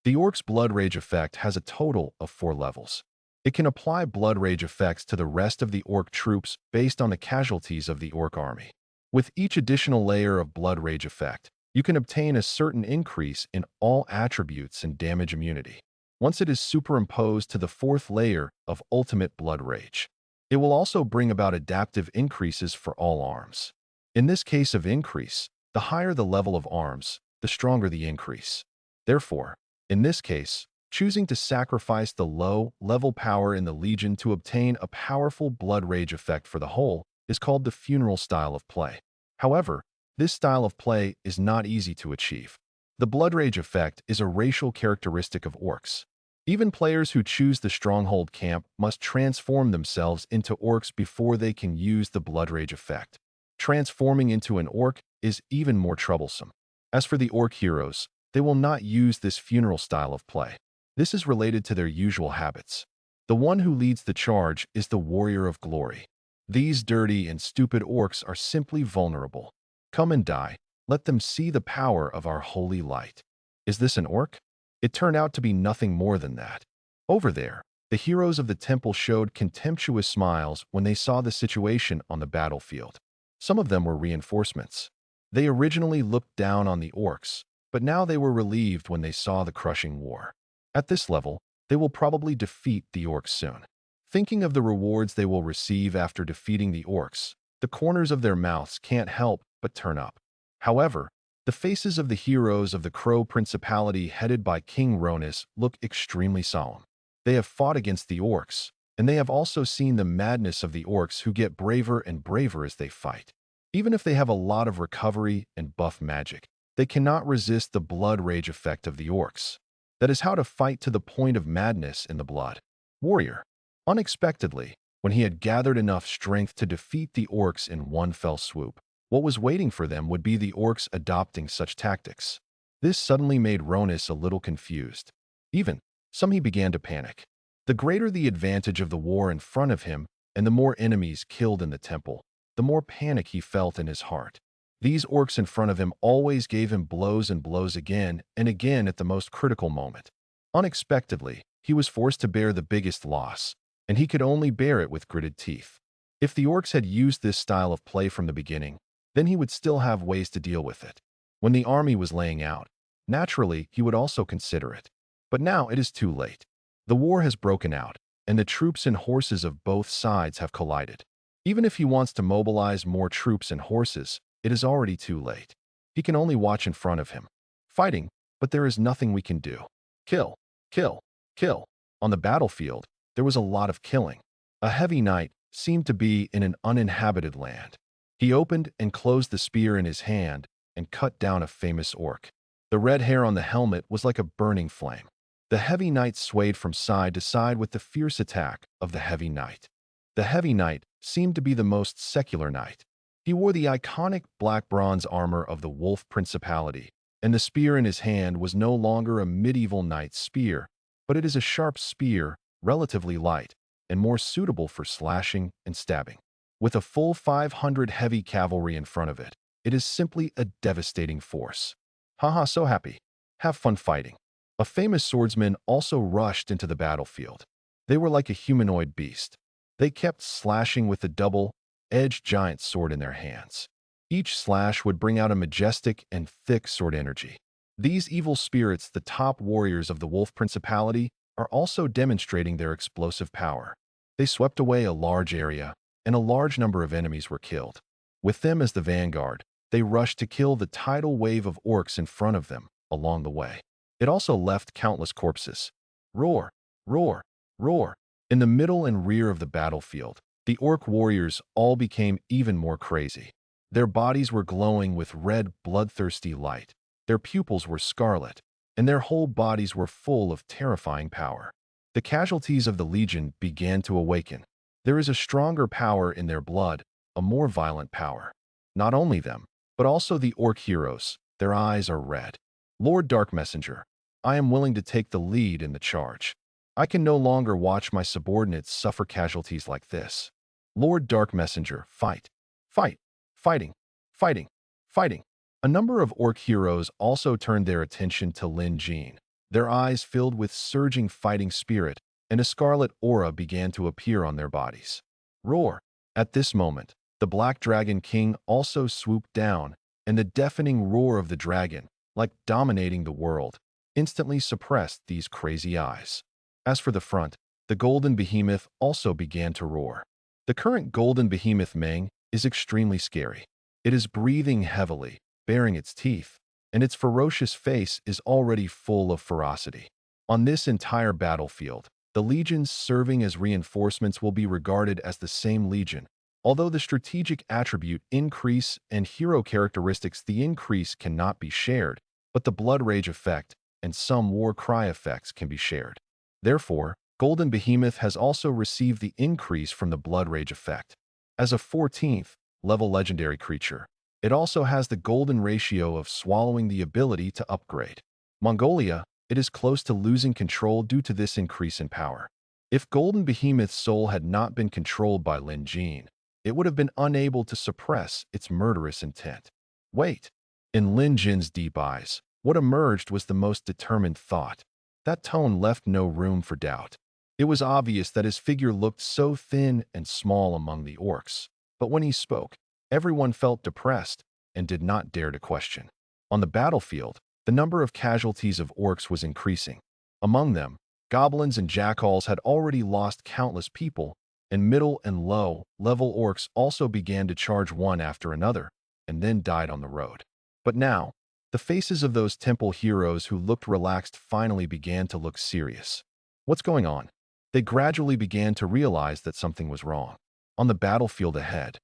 The orc's blood rage effect has a total of 4 levels. It can apply blood rage effects to the rest of the orc troops based on the casualties of the orc army. With each additional layer of blood rage effect, you can obtain a certain increase in all attributes and damage immunity. Once it is superimposed to the 4th layer of ultimate blood rage, it will also bring about adaptive increases for all arms. In this case of increase, the higher the level of arms, the stronger the increase. Therefore, in this case, choosing to sacrifice the low-level power in the legion to obtain a powerful blood rage effect for the whole is called the funeral style of play. However, this style of play is not easy to achieve. The blood rage effect is a racial characteristic of orcs. Even players who choose the Stronghold camp must transform themselves into orcs before they can use the Blood Rage effect. Transforming into an orc is even more troublesome. As for the orc heroes, they will not use this funeral style of play. This is related to their usual habits. The one who leads the charge is the Warrior of Glory. These dirty and stupid orcs are simply vulnerable. Come and die. Let them see the power of our holy light. Is this an orc? It turned out to be nothing more than that. Over there, the heroes of the temple showed contemptuous smiles when they saw the situation on the battlefield. Some of them were reinforcements. They originally looked down on the orcs, but now they were relieved when they saw the crushing war. At this level, they will probably defeat the orcs soon. Thinking of the rewards they will receive after defeating the orcs, the corners of their mouths can't help but turn up. However, the faces of the heroes of the Crow Principality headed by King Ronus look extremely solemn. They have fought against the orcs, and they have also seen the madness of the orcs who get braver and braver as they fight. Even if they have a lot of recovery and buff magic, they cannot resist the blood rage effect of the orcs. That is how to fight to the point of madness in the blood. Warrior. Unexpectedly, when he had gathered enough strength to defeat the orcs in one fell swoop, what was waiting for them would be the orcs adopting such tactics. This suddenly made Ronus a little confused. Even some he began to panic. The greater the advantage of the war in front of him and the more enemies killed in the temple, the more panic he felt in his heart. These orcs in front of him always gave him blows and blows again and again at the most critical moment. Unexpectedly, he was forced to bear the biggest loss, and he could only bear it with gritted teeth. If the orcs had used this style of play from the beginning, then he would still have ways to deal with it. When the army was laying out, naturally, he would also consider it. But now it is too late. The war has broken out, and the troops and horses of both sides have collided. Even if he wants to mobilize more troops and horses, it is already too late. He can only watch in front of him, fighting, but there is nothing we can do. Kill, kill, kill. On the battlefield, there was a lot of killing. A heavy knight seemed to be in an uninhabited land. He opened and closed the spear in his hand and cut down a famous orc. The red hair on the helmet was like a burning flame. The heavy knight swayed from side to side with the fierce attack of the heavy knight. The heavy knight seemed to be the most secular knight. He wore the iconic black bronze armor of the Wolf Principality, and the spear in his hand was no longer a medieval knight's spear, but it is a sharp spear, relatively light, and more suitable for slashing and stabbing. With a full 500 heavy cavalry in front of it, it is simply a devastating force. Haha, so happy. Have fun fighting. A famous swordsman also rushed into the battlefield. They were like a humanoid beast. They kept slashing with the double-edged giant sword in their hands. Each slash would bring out a majestic and thick sword energy. These evil spirits, the top warriors of the Wolf Principality, are also demonstrating their explosive power. They swept away a large area, and a large number of enemies were killed. With them as the vanguard, they rushed to kill the tidal wave of orcs in front of them along the way. It also left countless corpses. Roar, roar, roar. In the middle and rear of the battlefield, the orc warriors all became even more crazy. Their bodies were glowing with red, bloodthirsty light. Their pupils were scarlet, and their whole bodies were full of terrifying power. The casualties of the legion began to awaken. There is a stronger power in their blood, a more violent power. Not only them, but also the orc heroes. Their eyes are red. Lord Dark Messenger, I am willing to take the lead in the charge. I can no longer watch my subordinates suffer casualties like this. Lord Dark Messenger, fight. Fight. Fighting. Fighting. Fighting. A number of orc heroes also turned their attention to Lin Jean. Their eyes filled with surging fighting spirit, and a scarlet aura began to appear on their bodies. Roar! At this moment, the Black Dragon King also swooped down, and the deafening roar of the dragon, like dominating the world, instantly suppressed these crazy eyes. As for the front, the Golden Behemoth also began to roar. The current Golden Behemoth Meng is extremely scary. It is breathing heavily, baring its teeth, and its ferocious face is already full of ferocity. On this entire battlefield, the legions serving as reinforcements will be regarded as the same legion, although the strategic attribute increase and hero characteristics the increase cannot be shared, but the blood rage effect and some war cry effects can be shared. Therefore, Golden Behemoth has also received the increase from the Blood Rage effect. As a 14th level legendary creature, it also has the golden ratio of swallowing the ability to upgrade. Mongolia, it is close to losing control due to this increase in power. If Golden Behemoth's soul had not been controlled by Lin Jin, it would have been unable to suppress its murderous intent. Wait. In Lin Jin's deep eyes, what emerged was the most determined thought. That tone left no room for doubt. It was obvious that his figure looked so thin and small among the orcs, but when he spoke, everyone felt depressed and did not dare to question. On the battlefield, the number of casualties of orcs was increasing. Among them, goblins and jackals had already lost countless people, and middle and low-level orcs also began to charge one after another, and then died on the road. But now, the faces of those temple heroes who looked relaxed finally began to look serious. What's going on? They gradually began to realize that something was wrong. On the battlefield ahead,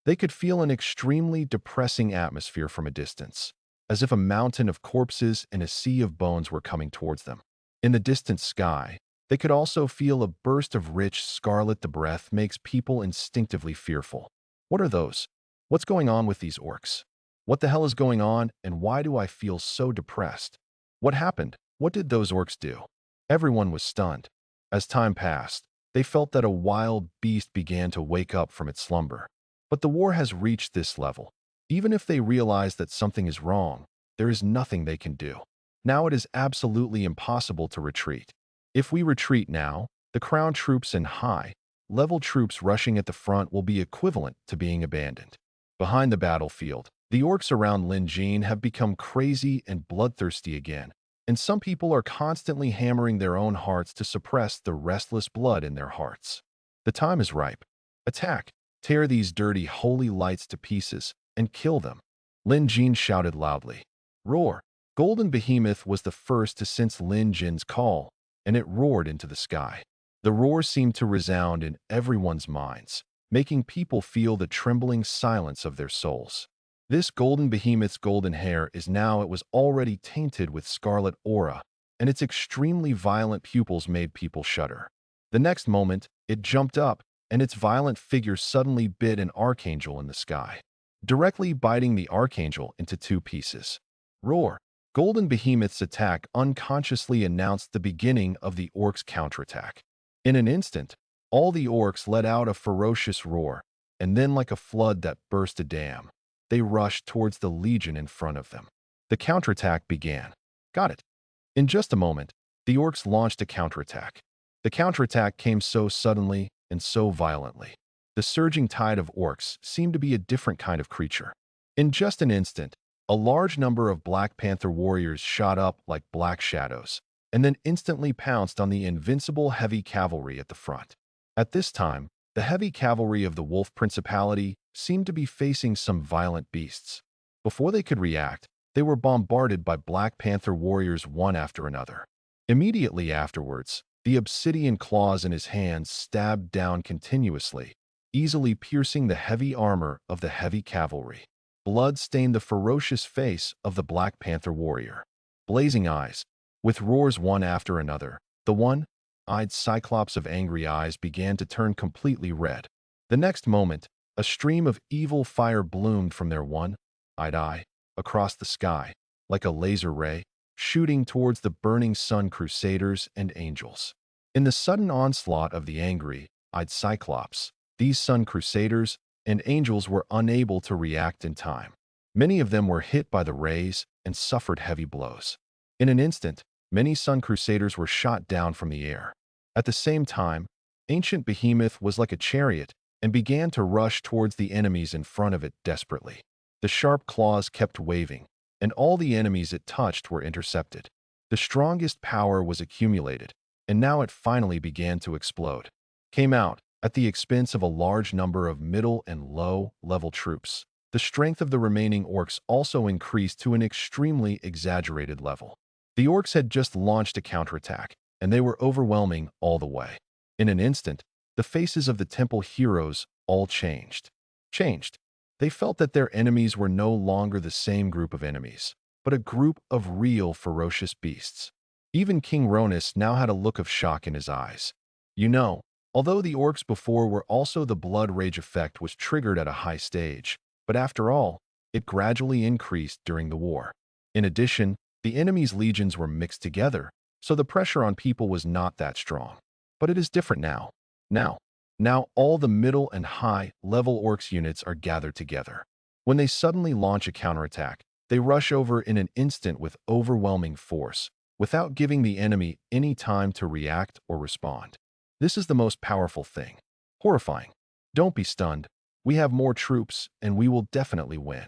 they could feel an extremely depressing atmosphere from a distance, as if a mountain of corpses and a sea of bones were coming towards them. In the distant sky, they could also feel a burst of rich scarlet. The breath makes people instinctively fearful. What are those? What's going on with these orcs? What the hell is going on, and why do I feel so depressed? What happened? What did those orcs do? Everyone was stunned. As time passed, they felt that a wild beast began to wake up from its slumber. But the war has reached this level. Even if they realize that something is wrong, there is nothing they can do. Now it is absolutely impossible to retreat. If we retreat now, the crown troops and high-level troops rushing at the front will be equivalent to being abandoned. Behind the battlefield, the orcs around Lin Jin have become crazy and bloodthirsty again, and some people are constantly hammering their own hearts to suppress the restless blood in their hearts. The time is ripe. Attack! Tear these dirty holy lights to pieces and kill them. Lin Jin shouted loudly. Roar! Golden Behemoth was the first to sense Lin Jin's call, and it roared into the sky. The roar seemed to resound in everyone's minds, making people feel the trembling silence of their souls. This Golden Behemoth's golden hair is now it was already tainted with scarlet aura, and its extremely violent pupils made people shudder. The next moment, it jumped up, and its violent figure suddenly bit an archangel in the sky, directly biting the archangel into two pieces. Roar! Golden Behemoth's attack unconsciously announced the beginning of the orcs' counterattack. In an instant, all the orcs let out a ferocious roar, and then like a flood that burst a dam, they rushed towards the legion in front of them. The counterattack began. Got it. In just a moment, the orcs launched a counterattack. The counterattack came so suddenly and so violently. The surging tide of orcs seemed to be a different kind of creature. In just an instant, a large number of Black Panther warriors shot up like black shadows, and then instantly pounced on the invincible heavy cavalry at the front. At this time, the heavy cavalry of the Wolf Principality seemed to be facing some violent beasts. Before they could react, they were bombarded by Black Panther warriors one after another. Immediately afterwards, the obsidian claws in his hands stabbed down continuously, easily piercing the heavy armor of the heavy cavalry. Blood stained the ferocious face of the Black Panther warrior. Blazing eyes, with roars one after another, the one-eyed cyclops of angry eyes began to turn completely red. The next moment, a stream of evil fire bloomed from their one-eyed eye across the sky, like a laser ray, shooting towards the burning sun crusaders and angels. In the sudden onslaught of the angry-eyed cyclops, these sun crusaders and angels were unable to react in time. Many of them were hit by the rays and suffered heavy blows. In an instant, many sun crusaders were shot down from the air. At the same time, ancient Behemoth was like a chariot and began to rush towards the enemies in front of it desperately. The sharp claws kept waving, and all the enemies it touched were intercepted. The strongest power was accumulated, and now it finally began to explode. Came out at the expense of a large number of middle and low-level troops. The strength of the remaining orcs also increased to an extremely exaggerated level. The orcs had just launched a counterattack, and they were overwhelming all the way. In an instant, the faces of the temple heroes all changed. They felt that their enemies were no longer the same group of enemies, but a group of real ferocious beasts. Even King Ronus now had a look of shock in his eyes. You know, although the orcs before were also the blood rage effect was triggered at a high stage, but after all, it gradually increased during the war. In addition, the enemy's legions were mixed together, so the pressure on people was not that strong. But it is different now. Now all the middle and high-level orcs units are gathered together. When they suddenly launch a counterattack, they rush over in an instant with overwhelming force, without giving the enemy any time to react or respond. This is the most powerful thing. Horrifying. Don't be stunned. We have more troops, and we will definitely win.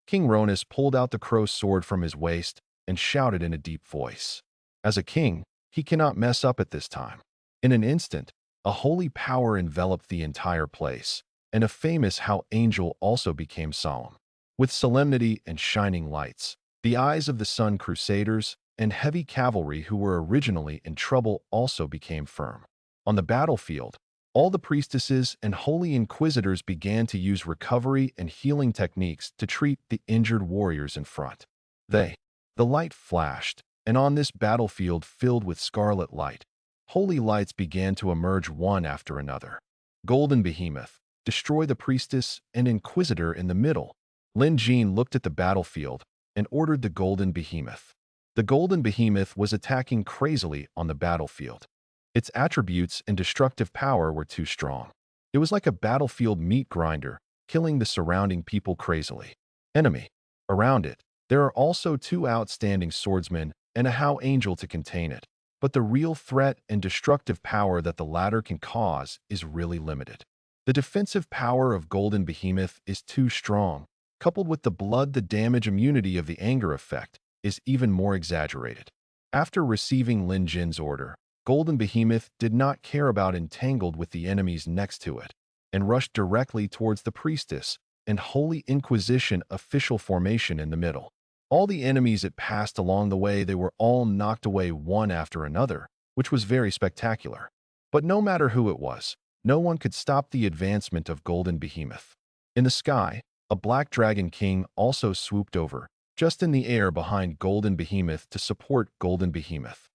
King Ronus pulled out the crow's sword from his waist and shouted in a deep voice. As a king, he cannot mess up at this time. In an instant, a holy power enveloped the entire place, and a famous how angel also became solemn. With solemnity and shining lights, the eyes of the Sun Crusaders and heavy cavalry who were originally in trouble also became firm. On the battlefield, all the priestesses and holy inquisitors began to use recovery and healing techniques to treat the injured warriors in front. The light flashed, and on this battlefield filled with scarlet light, holy lights began to emerge one after another. Golden Behemoth, destroy the priestess and inquisitor in the middle. Lin Jin looked at the battlefield and ordered the Golden Behemoth. The Golden Behemoth was attacking crazily on the battlefield. Its attributes and destructive power were too strong. It was like a battlefield meat grinder, killing the surrounding people crazily. Enemy. Around it, there are also two outstanding swordsmen and a how angel to contain it. But the real threat and destructive power that the latter can cause is really limited. The defensive power of Golden Behemoth is too strong. Coupled with the blood, the damage immunity of the anger effect is even more exaggerated. After receiving Lin Jin's order, Golden Behemoth did not care about entangled with the enemies next to it, and rushed directly towards the priestess and Holy Inquisition official formation in the middle. All the enemies it passed along the way, they were all knocked away one after another, which was very spectacular. But no matter who it was, no one could stop the advancement of Golden Behemoth. In the sky, a black dragon king also swooped over, just in the air behind Golden Behemoth to support Golden Behemoth.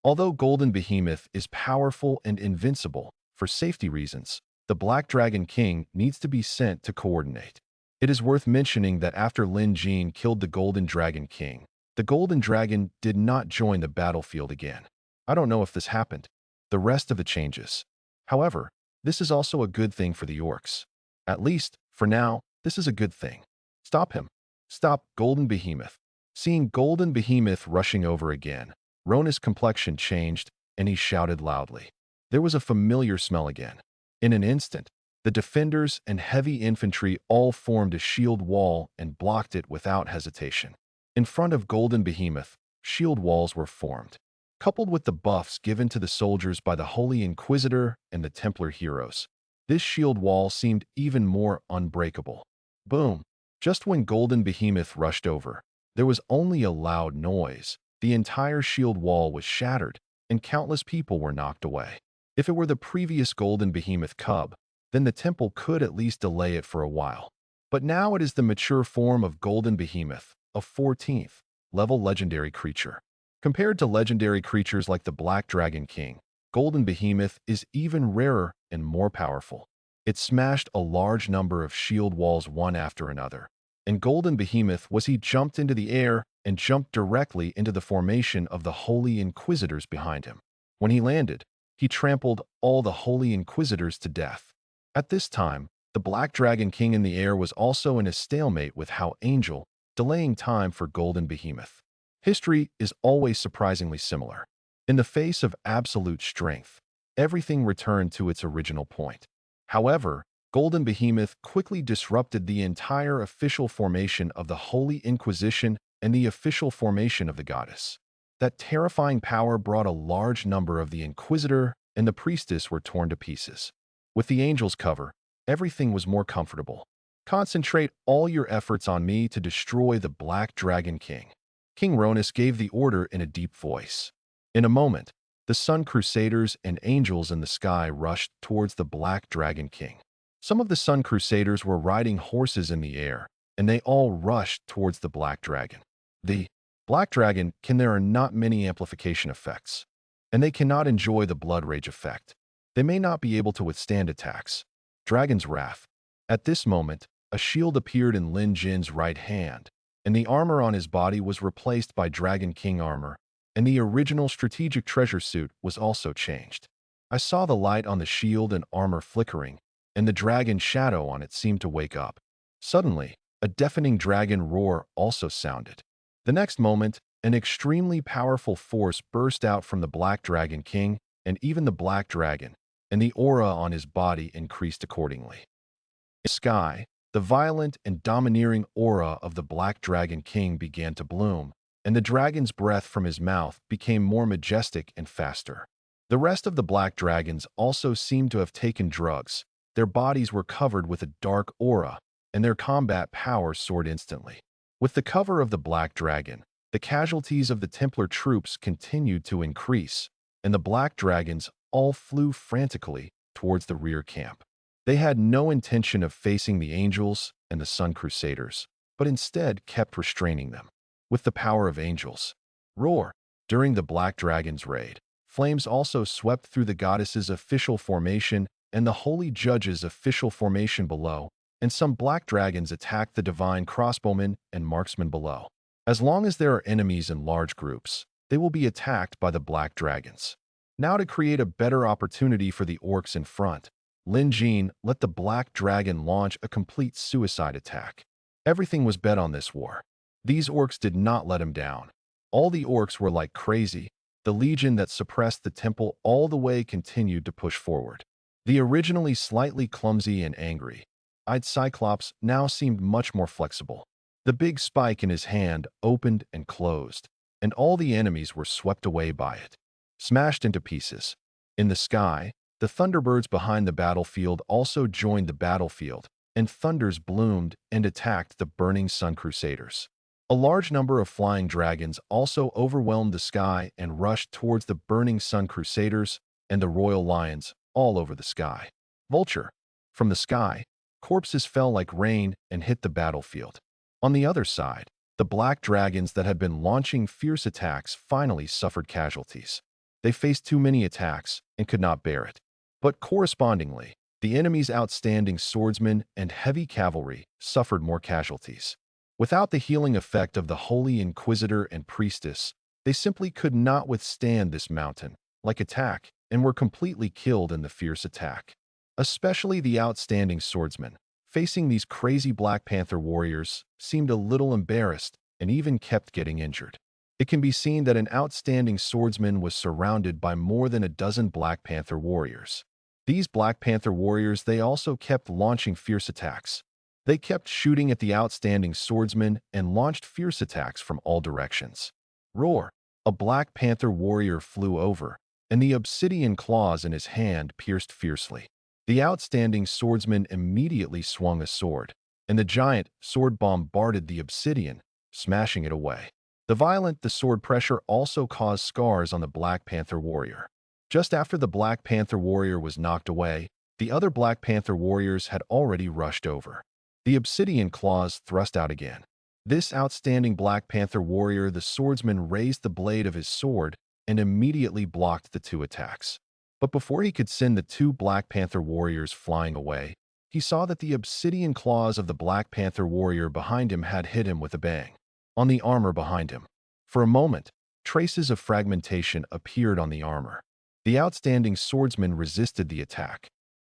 Although Golden Behemoth is powerful and invincible, for safety reasons, the Black Dragon King needs to be sent to coordinate. It is worth mentioning that after Lin Jin killed the Golden Dragon King, the Golden Dragon did not join the battlefield again. I don't know if this happened. The rest of the changes. However, this is also a good thing for the orcs. At least, for now, this is a good thing. Stop him. Stop Golden Behemoth. Seeing Golden Behemoth rushing over again, Ronus' complexion changed, and he shouted loudly. There was a familiar smell again. In an instant, the defenders and heavy infantry all formed a shield wall and blocked it without hesitation. In front of Golden Behemoth, shield walls were formed. Coupled with the buffs given to the soldiers by the Holy Inquisitor and the Templar heroes, this shield wall seemed even more unbreakable. Boom! Just when Golden Behemoth rushed over, there was only a loud noise. The entire shield wall was shattered, and countless people were knocked away. If it were the previous Golden Behemoth cub, then the temple could at least delay it for a while. But now it is the mature form of Golden Behemoth, a 14th level legendary creature. Compared to legendary creatures like the Black Dragon King, Golden Behemoth is even rarer and more powerful. It smashed a large number of shield walls one after another, and Golden Behemoth he jumped into the air and jumped directly into the formation of the Holy Inquisitors behind him. When he landed, he trampled all the Holy Inquisitors to death. At this time, the Black Dragon King in the air was also in a stalemate with how Angel, delaying time for Golden Behemoth. History is always surprisingly similar. In the face of absolute strength, everything returned to its original point. However, Golden Behemoth quickly disrupted the entire official formation of the Holy Inquisition and the official formation of the goddess. That terrifying power brought a large number of the Inquisitor and the Priestess were torn to pieces. With the Angel's cover, everything was more comfortable. Concentrate all your efforts on me to destroy the Black Dragon King. King Ronus gave the order in a deep voice. In a moment, the Sun Crusaders and angels in the sky rushed towards the Black Dragon King. Some of the Sun Crusaders were riding horses in the air, and they all rushed towards the Black Dragon. The Black Dragon there are not many amplification effects, and they cannot enjoy the Blood Rage effect. They may not be able to withstand attacks. Dragon's Wrath. At this moment, a shield appeared in Lin Jin's right hand, and the armor on his body was replaced by Dragon King armor, and the original strategic treasure suit was also changed. I saw the light on the shield and armor flickering, and the dragon shadow on it seemed to wake up. Suddenly, a deafening dragon roar also sounded. The next moment, an extremely powerful force burst out from the Black Dragon King and even the Black Dragon, and the aura on his body increased accordingly. In the sky, the violent and domineering aura of the Black Dragon King began to bloom, and the dragon's breath from his mouth became more majestic and faster. The rest of the Black Dragons also seemed to have taken drugs. Their bodies were covered with a dark aura, and their combat power soared instantly. With the cover of the Black Dragon, the casualties of the Templar troops continued to increase, and the Black Dragons all flew frantically towards the rear camp. They had no intention of facing the Angels and the Sun Crusaders, but instead kept restraining them. With the power of Angels. Roar! During the Black Dragon's raid, flames also swept through the goddess's official formation and the holy judge's official formation below, and some Black Dragons attacked the divine crossbowmen and marksmen below. As long as there are enemies in large groups, they will be attacked by the Black Dragons. Now, to create a better opportunity for the orcs in front, Lin Jin let the Black Dragon launch a complete suicide attack. Everything was bet on this war. These orcs did not let him down. All the orcs were like crazy. The legion that suppressed the temple all the way continued to push forward. The originally slightly clumsy and angry-eyed Cyclops now seemed much more flexible. The big spike in his hand opened and closed, and all the enemies were swept away by it, smashed into pieces. In the sky, the Thunderbirds behind the battlefield also joined the battlefield, and thunders bloomed and attacked the burning Sun Crusaders. A large number of flying dragons also overwhelmed the sky and rushed towards the burning Sun Crusaders and the Royal Lions all over the sky. Vulture. From the sky, corpses fell like rain and hit the battlefield. On the other side, the Black Dragons that had been launching fierce attacks finally suffered casualties. They faced too many attacks and could not bear it. But correspondingly, the enemy's outstanding swordsmen and heavy cavalry suffered more casualties. Without the healing effect of the Holy Inquisitor and Priestess, they simply could not withstand this mountain-like attack and were completely killed in the fierce attack. Especially the outstanding swordsmen, facing these crazy Black Panther warriors, seemed a little embarrassed and even kept getting injured. It can be seen that an outstanding swordsman was surrounded by more than a dozen Black Panther warriors. These Black Panther warriors, they also kept launching fierce attacks. They kept shooting at the outstanding swordsmen and launched fierce attacks from all directions. Roar! A Black Panther warrior flew over, and the obsidian claws in his hand pierced fiercely. The outstanding swordsman immediately swung a sword, and the giant sword bombarded the obsidian, smashing it away. The sword pressure also caused scars on the Black Panther warrior. Just after the Black Panther warrior was knocked away, the other Black Panther warriors had already rushed over. The obsidian claws thrust out again. This outstanding Black Panther warrior, the swordsman, raised the blade of his sword and immediately blocked the two attacks. But before he could send the two Black Panther warriors flying away, he saw that the obsidian claws of the Black Panther warrior behind him had hit him with a bang on the armor behind him. For a moment, traces of fragmentation appeared on the armor. The outstanding swordsman resisted the attack,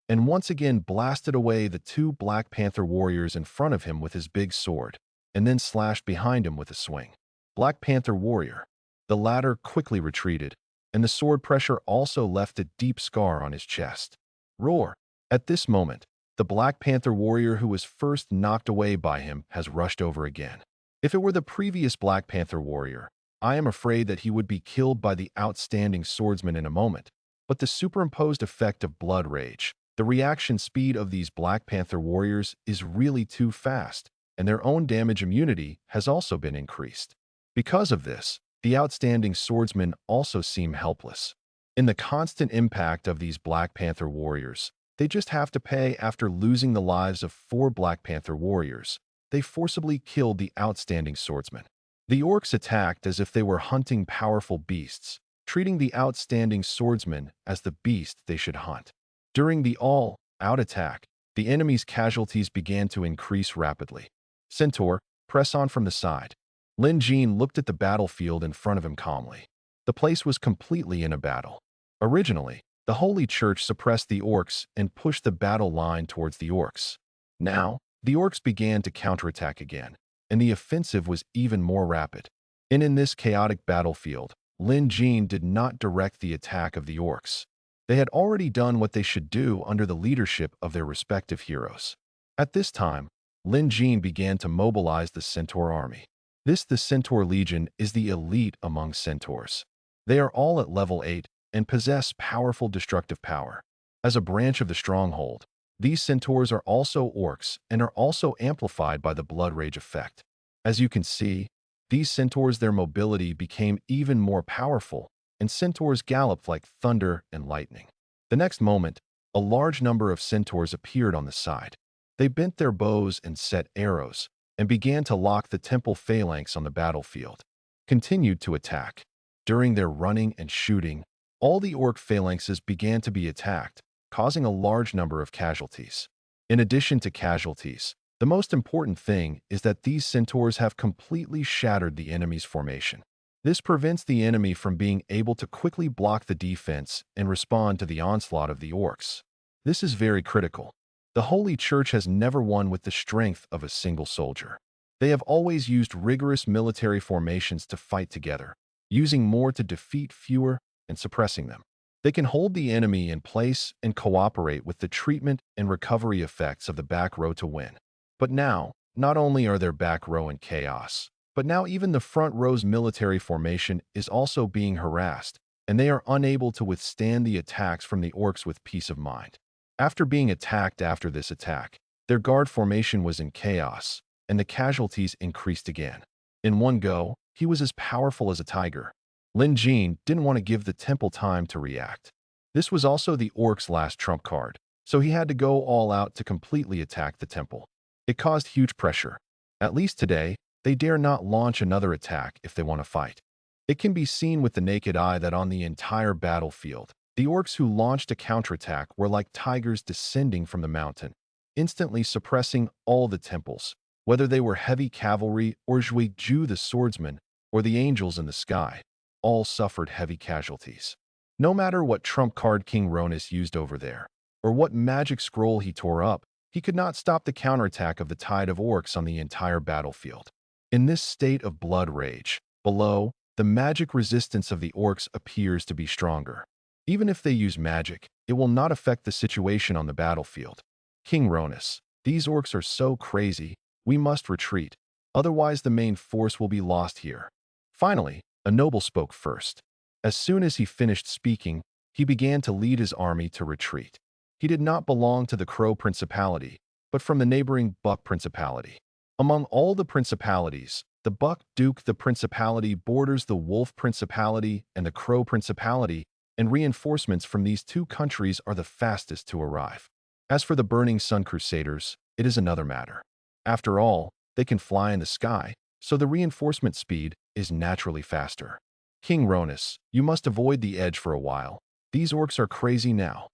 and once again blasted away the two Black Panther warriors in front of him with his big sword, and then slashed behind him with a swing. Black Panther warrior. The latter quickly retreated, and the sword pressure also left a deep scar on his chest. Roar! At this moment, the Black Panther warrior who was first knocked away by him has rushed over again. If it were the previous Black Panther warrior, I am afraid that he would be killed by the outstanding swordsman in a moment, but the superimposed effect of blood rage, the reaction speed of these Black Panther warriors is really too fast, and their own damage immunity has also been increased. Because of this, the outstanding swordsmen also seem helpless. In the constant impact of these Black Panther warriors, they just have to pay. After losing the lives of 4 Black Panther warriors, they forcibly killed the outstanding swordsman. The orcs attacked as if they were hunting powerful beasts, treating the outstanding swordsmen as the beast they should hunt. During the all-out attack, the enemy's casualties began to increase rapidly. Centaur, press on from the side. Lin Jin looked at the battlefield in front of him calmly. The place was completely in a battle. Originally, the Holy Church suppressed the orcs and pushed the battle line towards the orcs. Now, the orcs began to counterattack again, and the offensive was even more rapid. And in this chaotic battlefield, Lin Jin did not direct the attack of the orcs. They had already done what they should do under the leadership of their respective heroes. At this time, Lin Jin began to mobilize the Centaur army. The Centaur Legion is the elite among centaurs. They are all at level 8 and possess powerful destructive power. As a branch of the stronghold, these centaurs are also orcs and are also amplified by the blood rage effect. As you can see, these centaurs, their mobility became even more powerful, and centaurs galloped like thunder and lightning. The next moment, a large number of centaurs appeared on the side. They bent their bows and set arrows, and began to lock the temple phalanx on the battlefield. Continued to attack. During their running and shooting, all the orc phalanxes began to be attacked, causing a large number of casualties. In addition to casualties, the most important thing is that these centaurs have completely shattered the enemy's formation. This prevents the enemy from being able to quickly block the defense and respond to the onslaught of the orcs. This is very critical. The Holy Church has never won with the strength of a single soldier. They have always used rigorous military formations to fight together, using more to defeat fewer and suppressing them. They can hold the enemy in place and cooperate with the treatment and recovery effects of the back row to win. But now, not only are their back row in chaos, but now even the front row's military formation is also being harassed, and they are unable to withstand the attacks from the orcs with peace of mind. After being attacked after this attack, their guard formation was in chaos, and the casualties increased again. In one go, he was as powerful as a tiger. Lin Jin didn't want to give the temple time to react. This was also the orc's last trump card, so he had to go all out to completely attack the temple. It caused huge pressure. At least today, they dare not launch another attack if they want to fight. It can be seen with the naked eye that on the entire battlefield, the orcs who launched a counterattack were like tigers descending from the mountain, instantly suppressing all the temples, whether they were heavy cavalry or Zhui Ju the swordsman or the angels in the sky. All suffered heavy casualties. No matter what trump card King Ronis used over there, or what magic scroll he tore up, he could not stop the counterattack of the tide of orcs on the entire battlefield. In this state of blood rage, below, the magic resistance of the orcs appears to be stronger. Even if they use magic, it will not affect the situation on the battlefield. King Ronis, these orcs are so crazy, we must retreat, otherwise the main force will be lost here. Finally, a noble spoke first. As soon as he finished speaking, he began to lead his army to retreat. He did not belong to the Crow Principality, but from the neighboring Buck Principality. Among all the principalities, the Buck Duke the Principality borders the Wolf Principality and the Crow Principality, and reinforcements from these two countries are the fastest to arrive. As for the Burning Sun Crusaders, it is another matter. After all, they can fly in the sky, so the reinforcement speed is naturally faster. King Ronis, you must avoid the edge for a while. These orcs are crazy now.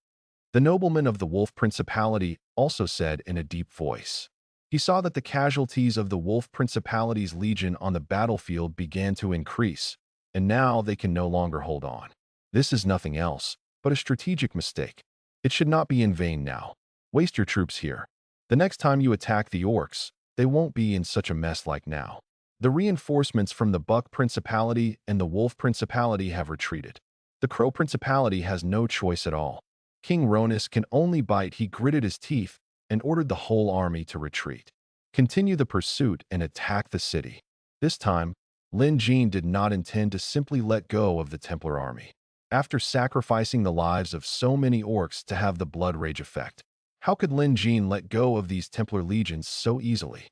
The nobleman of the Wolf Principality also said in a deep voice. He saw that the casualties of the Wolf Principality's legion on the battlefield began to increase, and now they can no longer hold on. This is nothing else but a strategic mistake. It should not be in vain now. Waste your troops here. The next time you attack the orcs, they won't be in such a mess like now. The reinforcements from the Buck Principality and the Wolf Principality have retreated. The Crow Principality has no choice at all. King Ronis can only bite. He gritted his teeth and ordered the whole army to retreat. Continue the pursuit and attack the city. This time, Lin Jin did not intend to simply let go of the Templar army. After sacrificing the lives of so many orcs to have the blood rage effect, how could Lin Jin let go of these Templar legions so easily?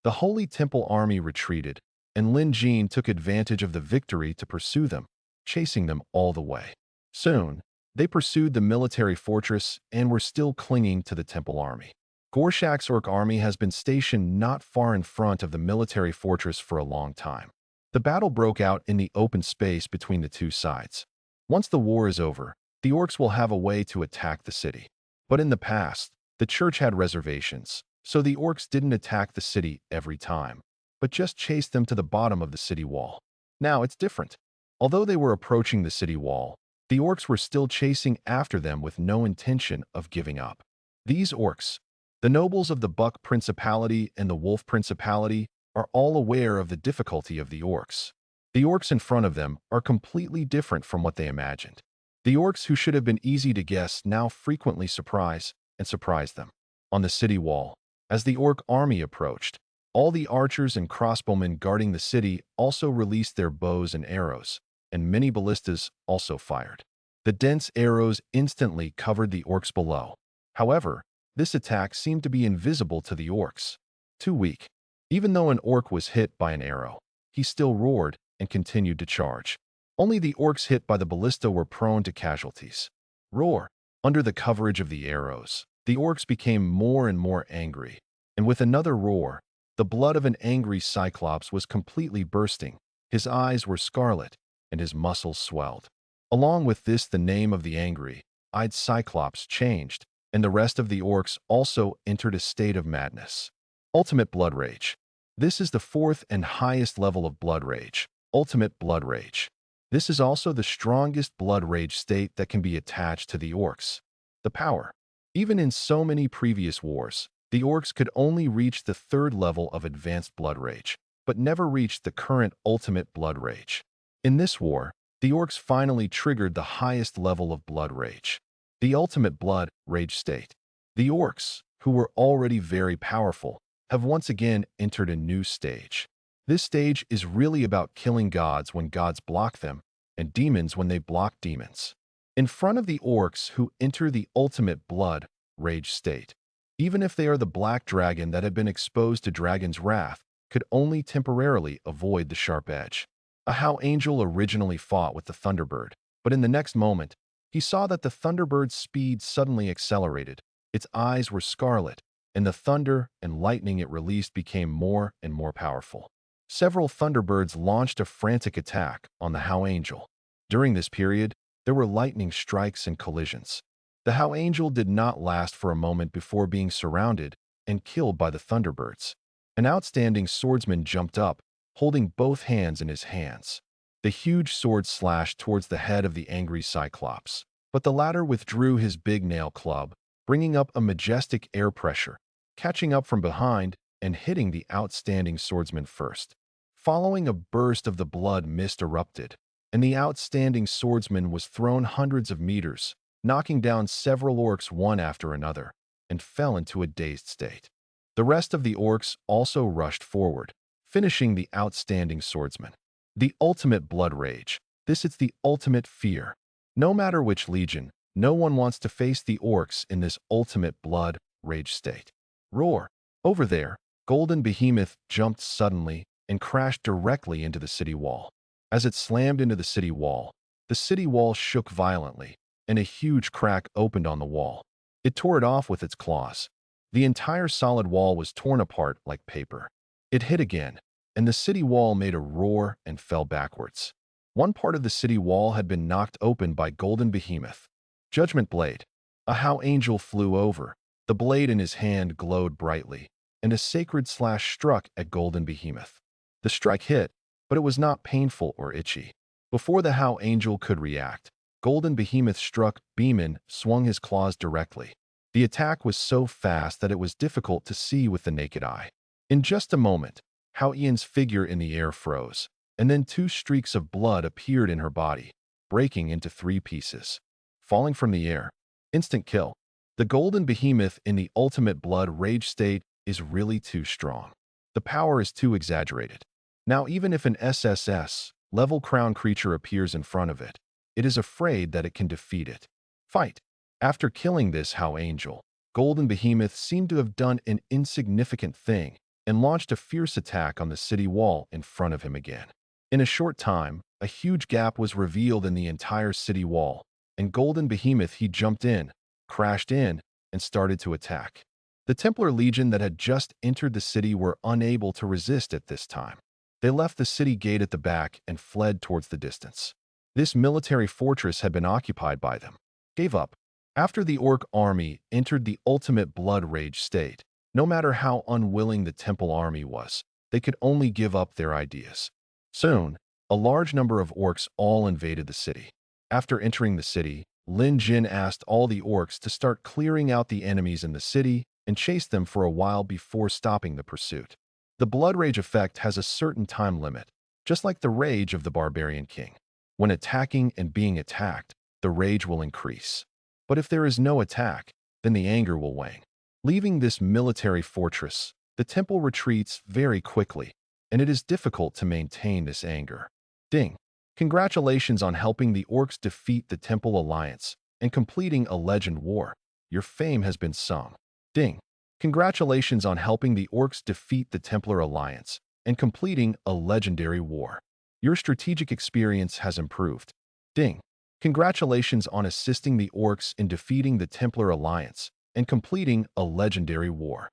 The Holy Temple army retreated, and Lin Jin took advantage of the victory to pursue them, chasing them all the way. Soon, they pursued the military fortress and were still clinging to the temple army. Gorshak's orc army has been stationed not far in front of the military fortress for a long time. The battle broke out in the open space between the two sides. Once the war is over, the orcs will have a way to attack the city. But in the past, the church had reservations, so the orcs didn't attack the city every time, but just chased them to the bottom of the city wall. Now it's different. Although they were approaching the city wall, the orcs were still chasing after them with no intention of giving up. These orcs, the nobles of the Buck Principality and the Wolf Principality, are all aware of the difficulty of the orcs. The orcs in front of them are completely different from what they imagined. The orcs who should have been easy to guess now frequently surprise them. On the city wall, as the orc army approached, all the archers and crossbowmen guarding the city also released their bows and arrows, and many ballistas also fired. The dense arrows instantly covered the orcs below. However, this attack seemed to be invisible to the orcs. Too weak. Even though an orc was hit by an arrow, he still roared and continued to charge. Only the orcs hit by the ballista were prone to casualties. Roar. Under the coverage of the arrows, the orcs became more and more angry, and with another roar, the blood of an angry cyclops was completely bursting. His eyes were scarlet, and his muscles swelled. Along with this, the name of the angry-eyed cyclops changed, and the rest of the orcs also entered a state of madness. Ultimate Blood Rage. This is the fourth and highest level of Blood Rage, Ultimate Blood Rage. This is also the strongest Blood Rage state that can be attached to the orcs. The power. Even in so many previous wars, the orcs could only reach the third level of Advanced Blood Rage, but never reached the current Ultimate Blood Rage. In this war, the orcs finally triggered the highest level of Blood Rage, the Ultimate Blood Rage state. The orcs, who were already very powerful, have once again entered a new stage. This stage is really about killing gods when gods block them, and demons when they block demons. In front of the orcs who enter the Ultimate Blood Rage state, even if they are the black dragon that had been exposed to dragon's wrath, could only temporarily avoid the sharp edge. A How Angel originally fought with the Thunderbird, but in the next moment, he saw that the Thunderbird's speed suddenly accelerated. Its eyes were scarlet, and the thunder and lightning it released became more and more powerful. Several Thunderbirds launched a frantic attack on the How Angel. During this period, there were lightning strikes and collisions. The How Angel did not last for a moment before being surrounded and killed by the Thunderbirds. An outstanding swordsman jumped up, holding both hands in his hands. The huge sword slashed towards the head of the angry Cyclops, but the latter withdrew his big nail club, bringing up a majestic air pressure, catching up from behind and hitting the outstanding swordsman first. Following a burst of the blood mist erupted, and the outstanding swordsman was thrown hundreds of meters, knocking down several orcs one after another, and fell into a dazed state. The rest of the orcs also rushed forward, finishing the outstanding swordsman. The Ultimate Blood Rage. This is the ultimate fear. No matter which legion, no one wants to face the orcs in this Ultimate Blood Rage state. Roar. Over there, Golden Behemoth jumped suddenly and crashed directly into the city wall. As it slammed into the city wall shook violently, and a huge crack opened on the wall. It tore it off with its claws. The entire solid wall was torn apart like paper. It hit again, and the city wall made a roar and fell backwards. One part of the city wall had been knocked open by Golden Behemoth. Judgment Blade. A How Angel flew over. The blade in his hand glowed brightly, and a sacred slash struck at Golden Behemoth. The strike hit, but it was not painful or itchy. Before the How Angel could react, Golden Behemoth struck Beeman, swung his claws directly. The attack was so fast that it was difficult to see with the naked eye. In just a moment, How Ian's figure in the air froze, and then two streaks of blood appeared in her body, breaking into 3 pieces. Falling from the air. Instant kill. The Golden Behemoth in the Ultimate Blood Rage state is really too strong. The power is too exaggerated. Now even if an SSS level crown creature appears in front of it, it is afraid that it can defeat it. Fight. After killing this How Angel, Golden Behemoth seemed to have done an insignificant thing and launched a fierce attack on the city wall in front of him again. In a short time, a huge gap was revealed in the entire city wall, and Golden Behemoth he jumped in, crashed in, and started to attack. The Templar Legion that had just entered the city were unable to resist at this time. They left the city gate at the back and fled towards the distance. This military fortress had been occupied by them. Gave up. After the orc army entered the ultimate blood rage state, no matter how unwilling the temple army was, they could only give up their ideas. Soon, a large number of orcs all invaded the city. After entering the city, Lin Jin asked all the orcs to start clearing out the enemies in the city and chase them for a while before stopping the pursuit. The blood rage effect has a certain time limit, just like the rage of the barbarian king. When attacking and being attacked, the rage will increase. But if there is no attack, then the anger will wane. Leaving this military fortress, the temple retreats very quickly, and it is difficult to maintain this anger. Ding! Congratulations on helping the orcs defeat the Temple Alliance and completing a legend war. Your fame has been sung. Ding! Congratulations on helping the orcs defeat the Templar Alliance and completing a legendary war. Your strategic experience has improved. Ding! Congratulations on assisting the orcs in defeating the Templar Alliance and completing a legendary war.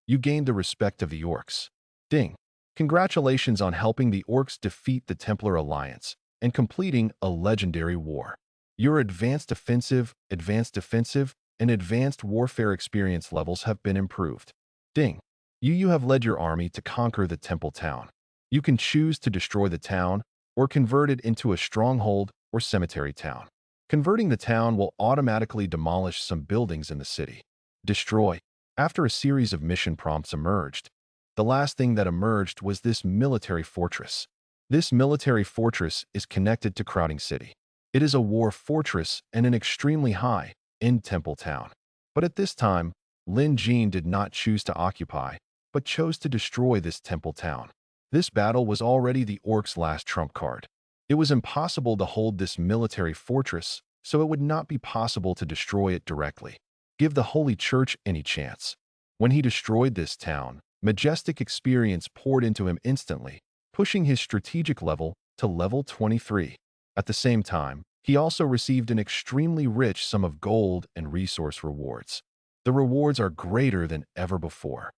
You gained the respect of the orcs. Ding! Congratulations on helping the orcs defeat the Templar Alliance and completing a legendary war. Your advanced offensive, advanced defensive, and advanced warfare experience levels have been improved. Ding! You have led your army to conquer the temple town. You can choose to destroy the town or convert it into a stronghold or cemetery town. Converting the town will automatically demolish some buildings in the city. Destroy. After a series of mission prompts emerged, the last thing that emerged was this military fortress. This military fortress is connected to Crowding City. It is a war fortress and an extremely high-end temple town. But at this time, Lin Jin did not choose to occupy, but chose to destroy this temple town. This battle was already the orcs' last trump card. It was impossible to hold this military fortress, so it would not be possible to destroy it directly. Give the Holy Church any chance. When he destroyed this town, majestic experience poured into him instantly, pushing his strategic level to level 23. At the same time, he also received an extremely rich sum of gold and resource rewards. The rewards are greater than ever before.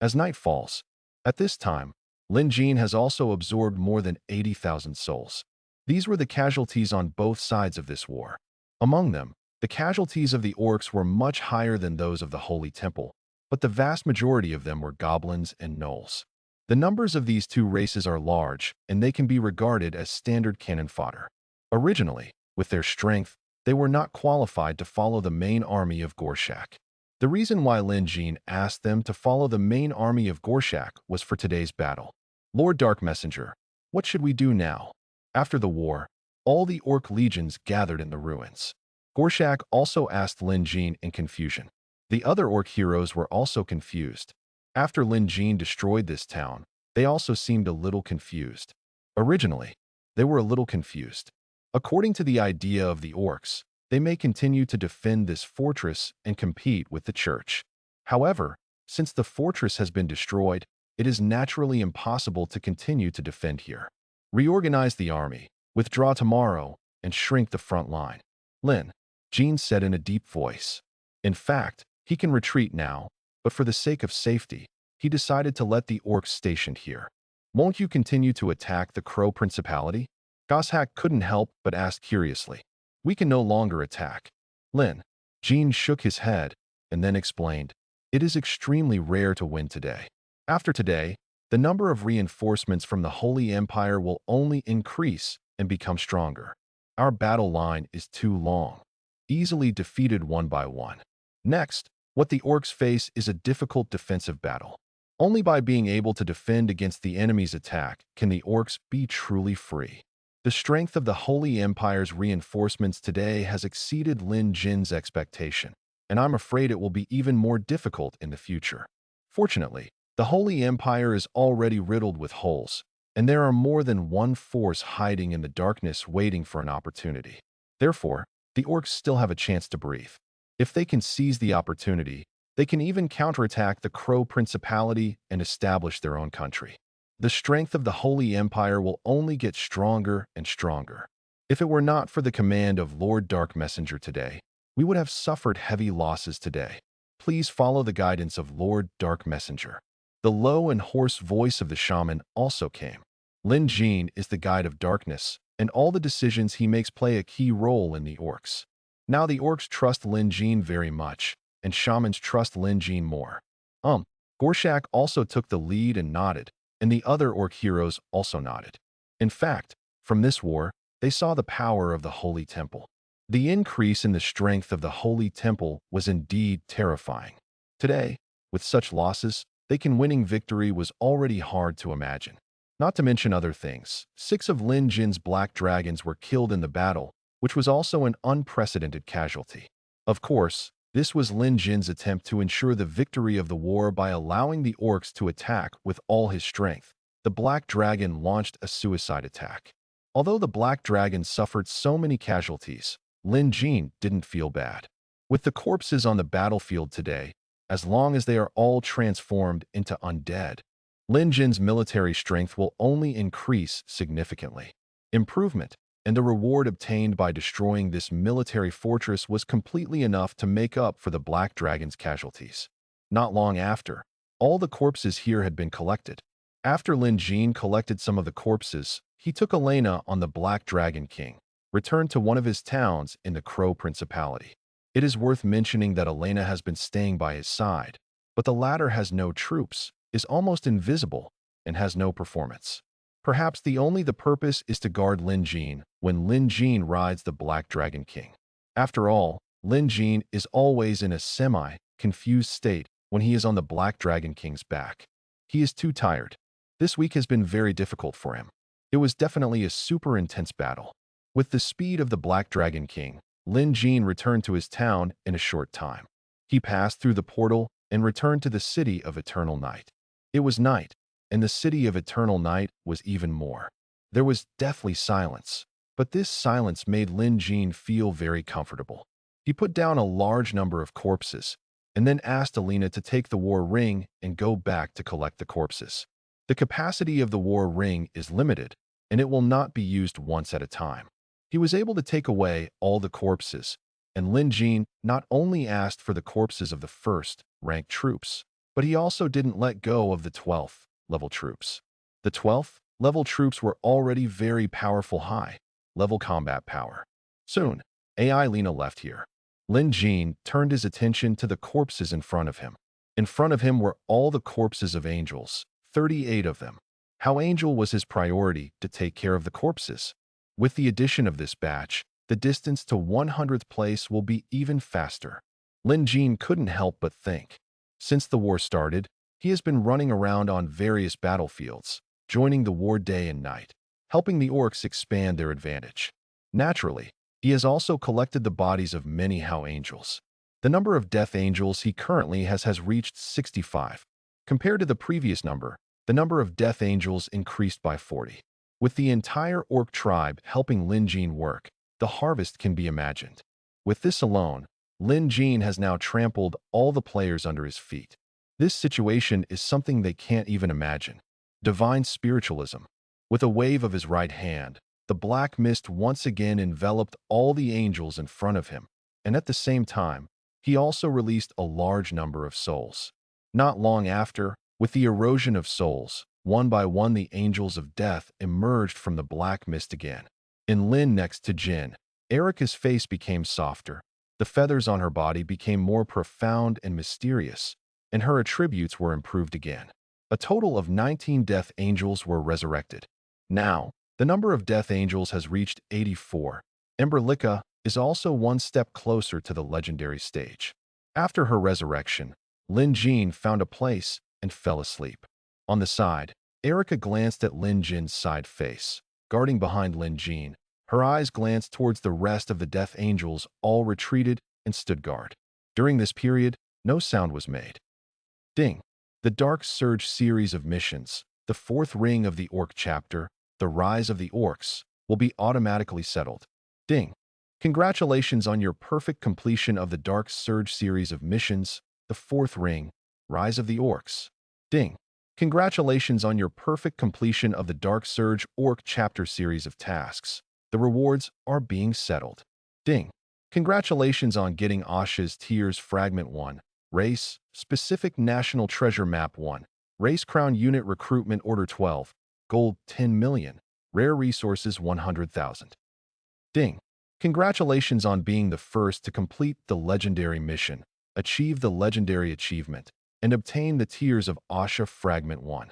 As night falls, at this time, Lin Jin has also absorbed more than 80,000 souls. These were the casualties on both sides of this war. Among them, the casualties of the orcs were much higher than those of the Holy Temple, but the vast majority of them were goblins and gnolls. The numbers of these two races are large, and they can be regarded as standard cannon fodder. Originally, with their strength, they were not qualified to follow the main army of Gorshak. The reason why Lin Jin asked them to follow the main army of Gorshak was for today's battle. Lord Dark Messenger, what should we do now? After the war, all the orc legions gathered in the ruins. Gorshak also asked Lin Jin in confusion. The other orc heroes were also confused. After Lin Jin destroyed this town, they also seemed a little confused. Originally, they were a little confused. According to the idea of the orcs, they may continue to defend this fortress and compete with the church. However, since the fortress has been destroyed, it is naturally impossible to continue to defend here. Reorganize the army, withdraw tomorrow, and shrink the front line. Lin Jin said in a deep voice. In fact, he can retreat now, but for the sake of safety, he decided to let the orcs stationed here. Won't you continue to attack the Crow Principality? Goshak couldn't help but ask curiously. We can no longer attack. Lin Jin shook his head and then explained, it is extremely rare to win today. After today, the number of reinforcements from the Holy Empire will only increase and become stronger. Our battle line is too long, easily defeated one by one. Next, what the orcs face is a difficult defensive battle. Only by being able to defend against the enemy's attack can the orcs be truly free. The strength of the Holy Empire's reinforcements today has exceeded Lin Jin's expectation, and I'm afraid it will be even more difficult in the future. Fortunately, the Holy Empire is already riddled with holes, and there are more than one force hiding in the darkness waiting for an opportunity. Therefore, the orcs still have a chance to breathe. If they can seize the opportunity, they can even counterattack the Crow Principality and establish their own country. The strength of the Holy Empire will only get stronger and stronger. If it were not for the command of Lord Dark Messenger today, we would have suffered heavy losses today. Please follow the guidance of Lord Dark Messenger. The low and hoarse voice of the shaman also came. Lin Jin is the guide of darkness, and all the decisions he makes play a key role in the orcs. Now the orcs trust Lin Jin very much, and shamans trust Lin Jin more. Gorshak also took the lead and nodded, and the other orc heroes also nodded. In fact, from this war, they saw the power of the Holy Temple. The increase in the strength of the Holy Temple was indeed terrifying. Today, with such losses, winning victory was already hard to imagine. Not to mention other things, 6 of Lin Jin's black dragons were killed in the battle, which was also an unprecedented casualty. Of course, this was Lin Jin's attempt to ensure the victory of the war by allowing the orcs to attack with all his strength. The black dragon launched a suicide attack. Although the black dragon suffered so many casualties, Lin Jin didn't feel bad. With the corpses on the battlefield today, as long as they are all transformed into undead, Lin Jin's military strength will only increase significantly. Improvement and the reward obtained by destroying this military fortress was completely enough to make up for the Black Dragon's casualties. Not long after, all the corpses here had been collected. After Lin Jin collected some of the corpses, he took Elena on the Black Dragon King, returned to one of his towns in the Crow Principality. It is worth mentioning that Elena has been staying by his side, but the latter has no troops, is almost invisible, and has no performance. Perhaps the purpose is to guard Lin Jin when Lin Jin rides the Black Dragon King. After all, Lin Jin is always in a semi-confused state when he is on the Black Dragon King's back. He is too tired. This week has been very difficult for him. It was definitely a super intense battle. With the speed of the Black Dragon King, Lin Jin returned to his town in a short time. He passed through the portal and returned to the City of Eternal Night. It was night, and the City of Eternal Night was even more. There was deathly silence, but this silence made Lin Jin feel very comfortable. He put down a large number of corpses, and then asked Elena to take the war ring and go back to collect the corpses. The capacity of the war ring is limited, and it will not be used once at a time. He was able to take away all the corpses, and Lin Jin not only asked for the corpses of the first-ranked troops, but he also didn't let go of the 12th level troops. The 12th level troops were already very powerful high-level combat power. Soon, AI Lena left here. Lin Jin turned his attention to the corpses in front of him. In front of him were all the corpses of angels, 38 of them. How Angel was his priority to take care of the corpses. With the addition of this batch, the distance to 100th place will be even faster. Lin Jin couldn't help but think. Since the war started, he has been running around on various battlefields, joining the war day and night, helping the orcs expand their advantage. Naturally, he has also collected the bodies of many How Angels. The number of Death Angels he currently has reached 65. Compared to the previous number, the number of Death Angels increased by 40. With the entire orc tribe helping Lin Jin work, the harvest can be imagined. With this alone, Lin Jin has now trampled all the players under his feet. This situation is something they can't even imagine. Divine spiritualism. With a wave of his right hand, the black mist once again enveloped all the angels in front of him, and at the same time, he also released a large number of souls. Not long after, with the erosion of souls, one by one the angels of death emerged from the black mist again. In Lin next to Jin, Erica's face became softer. The feathers on her body became more profound and mysterious, and her attributes were improved again. A total of 19 Death Angels were resurrected. Now, the number of Death Angels has reached 84. Emberlicka is also one step closer to the legendary stage. After her resurrection, Lin Jin found a place and fell asleep. On the side, Erica glanced at Lin Jin's side face. Guarding behind Lin Jin, her eyes glanced towards the rest of the Death Angels, all retreated and stood guard. During this period, no sound was made. Ding. The Dark Surge series of missions, the 4th ring of the Orc chapter, the Rise of the Orcs, will be automatically settled. Ding. Congratulations on your perfect completion of the Dark Surge series of missions, the 4th ring, Rise of the Orcs. Ding. Congratulations on your perfect completion of the Dark Surge Orc chapter series of tasks. The rewards are being settled. Ding. Congratulations on getting Asha's Tears Fragment 1, Race, Specific National Treasure Map 1, Race Crown Unit Recruitment Order 12, Gold 10 million, Rare Resources 100,000. Ding! Congratulations on being the first to complete the legendary mission, achieve the legendary achievement, and obtain the Tears of Asha Fragment 1.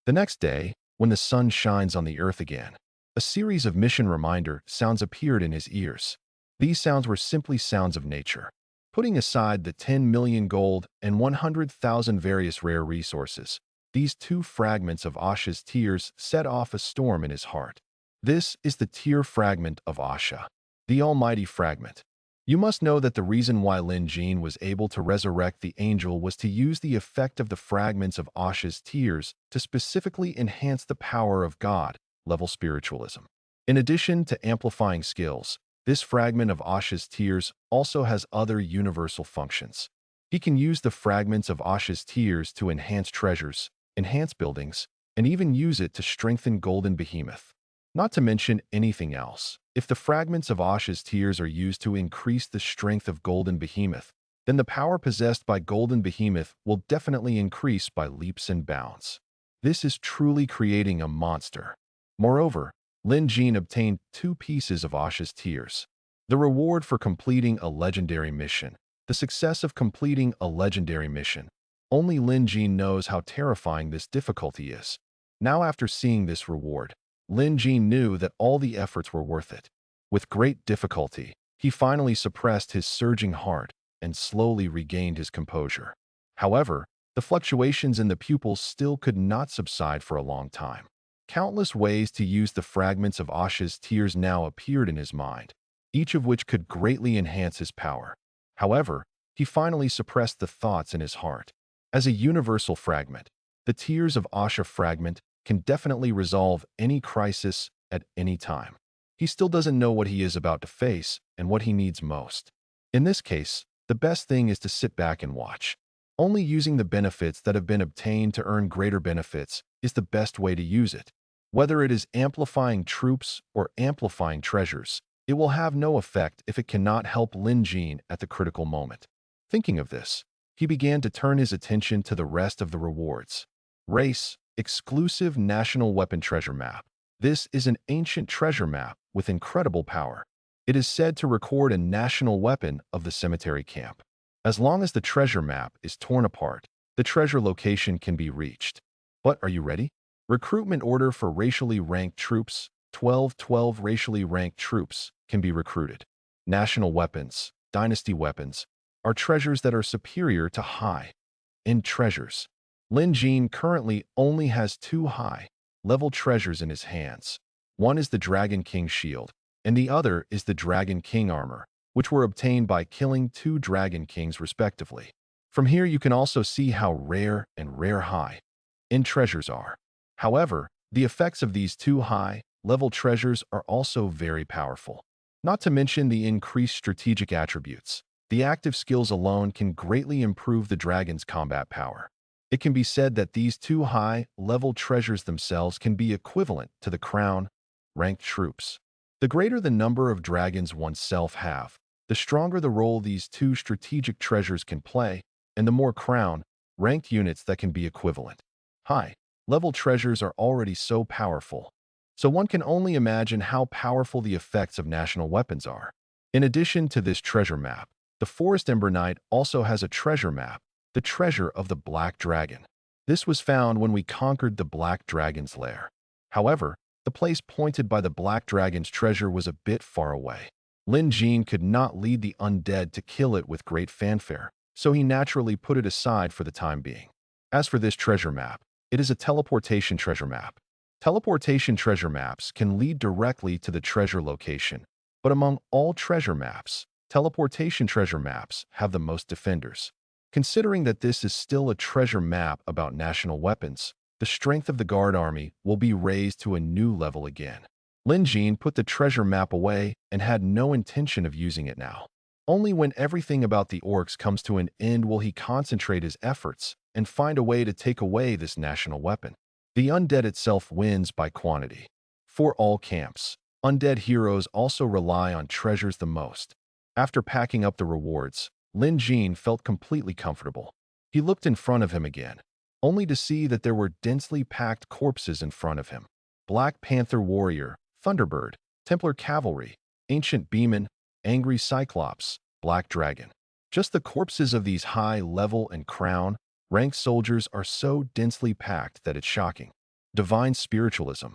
The next day, when the sun shines on the earth again, a series of mission reminder sounds appeared in his ears. These sounds were simply sounds of nature. Putting aside the 10 million gold and 100,000 various rare resources, these two fragments of Asha's tears set off a storm in his heart. This is the tear fragment of Asha, the almighty fragment. You must know that the reason why Lin Jin was able to resurrect the angel was to use the effect of the fragments of Asha's tears to specifically enhance the power of God-level spiritualism. In addition to amplifying skills, this fragment of Asha's tears also has other universal functions. He can use the fragments of Asha's tears to enhance treasures, enhance buildings, and even use it to strengthen Golden Behemoth. Not to mention anything else. If the fragments of Asha's tears are used to increase the strength of Golden Behemoth, then the power possessed by Golden Behemoth will definitely increase by leaps and bounds. This is truly creating a monster. Moreover, Lin Jin obtained 2 pieces of Asha's tears. The reward for completing a legendary mission. The success of completing a legendary mission. Only Lin Jin knows how terrifying this difficulty is. Now after seeing this reward, Lin Jin knew that all the efforts were worth it. With great difficulty, he finally suppressed his surging heart and slowly regained his composure. However, the fluctuations in the pupils still could not subside for a long time. Countless ways to use the fragments of Asha's tears now appeared in his mind, each of which could greatly enhance his power. However, he finally suppressed the thoughts in his heart. As a universal fragment, the Tears of Asha fragment can definitely resolve any crisis at any time. He still doesn't know what he is about to face and what he needs most. In this case, the best thing is to sit back and watch. Only using the benefits that have been obtained to earn greater benefits is the best way to use it. Whether it is amplifying troops or amplifying treasures, it will have no effect if it cannot help Lin Jin at the critical moment. Thinking of this, he began to turn his attention to the rest of the rewards. Race, Exclusive National Weapon Treasure Map. This is an ancient treasure map with incredible power. It is said to record a national weapon of the cemetery camp. As long as the treasure map is torn apart, the treasure location can be reached. But are you ready? Recruitment order for racially ranked troops. 12 racially ranked troops can be recruited. National weapons, dynasty weapons, are treasures that are superior to high-end treasures. Lin Jin currently only has 2 high-level treasures in his hands. One is the Dragon King shield, and the other is the Dragon King armor, which were obtained by killing 2 Dragon Kings respectively. From here you can also see how rare and rare high-end treasures are. However, the effects of these 2 high-level treasures are also very powerful. Not to mention the increased strategic attributes. The active skills alone can greatly improve the dragon's combat power. It can be said that these 2 high-level treasures themselves can be equivalent to the crown-ranked troops. The greater the number of dragons oneself have, the stronger the role these 2 strategic treasures can play, and the more crown-ranked units that can be equivalent. High-level treasures are already so powerful, so one can only imagine how powerful the effects of national weapons are. In addition to this treasure map, the Forest Ember Knight also has a treasure map, the treasure of the Black Dragon. This was found when we conquered the Black Dragon's lair. However, the place pointed by the Black Dragon's treasure was a bit far away. Lin Jin could not lead the undead to kill it with great fanfare, so he naturally put it aside for the time being. As for this treasure map, it is a teleportation treasure map. Teleportation treasure maps can lead directly to the treasure location, but among all treasure maps, teleportation treasure maps have the most defenders. Considering that this is still a treasure map about national weapons, the strength of the guard army will be raised to a new level again. Lin Jin put the treasure map away and had no intention of using it now. Only when everything about the orcs comes to an end will he concentrate his efforts and find a way to take away this national weapon. The undead itself wins by quantity. For all camps, undead heroes also rely on treasures the most. After packing up the rewards, Lin Jin felt completely comfortable. He looked in front of him again. only to see that there were densely packed corpses in front of him. Black Panther Warrior, Thunderbird, Templar Cavalry, Ancient Beeman, Angry Cyclops, Black Dragon. Just the corpses of these high-level and crown-ranked soldiers are so densely packed that it's shocking. Divine Spiritualism.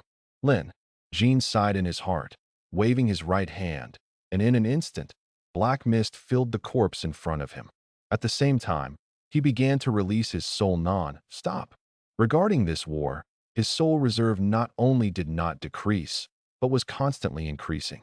Lin Jean sighed in his heart, waving his right hand, and in an instant, black mist filled the corpse in front of him. At the same time, he began to release his soul non-stop. Regarding this war, his soul reserve not only did not decrease, but was constantly increasing.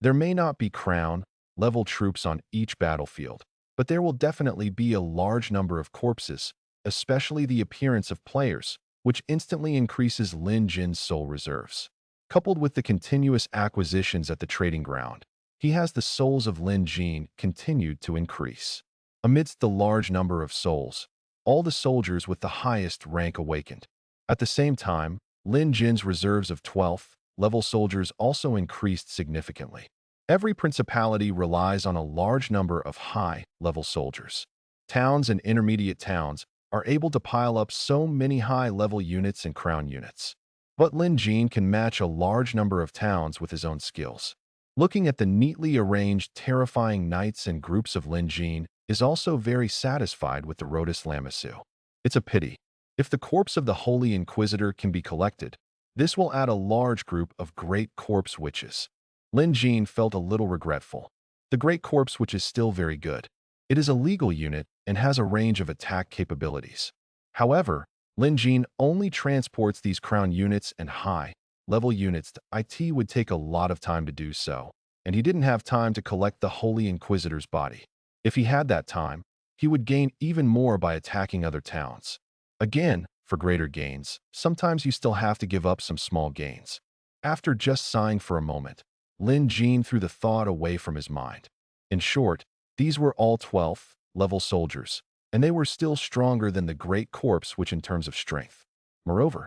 There may not be crown-level troops on each battlefield, but there will definitely be a large number of corpses, especially the appearance of players, which instantly increases Lin Jin's soul reserves. Coupled with the continuous acquisitions at the trading ground, he has the souls of Lin Jin continued to increase. Amidst the large number of souls, all the soldiers with the highest rank awakened. At the same time, Lin Jin's reserves of 12th level soldiers also increased significantly. Every principality relies on a large number of high-level soldiers. Towns and intermediate towns are able to pile up so many high-level units and crown units. But Lin Jin can match a large number of towns with his own skills. Looking at the neatly arranged, terrifying knights and groups of Lin Jin is also very satisfied with the Rodus Lamassu. It's a pity. If the corpse of the Holy Inquisitor can be collected, this will add a large group of Great Corpse Witches. Lin Jin felt a little regretful. The Great Corpse Witch is still very good. It is a legal unit and has a range of attack capabilities. However, Lin Jin only transports these crown units and high-level units. It would take a lot of time to do so, and he didn't have time to collect the Holy Inquisitor's body. If he had that time, he would gain even more by attacking other towns. Again, for greater gains, sometimes you still have to give up some small gains. After just sighing for a moment, Lin Jin threw the thought away from his mind. In short, these were all 12th level soldiers, and they were still stronger than the Great Corpse Witch in terms of strength. Moreover,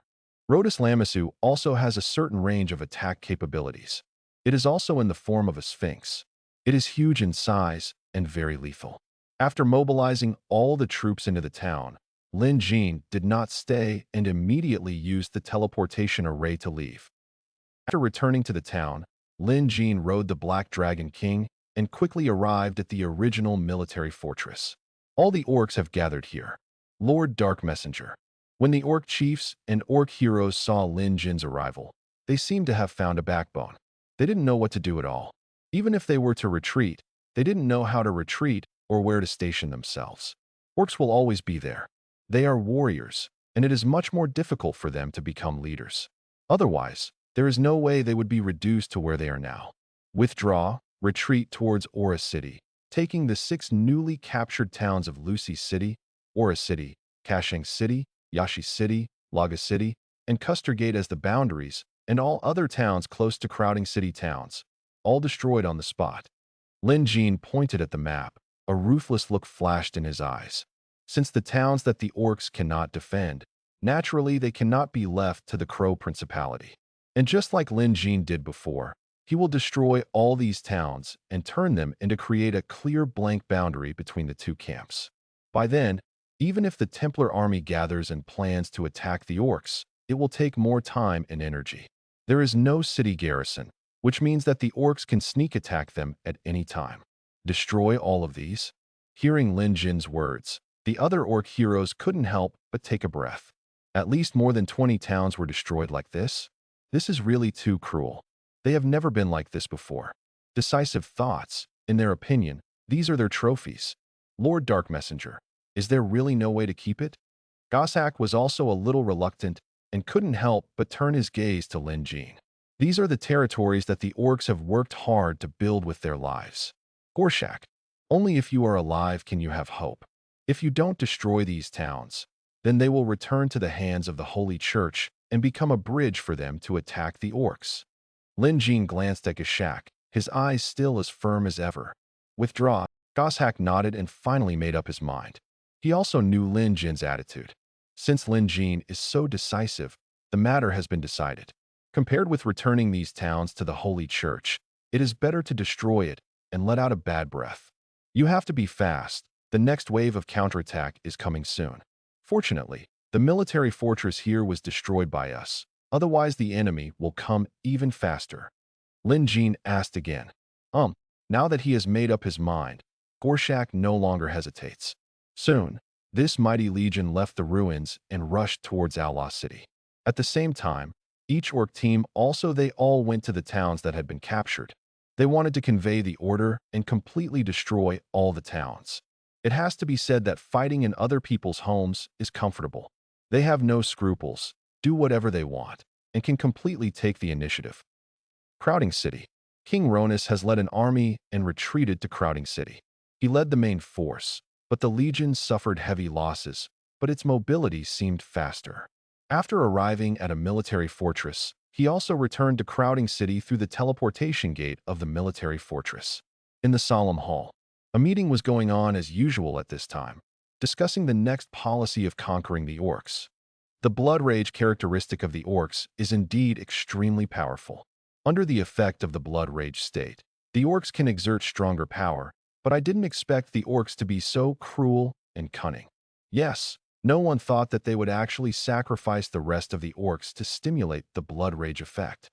Rodus Lamassu also has a certain range of attack capabilities. It is also in the form of a sphinx. It is huge in size and very lethal. After mobilizing all the troops into the town, Lin Jin did not stay and immediately used the teleportation array to leave. After returning to the town, Lin Jin rode the Black Dragon King and quickly arrived at the original military fortress. All the orcs have gathered here. Lord Dark Messenger. When the orc chiefs and orc heroes saw Lin Jin's arrival, they seemed to have found a backbone. They didn't know what to do at all. Even if they were to retreat, they didn't know how to retreat or where to station themselves. Orcs will always be there. They are warriors, and it is much more difficult for them to become leaders. Otherwise, there is no way they would be reduced to where they are now. Withdraw, retreat towards Aura City, taking the 6 newly captured towns of Lucy City, Aura City, Kashang City, Yashi City, Laga City, and Custer Gate as the boundaries, and all other towns close to crowding city towns, all destroyed on the spot. Lin Jin pointed at the map. A ruthless look flashed in his eyes. Since the towns that the orcs cannot defend, naturally they cannot be left to the Crow Principality. And just like Lin Jin did before, he will destroy all these towns and turn them into create a clear blank boundary between the two camps. By then, even if the Templar army gathers and plans to attack the orcs, it will take more time and energy. There is no city garrison, which means that the orcs can sneak attack them at any time. Destroy all of these? Hearing Lin Jin's words, the other orc heroes couldn't help but take a breath. At least more than 20 towns were destroyed like this? This is really too cruel. They have never been like this before. Decisive thoughts, in their opinion, these are their trophies. Lord Dark Messenger, is there really no way to keep it? Gosak was also a little reluctant and couldn't help but turn his gaze to Lin Jin. These are the territories that the orcs have worked hard to build with their lives. Gorshak, only if you are alive can you have hope. If you don't destroy these towns, then they will return to the hands of the Holy Church and become a bridge for them to attack the orcs. Lin Jin glanced at Goshak, his eyes still as firm as ever. Withdraw, Goshak nodded and finally made up his mind. He also knew Lin Jin's attitude. Since Lin Jin is so decisive, the matter has been decided. Compared with returning these towns to the Holy Church, it is better to destroy it and let out a bad breath. You have to be fast. The next wave of counterattack is coming soon. Fortunately, the military fortress here was destroyed by us. Otherwise, the enemy will come even faster. Lin Jin asked again. Now that he has made up his mind, Gorshak no longer hesitates. Soon, this mighty legion left the ruins and rushed towards Allah City. At the same time, each orc team they all went to the towns that had been captured. They wanted to convey the order and completely destroy all the towns. It has to be said that fighting in other people's homes is comfortable. They have no scruples, do whatever they want, and can completely take the initiative. Crowding City. King Ronus has led an army and retreated to Crowding City. He led the main force, but the legion suffered heavy losses, but its mobility seemed faster. After arriving at a military fortress, he also returned to Crowding City through the teleportation gate of the military fortress. In the solemn hall, a meeting was going on as usual at this time, discussing the next policy of conquering the orcs. The blood rage characteristic of the orcs is indeed extremely powerful. Under the effect of the blood rage state, the orcs can exert stronger power, but I didn't expect the orcs to be so cruel and cunning. Yes, no one thought that they would actually sacrifice the rest of the orcs to stimulate the blood rage effect.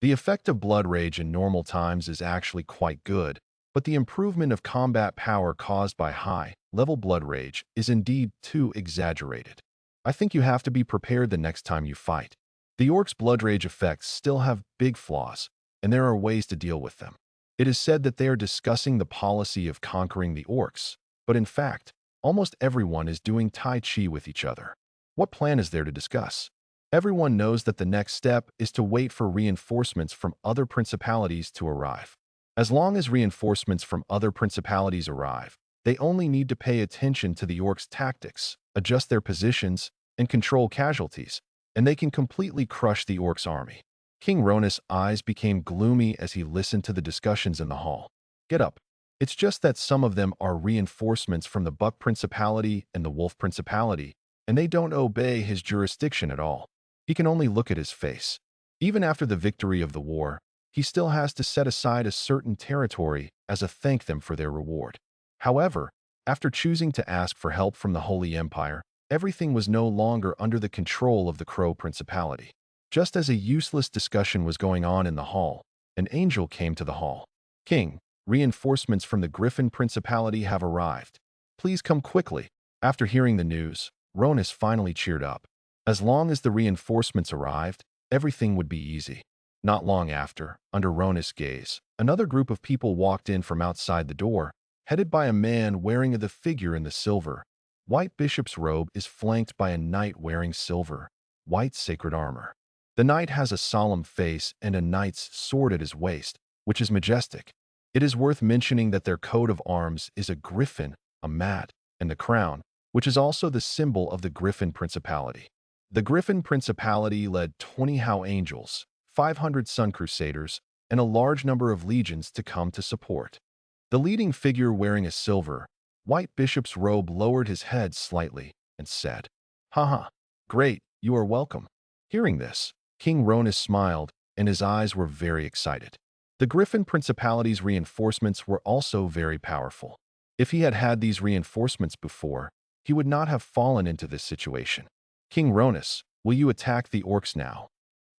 The effect of blood rage in normal times is actually quite good, but the improvement of combat power caused by high-level blood rage is indeed too exaggerated. I think you have to be prepared the next time you fight. The orcs' blood rage effects still have big flaws, and there are ways to deal with them. It is said that they are discussing the policy of conquering the orcs, but in fact, almost everyone is doing Tai Chi with each other. What plan is there to discuss? Everyone knows that the next step is to wait for reinforcements from other principalities to arrive. As long as reinforcements from other principalities arrive, they only need to pay attention to the orcs' tactics, adjust their positions, and control casualties, and they can completely crush the orcs' army. King Ronus' eyes became gloomy as he listened to the discussions in the hall. Get up. It's just that some of them are reinforcements from the Buck Principality and the Wolf Principality, and they don't obey his jurisdiction at all. He can only look at his face. Even after the victory of the war, he still has to set aside a certain territory as a thank them for their reward. However, after choosing to ask for help from the Holy Empire, everything was no longer under the control of the Crow Principality. Just as a useless discussion was going on in the hall, an angel came to the hall. King, reinforcements from the Griffin Principality have arrived. Please come quickly. After hearing the news, Ronus finally cheered up. As long as the reinforcements arrived, everything would be easy. Not long after, under Ronus' gaze, another group of people walked in from outside the door, headed by a man wearing the figure in the silver. White bishop's robe is flanked by a knight wearing silver, white sacred armor. The knight has a solemn face and a knight's sword at his waist, which is majestic. It is worth mentioning that their coat of arms is a griffin, a mat, and the crown, which is also the symbol of the Griffin Principality. The Griffin Principality led 20 Hao Angels, 500 Sun Crusaders, and a large number of legions to come to support. The leading figure wearing a silver, white bishop's robe lowered his head slightly and said, "Haha, great, you are welcome." Hearing this, King Ronus smiled, and his eyes were very excited. The Griffin Principality's reinforcements were also very powerful. If he had had these reinforcements before, he would not have fallen into this situation. King Ronus, will you attack the orcs now?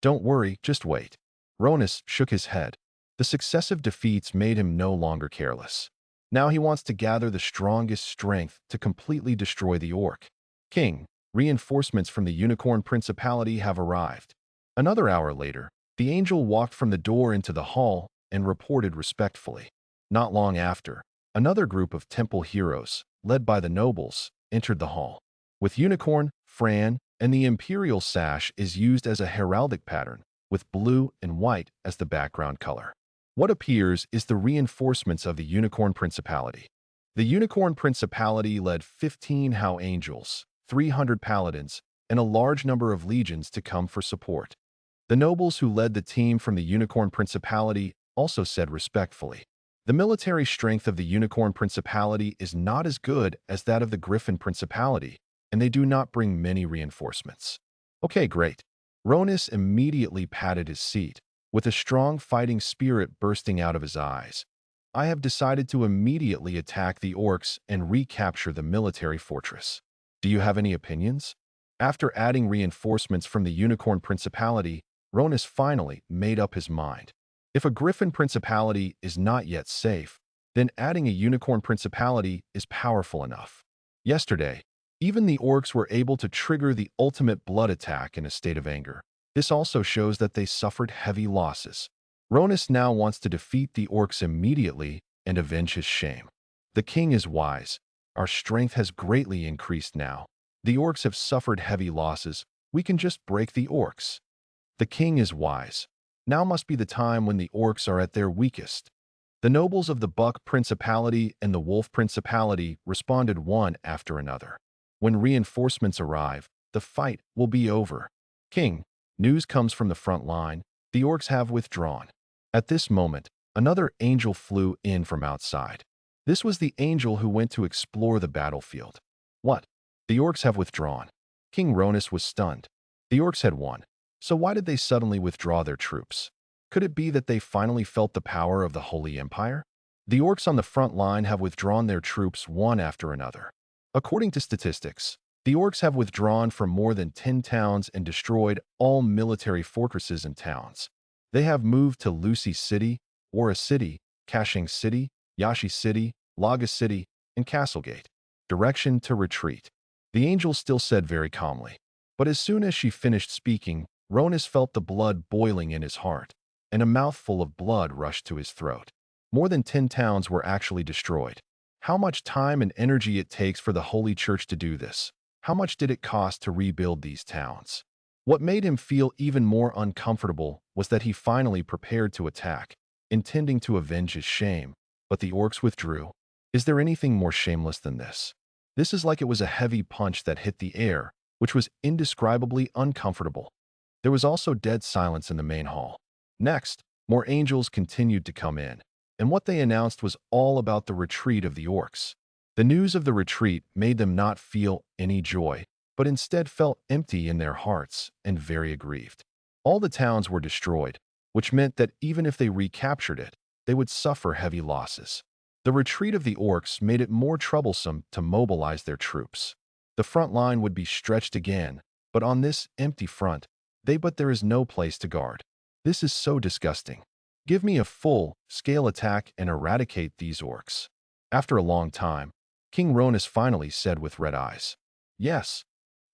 Don't worry, just wait. Ronus shook his head. The successive defeats made him no longer careless. Now he wants to gather the strongest strength to completely destroy the orc. King, reinforcements from the Unicorn Principality have arrived. Another hour later, the angel walked from the door into the hall and reported respectfully. Not long after, another group of temple heroes, led by the nobles, entered the hall. With unicorn, Fran, and the imperial sash is used as a heraldic pattern, with blue and white as the background color. What appears is the reinforcements of the Unicorn Principality. The Unicorn Principality led 15 Hao Angels, 300 Paladins, and a large number of legions to come for support. The nobles who led the team from the Unicorn Principality also said respectfully, "The military strength of the Unicorn Principality is not as good as that of the Griffin Principality, and they do not bring many reinforcements." Okay, great. Ronus immediately patted his seat, with a strong fighting spirit bursting out of his eyes. I have decided to immediately attack the orcs and recapture the military fortress. Do you have any opinions? After adding reinforcements from the Unicorn Principality, Ronus finally made up his mind. If a Griffin Principality is not yet safe, then adding a Unicorn Principality is powerful enough. Yesterday, even the orcs were able to trigger the ultimate blood attack in a state of anger. This also shows that they suffered heavy losses. Ronus now wants to defeat the orcs immediately and avenge his shame. The king is wise. Our strength has greatly increased now. The orcs have suffered heavy losses. We can just break the orcs. The king is wise. Now must be the time when the orcs are at their weakest. The nobles of the Buck Principality and the Wolf Principality responded one after another. When reinforcements arrive, the fight will be over. King, news comes from the front line. The orcs have withdrawn. At this moment, another angel flew in from outside. This was the angel who went to explore the battlefield. What? The orcs have withdrawn. King Ronus was stunned. The orcs had won. So why did they suddenly withdraw their troops? Could it be that they finally felt the power of the Holy Empire? The orcs on the front line have withdrawn their troops one after another. According to statistics, the orcs have withdrawn from more than 10 towns and destroyed all military fortresses and towns. They have moved to Lucy City, Wara City, Kashing City, Yashi City, Laga City, and Castlegate. Direction to retreat. The angel still said very calmly. But as soon as she finished speaking, Ronus felt the blood boiling in his heart, and a mouthful of blood rushed to his throat. More than 10 towns were actually destroyed. How much time and energy it takes for the Holy Church to do this? How much did it cost to rebuild these towns? What made him feel even more uncomfortable was that he finally prepared to attack, intending to avenge his shame, but the orcs withdrew. Is there anything more shameless than this? This is like it was a heavy punch that hit the air, which was indescribably uncomfortable. There was also dead silence in the main hall. Next, more angels continued to come in, and what they announced was all about the retreat of the orcs. The news of the retreat made them not feel any joy, but instead felt empty in their hearts and very aggrieved. All the towns were destroyed, which meant that even if they recaptured it, they would suffer heavy losses. The retreat of the orcs made it more troublesome to mobilize their troops. The front line would be stretched again, but on this empty front, there is no place to guard. This is so disgusting. Give me a full-scale attack and eradicate these orcs. After a long time, King Ronus finally said with red eyes, "Yes."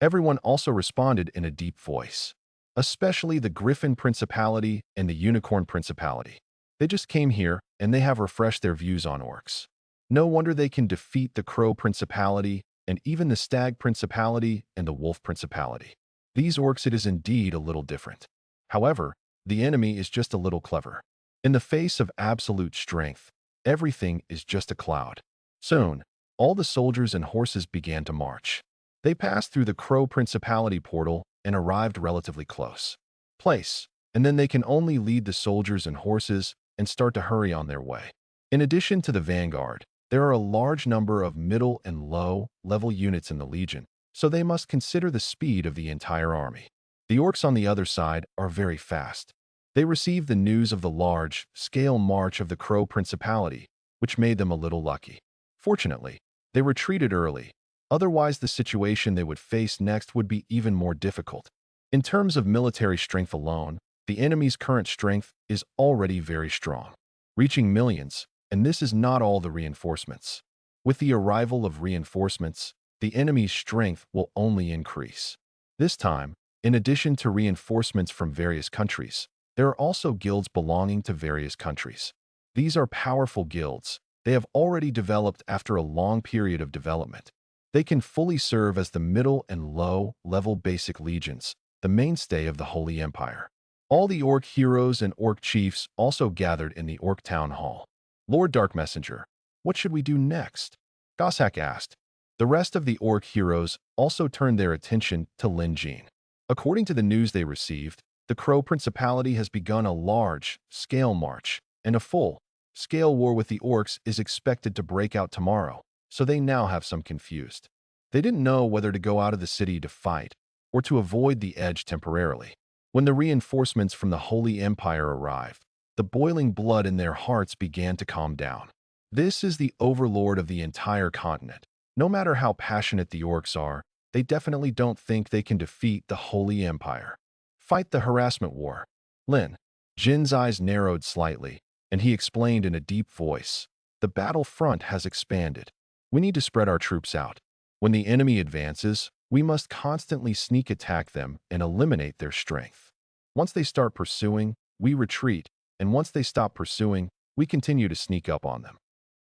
Everyone also responded in a deep voice, especially the Griffin Principality and the Unicorn Principality. They just came here, and they have refreshed their views on orcs. No wonder they can defeat the Crow Principality and even the Stag Principality and the Wolf Principality. These orcs, it is indeed a little different. However, the enemy is just a little clever. In the face of absolute strength, everything is just a cloud. Soon, all the soldiers and horses began to march. They passed through the Crow Principality portal and arrived relatively close. And then they can only lead the soldiers and horses and start to hurry on their way. In addition to the vanguard, there are a large number of middle and low-level units in the Legion, so they must consider the speed of the entire army. The orcs on the other side are very fast. They received the news of the large-scale march of the Crow Principality, which made them a little lucky. Fortunately, they retreated early. Otherwise, the situation they would face next would be even more difficult. In terms of military strength alone, the enemy's current strength is already very strong, reaching millions, and this is not all the reinforcements. With the arrival of reinforcements, the enemy's strength will only increase. This time, in addition to reinforcements from various countries, there are also guilds belonging to various countries. These are powerful guilds. They have already developed after a long period of development. They can fully serve as the middle and low-level basic legions, the mainstay of the Holy Empire. All the orc heroes and orc chiefs also gathered in the orc town hall. Lord Dark Messenger, what should we do next? Goshak asked. The rest of the orc heroes also turned their attention to Lin Jin. According to the news they received, the Crow Principality has begun a large-scale march, and a full-scale war with the orcs is expected to break out tomorrow, so they now have some confused. They didn't know whether to go out of the city to fight or to avoid the edge temporarily. When the reinforcements from the Holy Empire arrived, the boiling blood in their hearts began to calm down. This is the overlord of the entire continent. No matter how passionate the orcs are, They definitely don't think they can defeat the Holy Empire. Fight the harassment war. Lin. Jin's eyes narrowed slightly, and he explained in a deep voice. The battlefront has expanded. We need to spread our troops out. When the enemy advances, we must constantly sneak attack them and eliminate their strength. Once they start pursuing, we retreat, and once they stop pursuing, we continue to sneak up on them.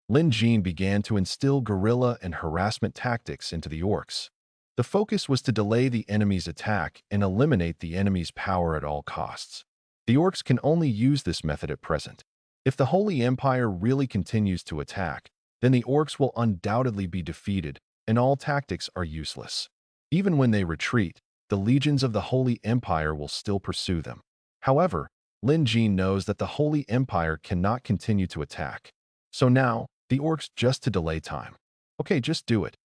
Lin Jin began to instill guerrilla and harassment tactics into the orcs. The focus was to delay the enemy's attack and eliminate the enemy's power at all costs. The orcs can only use this method at present. If the Holy Empire really continues to attack, then the orcs will undoubtedly be defeated, and all tactics are useless. Even when they retreat, the legions of the Holy Empire will still pursue them. However, Lin Jin knows that the Holy Empire cannot continue to attack. So now, the orcs just to delay time. Okay, just do it.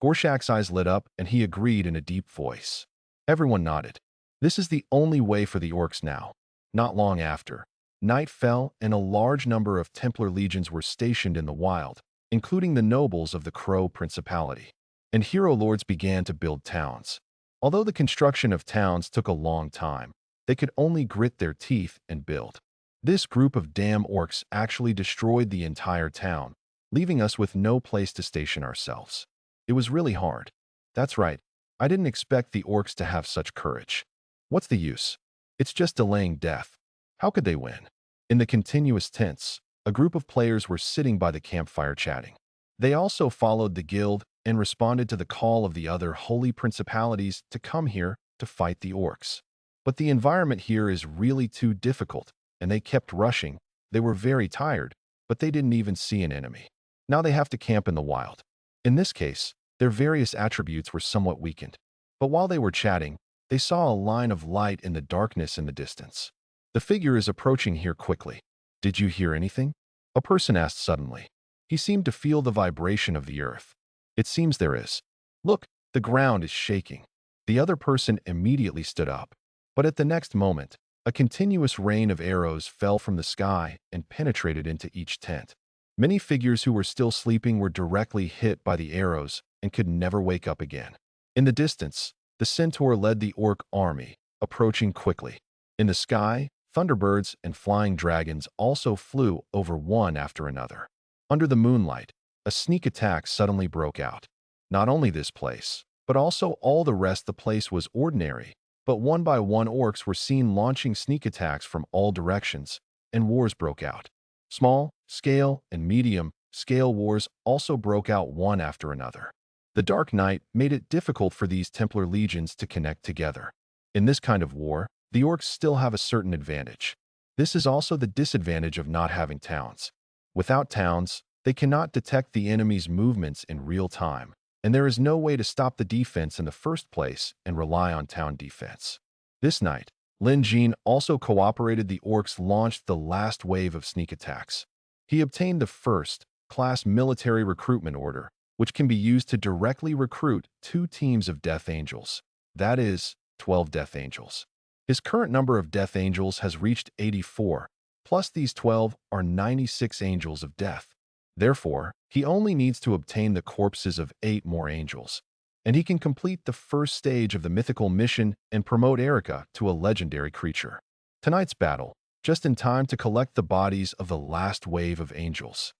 Gorshak's eyes lit up and he agreed in a deep voice. Everyone nodded. This is the only way for the orcs now. Not long after, night fell and a large number of Templar legions were stationed in the wild, including the nobles of the Crow Principality. And hero lords began to build towns. Although the construction of towns took a long time, they could only grit their teeth and build. This group of damn orcs actually destroyed the entire town, leaving us with no place to station ourselves. It was really hard. That's right, I didn't expect the orcs to have such courage. What's the use? It's just delaying death. How could they win? In the continuous tents, a group of players were sitting by the campfire chatting. They also followed the guild and responded to the call of the other holy principalities to come here to fight the orcs. But the environment here is really too difficult, and they kept rushing. They were very tired, but they didn't even see an enemy. Now they have to camp in the wild. In this case, their various attributes were somewhat weakened. But while they were chatting, they saw a line of light in the darkness in the distance. The figure is approaching here quickly. Did you hear anything? A person asked suddenly. He seemed to feel the vibration of the earth. It seems there is. Look, the ground is shaking. The other person immediately stood up. But at the next moment, a continuous rain of arrows fell from the sky and penetrated into each tent. Many figures who were still sleeping were directly hit by the arrows and could never wake up again. In the distance, the centaur led the orc army, approaching quickly. In the sky, thunderbirds and flying dragons also flew over one after another. Under the moonlight, a sneak attack suddenly broke out. Not only this place, but also all the rest. The place was ordinary, but one by one orcs were seen launching sneak attacks from all directions, and wars broke out. Small, scale, and medium-scale wars also broke out one after another. The dark night made it difficult for these Templar legions to connect together. In this kind of war, the orcs still have a certain advantage. This is also the disadvantage of not having towns. Without towns, they cannot detect the enemy's movements in real time, and there is no way to stop the defense in the first place and rely on town defense. This night, Lin Jin also cooperated. The orcs launched the last wave of sneak attacks. He obtained the first-class military recruitment order, which can be used to directly recruit 2 teams of Death Angels. That is, 12 Death Angels. His current number of Death Angels has reached 84, plus these 12 are 96 Angels of Death. Therefore, he only needs to obtain the corpses of 8 more Angels, and he can complete the first stage of the mythical mission and promote Erica to a legendary creature. Tonight's battle, just in time to collect the bodies of the last wave of Angels.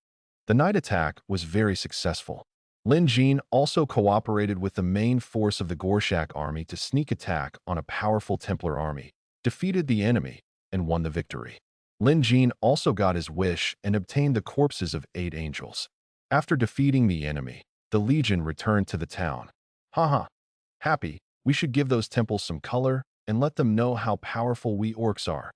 The night attack was very successful. Lin Jin also cooperated with the main force of the Gorshak army to sneak attack on a powerful Templar army, defeated the enemy, and won the victory. Lin Jin also got his wish and obtained the corpses of 8 Angels. After defeating the enemy, the legion returned to the town. Haha. Happy, we should give those temples some color and let them know how powerful we orcs are.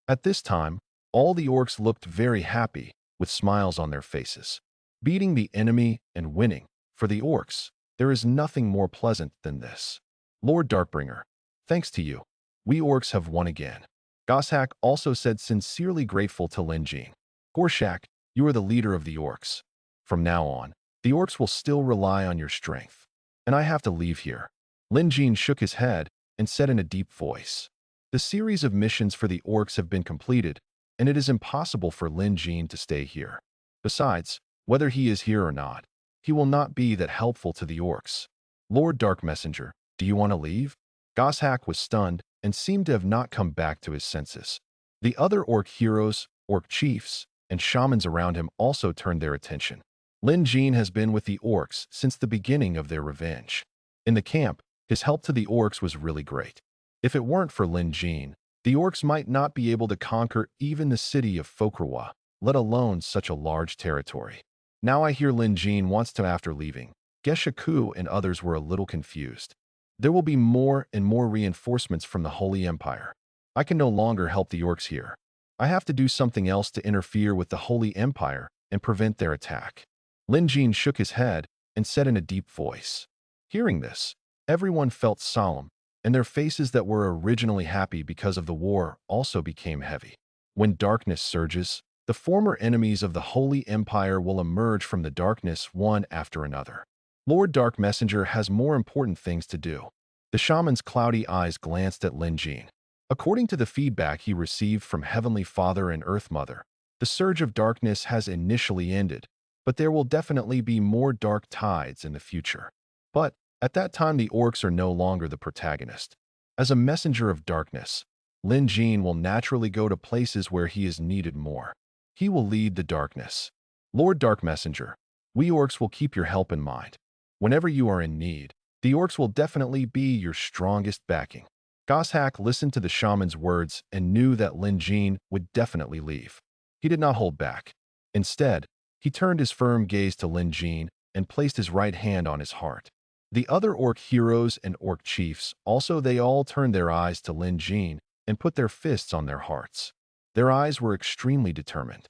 At this time, all the orcs looked very happy, with smiles on their faces. Beating the enemy and winning. For the orcs, there is nothing more pleasant than this. Lord Darkbringer, thanks to you, we orcs have won again. Goshak also said sincerely grateful to Lin Jin. Gorshak, you are the leader of the orcs. From now on, the orcs will still rely on your strength. And I have to leave here. Lin Jin shook his head and said in a deep voice. The series of missions for the orcs have been completed, and it is impossible for Lin Jin to stay here. Besides, whether he is here or not, he will not be that helpful to the orcs. Lord Dark Messenger, Do you want to leave? Goshak was stunned and seemed to have not come back to his senses. The other orc heroes, orc chiefs, and shamans around him also turned their attention. Lin Jin has been with the orcs since the beginning of their revenge. In the camp, his help to the orcs was really great. If it weren't for Lin Jin, the orcs might not be able to conquer even the city of Fokrwa, let alone such a large territory. Now I hear Lin Jin wants to after leaving. Geshaku and others were a little confused. There will be more and more reinforcements from the Holy Empire. I can no longer help the orcs here. I have to do something else to interfere with the Holy Empire and prevent their attack. Lin Jin shook his head and said in a deep voice. Hearing this, everyone felt solemn, and their faces that were originally happy because of the war also became heavy. When darkness surges, the former enemies of the Holy Empire will emerge from the darkness one after another. Lord Dark Messenger has more important things to do. The shaman's cloudy eyes glanced at Lin Jin. According to the feedback he received from Heavenly Father and Earth Mother, the surge of darkness has initially ended, but there will definitely be more dark tides in the future. But at that time, the orcs are no longer the protagonist. As a messenger of darkness, Lin Jin will naturally go to places where he is needed more. He will lead the darkness. Lord Dark Messenger, we orcs will keep your help in mind. Whenever you are in need, the orcs will definitely be your strongest backing. Goshak listened to the shaman's words and knew that Lin Jin would definitely leave. He did not hold back. Instead, he turned his firm gaze to Lin Jin and placed his right hand on his heart. The other orc heroes and orc chiefs they all turned their eyes to Lin Jin and put their fists on their hearts. Their eyes were extremely determined.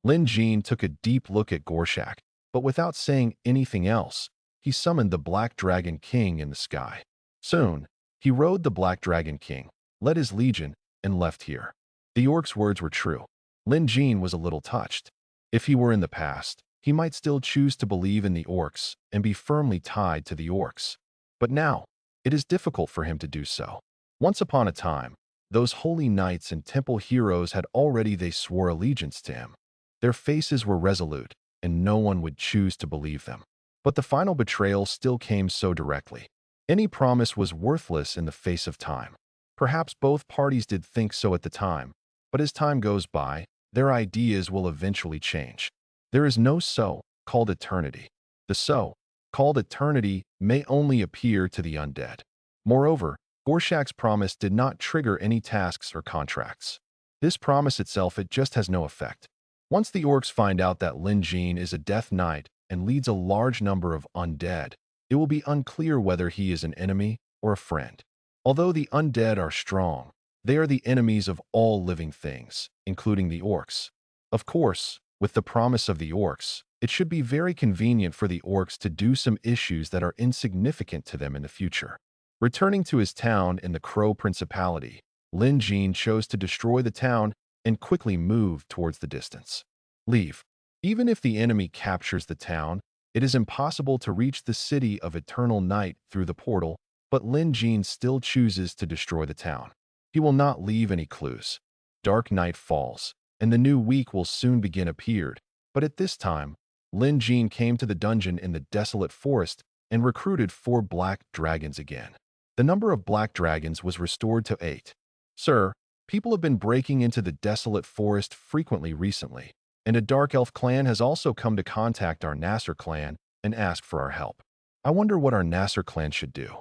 Lin Jin took a deep look at Gorshak, but without saying anything else, he summoned the Black Dragon King in the sky. Soon, he rode the Black Dragon King, led his legion, and left here. The orc's words were true. Lin Jin was a little touched. If he were in the past, he might still choose to believe in the orcs and be firmly tied to the orcs. But now, it is difficult for him to do so. Once upon a time, those holy knights and temple heroes had already swore allegiance to him. Their faces were resolute, and no one would choose to believe them. But the final betrayal still came so directly. Any promise was worthless in the face of time. Perhaps both parties did think so at the time, but as time goes by, their ideas will eventually change. There is no so-called eternity. The so-called eternity may only appear to the undead. Moreover, Gorshak's promise did not trigger any tasks or contracts. This promise itself, it just has no effect. Once the orcs find out that Lin Jin is a death knight and leads a large number of undead, it will be unclear whether he is an enemy or a friend. Although the undead are strong, they are the enemies of all living things, including the orcs. Of course, with the promise of the orcs, it should be very convenient for the orcs to do some issues that are insignificant to them in the future. Returning to his town in the Crow Principality, Lin Jin chose to destroy the town and quickly moved towards the distance. Leave. Even if the enemy captures the town, it is impossible to reach the city of Eternal Night through the portal, but Lin Jin still chooses to destroy the town. He will not leave any clues. Dark night falls, and the new week will soon begin appeared, but at this time, Lin Jin came to the dungeon in the desolate forest and recruited 4 black dragons again. The number of black dragons was restored to 8. Sir, people have been breaking into the desolate forest frequently recently, and a dark elf clan has also come to contact our Nasser clan and ask for our help. I wonder what our Nasser clan should do.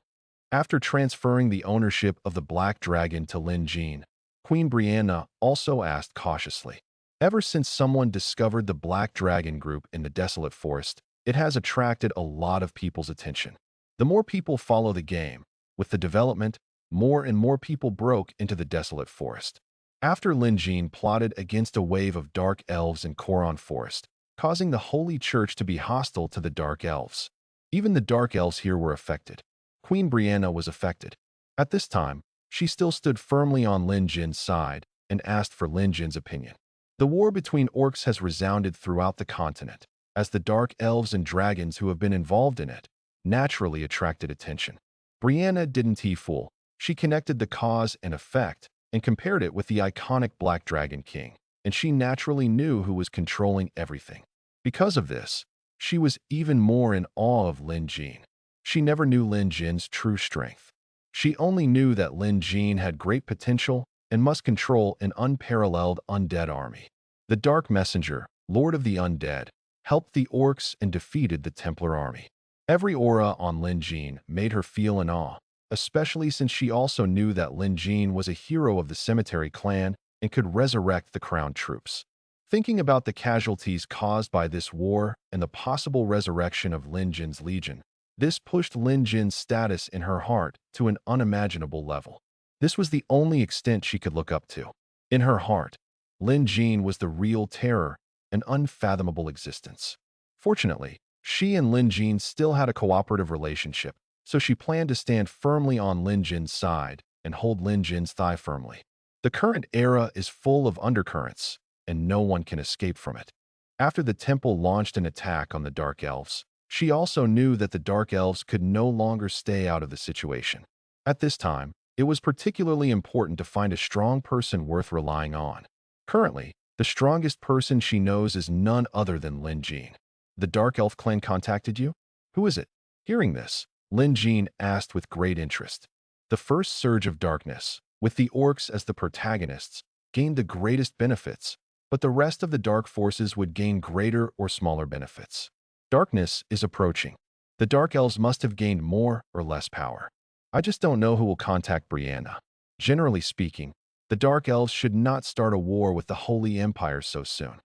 After transferring the ownership of the black dragon to Lin Jin, Queen Brianna also asked cautiously. Ever since someone discovered the Black Dragon group in the desolate forest, it has attracted a lot of people's attention. The more people follow the game, with the development, more and more people broke into the desolate forest. After Lin Jin plotted against a wave of dark elves in Koron Forest, causing the Holy Church to be hostile to the dark elves. Even the dark elves here were affected. Queen Brianna was affected. At this time, she still stood firmly on Lin Jin's side and asked for Lin Jin's opinion. The war between orcs has resounded throughout the continent, as the dark elves and dragons who have been involved in it naturally attracted attention. Brianna didn't fool. She connected the cause and effect and compared it with the iconic Black Dragon King, and she naturally knew who was controlling everything. Because of this, she was even more in awe of Lin Jin. She never knew Lin Jin's true strength. She only knew that Lin Jin had great potential and must control an unparalleled undead army. The Dark Messenger, Lord of the Undead, helped the orcs and defeated the Templar army. Every aura on Lin Jin made her feel in awe, especially since she also knew that Lin Jin was a hero of the Cemetery clan and could resurrect the crowned troops. Thinking about the casualties caused by this war and the possible resurrection of Lin Jin's legion, this pushed Lin Jin's status in her heart to an unimaginable level. This was the only extent she could look up to. In her heart, Lin Jin was the real terror, an unfathomable existence. Fortunately, she and Lin Jin still had a cooperative relationship, so she planned to stand firmly on Lin Jin's side and hold Lin Jin's thigh firmly. The current era is full of undercurrents, and no one can escape from it. After the temple launched an attack on the Dark Elves, she also knew that the Dark Elves could no longer stay out of the situation. At this time, it was particularly important to find a strong person worth relying on. Currently, the strongest person she knows is none other than Lin Jin. The Dark Elf clan contacted you? Who is it? Hearing this, Lin Jin asked with great interest. The first surge of darkness, with the orcs as the protagonists, gained the greatest benefits, but the rest of the dark forces would gain greater or smaller benefits. Darkness is approaching. The Dark Elves must have gained more or less power. I just don't know who will contact Brianna. Generally speaking, the Dark Elves should not start a war with the Holy Empire so soon.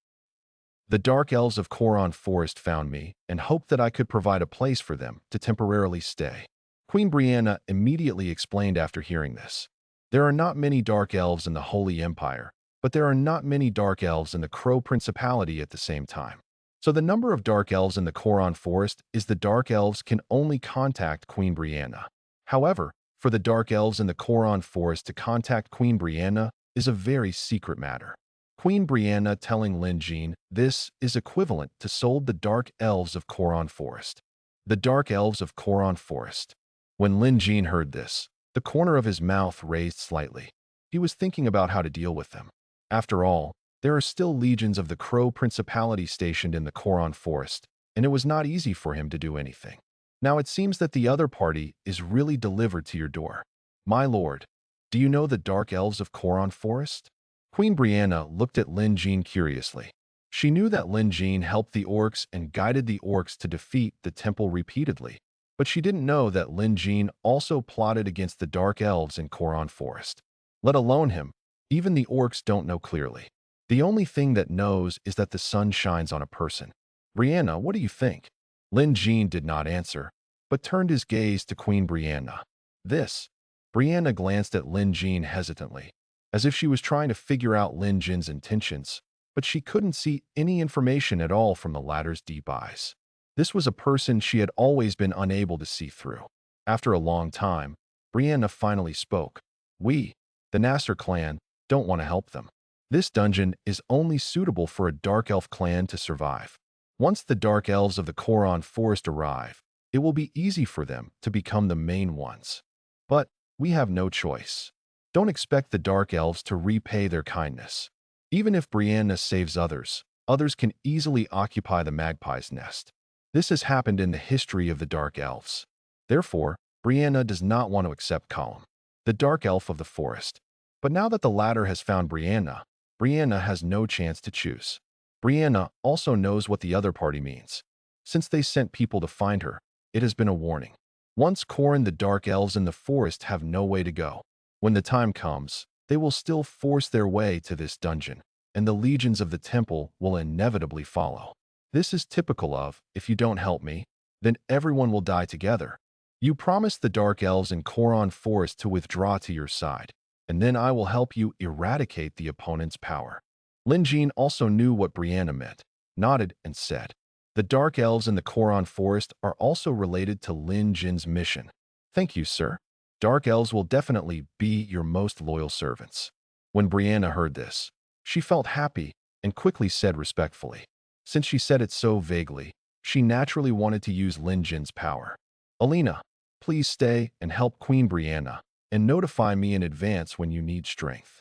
The Dark Elves of Koron Forest found me and hoped that I could provide a place for them to temporarily stay. Queen Brianna immediately explained after hearing this. There are not many Dark Elves in the Holy Empire, but there are not many Dark Elves in the Crow Principality at the same time. So the number of Dark Elves in the Koron Forest is the Dark Elves can only contact Queen Brianna. However, for the Dark Elves in the Koron Forest to contact Queen Brianna is a very secret matter. Queen Brianna telling Lin Jin this is equivalent to sold the Dark Elves of Koron Forest. The Dark Elves of Koron Forest. When Lin Jin heard this, the corner of his mouth raised slightly. He was thinking about how to deal with them. After all, there are still legions of the Crow Principality stationed in the Koron Forest, and it was not easy for him to do anything. Now it seems that the other party is really delivered to your door. My lord, do you know the Dark Elves of Koron Forest? Queen Brianna looked at Lin Jin curiously. She knew that Lin Jin helped the orcs and guided the orcs to defeat the temple repeatedly, but she didn't know that Lin Jin also plotted against the Dark Elves in Koron Forest. Let alone him, even the orcs don't know clearly. The only thing that knows is that the sun shines on a person. Brianna, what do you think? Lin Jin did not answer, but turned his gaze to Queen Brianna. Brianna glanced at Lin Jin hesitantly, as if she was trying to figure out Lin Jin's intentions, but she couldn't see any information at all from the latter's deep eyes. This was a person she had always been unable to see through. After a long time, Brianna finally spoke. We, the Nasser clan, don't want to help them. This dungeon is only suitable for a Dark Elf clan to survive. Once the Dark Elves of the Koron Forest arrive, it will be easy for them to become the main ones. But we have no choice. Don't expect the Dark Elves to repay their kindness. Even if Brianna saves others, others can easily occupy the Magpie's nest. This has happened in the history of the Dark Elves. Therefore, Brianna does not want to accept Column, the Dark Elf of the forest. But now that the latter has found Brianna has no chance to choose. Brianna also knows what the other party means. Since they sent people to find her, it has been a warning. Once Koron, the Dark Elves in the forest have no way to go. When the time comes, they will still force their way to this dungeon, and the legions of the temple will inevitably follow. This is typical of, if you don't help me, then everyone will die together. You promised the Dark Elves in Koron Forest to withdraw to your side, and then I will help you eradicate the opponent's power. Lin Jin also knew what Brianna meant, nodded and said, the Dark Elves in the Koron Forest are also related to Lin Jin's mission. Thank you, sir. Dark Elves will definitely be your most loyal servants. When Brianna heard this, she felt happy and quickly said respectfully. Since she said it so vaguely, she naturally wanted to use Lin Jin's power. Alina, please stay and help Queen Brianna, and notify me in advance when you need strength.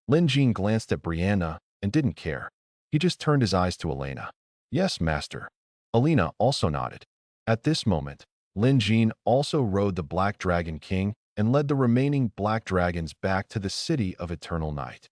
Lin Jin glanced at Brianna and didn't care. He just turned his eyes to Elena. Yes, master. Alina also nodded. At this moment, Lin Jin also rode the Black Dragon King and led the remaining Black Dragons back to the City of Eternal Night.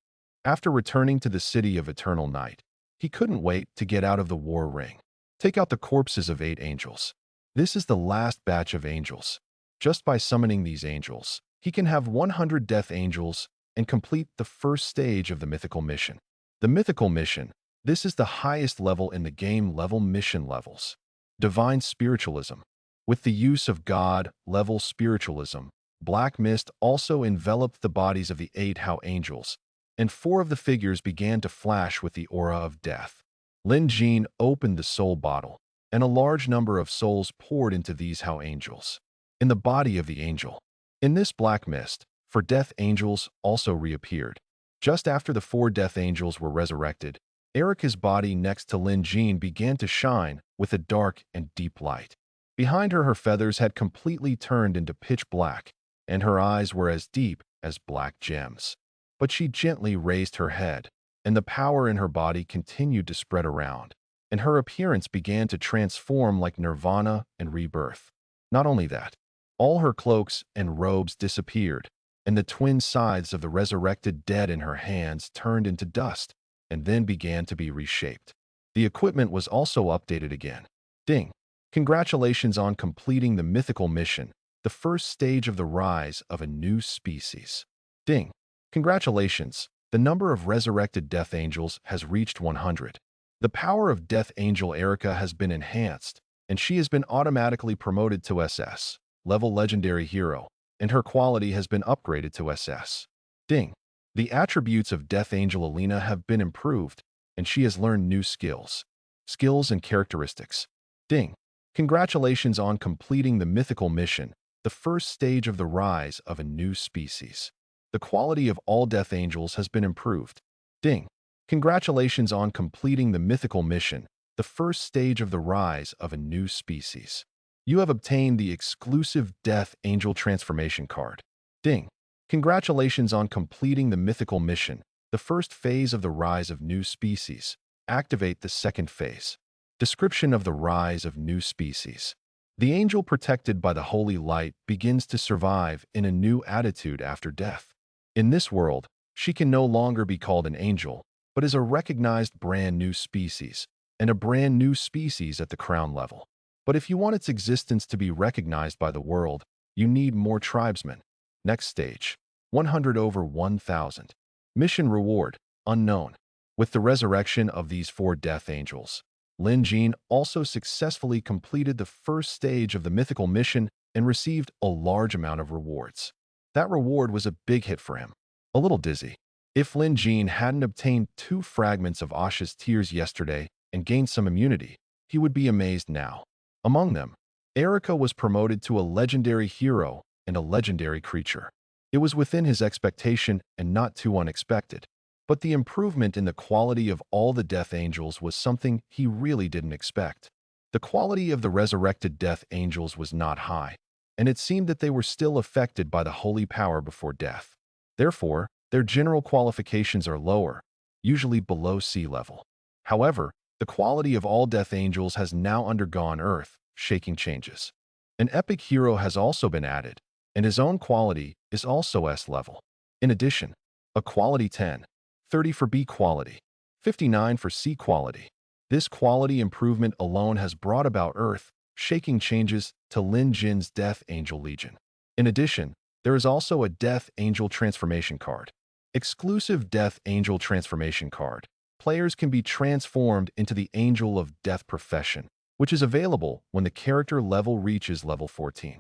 After returning to the City of Eternal Night, he couldn't wait to get out of the war ring. Take out the corpses of 8 angels. This is the last batch of angels. Just by summoning these angels, he can have 100 death angels and complete the first stage of the mythical mission. The mythical mission, this is the highest level in the game level mission levels. Divine spiritualism. With the use of God-level spiritualism, black mist also enveloped the bodies of the 8 Hao angels, and 4 of the figures began to flash with the aura of death. Lin Jin opened the soul bottle, and a large number of souls poured into these Hao angels. In the body of the angel. In this black mist, 4 death angels also reappeared. Just after the 4 death angels were resurrected, Erica's body next to Lin Jin began to shine with a dark and deep light. Behind her, her feathers had completely turned into pitch black, and her eyes were as deep as black gems. But she gently raised her head, and the power in her body continued to spread around, and her appearance began to transform like Nirvana and Rebirth. Not only that, all her cloaks and robes disappeared, and the twin scythes of the resurrected dead in her hands turned into dust, and then began to be reshaped. The equipment was also updated again. Ding! Congratulations on completing the mythical mission, the first stage of the rise of a new species. Ding! Congratulations! The number of resurrected Death Angels has reached 100. The power of Death Angel Erica has been enhanced, and she has been automatically promoted to SS, level Legendary Hero, and her quality has been upgraded to SS. Ding! The attributes of Death Angel Alina have been improved, and she has learned new skills. Skills and characteristics. Ding! Congratulations on completing the mythical mission, the first stage of the rise of a new species. The quality of all Death Angels has been improved. Ding! Congratulations on completing the mythical mission, the first stage of the rise of a new species. You have obtained the exclusive Death Angel Transformation card. Ding! Congratulations on completing the mythical mission, the first phase of the rise of new species. Activate the second phase. Description of the rise of new species. The angel protected by the holy light begins to survive in a new attitude after death. In this world, she can no longer be called an angel, but is a recognized brand new species, and a brand new species at the crown level. But if you want its existence to be recognized by the world, you need more tribesmen. Next stage. 100 over 1,000. Mission reward, unknown. With the resurrection of these 4 death angels, Lin Jin also successfully completed the first stage of the mythical mission and received a large amount of rewards. That reward was a big hit for him. A little dizzy. If Lin Jin hadn't obtained 2 fragments of Asha's tears yesterday and gained some immunity, he would be amazed now. Among them, Erica was promoted to a legendary hero and a legendary creature. It was within his expectation and not too unexpected. But the improvement in the quality of all the Death Angels was something he really didn't expect. The quality of the resurrected Death Angels was not high, and it seemed that they were still affected by the holy power before death. Therefore, their general qualifications are lower, usually below sea level. However, the quality of all Death Angels has now undergone earth-shaking changes. An epic hero has also been added, and his own quality is also S level. In addition, a quality 10, 30 for B quality, 59 for C quality. This quality improvement alone has brought about earth-shaking changes to Lin Jin's Death Angel Legion. In addition, there is also a Death Angel Transformation card. Exclusive Death Angel Transformation card. Players can be transformed into the Angel of Death profession, which is available when the character level reaches level 14.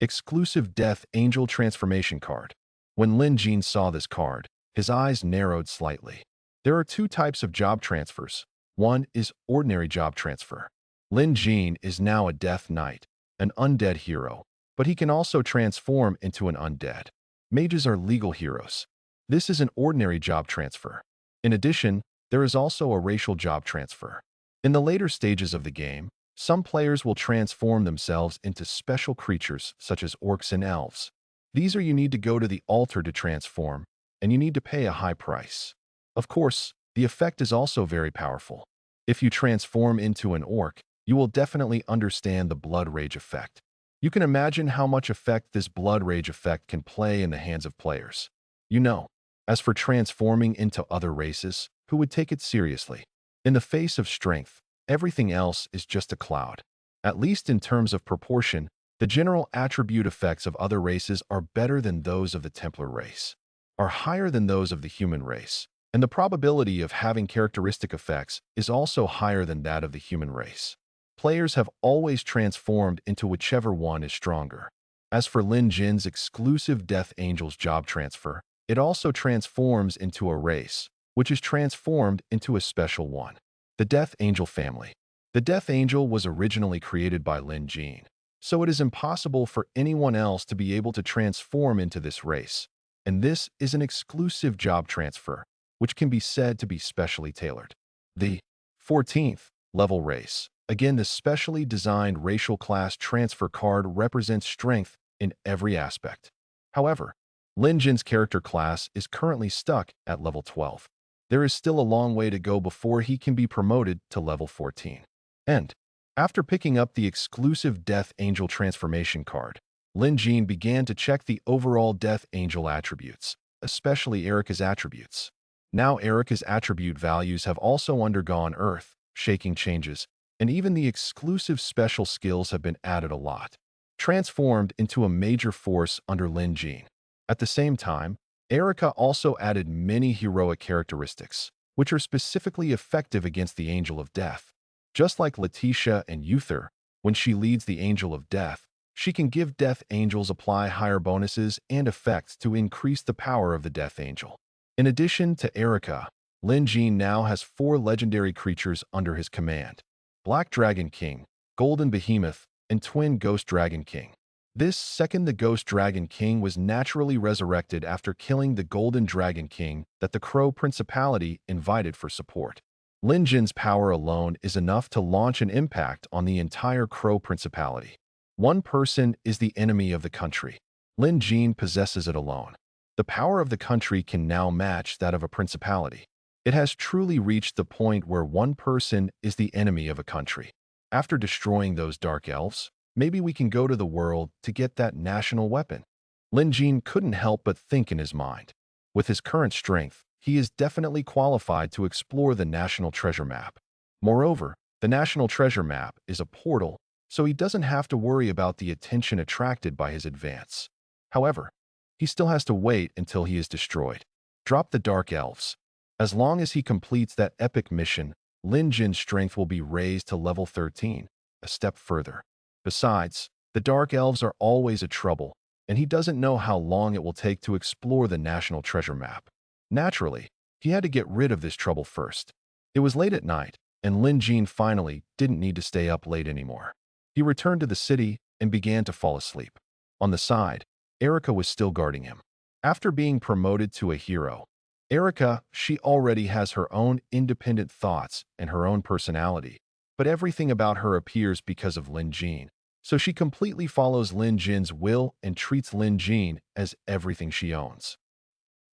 Exclusive Death Angel Transformation card. When Lin Jin saw this card, his eyes narrowed slightly. There are 2 types of job transfers. One is ordinary job transfer. Lin Jin is now a Death Knight, an undead hero, but he can also transform into an undead. Mages are legal heroes. This is an ordinary job transfer. In addition, there is also a racial job transfer. In the later stages of the game, some players will transform themselves into special creatures such as orcs and elves. These are you need to go to the altar to transform, and you need to pay a high price. Of course, the effect is also very powerful. If you transform into an orc, you will definitely understand the blood rage effect. You can imagine how much effect this blood rage effect can play in the hands of players. You know, as for transforming into other races, who would take it seriously? In the face of strength, everything else is just a cloud. At least in terms of proportion, the general attribute effects of other races are better than those of the Templar race, are higher than those of the human race, and the probability of having characteristic effects is also higher than that of the human race. Players have always transformed into whichever one is stronger. As for Lin Jin's exclusive Death Angel's job transfer, it also transforms into a race, which is transformed into a special one, the Death Angel family. The Death Angel was originally created by Lin Jin, so it is impossible for anyone else to be able to transform into this race, and this is an exclusive job transfer, which can be said to be specially tailored. The 14th level race. Again, the specially designed racial class transfer card represents strength in every aspect. However, Lin Jin's character class is currently stuck at level 12. There is still a long way to go before he can be promoted to level 14. And after picking up the exclusive Death Angel transformation card, Lin Jin began to check the overall Death Angel attributes, especially Erica's attributes. Now Erica's attribute values have also undergone earth-shaking changes, and even the exclusive special skills have been added a lot, transformed into a major force under Lin Jin. At the same time, Erica also added many heroic characteristics, which are specifically effective against the Angel of Death. Just like Letitia and Uther, when she leads the Angel of Death, she can give Death Angels apply higher bonuses and effects to increase the power of the Death Angel. In addition to Erica, Lin Jin now has 4 legendary creatures under his command: Black Dragon King, Golden Behemoth, and Twin Ghost Dragon King. This second the Ghost Dragon King was naturally resurrected after killing the Golden Dragon King that the Crow Principality invited for support. Lin Jin's power alone is enough to launch an impact on the entire Crow Principality. One person is the enemy of the country. Lin Jin possesses it alone. The power of the country can now match that of a principality. It has truly reached the point where one person is the enemy of a country. After destroying those dark elves, maybe we can go to the world to get that national weapon. Lin Jin couldn't help but think in his mind. With his current strength, he is definitely qualified to explore the National Treasure Map. Moreover, the National Treasure Map is a portal, so he doesn't have to worry about the attention attracted by his advance. However, he still has to wait until he is destroyed. Drop the Dark Elves. As long as he completes that epic mission, Lin Jin's strength will be raised to level 13, a step further. Besides, the Dark Elves are always a trouble, and he doesn't know how long it will take to explore the National Treasure Map. Naturally, he had to get rid of this trouble first. It was late at night, and Lin Jin finally didn't need to stay up late anymore. He returned to the city and began to fall asleep. On the side, Erica was still guarding him. After being promoted to a hero, Erica, she already has her own independent thoughts and her own personality, but everything about her appears because of Lin Jin. So she completely follows Lin Jin's will and treats Lin Jin as everything she owns.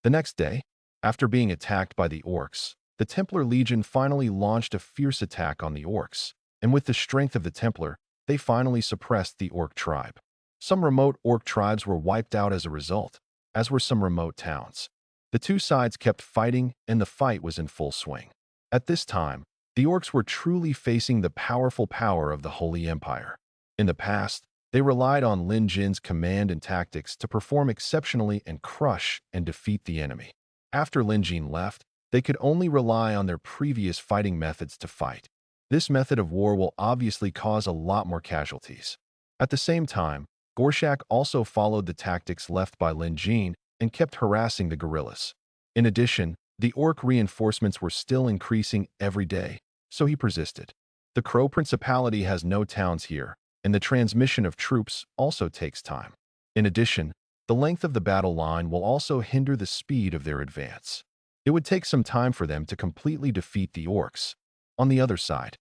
The next day, after being attacked by the orcs, the Templar Legion finally launched a fierce attack on the orcs, and with the strength of the Templar, they finally suppressed the orc tribe. Some remote orc tribes were wiped out as a result, as were some remote towns. The two sides kept fighting, and the fight was in full swing. At this time, the orcs were truly facing the powerful power of the Holy Empire. In the past, they relied on Lin Jin's command and tactics to perform exceptionally and crush and defeat the enemy. After Lin Jin left, they could only rely on their previous fighting methods to fight. This method of war will obviously cause a lot more casualties. At the same time, Gorshak also followed the tactics left by Lin Jin and kept harassing the guerrillas. In addition, the orc reinforcements were still increasing every day, so he persisted. The Crow Principality has no towns here, and the transmission of troops also takes time. In addition, the length of the battle line will also hinder the speed of their advance. It would take some time for them to completely defeat the orcs. On the other side,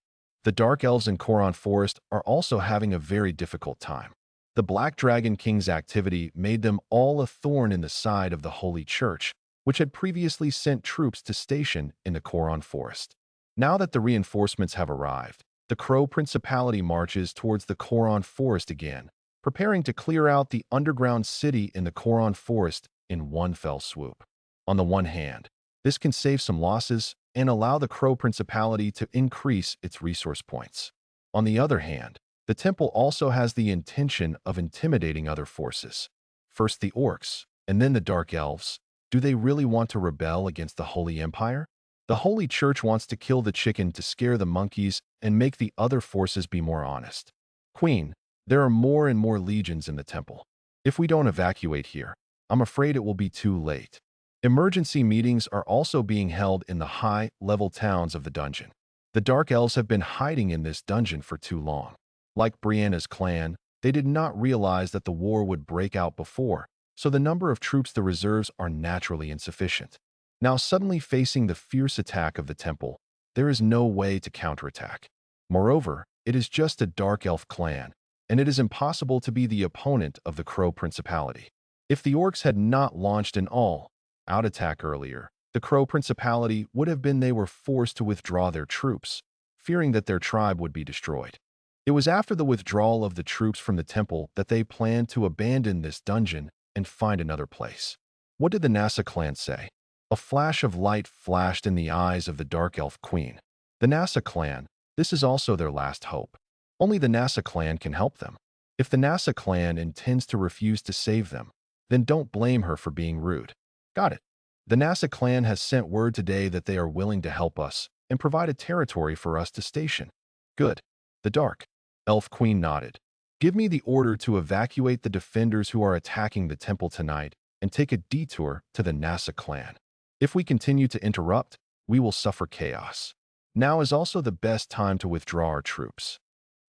the Dark Elves in Koron Forest are also having a very difficult time. The Black Dragon King's activity made them all a thorn in the side of the Holy Church, which had previously sent troops to station in the Koron Forest. Now that the reinforcements have arrived, the Crow Principality marches towards the Koron Forest again, preparing to clear out the underground city in the Koron Forest in one fell swoop. On the one hand, this can save some losses and allow the Crow Principality to increase its resource points. On the other hand, the temple also has the intention of intimidating other forces. First the orcs, and then the Dark Elves. Do they really want to rebel against the Holy Empire? The Holy Church wants to kill the chicken to scare the monkeys and make the other forces be more honest. Queen, there are more and more legions in the temple. If we don't evacuate here, I'm afraid it will be too late. Emergency meetings are also being held in the high-level towns of the dungeon. The Dark Elves have been hiding in this dungeon for too long. Like Brianna's clan, they did not realize that the war would break out before, so the number of troops the reserves are naturally insufficient. Now suddenly facing the fierce attack of the temple, there is no way to counterattack. Moreover, it is just a Dark Elf clan, and it is impossible to be the opponent of the Crow Principality. If the orcs had not launched an all-out attack earlier, the Crow Principality would have been they were forced to withdraw their troops, fearing that their tribe would be destroyed. It was after the withdrawal of the troops from the temple that they planned to abandon this dungeon and find another place. What did the Nasa clan say? A flash of light flashed in the eyes of the Dark Elf Queen. The Nasa clan, this is also their last hope. Only the Nasa clan can help them. If the Nasa clan intends to refuse to save them, then don't blame her for being rude. Got it. The Nasa clan has sent word today that they are willing to help us and provide a territory for us to station. Good. The Dark Elf Queen nodded. Give me the order to evacuate the defenders who are attacking the temple tonight and take a detour to the Nasa clan. If we continue to interrupt, we will suffer chaos. Now is also the best time to withdraw our troops.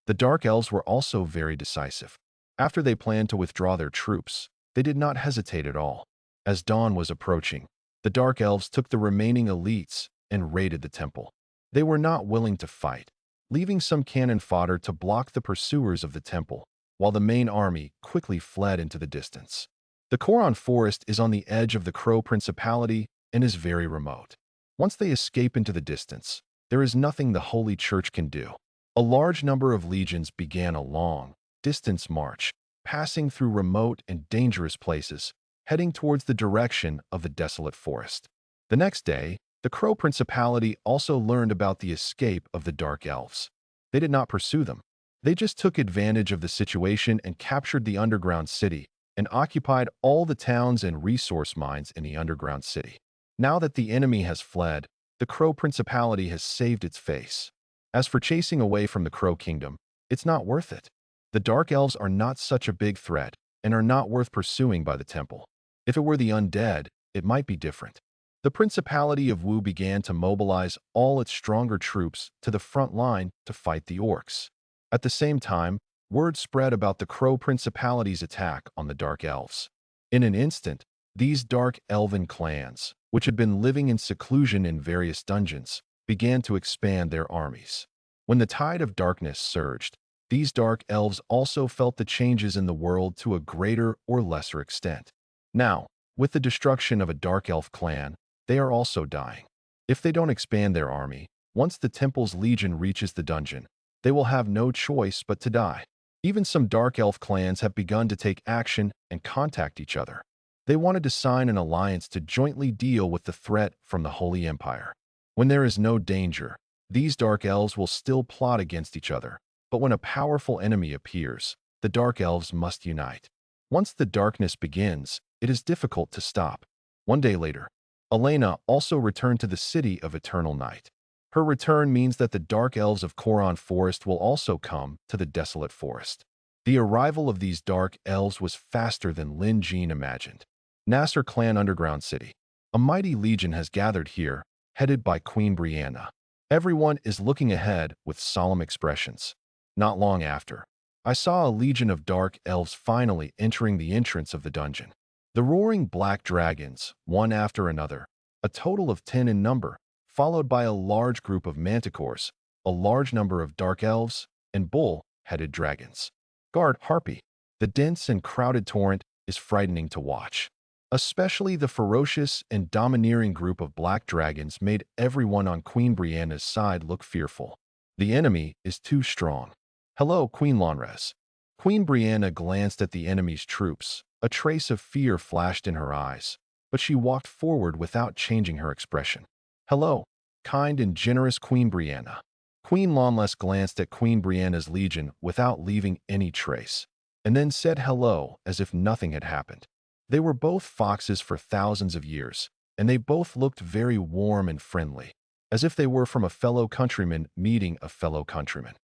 The Dark Elves were also very decisive. After they planned to withdraw their troops, they did not hesitate at all. As dawn was approaching, the Dark Elves took the remaining elites and raided the temple. They were not willing to fight, leaving some cannon fodder to block the pursuers of the temple, while the main army quickly fled into the distance. The Koron Forest is on the edge of the Crow Principality and is very remote. Once they escape into the distance, there is nothing the Holy Church can do. A large number of legions began a long, distance march, passing through remote and dangerous places, heading towards the direction of the desolate forest. The next day, the Crow Principality also learned about the escape of the Dark Elves. They did not pursue them. They just took advantage of the situation and captured the underground city and occupied all the towns and resource mines in the underground city. Now that the enemy has fled, the Crow Principality has saved its face. As for chasing away from the Crow Kingdom, it's not worth it. The Dark Elves are not such a big threat and are not worth pursuing by the temple. If it were the undead, it might be different. The Principality of Wu began to mobilize all its stronger troops to the front line to fight the orcs. At the same time, word spread about the Crow Principality's attack on the Dark Elves. In an instant, these Dark Elven clans, which had been living in seclusion in various dungeons, began to expand their armies. When the tide of darkness surged, these Dark Elves also felt the changes in the world to a greater or lesser extent. Now, with the destruction of a Dark Elf clan, they are also dying. If they don't expand their army, once the temple's legion reaches the dungeon, they will have no choice but to die. Even some Dark Elf clans have begun to take action and contact each other. They wanted to sign an alliance to jointly deal with the threat from the Holy Empire. When there is no danger, these Dark Elves will still plot against each other, but when a powerful enemy appears, the Dark Elves must unite. Once the darkness begins, it is difficult to stop. One day later, Elena also returned to the city of Eternal Night. Her return means that the Dark Elves of Koron Forest will also come to the desolate forest. The arrival of these Dark Elves was faster than Lin Jean imagined. Nasser Clan Underground City. A mighty legion has gathered here, headed by Queen Brianna. Everyone is looking ahead with solemn expressions. Not long after, I saw a legion of Dark Elves finally entering the entrance of the dungeon. The roaring black dragons, one after another, a total of 10 in number, followed by a large group of manticores, a large number of Dark Elves, and bull-headed dragons. Guard Harpy. The dense and crowded torrent is frightening to watch. Especially the ferocious and domineering group of black dragons made everyone on Queen Brianna's side look fearful. The enemy is too strong. Hello, Queen Lonres. Queen Brianna glanced at the enemy's troops. A trace of fear flashed in her eyes, but she walked forward without changing her expression. Hello, kind and generous Queen Brianna. Queen Lonles glanced at Queen Brianna's legion without leaving any trace, and then said hello as if nothing had happened. They were both foxes for thousands of years, and they both looked very warm and friendly, as if they were from a fellow countryman meeting a fellow countryman.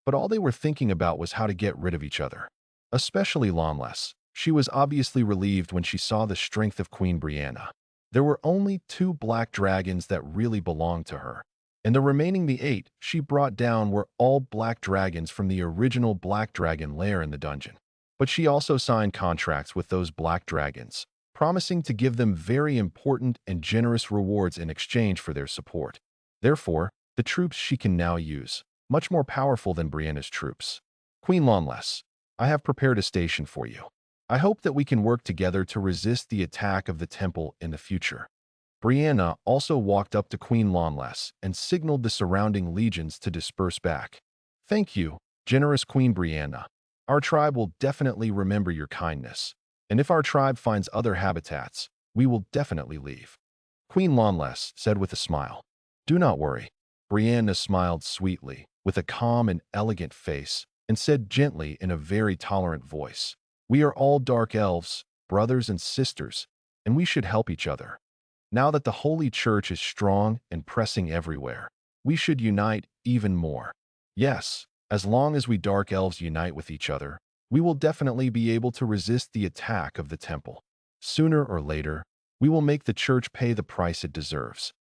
But all they were thinking about was how to get rid of each other. Especially Lonles. She was obviously relieved when she saw the strength of Queen Brianna. There were only 2 black dragons that really belonged to her, and the remaining 8 she brought down were all black dragons from the original black dragon lair in the dungeon. But she also signed contracts with those black dragons, promising to give them very important and generous rewards in exchange for their support. Therefore, the troops she can now use, much more powerful than Brianna's troops. Queen Lonles, I have prepared a station for you. I hope that we can work together to resist the attack of the temple in the future. Brianna also walked up to Queen Lonles and signaled the surrounding legions to disperse back. Thank you, generous Queen Brianna. Our tribe will definitely remember your kindness, and if our tribe finds other habitats, we will definitely leave. Queen Lonles said with a smile. Do not worry. Brianna smiled sweetly, with a calm and elegant face, and said gently in a very tolerant voice, We are all dark elves, brothers and sisters, and we should help each other. Now that the Holy Church is strong and pressing everywhere, we should unite even more. Yes, as long as we dark elves unite with each other, we will definitely be able to resist the attack of the temple. Sooner or later, we will make the church pay the price it deserves.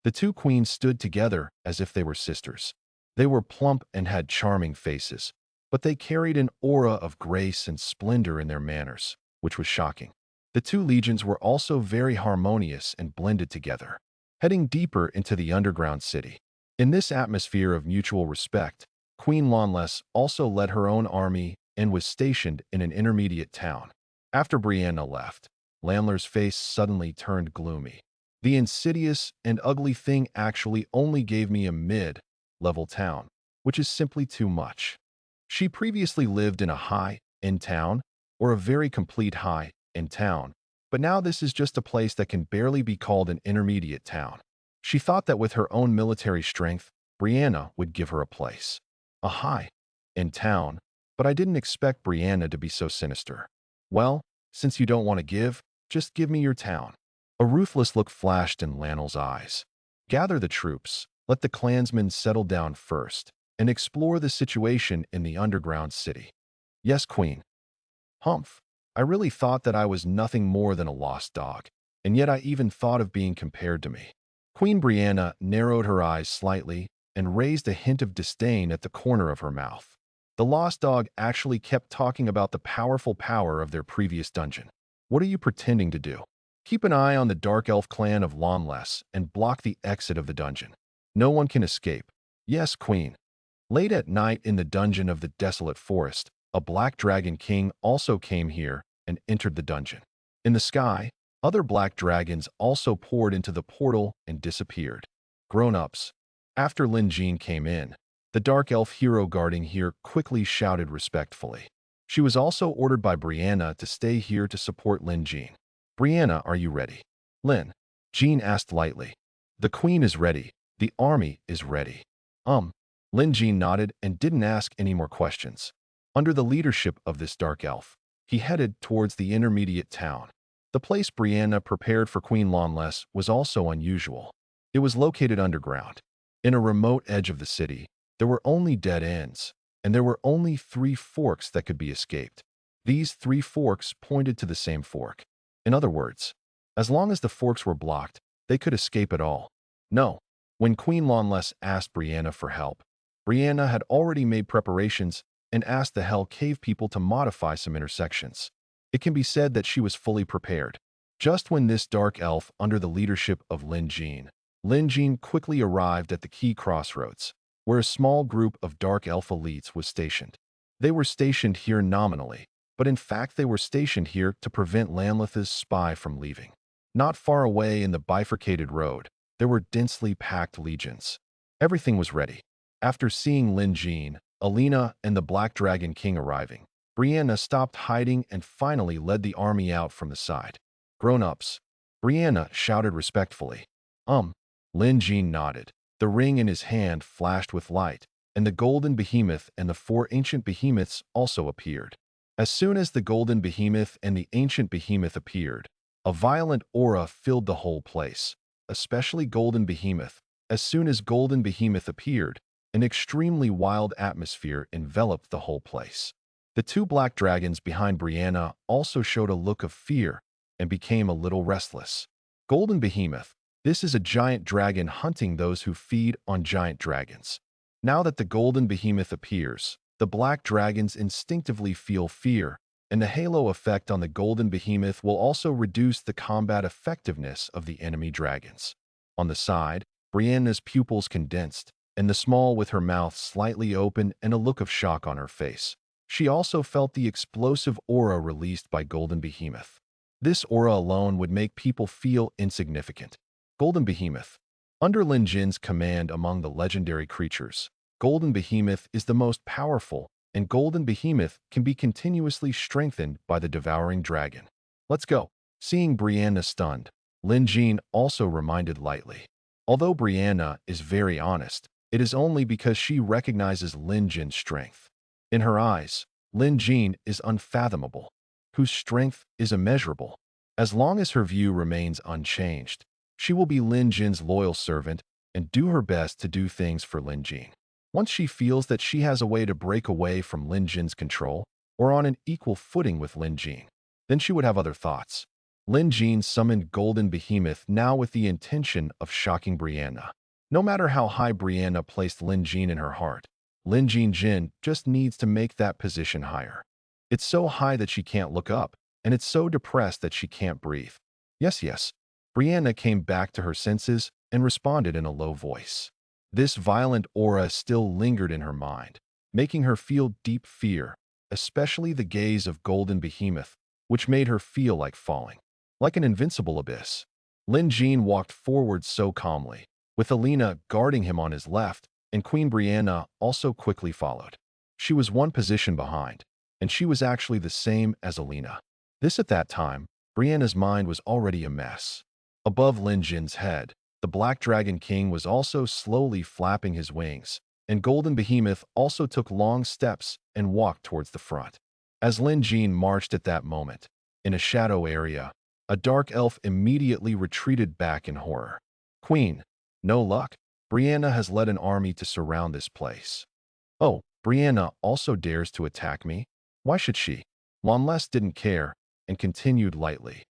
The 2 queens stood together as if they were sisters. They were plump and had charming faces, but they carried an aura of grace and splendor in their manners, which was shocking. The 2 legions were also very harmonious and blended together, heading deeper into the underground city. In this atmosphere of mutual respect, Queen Lonles also led her own army and was stationed in an intermediate town. After Brianna left, Landler's face suddenly turned gloomy. The insidious and ugly thing actually only gave me a mid-level town, which is simply too much. She previously lived in a high-end town, or a very complete high-end town, but now this is just a place that can barely be called an intermediate town. She thought that with her own military strength, Brianna would give her a place. A high-end town, but I didn't expect Brianna to be so sinister. Well, since you don't want to give, just give me your town. A ruthless look flashed in Lannel's eyes. Gather the troops, let the clansmen settle down first, and explore the situation in the underground city. Yes, Queen. Humph. I really thought that I was nothing more than a lost dog, and yet I even thought of being compared to me. Queen Brianna narrowed her eyes slightly and raised a hint of disdain at the corner of her mouth. The lost dog actually kept talking about the powerful power of their previous dungeon. What are you pretending to do? Keep an eye on the Dark Elf clan of Lonles and block the exit of the dungeon. No one can escape. Yes, Queen. Late at night in the dungeon of the Desolate Forest, a black dragon king also came here and entered the dungeon. In the sky, other black dragons also poured into the portal and disappeared. Grown-ups. After Lin Jean came in, the Dark Elf hero guarding here quickly shouted respectfully. She was also ordered by Brianna to stay here to support Lin Jean. Brianna, are you ready? Lin Jean asked lightly. The queen is ready. The army is ready. Lin Jean nodded and didn't ask any more questions. Under the leadership of this dark elf, he headed towards the intermediate town. The place Brianna prepared for Queen Lonles was also unusual. It was located underground. In a remote edge of the city, there were only dead ends, and there were only 3 forks that could be escaped. These 3 forks pointed to the same fork. In other words, as long as the forks were blocked, they could escape at all. No. When Queen Lonles asked Brianna for help, Brianna had already made preparations and asked the Hell Cave people to modify some intersections. It can be said that she was fully prepared. Just when this dark elf, under the leadership of Lin Jean quickly arrived at the key crossroads, where a small group of dark elf elites was stationed. They were stationed here nominally, but in fact they were stationed here to prevent Lanlith's spy from leaving. Not far away in the bifurcated road, there were densely packed legions. Everything was ready. After seeing Lin Jin, Alina, and the Black Dragon King arriving, Brianna stopped hiding and finally led the army out from the side. Grown-ups, Brianna shouted respectfully. Lin Jin nodded. The ring in his hand flashed with light, and the golden behemoth and the four ancient behemoths also appeared. As soon as the golden behemoth and the ancient behemoth appeared, a violent aura filled the whole place, especially golden behemoth. As soon as golden behemoth appeared, an extremely wild atmosphere enveloped the whole place. The two black dragons behind Brianna also showed a look of fear and became a little restless. Golden behemoth. This is a giant dragon hunting those who feed on giant dragons. Now that the golden behemoth appears, the black dragons instinctively feel fear, and the halo effect on the golden behemoth will also reduce the combat effectiveness of the enemy dragons. On the side, Brianna's pupils condensed, and the small with her mouth slightly open and a look of shock on her face. She also felt the explosive aura released by golden behemoth. This aura alone would make people feel insignificant. Golden Behemoth. Under Lin Jin's command among the legendary creatures, Golden Behemoth is the most powerful, and Golden Behemoth can be continuously strengthened by the devouring dragon. Let's go. Seeing Brianna stunned, Lin Jin also reminded lightly. Although Brianna is very honest, it is only because she recognizes Lin Jin's strength. In her eyes, Lin Jin is unfathomable, whose strength is immeasurable. As long as her view remains unchanged, she will be Lin Jin's loyal servant and do her best to do things for Lin Jin. Once she feels that she has a way to break away from Lin Jin's control or on an equal footing with Lin Jin, then she would have other thoughts. Lin Jin summoned Golden Behemoth now with the intention of shocking Brianna. No matter how high Brianna placed Lin Jin in her heart, Lin Jin just needs to make that position higher. It's so high that she can't look up, and it's so depressed that she can't breathe. Yes. Brianna came back to her senses and responded in a low voice. This violent aura still lingered in her mind, making her feel deep fear, especially the gaze of Golden Behemoth, which made her feel like falling, like an invincible abyss. Lin Jin walked forward so calmly, with Alina guarding him on his left, and Queen Brianna also quickly followed. She was one position behind, and she was actually the same as Alina. At that time, Brianna's mind was already a mess. Above Lin Jin's head, the Black Dragon King was also slowly flapping his wings, and Golden Behemoth also took long steps and walked towards the front. As Lin Jin marched at that moment, in a shadow area, a dark elf immediately retreated back in horror. Queen, no luck. Brianna has led an army to surround this place. Oh, Brianna also dares to attack me? Why should she? Lonles didn't care and continued lightly.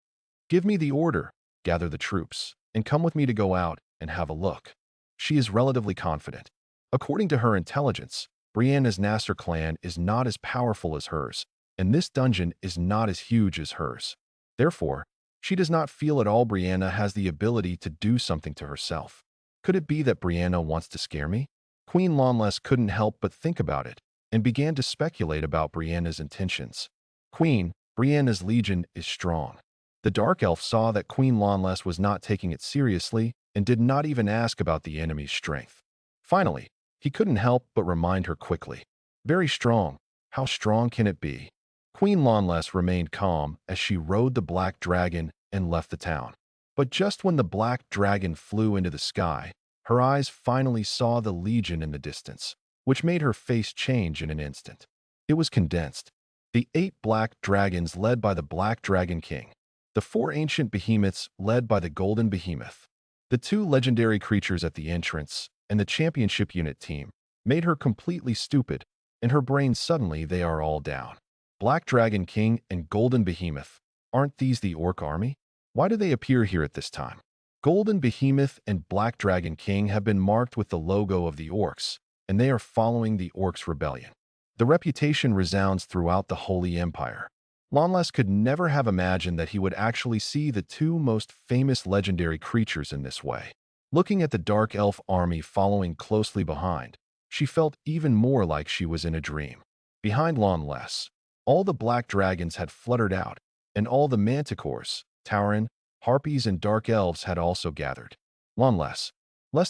Give me the order. Gather the troops, and come with me to go out and have a look. She is relatively confident. According to her intelligence, Brianna's Nasser clan is not as powerful as hers, and this dungeon is not as huge as hers. Therefore, she does not feel at all Brianna has the ability to do something to herself. Could it be that Brianna wants to scare me? Queen Lonles couldn't help but think about it, and began to speculate about Brianna's intentions. Queen, Brianna's legion is strong. The Dark Elf saw that Queen Lonles was not taking it seriously and did not even ask about the enemy's strength. Finally, he couldn't help but remind her quickly. Very strong. How strong can it be? Queen Lonles remained calm as she rode the black dragon and left the town. But just when the black dragon flew into the sky, her eyes finally saw the legion in the distance, which made her face change in an instant. It was condensed. The 8 black dragons led by the Black Dragon King. The 4 ancient behemoths led by the Golden Behemoth. The 2 legendary creatures at the entrance and the championship unit team made her completely stupid, and her brain suddenly they are all down. Black Dragon King and Golden Behemoth. Aren't these the orc army? Why do they appear here at this time? Golden Behemoth and Black Dragon King have been marked with the logo of the orcs, and they are following the orcs' rebellion. The reputation resounds throughout the Holy Empire. Lonles could never have imagined that he would actually see the 2 most famous legendary creatures in this way. Looking at the Dark Elf army following closely behind, she felt even more like she was in a dream. Behind Lonles, all the black dragons had fluttered out, and all the manticores, tauren, harpies, and dark elves had also gathered. Lonles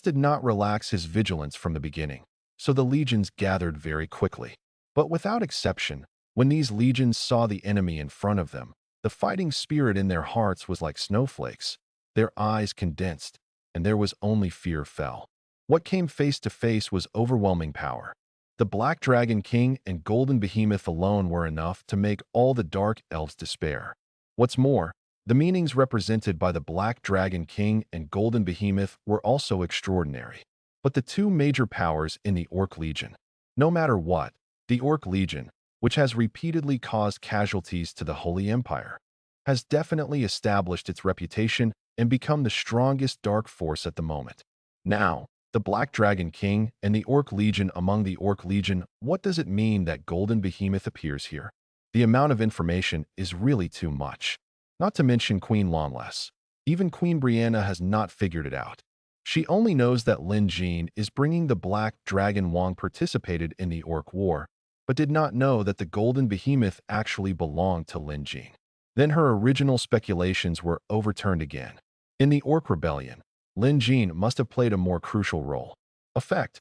did not relax his vigilance from the beginning, so the legions gathered very quickly. But without exception, when these legions saw the enemy in front of them, the fighting spirit in their hearts was like snowflakes. Their eyes condensed, and there was only fear fell. What came face to face was overwhelming power. The Black Dragon King and Golden Behemoth alone were enough to make all the Dark Elves despair. What's more, the meanings represented by the Black Dragon King and Golden Behemoth were also extraordinary. But the two major powers in the Orc Legion. No matter what, the Orc Legion, which has repeatedly caused casualties to the Holy Empire, has definitely established its reputation and become the strongest dark force at the moment. Now, the Black Dragon King and the Orc Legion among the Orc Legion, what does it mean that Golden Behemoth appears here? The amount of information is really too much. Not to mention Queen Lonless. Even Queen Brianna has not figured it out. She only knows that Lin Jin is bringing the Black Dragon Wong participated in the Orc War, but did not know that the Golden Behemoth actually belonged to Lin Jin. Then her original speculations were overturned again. In the Orc Rebellion, Lin Jin must have played a more crucial role. Effect.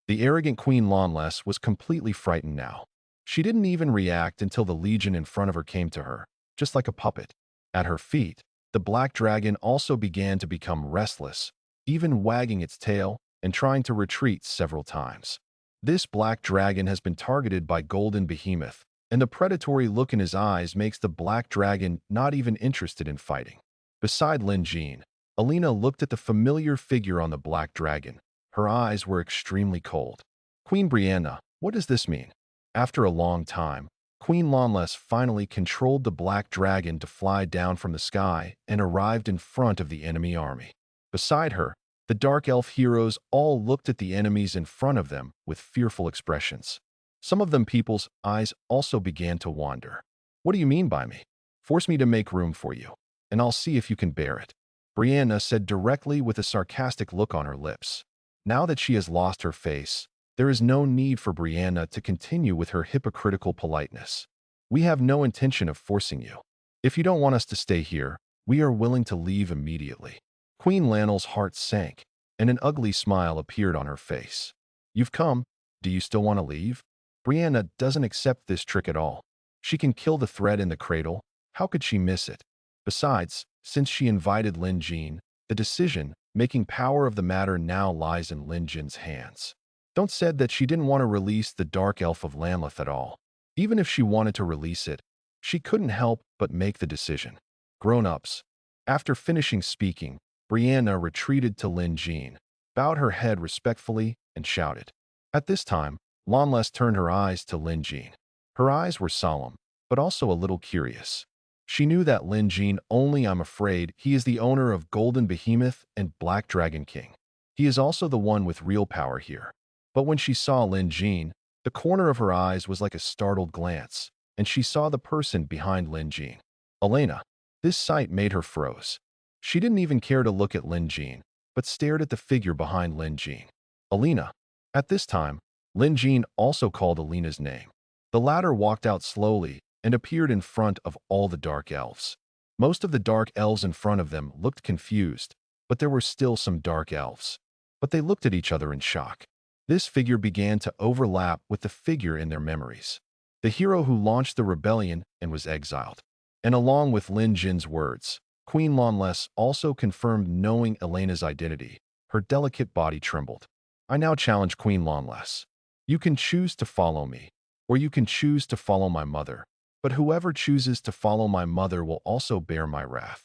The arrogant Queen Lonless was completely frightened now. She didn't even react until the legion in front of her came to her, just like a puppet. At her feet, the Black Dragon also began to become restless, even wagging its tail and trying to retreat several times. This Black Dragon has been targeted by Golden Behemoth, and the predatory look in his eyes makes the Black Dragon not even interested in fighting. Beside Lin Jin, Alina looked at the familiar figure on the Black Dragon. Her eyes were extremely cold. Queen Brianna, what does this mean? After a long time, Queen Lonless finally controlled the Black Dragon to fly down from the sky and arrived in front of the enemy army. Beside her, the Dark Elf heroes all looked at the enemies in front of them with fearful expressions. Some of them people's eyes also began to wander. What do you mean by me? Force me to make room for you, and I'll see if you can bear it. Brianna said directly with a sarcastic look on her lips. Now that she has lost her face, there is no need for Brianna to continue with her hypocritical politeness. We have no intention of forcing you. If you don't want us to stay here, we are willing to leave immediately. Queen Lanel's heart sank, and an ugly smile appeared on her face. You've come. Do you still want to leave? Brianna doesn't accept this trick at all. She can kill the thread in the cradle. How could she miss it? Besides, since she invited Lin Jin, the decision-making power of the matter now lies in Lin Jin's hands. Don't said that she didn't want to release the Dark Elf of Lanleth at all. Even if she wanted to release it, she couldn't help but make the decision. Grown-ups. After finishing speaking, Brianna retreated to Lin Jin, bowed her head respectfully, and shouted. At this time, Lonless turned her eyes to Lin Jin. Her eyes were solemn, but also a little curious. She knew that Lin Jin I'm afraid he is the owner of Golden Behemoth and Black Dragon King. He is also the one with real power here. But when she saw Lin Jin, the corner of her eyes was like a startled glance, and she saw the person behind Lin Jin. Elena. This sight made her froze. She didn't even care to look at Lin Jin, but stared at the figure behind Lin Jin. Alina. At this time, Lin Jin also called Alina's name. The latter walked out slowly and appeared in front of all the Dark Elves. Most of the Dark Elves in front of them looked confused, but there were still some Dark Elves. But they looked at each other in shock. This figure began to overlap with the figure in their memories. The hero who launched the rebellion and was exiled. And along with Lin Jin's words, Queen Lonless also confirmed knowing Elena's identity. Her delicate body trembled. I now challenge Queen Lonless. You can choose to follow me, or you can choose to follow my mother. But whoever chooses to follow my mother will also bear my wrath.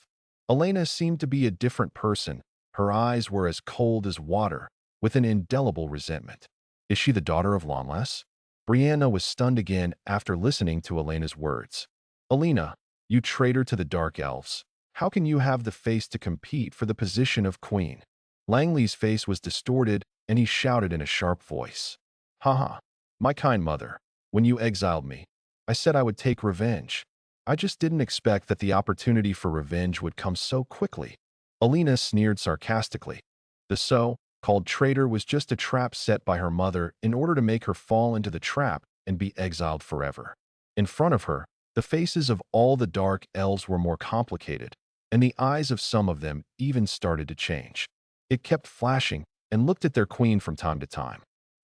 Elena seemed to be a different person. Her eyes were as cold as water, with an indelible resentment. Is she the daughter of Lonless? Brianna was stunned again after listening to Elena's words. Elena, you traitor to the Dark Elves. How can you have the face to compete for the position of queen? Langley's face was distorted, and he shouted in a sharp voice. Haha, my kind mother, when you exiled me, I said I would take revenge. I just didn't expect that the opportunity for revenge would come so quickly. Alina sneered sarcastically. The so-called traitor was just a trap set by her mother in order to make her fall into the trap and be exiled forever. In front of her, the faces of all the Dark Elves were more complicated, and the eyes of some of them even started to change. It kept flashing and looked at their queen from time to time.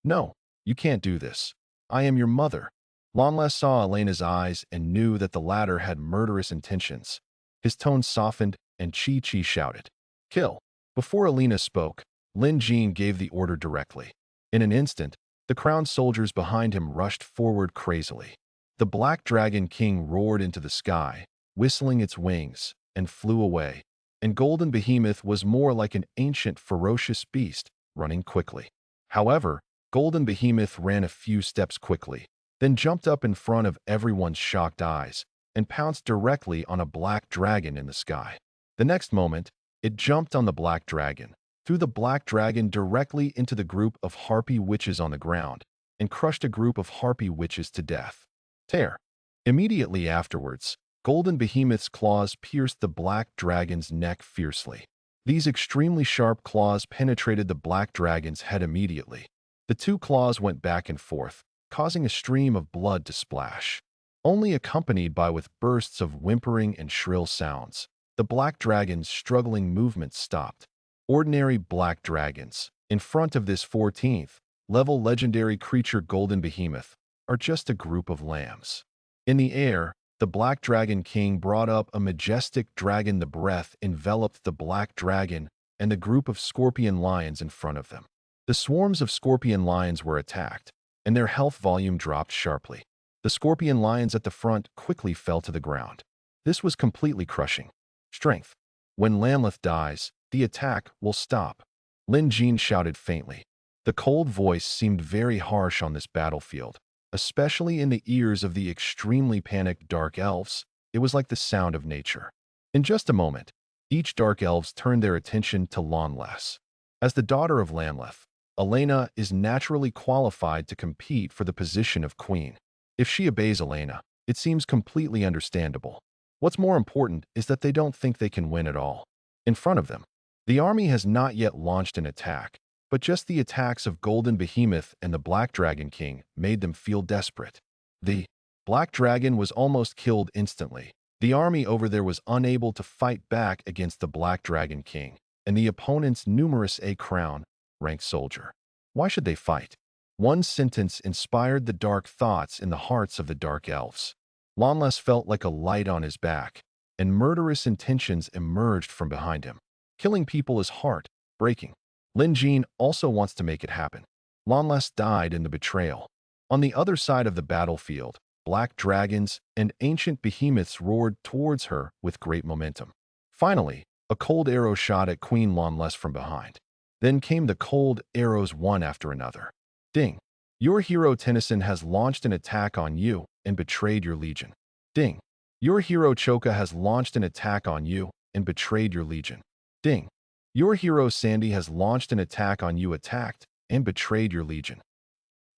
No, you can't do this. I am your mother. Lonless saw Elena's eyes and knew that the latter had murderous intentions. His tone softened, and Chi shouted, "Kill!" Before Elena spoke, Lin Jin gave the order directly. In an instant, the crowned soldiers behind him rushed forward crazily. The Black Dragon King roared into the sky, whistling its wings, and flew away. And Golden Behemoth was more like an ancient, ferocious beast, running quickly. However, Golden Behemoth ran a few steps quickly, then jumped up in front of everyone's shocked eyes and pounced directly on a black dragon in the sky. The next moment, it jumped on the black dragon, threw the black dragon directly into the group of harpy witches on the ground, and crushed a group of harpy witches to death. Tear. Immediately afterwards, Golden Behemoth's claws pierced the black dragon's neck fiercely. These extremely sharp claws penetrated the black dragon's head immediately. The two claws went back and forth, causing a stream of blood to splash. Only accompanied by with bursts of whimpering and shrill sounds, the black dragon's struggling movements stopped. Ordinary black dragons, in front of this 14th level legendary creature Golden Behemoth, are just a group of lambs. In the air, the Black Dragon King brought up a majestic dragon. The breath enveloped the black dragon and the group of scorpion lions in front of them. The swarms of scorpion lions were attacked, and their health volume dropped sharply. The scorpion lions at the front quickly fell to the ground. This was completely crushing. Strength. When Lamleth dies, the attack will stop. Lin Jin shouted faintly. The cold voice seemed very harsh on this battlefield, especially in the ears of the extremely panicked Dark Elves. It was like the sound of nature. In just a moment, each Dark Elves turned their attention to Lonless. As the daughter of Lamleth, Elena is naturally qualified to compete for the position of queen. If she obeys Elena, it seems completely understandable. What's more important is that they don't think they can win at all. In front of them, the army has not yet launched an attack, but just the attacks of Golden Behemoth and the Black Dragon King made them feel desperate. The Black Dragon was almost killed instantly. The army over there was unable to fight back against the Black Dragon King and the opponent's numerous A-crown-ranked soldier. Why should they fight? One sentence inspired the dark thoughts in the hearts of the Dark Elves. Lonless felt like a light on his back, and murderous intentions emerged from behind him. Killing people is heart-breaking. Lin Jin also wants to make it happen. Lonless died in the betrayal. On the other side of the battlefield, black dragons and ancient behemoths roared towards her with great momentum. Finally, a cold arrow shot at Queen Lonless from behind. Then came the cold arrows one after another. Ding! Your hero Tennyson has launched an attack on you and betrayed your legion. Ding! Your hero Choka has launched an attack on you and betrayed your legion. Ding! Your hero Sandy has launched an attack on you, attacked, and betrayed your legion.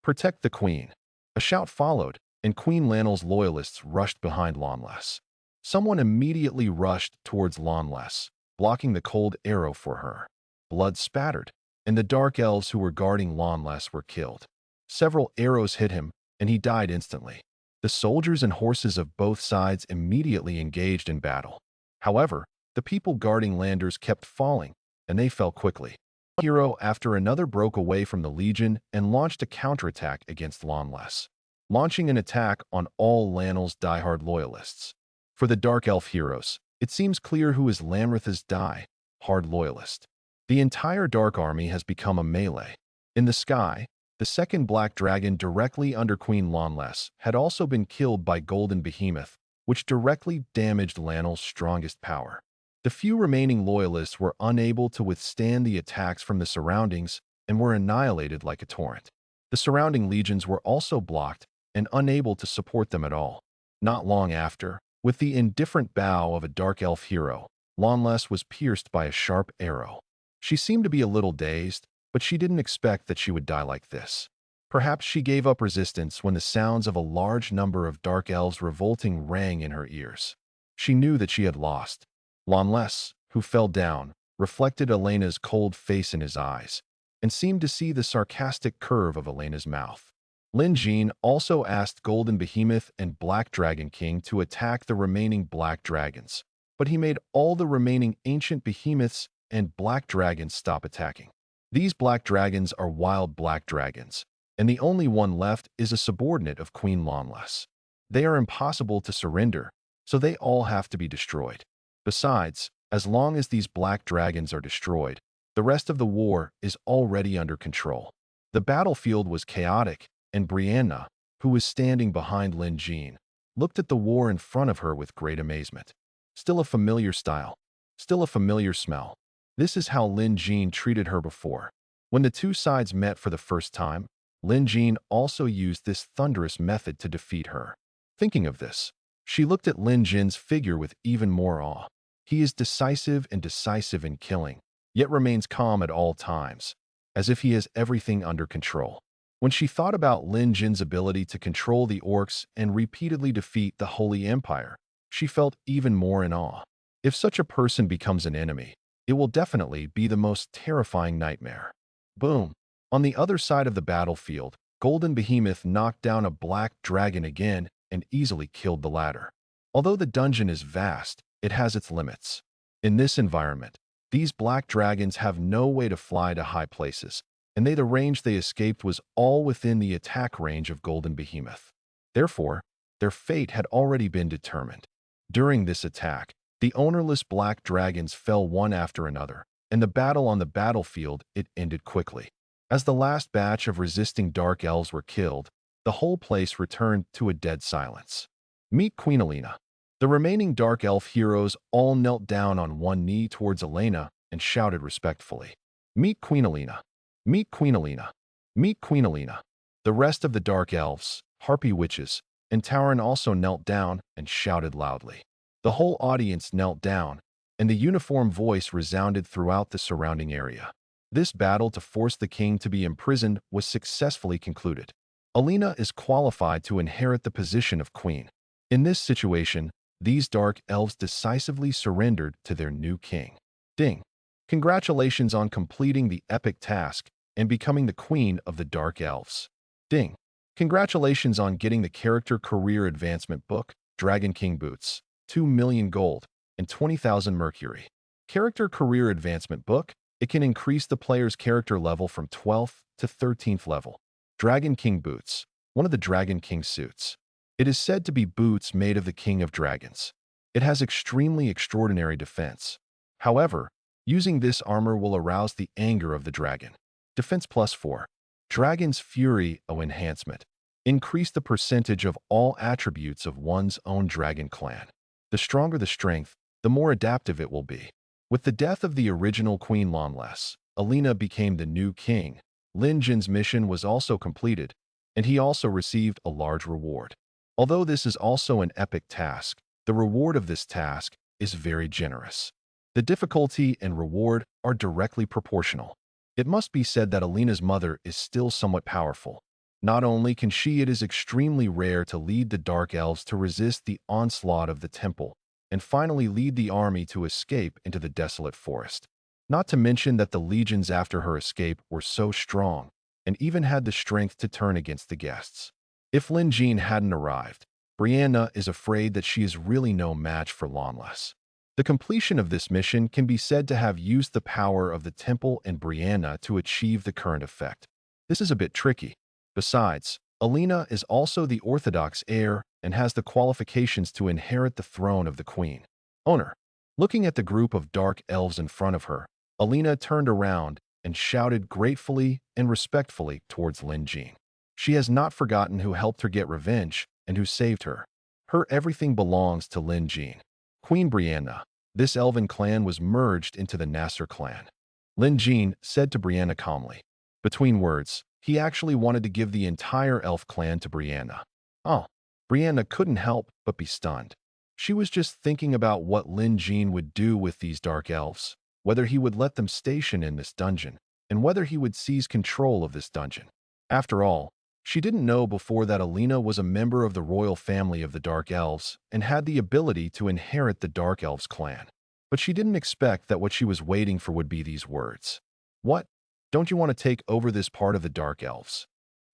Protect the queen. A shout followed, and Queen Lanel's loyalists rushed behind Lonless. Someone immediately rushed towards Lonless, blocking the cold arrow for her. Blood spattered, and the Dark Elves who were guarding Lonless were killed. Several arrows hit him, and he died instantly. The soldiers and horses of both sides immediately engaged in battle. However, the people guarding Landers kept falling, and they fell quickly. One hero after another broke away from the Legion and launched a counterattack against Lonless, launching an attack on all Lanel's diehard loyalists. For the Dark Elf heroes, it seems clear who is Lamrith's die-hard loyalist. The entire Dark Army has become a melee. In the sky, the second Black Dragon directly under Queen Lonless had also been killed by Golden Behemoth, which directly damaged Lanel's strongest power. The few remaining loyalists were unable to withstand the attacks from the surroundings and were annihilated like a torrent. The surrounding legions were also blocked and unable to support them at all. Not long after, with the indifferent bow of a Dark Elf hero, Lonless was pierced by a sharp arrow. She seemed to be a little dazed, but she didn't expect that she would die like this. Perhaps she gave up resistance when the sounds of a large number of Dark Elves revolting rang in her ears. She knew that she had lost. Lonless, who fell down, reflected Elena's cold face in his eyes, and seemed to see the sarcastic curve of Elena's mouth. Lin Jin also asked Golden Behemoth and Black Dragon King to attack the remaining Black Dragons, but he made all the remaining ancient behemoths and Black Dragons stop attacking. These Black Dragons are wild Black Dragons, and the only one left is a subordinate of Queen Lawnless. They are impossible to surrender, so they all have to be destroyed. Besides, as long as these black dragons are destroyed, the rest of the war is already under control. The battlefield was chaotic, and Brianna, who was standing behind Lin Jean, looked at the war in front of her with great amazement. Still a familiar style. Still a familiar smell. This is how Lin Jean treated her before. When the two sides met for the first time, Lin Jean also used this thunderous method to defeat her. Thinking of this, she looked at Lin Jin's figure with even more awe. He is decisive in killing, yet remains calm at all times, as if he has everything under control. When she thought about Lin Jin's ability to control the orcs and repeatedly defeat the Holy Empire, she felt even more in awe. If such a person becomes an enemy, it will definitely be the most terrifying nightmare. Boom! On the other side of the battlefield, Golden Behemoth knocked down a black dragon again and easily killed the latter. Although the dungeon is vast, it has its limits. In this environment, these black dragons have no way to fly to high places, and the range they escaped was all within the attack range of Golden Behemoth. Therefore, their fate had already been determined. During this attack, the ownerless black dragons fell one after another, and the battle on the battlefield it ended quickly. As the last batch of resisting dark elves were killed, the whole place returned to a dead silence. Meet Queen Elena. The remaining dark elf heroes all knelt down on one knee towards Elena and shouted respectfully, "Meet Queen Elena! Meet Queen Elena! Meet Queen Elena!" The rest of the dark elves, harpy witches, and Tauren also knelt down and shouted loudly. The whole audience knelt down, and the uniform voice resounded throughout the surrounding area. This battle to force the king to be imprisoned was successfully concluded. Elena is qualified to inherit the position of queen. In this situation, these dark elves decisively surrendered to their new king. Ding! Congratulations on completing the epic task and becoming the queen of the dark elves. Ding! Congratulations on getting the character career advancement book, Dragon King Boots, 2 million gold, and 20,000 mercury. Character career advancement book, it can increase the player's character level from 12th to 13th level. Dragon King Boots, one of the Dragon King suits. It is said to be boots made of the King of Dragons. It has extremely extraordinary defense. However, using this armor will arouse the anger of the dragon. Defense +4. Dragon's Fury enhancement. Increase the percentage of all attributes of one's own dragon clan. The stronger the strength, the more adaptive it will be. With the death of the original Queen Lawnless, Elena became the new king. Lin Jin's mission was also completed, and he also received a large reward. Although this is also an epic task, the reward of this task is very generous. The difficulty and reward are directly proportional. It must be said that Elena's mother is still somewhat powerful. Not only can she, it is extremely rare to lead the Dark Elves to resist the onslaught of the temple, and finally lead the army to escape into the desolate forest. Not to mention that the legions after her escape were so strong, and even had the strength to turn against the guests. If Lin Jean hadn't arrived, Brianna is afraid that she is really no match for Lawnless. The completion of this mission can be said to have used the power of the temple and Brianna to achieve the current effect. This is a bit tricky. Besides, Elena is also the Orthodox heir and has the qualifications to inherit the throne of the queen. Owner. Looking at the group of dark elves in front of her, Elena turned around and shouted gratefully and respectfully towards Lin Jean. She has not forgotten who helped her get revenge and who saved her. Her everything belongs to Lin Jean. Queen Brianna. This elven clan was merged into the Nasser clan. Lin Jean said to Brianna calmly. Between words, he actually wanted to give the entire elf clan to Brianna. Oh, Brianna couldn't help but be stunned. She was just thinking about what Lin Jean would do with these dark elves, whether he would let them station in this dungeon, and whether he would seize control of this dungeon. After all, she didn't know before that Elena was a member of the royal family of the Dark Elves and had the ability to inherit the Dark Elves clan. But she didn't expect that what she was waiting for would be these words. What? Don't you want to take over this part of the Dark Elves?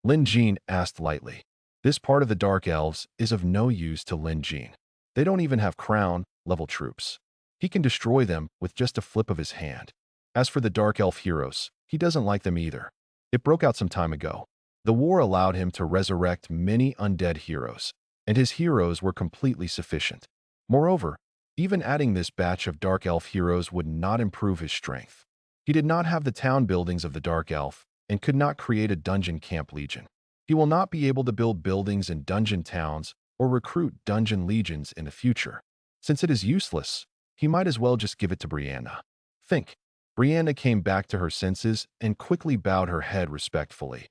Lin Jean asked lightly. This part of the Dark Elves is of no use to Lin Jean. They don't even have crown-level troops. He can destroy them with just a flip of his hand. As for the Dark Elf heroes, he doesn't like them either. It broke out some time ago. The war allowed him to resurrect many undead heroes, and his heroes were completely sufficient. Moreover, even adding this batch of Dark Elf heroes would not improve his strength. He did not have the town buildings of the Dark Elf and could not create a dungeon camp legion. He will not be able to build buildings in dungeon towns or recruit dungeon legions in the future. Since it is useless, he might as well just give it to Brianna. Think. Brianna came back to her senses and quickly bowed her head respectfully.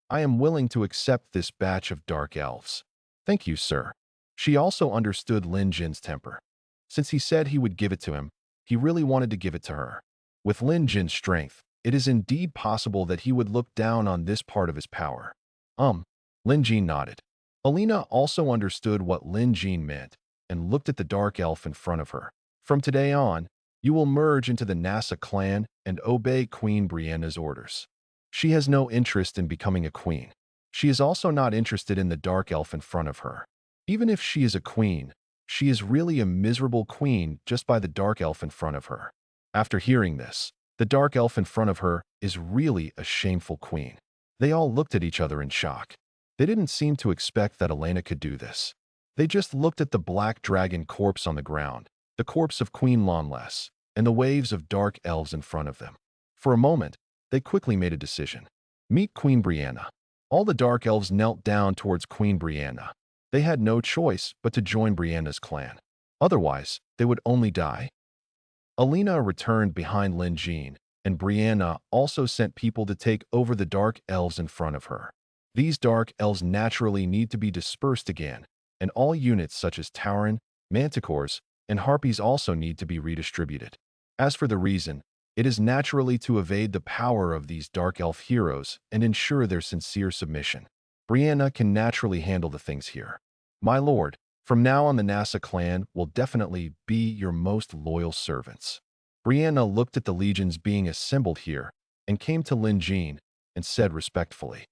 I am willing to accept this batch of Dark Elves. Thank you, sir. She also understood Lin Jin's temper. Since he said he would give it to him, he really wanted to give it to her. With Lin Jin's strength, it is indeed possible that he would look down on this part of his power. Lin Jin nodded. Alina also understood what Lin Jin meant and looked at the Dark Elf in front of her. From today on, you will merge into the NASA clan and obey Queen Brianna's orders. She has no interest in becoming a queen. She is also not interested in the Dark Elf in front of her. Even if she is a queen, she is really a miserable queen just by the Dark Elf in front of her. After hearing this, the Dark Elf in front of her is really a shameful queen. They all looked at each other in shock. They didn't seem to expect that Elena could do this. They just looked at the black dragon corpse on the ground, the corpse of Queen Lonless, and the waves of Dark Elves in front of them. For a moment, they quickly made a decision. Meet Queen Brianna. All the Dark Elves knelt down towards Queen Brianna. They had no choice but to join Brianna's clan. Otherwise, they would only die. Alina returned behind Lin Jin, and Brianna also sent people to take over the Dark Elves in front of her. These Dark Elves naturally need to be dispersed again, and all units such as Tauren, Manticores, and Harpies also need to be redistributed. As for the reason, it is naturally to evade the power of these Dark Elf heroes and ensure their sincere submission. Brianna can naturally handle the things here. My lord, from now on the NASA clan will definitely be your most loyal servants. Brianna looked at the legions being assembled here and came to Lin Jin and said respectfully.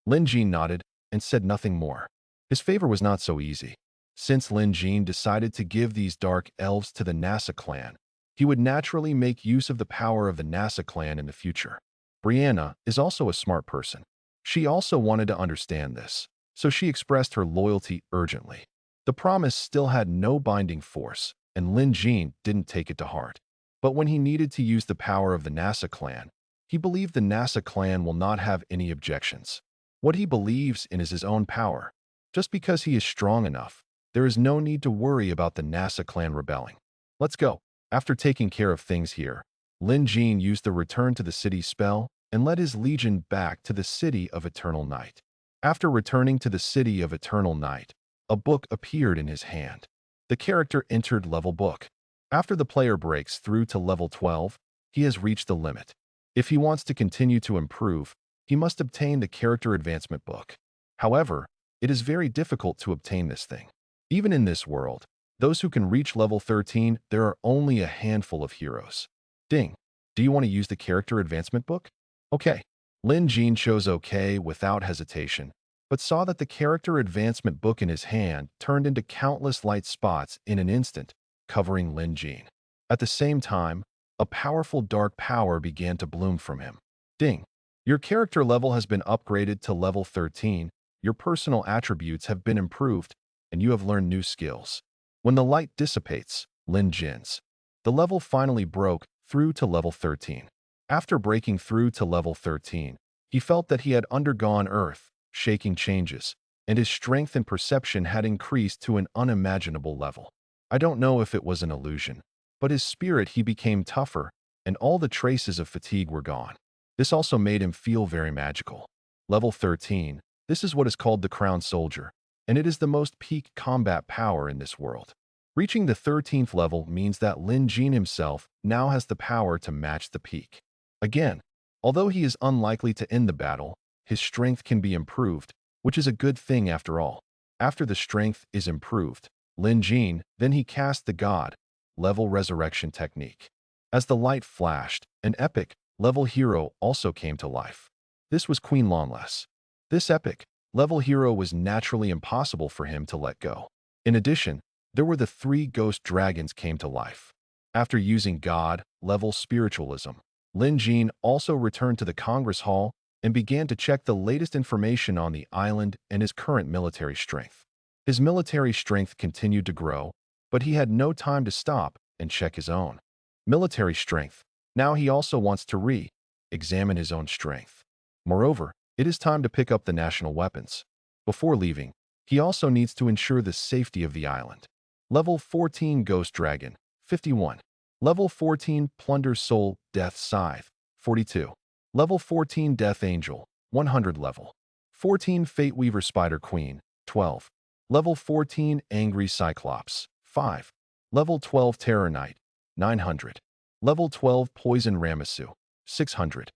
Lin Jin nodded and said nothing more. His favor was not so easy. Since Lin Jin decided to give these Dark Elves to the NASA clan, he would naturally make use of the power of the NASA clan in the future. Brianna is also a smart person. She also wanted to understand this, so she expressed her loyalty urgently. The promise still had no binding force, and Lin Jin didn't take it to heart. But when he needed to use the power of the NASA clan, he believed the NASA clan will not have any objections. What he believes in is his own power. Just because he is strong enough, there is no need to worry about the NASA clan rebelling. Let's go. After taking care of things here, Lin Jin used the return to the city spell and led his legion back to the City of Eternal Night. After returning to the City of Eternal Night, a book appeared in his hand. The character entered level book. After the player breaks through to level 12, he has reached the limit. If he wants to continue to improve, he must obtain the character advancement book. However, it is very difficult to obtain this thing. Even in this world, those who can reach level 13, there are only a handful of heroes. Ding. Do you want to use the character advancement book? Okay. Lin Jin chose okay without hesitation, but saw that the character advancement book in his hand turned into countless light spots in an instant, covering Lin Jin. At the same time, a powerful dark power began to bloom from him. Ding. Your character level has been upgraded to level 13, your personal attributes have been improved, and you have learned new skills. When the light dissipates, Lin Jin's. The level finally broke through to level 13. After breaking through to level 13, he felt that he had undergone earth-shaking changes, and his strength and perception had increased to an unimaginable level. I don't know if it was an illusion, but his spirit he became tougher, and all the traces of fatigue were gone. This also made him feel very magical. Level 13, this is what is called the Crown Soldier, and it is the most peak combat power in this world. Reaching the 13th level means that Lin Jin himself now has the power to match the peak. Again, although he is unlikely to end the battle, his strength can be improved, which is a good thing after all. After the strength is improved, Lin Jin, then he cast the God level resurrection technique. As the light flashed, an epic level hero also came to life. This was Queen Lonless. This epic level hero was naturally impossible for him to let go. In addition, there were the 3 ghost dragons came to life. After using God level spiritualism, Lin Jin also returned to the Congress Hall and began to check the latest information on the island and his current military strength. His military strength continued to grow, but he had no time to stop and check his own military strength. Now he also wants to re-examine his own strength. Moreover, it is time to pick up the national weapons. Before leaving, he also needs to ensure the safety of the island. Level 14 Ghost Dragon, 51. Level 14 Plunder Soul Death Scythe, 42. Level 14 Death Angel, 100 level. 14 Fate Weaver Spider Queen, 12. Level 14 Angry Cyclops, 5. Level 12 Terror Knight, 900. Level 12 Poison Ramasu, 600.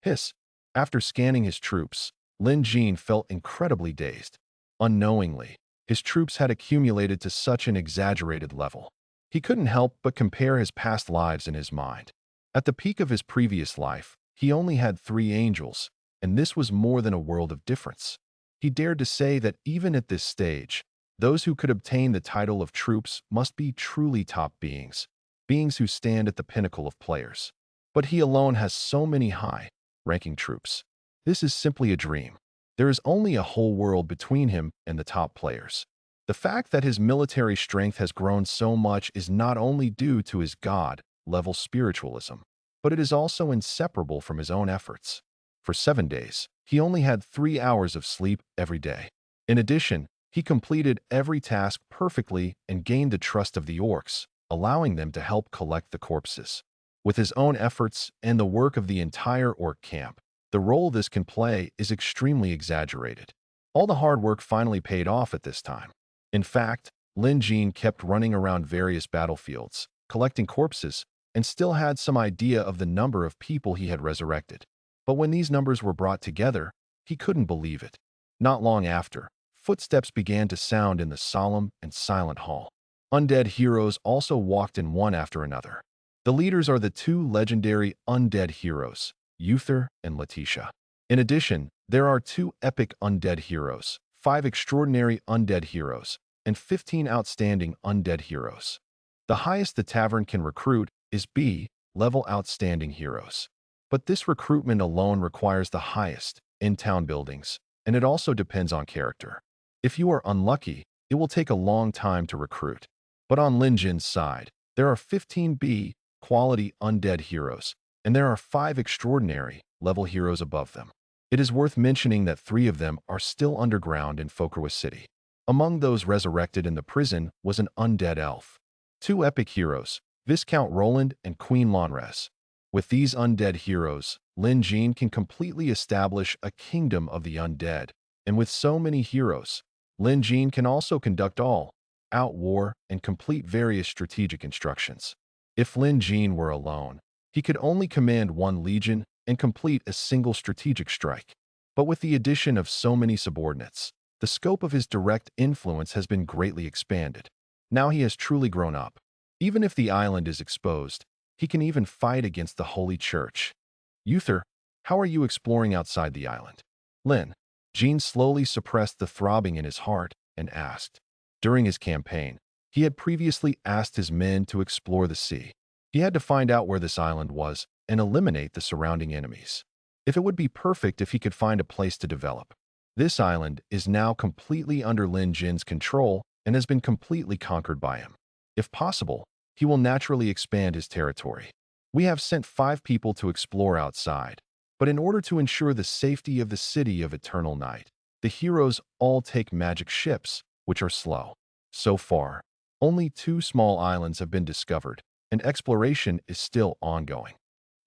Hiss. After scanning his troops, Lin Jin felt incredibly dazed. Unknowingly, his troops had accumulated to such an exaggerated level. He couldn't help but compare his past lives in his mind. At the peak of his previous life, he only had 3 angels, and this was more than a world of difference. He dared to say that even at this stage, those who could obtain the title of troops must be truly top beings who stand at the pinnacle of players. But he alone has so many high-ranking troops. This is simply a dream. There is only a whole world between him and the top players. The fact that his military strength has grown so much is not only due to his god-level spiritualism, but it is also inseparable from his own efforts. For 7 days, he only had 3 hours of sleep every day. In addition, he completed every task perfectly and gained the trust of the orcs, allowing them to help collect the corpses. With his own efforts and the work of the entire orc camp, the role this can play is extremely exaggerated. All the hard work finally paid off at this time. In fact, Lin Jin kept running around various battlefields, collecting corpses, and still had some idea of the number of people he had resurrected. But when these numbers were brought together, he couldn't believe it. Not long after, footsteps began to sound in the solemn and silent hall. Undead heroes also walked in one after another. The leaders are the 2 legendary undead heroes, Uther and Letitia. In addition, there are 2 epic undead heroes, 5 extraordinary undead heroes, and 15 outstanding undead heroes. The highest the tavern can recruit is B-level outstanding heroes. But this recruitment alone requires the highest in-town buildings, and it also depends on character. If you are unlucky, it will take a long time to recruit. But on Lin Jin's side, there are 15 B-quality undead heroes, and there are 5 extraordinary level heroes above them. It is worth mentioning that 3 of them are still underground in Fokerwa City. Among those resurrected in the prison was an undead elf. 2 epic heroes, Viscount Roland and Queen Lonres. With these undead heroes, Lin Jin can completely establish a kingdom of the undead. And with so many heroes, Lin Jin can also conduct all-out war and complete various strategic instructions. If Lin Jin were alone, he could only command 1 legion and complete a single strategic strike. But with the addition of so many subordinates, the scope of his direct influence has been greatly expanded. Now he has truly grown up. Even if the island is exposed, he can even fight against the Holy Church. Uther, how are you exploring outside the island? Lin Jin slowly suppressed the throbbing in his heart and asked. During his campaign, he had previously asked his men to explore the sea. He had to find out where this island was and eliminate the surrounding enemies. If it would be perfect if he could find a place to develop. This island is now completely under Lin Jin's control and has been completely conquered by him. If possible, he will naturally expand his territory. We have sent 5 people to explore outside, but in order to ensure the safety of the city of Eternal Night, the heroes all take magic ships, which are slow. So far, only 2 small islands have been discovered, and exploration is still ongoing.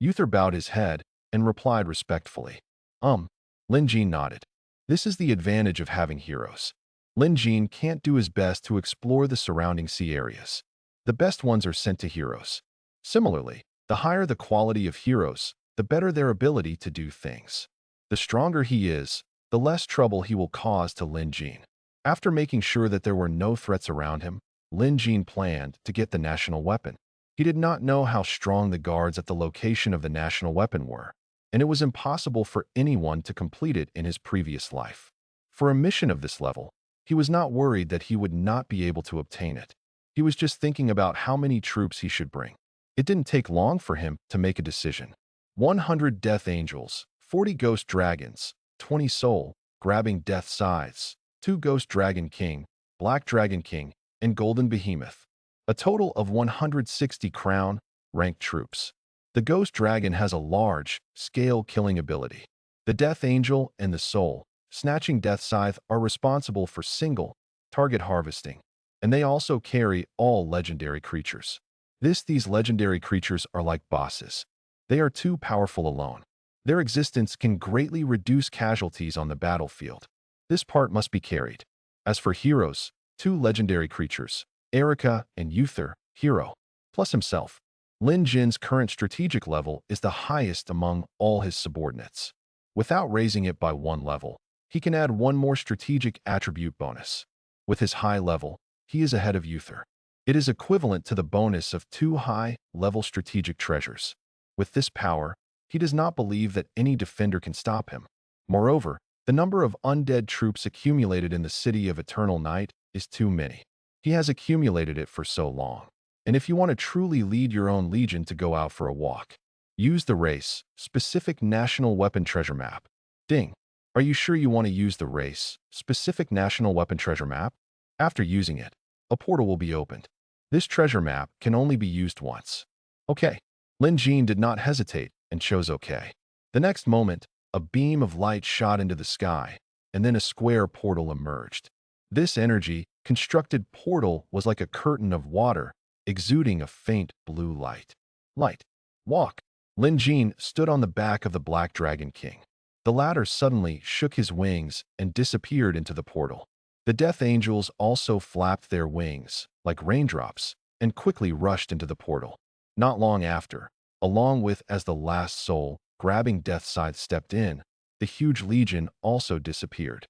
Uther bowed his head and replied respectfully. Lin Jin nodded. This is the advantage of having heroes. Lin Jin can't do his best to explore the surrounding sea areas. The best ones are sent to heroes. Similarly, the higher the quality of heroes, the better their ability to do things. The stronger he is, the less trouble he will cause to Lin Jin. After making sure that there were no threats around him, Lin Jin planned to get the national weapon. He did not know how strong the guards at the location of the national weapon were, and it was impossible for anyone to complete it in his previous life. For a mission of this level, he was not worried that he would not be able to obtain it. He was just thinking about how many troops he should bring. It didn't take long for him to make a decision. 100 Death Angels, 40 ghost dragons, 20 soul, grabbing death scythes, 2 ghost dragon king, black dragon king, and golden behemoth. A total of 160 crown, ranked troops. The ghost dragon has a large, scale killing ability. The death angel and the soul, snatching death scythe are responsible for single, target harvesting, and they also carry all legendary creatures. These legendary creatures are like bosses. They are too powerful alone. Their existence can greatly reduce casualties on the battlefield. This part must be carried. As for heroes, 2 legendary creatures, Erica and Uther, hero, plus himself. Lin Jin's current strategic level is the highest among all his subordinates. Without raising it by 1 level, he can add 1 more strategic attribute bonus. With his high level, he is ahead of Uther. It is equivalent to the bonus of 2 high-level strategic treasures. With this power, he does not believe that any defender can stop him. Moreover, the number of undead troops accumulated in the City of Eternal Night is too many. He has accumulated it for so long. And if you want to truly lead your own legion to go out for a walk, use the race, specific national weapon treasure map. Ding. Are you sure you want to use the race, specific national weapon treasure map? After using it, a portal will be opened. This treasure map can only be used once. Okay. Lin Jin did not hesitate and chose okay. The next moment, a beam of light shot into the sky, and then a square portal emerged. This energy-constructed portal was like a curtain of water, exuding a faint blue light. Walk. Lin Jin stood on the back of the Black Dragon King. The latter suddenly shook his wings and disappeared into the portal. The Death Angels also flapped their wings, like raindrops, and quickly rushed into the portal. Not long after, along with as the last soul, grabbing Death Scythe stepped in, the huge legion also disappeared.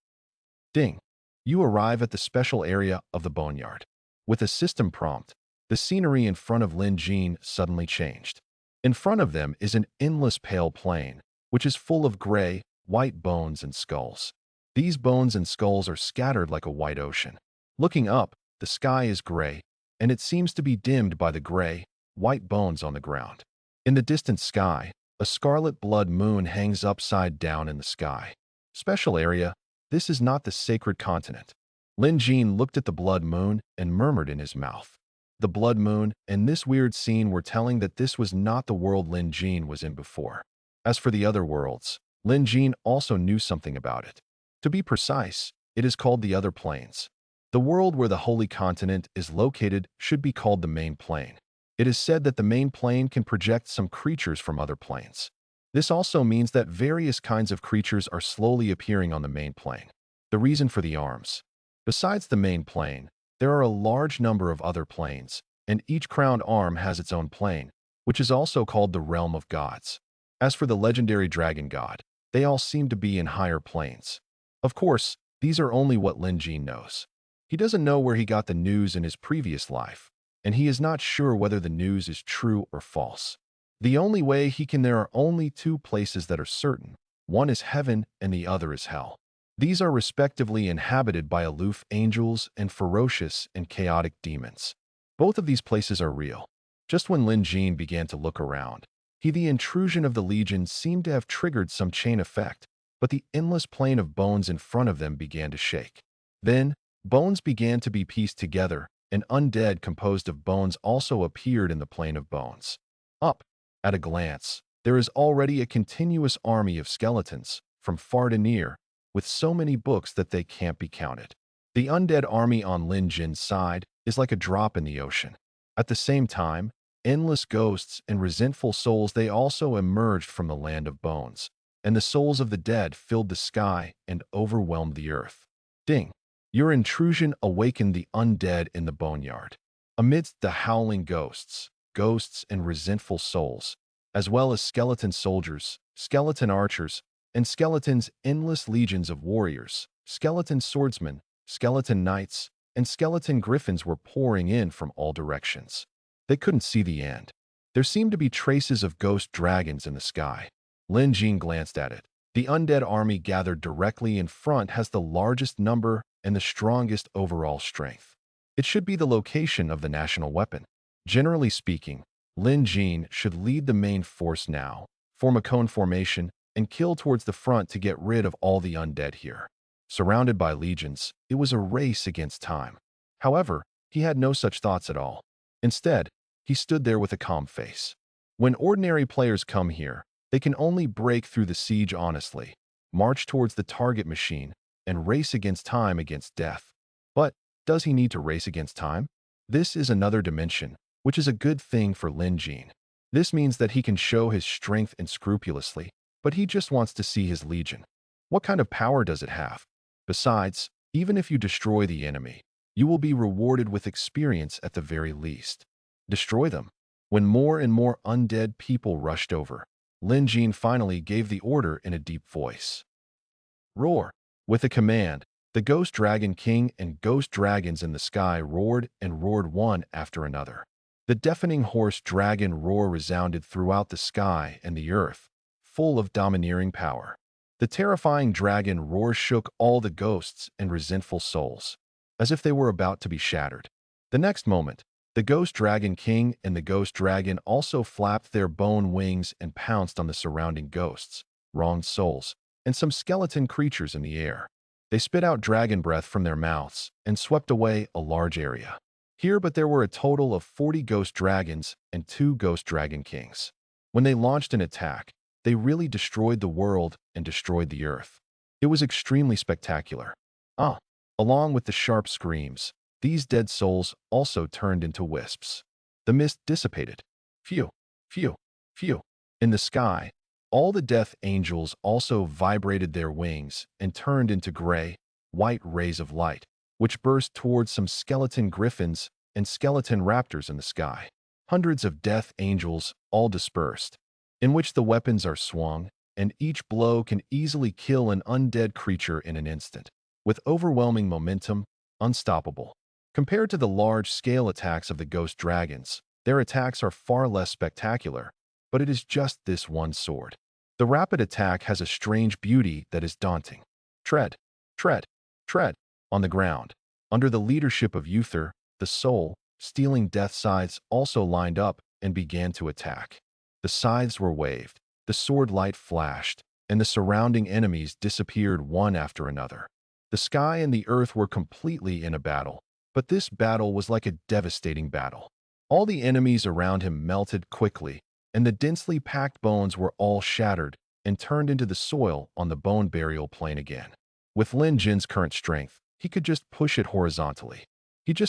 Ding. You arrive at the special area of the boneyard. With a system prompt, the scenery in front of Lin Jin suddenly changed. In front of them is an endless pale plain, which is full of gray, white bones and skulls. These bones and skulls are scattered like a white ocean. Looking up, the sky is gray, and it seems to be dimmed by the gray, white bones on the ground. In the distant sky, a scarlet blood moon hangs upside down in the sky. Special area, this is not the sacred continent. Lin Jin looked at the blood moon and murmured in his mouth. The blood moon and this weird scene were telling that this was not the world Lin Jin was in before. As for the other worlds, Lin Jin also knew something about it. To be precise, it is called the Other Planes. The world where the Holy Continent is located should be called the Main Plane. It is said that the Main Plane can project some creatures from other planes. This also means that various kinds of creatures are slowly appearing on the Main Plane. The reason for the arms. Besides the Main Plane, there are a large number of other planes, and each crowned arm has its own plane, which is also called the Realm of Gods. As for the legendary dragon god, they all seem to be in higher planes. Of course, these are only what Lin Jin knows. He doesn't know where he got the news in his previous life, and he is not sure whether the news is true or false. The only way there are only 2 places that are certain. One is heaven and the other is hell. These are respectively inhabited by aloof angels and ferocious and chaotic demons. Both of these places are real. Just when Lin Jin began to look around, the intrusion of the Legion seemed to have triggered some chain effect, but the endless plain of bones in front of them began to shake. Then, bones began to be pieced together, and undead composed of bones also appeared in the plane of bones. Up. At a glance, there is already a continuous army of skeletons, from far to near, with so many books that they can't be counted. The undead army on Lin Jin's side is like a drop in the ocean. At the same time, endless ghosts and resentful souls they also emerged from the land of bones, and the souls of the dead filled the sky and overwhelmed the earth. Ding! Your intrusion awakened the undead in the boneyard. Amidst the howling ghosts and resentful souls, as well as skeleton soldiers, skeleton archers, and skeletons, endless legions of warriors, skeleton swordsmen, skeleton knights, and skeleton griffins were pouring in from all directions. They couldn't see the end. There seemed to be traces of ghost dragons in the sky. Lin Jin glanced at it. The undead army gathered directly in front has the largest number and the strongest overall strength. It should be the location of the national weapon. Generally speaking, Lin Jin should lead the main force now, form a cone formation, and kill towards the front to get rid of all the undead here. Surrounded by legions, it was a race against time. However, he had no such thoughts at all. Instead, he stood there with a calm face. When ordinary players come here, they can only break through the siege honestly, march towards the target machine, and race against time against death. But does he need to race against time? This is another dimension, which is a good thing for Lin Jin. This means that he can show his strength unscrupulously, but he just wants to see his legion. What kind of power does it have? Besides, even if you destroy the enemy, you will be rewarded with experience at the very least. Destroy them. When more and more undead people rushed over, Lin Jin finally gave the order in a deep voice. Roar! With a command, the Ghost Dragon King and Ghost Dragons in the sky roared and roared one after another. The deafening horse dragon roar resounded throughout the sky and the earth, full of domineering power. The terrifying dragon roar shook all the ghosts and resentful souls, as if they were about to be shattered. The next moment, the Ghost Dragon King and the Ghost Dragon also flapped their bone wings and pounced on the surrounding ghosts, wronged souls, and some skeleton creatures in the air. They spit out dragon breath from their mouths and swept away a large area. Here, but there were a total of 40 Ghost Dragons and 2 Ghost Dragon Kings. When they launched an attack, they really destroyed the world and destroyed the earth. It was extremely spectacular. Along with the sharp screams, these dead souls also turned into wisps. The mist dissipated. Phew, phew, phew. In the sky, all the death angels also vibrated their wings and turned into gray, white rays of light, which burst towards some skeleton griffins and skeleton raptors in the sky. Hundreds of death angels all dispersed, in which the weapons are swung, and each blow can easily kill an undead creature in an instant. With overwhelming momentum, unstoppable. Compared to the large-scale attacks of the Ghost Dragons, their attacks are far less spectacular, but it is just this one sword. The rapid attack has a strange beauty that is daunting. Tread, tread, tread, on the ground. Under the leadership of Uther, the soul, stealing death scythes also lined up and began to attack. The scythes were waved, the sword light flashed, and the surrounding enemies disappeared one after another. The sky and the earth were completely in a battle, but this battle was like a devastating battle. All the enemies around him melted quickly, and the densely packed bones were all shattered and turned into the soil on the bone burial plain again. With Lin Jin's current strength, he could just push it horizontally.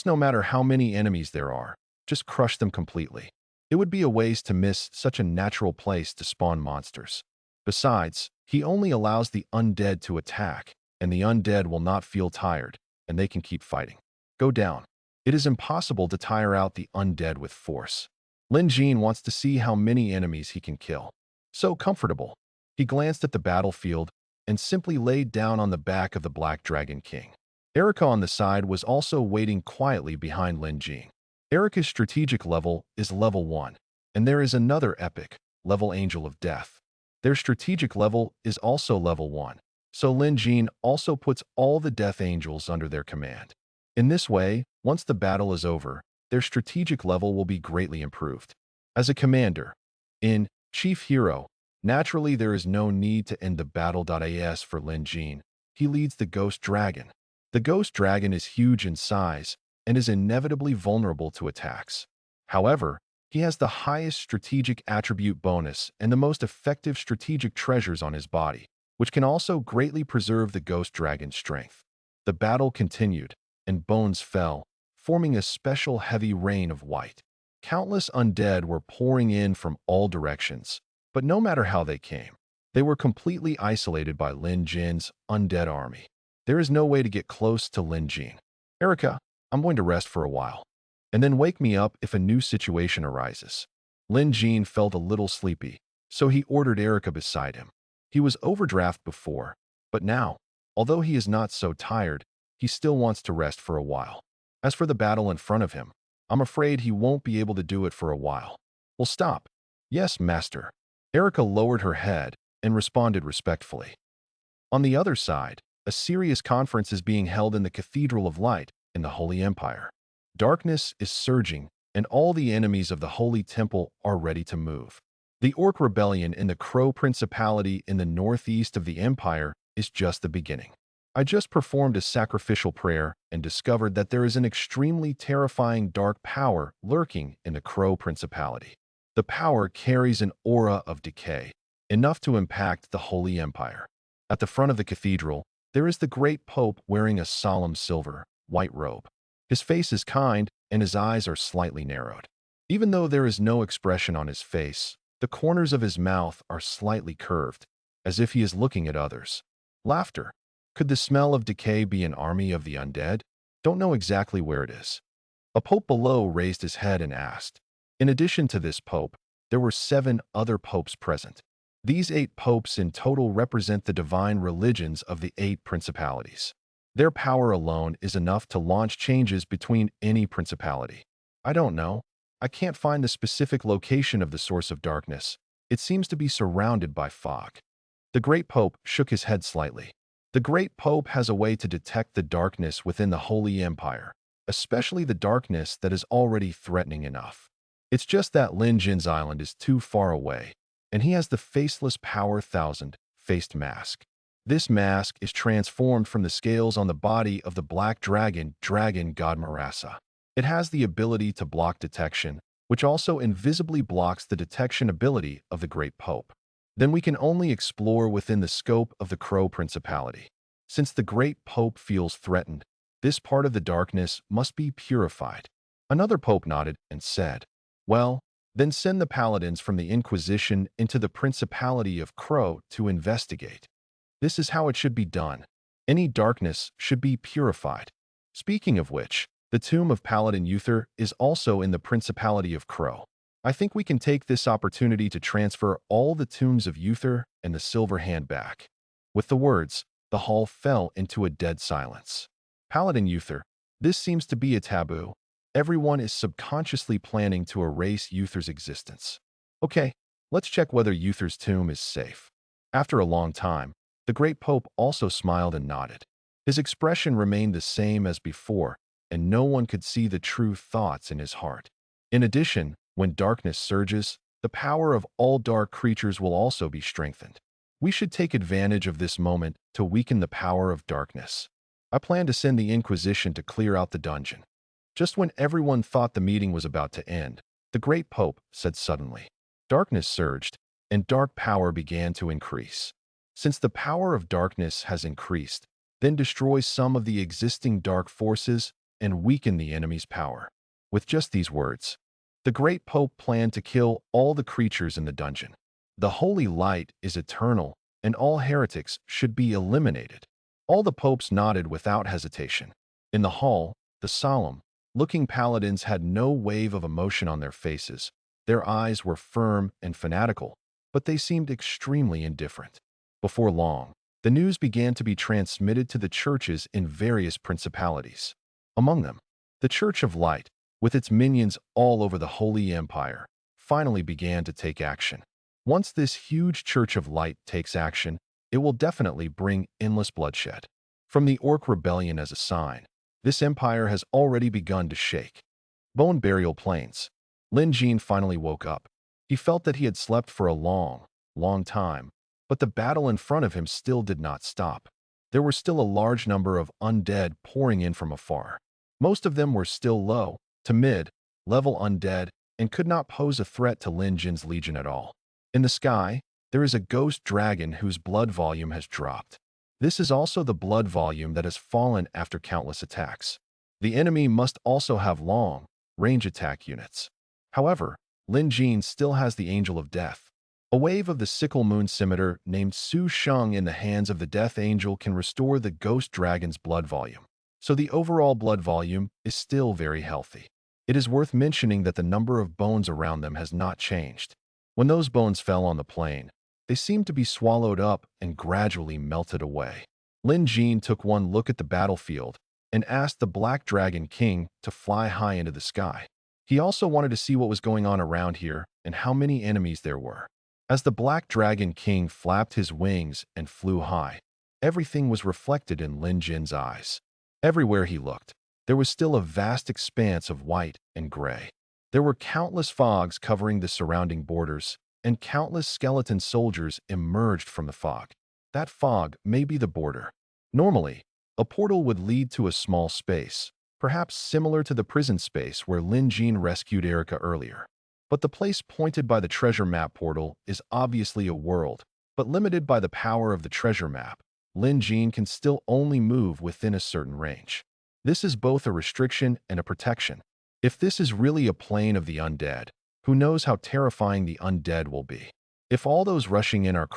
No matter how many enemies there are, just crush them completely. It would be a waste to miss such a natural place to spawn monsters. Besides, he only allows the undead to attack, and the undead will not feel tired, and they can keep fighting. Go down. It is impossible to tire out the undead with force. Lin Jin wants to see how many enemies he can kill. So comfortable. He glanced at the battlefield and simply laid down on the back of the Black Dragon King. Erica on the side was also waiting quietly behind Lin Jin. Erica's strategic level is level 1, and there is another epic, level Angel of Death. Their strategic level is also level 1, so Lin Jin also puts all the Death Angels under their command. In this way, once the battle is over, their strategic level will be greatly improved. As a commander, in Chief Hero, naturally there is no need to end the battle.as for Lin Jin. He leads the Ghost Dragon. The Ghost Dragon is huge in size and is inevitably vulnerable to attacks. However, he has the highest strategic attribute bonus and the most effective strategic treasures on his body, which can also greatly preserve the Ghost Dragon's strength. The battle continued, and bones fell, forming a special heavy rain of white. Countless undead were pouring in from all directions, but no matter how they came, they were completely isolated by Lin Jin's undead army. There is no way to get close to Lin Jin. Erica, I'm going to rest for a while, and then wake me up if a new situation arises. Lin Jin felt a little sleepy, so he ordered Erica beside him. He was overdraft before, but now, although he is not so tired, he still wants to rest for a while. As for the battle in front of him, I'm afraid he won't be able to do it for a while. Well, stop. Yes, master. Erica lowered her head and responded respectfully. On the other side, a serious conference is being held in the Cathedral of Light in the Holy Empire. Darkness is surging, and all the enemies of the Holy Temple are ready to move. The Orc Rebellion in the Crow Principality in the northeast of the Empire is just the beginning. I just performed a sacrificial prayer and discovered that there is an extremely terrifying dark power lurking in the Crow Principality. The power carries an aura of decay, enough to impact the Holy Empire. At the front of the cathedral, there is the great Pope wearing a solemn silver, white robe. His face is kind and his eyes are slightly narrowed. Even though there is no expression on his face, the corners of his mouth are slightly curved, as if he is looking at others. Laughter. Could the smell of decay be an army of the undead? Don't know exactly where it is. A pope below raised his head and asked. In addition to this pope, there were 7 other popes present. These 8 popes in total represent the divine religions of the 8 principalities. Their power alone is enough to launch changes between any principality. I don't know. I can't find the specific location of the source of darkness. It seems to be surrounded by fog. The great pope shook his head slightly. The great pope has a way to detect the darkness within the Holy Empire, especially the darkness that is already threatening enough. It's just that Lin Jin's island is too far away, and he has the faceless power thousand-faced mask. This mask is transformed from the scales on the body of the black dragon god Marasa. It has the ability to block detection, which also invisibly blocks the detection ability of the great pope. Then we can only explore within the scope of the Crow Principality. Since the great pope feels threatened, this part of the darkness must be purified. Another pope nodded and said, well, then send the paladins from the Inquisition into the Principality of Crow to investigate. This is how it should be done. Any darkness should be purified. Speaking of which, the tomb of Paladin Uther is also in the Principality of Crow. I think we can take this opportunity to transfer all the tombs of Uther and the Silver Hand back. With the words, the hall fell into a dead silence. Paladin Uther, this seems to be a taboo. Everyone is subconsciously planning to erase Uther's existence. Okay, let's check whether Uther's tomb is safe. After a long time, the great pope also smiled and nodded. His expression remained the same as before, and no one could see the true thoughts in his heart. In addition, when darkness surges, the power of all dark creatures will also be strengthened. We should take advantage of this moment to weaken the power of darkness. I plan to send the Inquisition to clear out the dungeon. Just when everyone thought the meeting was about to end, the great pope said suddenly. Darkness surged, and dark power began to increase. Since the power of darkness has increased, then destroy some of the existing dark forces and weaken the enemy's power. With just these words, the great pope planned to kill all the creatures in the dungeon. The holy light is eternal, and all heretics should be eliminated. All the popes nodded without hesitation. In the hall, the solemn-looking paladins had no wave of emotion on their faces. Their eyes were firm and fanatical, but they seemed extremely indifferent. Before long, the news began to be transmitted to the churches in various principalities. Among them, the Church of Light, with its minions all over the Holy Empire, finally began to take action. Once this huge Church of Light takes action, it will definitely bring endless bloodshed. From the Orc Rebellion as a sign, this empire has already begun to shake. Bone Burial Plains. Lin Jin finally woke up. He felt that he had slept for a long time, but the battle in front of him still did not stop. There were still a large number of undead pouring in from afar. Most of them were still low to mid-level undead and could not pose a threat to Lin Jin's legion at all. In the sky, there is a ghost dragon whose blood volume has dropped. This is also the blood volume that has fallen after countless attacks. The enemy must also have long-range attack units. However, Lin Jin still has the Angel of Death. A wave of the Sickle Moon Scimitar named Su Sheng in the hands of the Death Angel can restore the ghost dragon's blood volume. So the overall blood volume is still very healthy. It is worth mentioning that the number of bones around them has not changed. When those bones fell on the plain, they seemed to be swallowed up and gradually melted away. Lin Jin took one look at the battlefield and asked the Black Dragon King to fly high into the sky. He also wanted to see what was going on around here and how many enemies there were. As the Black Dragon King flapped his wings and flew high, everything was reflected in Lin Jin's eyes. Everywhere he looked, there was still a vast expanse of white and gray. There were countless fogs covering the surrounding borders, and countless skeleton soldiers emerged from the fog. That fog may be the border. Normally, a portal would lead to a small space, perhaps similar to the prison space where Lin Jin rescued Erica earlier. But the place pointed by the treasure map portal is obviously a world, but limited by the power of the treasure map. Lin Jin can still only move within a certain range. This is both a restriction and a protection. If this is really a plane of the undead, who knows how terrifying the undead will be? If all those rushing in are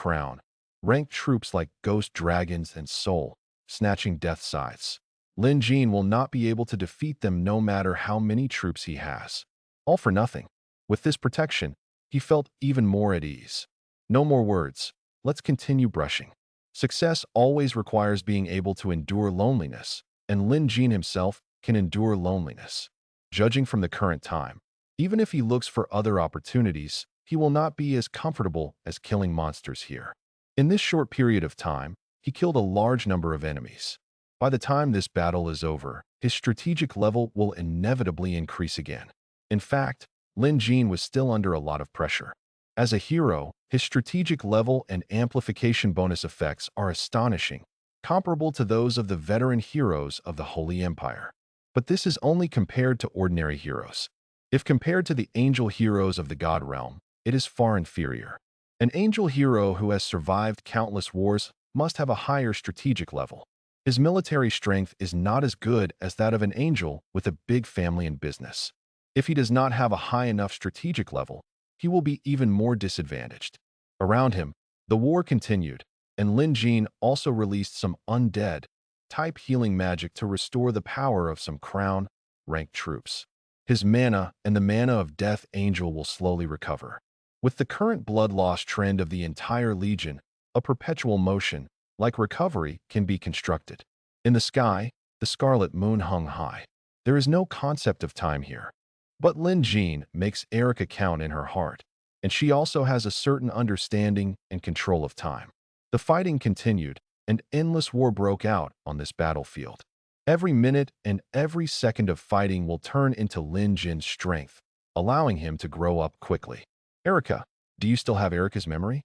ranked troops like ghost dragons and soul, snatching death scythes, Lin Jin will not be able to defeat them no matter how many troops he has. All for nothing. With this protection, he felt even more at ease. No more words. Let's continue brushing. Success always requires being able to endure loneliness, and Lin Jin himself can endure loneliness. Judging from the current time, even if he looks for other opportunities, he will not be as comfortable as killing monsters here. In this short period of time, he killed a large number of enemies. By the time this battle is over, his strategic level will inevitably increase again. In fact, Lin Jin was still under a lot of pressure. As a hero, his strategic level and amplification bonus effects are astonishing, comparable to those of the veteran heroes of the Holy Empire. But this is only compared to ordinary heroes. If compared to the angel heroes of the God Realm, it is far inferior. An angel hero who has survived countless wars must have a higher strategic level. His military strength is not as good as that of an angel with a big family and business. If he does not have a high enough strategic level, he will be even more disadvantaged. Around him, the war continued, and Lin Jin also released some undead-type healing magic to restore the power of some crown-ranked troops. His mana and the mana of Death Angel will slowly recover. With the current blood loss trend of the entire Legion, a perpetual motion, like recovery, can be constructed. In the sky, the scarlet moon hung high. There is no concept of time here. But Lin Jin makes Erica count in her heart, and she also has a certain understanding and control of time. The fighting continued, and endless war broke out on this battlefield. Every minute and every second of fighting will turn into Lin Jin's strength, allowing him to grow up quickly. Erica, do you still have Erica's memory?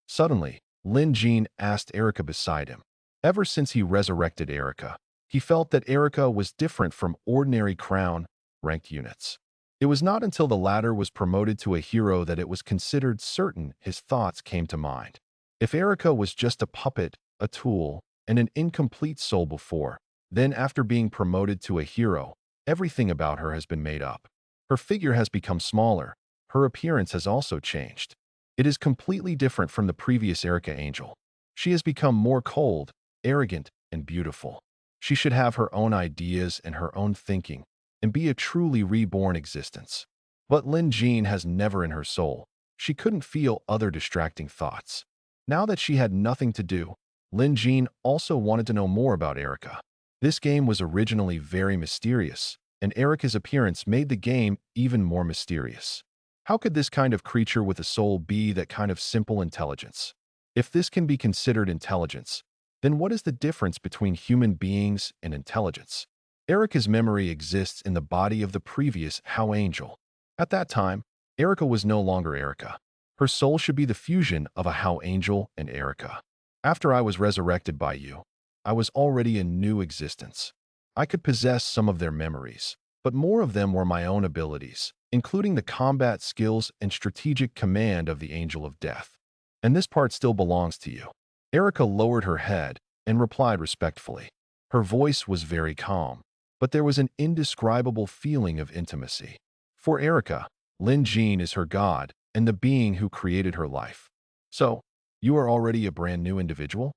Suddenly, Lin Jin asked Erica beside him. Ever since he resurrected Erica, he felt that Erica was different from ordinary crown-ranked units. It was not until the latter was promoted to a hero that it was considered certain his thoughts came to mind. If Erica was just a puppet, a tool, and an incomplete soul before, then after being promoted to a hero, everything about her has been made up. Her figure has become smaller. Her appearance has also changed. It is completely different from the previous Erica Angel. She has become more cold, arrogant, and beautiful. She should have her own ideas and her own thinking, and be a truly reborn existence. But Lin Jin has never in her soul. She couldn't feel other distracting thoughts. Now that she had nothing to do, Lin Jin also wanted to know more about Erica. This game was originally very mysterious, and Erica's appearance made the game even more mysterious. How could this kind of creature with a soul be that kind of simple intelligence? If this can be considered intelligence, then what is the difference between human beings and intelligence? Erica's memory exists in the body of the previous How Angel. At that time, Erica was no longer Erica. Her soul should be the fusion of a How Angel and Erica. After I was resurrected by you, I was already a new existence. I could possess some of their memories, but more of them were my own abilities, including the combat skills and strategic command of the Angel of Death. And this part still belongs to you. Erica lowered her head and replied respectfully. Her voice was very calm, but there was an indescribable feeling of intimacy. For Erica, Lin Jin is her god and the being who created her life. So, you are already a brand new individual?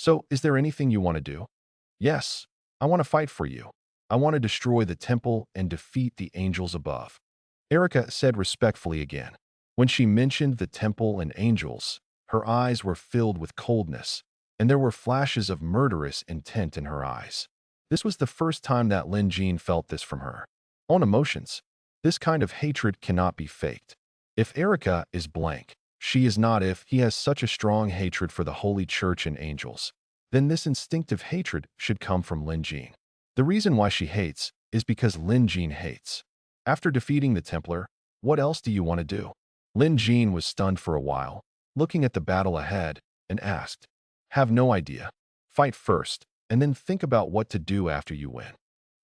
So is there anything you want to do? Yes, I want to fight for you. I want to destroy the temple and defeat the angels above. Erica said respectfully again. When she mentioned the temple and angels, her eyes were filled with coldness, and there were flashes of murderous intent in her eyes. This was the first time that Lin Jin felt this from her. On emotions, this kind of hatred cannot be faked. If Erica is blank, she is not. If he has such a strong hatred for the Holy Church and angels, then this instinctive hatred should come from Lin Jin. The reason why she hates is because Lin Jin hates. After defeating the Templar, what else do you want to do? Lin Jin was stunned for a while, looking at the battle ahead, and asked, "Have no idea. Fight first, and then think about what to do after you win."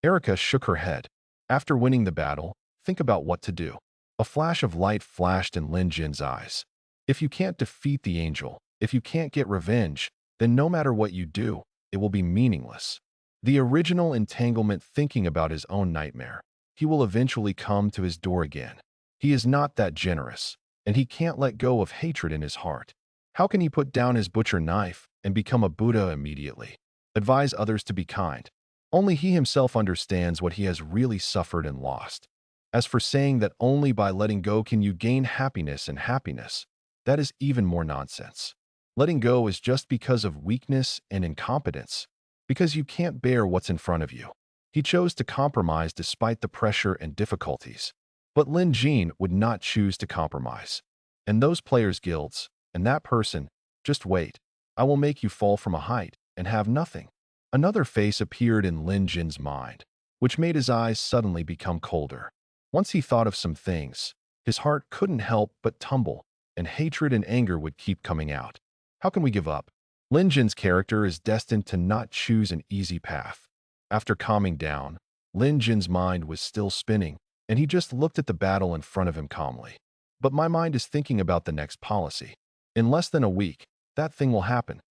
Erica shook her head. "After winning the battle, think about what to do." A flash of light flashed in Lin Jin's eyes. "If you can't defeat the angel, if you can't get revenge, then no matter what you do, it will be meaningless." The original entanglement thinking about his own nightmare. He will eventually come to his door again. He is not that generous, and he can't let go of hatred in his heart. How can he put down his butcher knife and become a Buddha immediately? Advise others to be kind. Only he himself understands what he has really suffered and lost. As for saying that only by letting go can you gain happiness and happiness, that is even more nonsense. Letting go is just because of weakness and incompetence, because you can't bear what's in front of you. He chose to compromise despite the pressure and difficulties. But Lin Jin would not choose to compromise. And those players' guilds, and that person, just wait. I will make you fall from a height and have nothing. Another face appeared in Lin Jin's mind, which made his eyes suddenly become colder. Once he thought of some things, his heart couldn't help but tumble, and hatred and anger would keep coming out. How can we give up? Lin Jin's character is destined to not choose an easy path. After calming down, Lin Jin's mind was still spinning, and he just looked at the battle in front of him calmly. But my mind is thinking about the next policy. In less than a week, that thing will happen.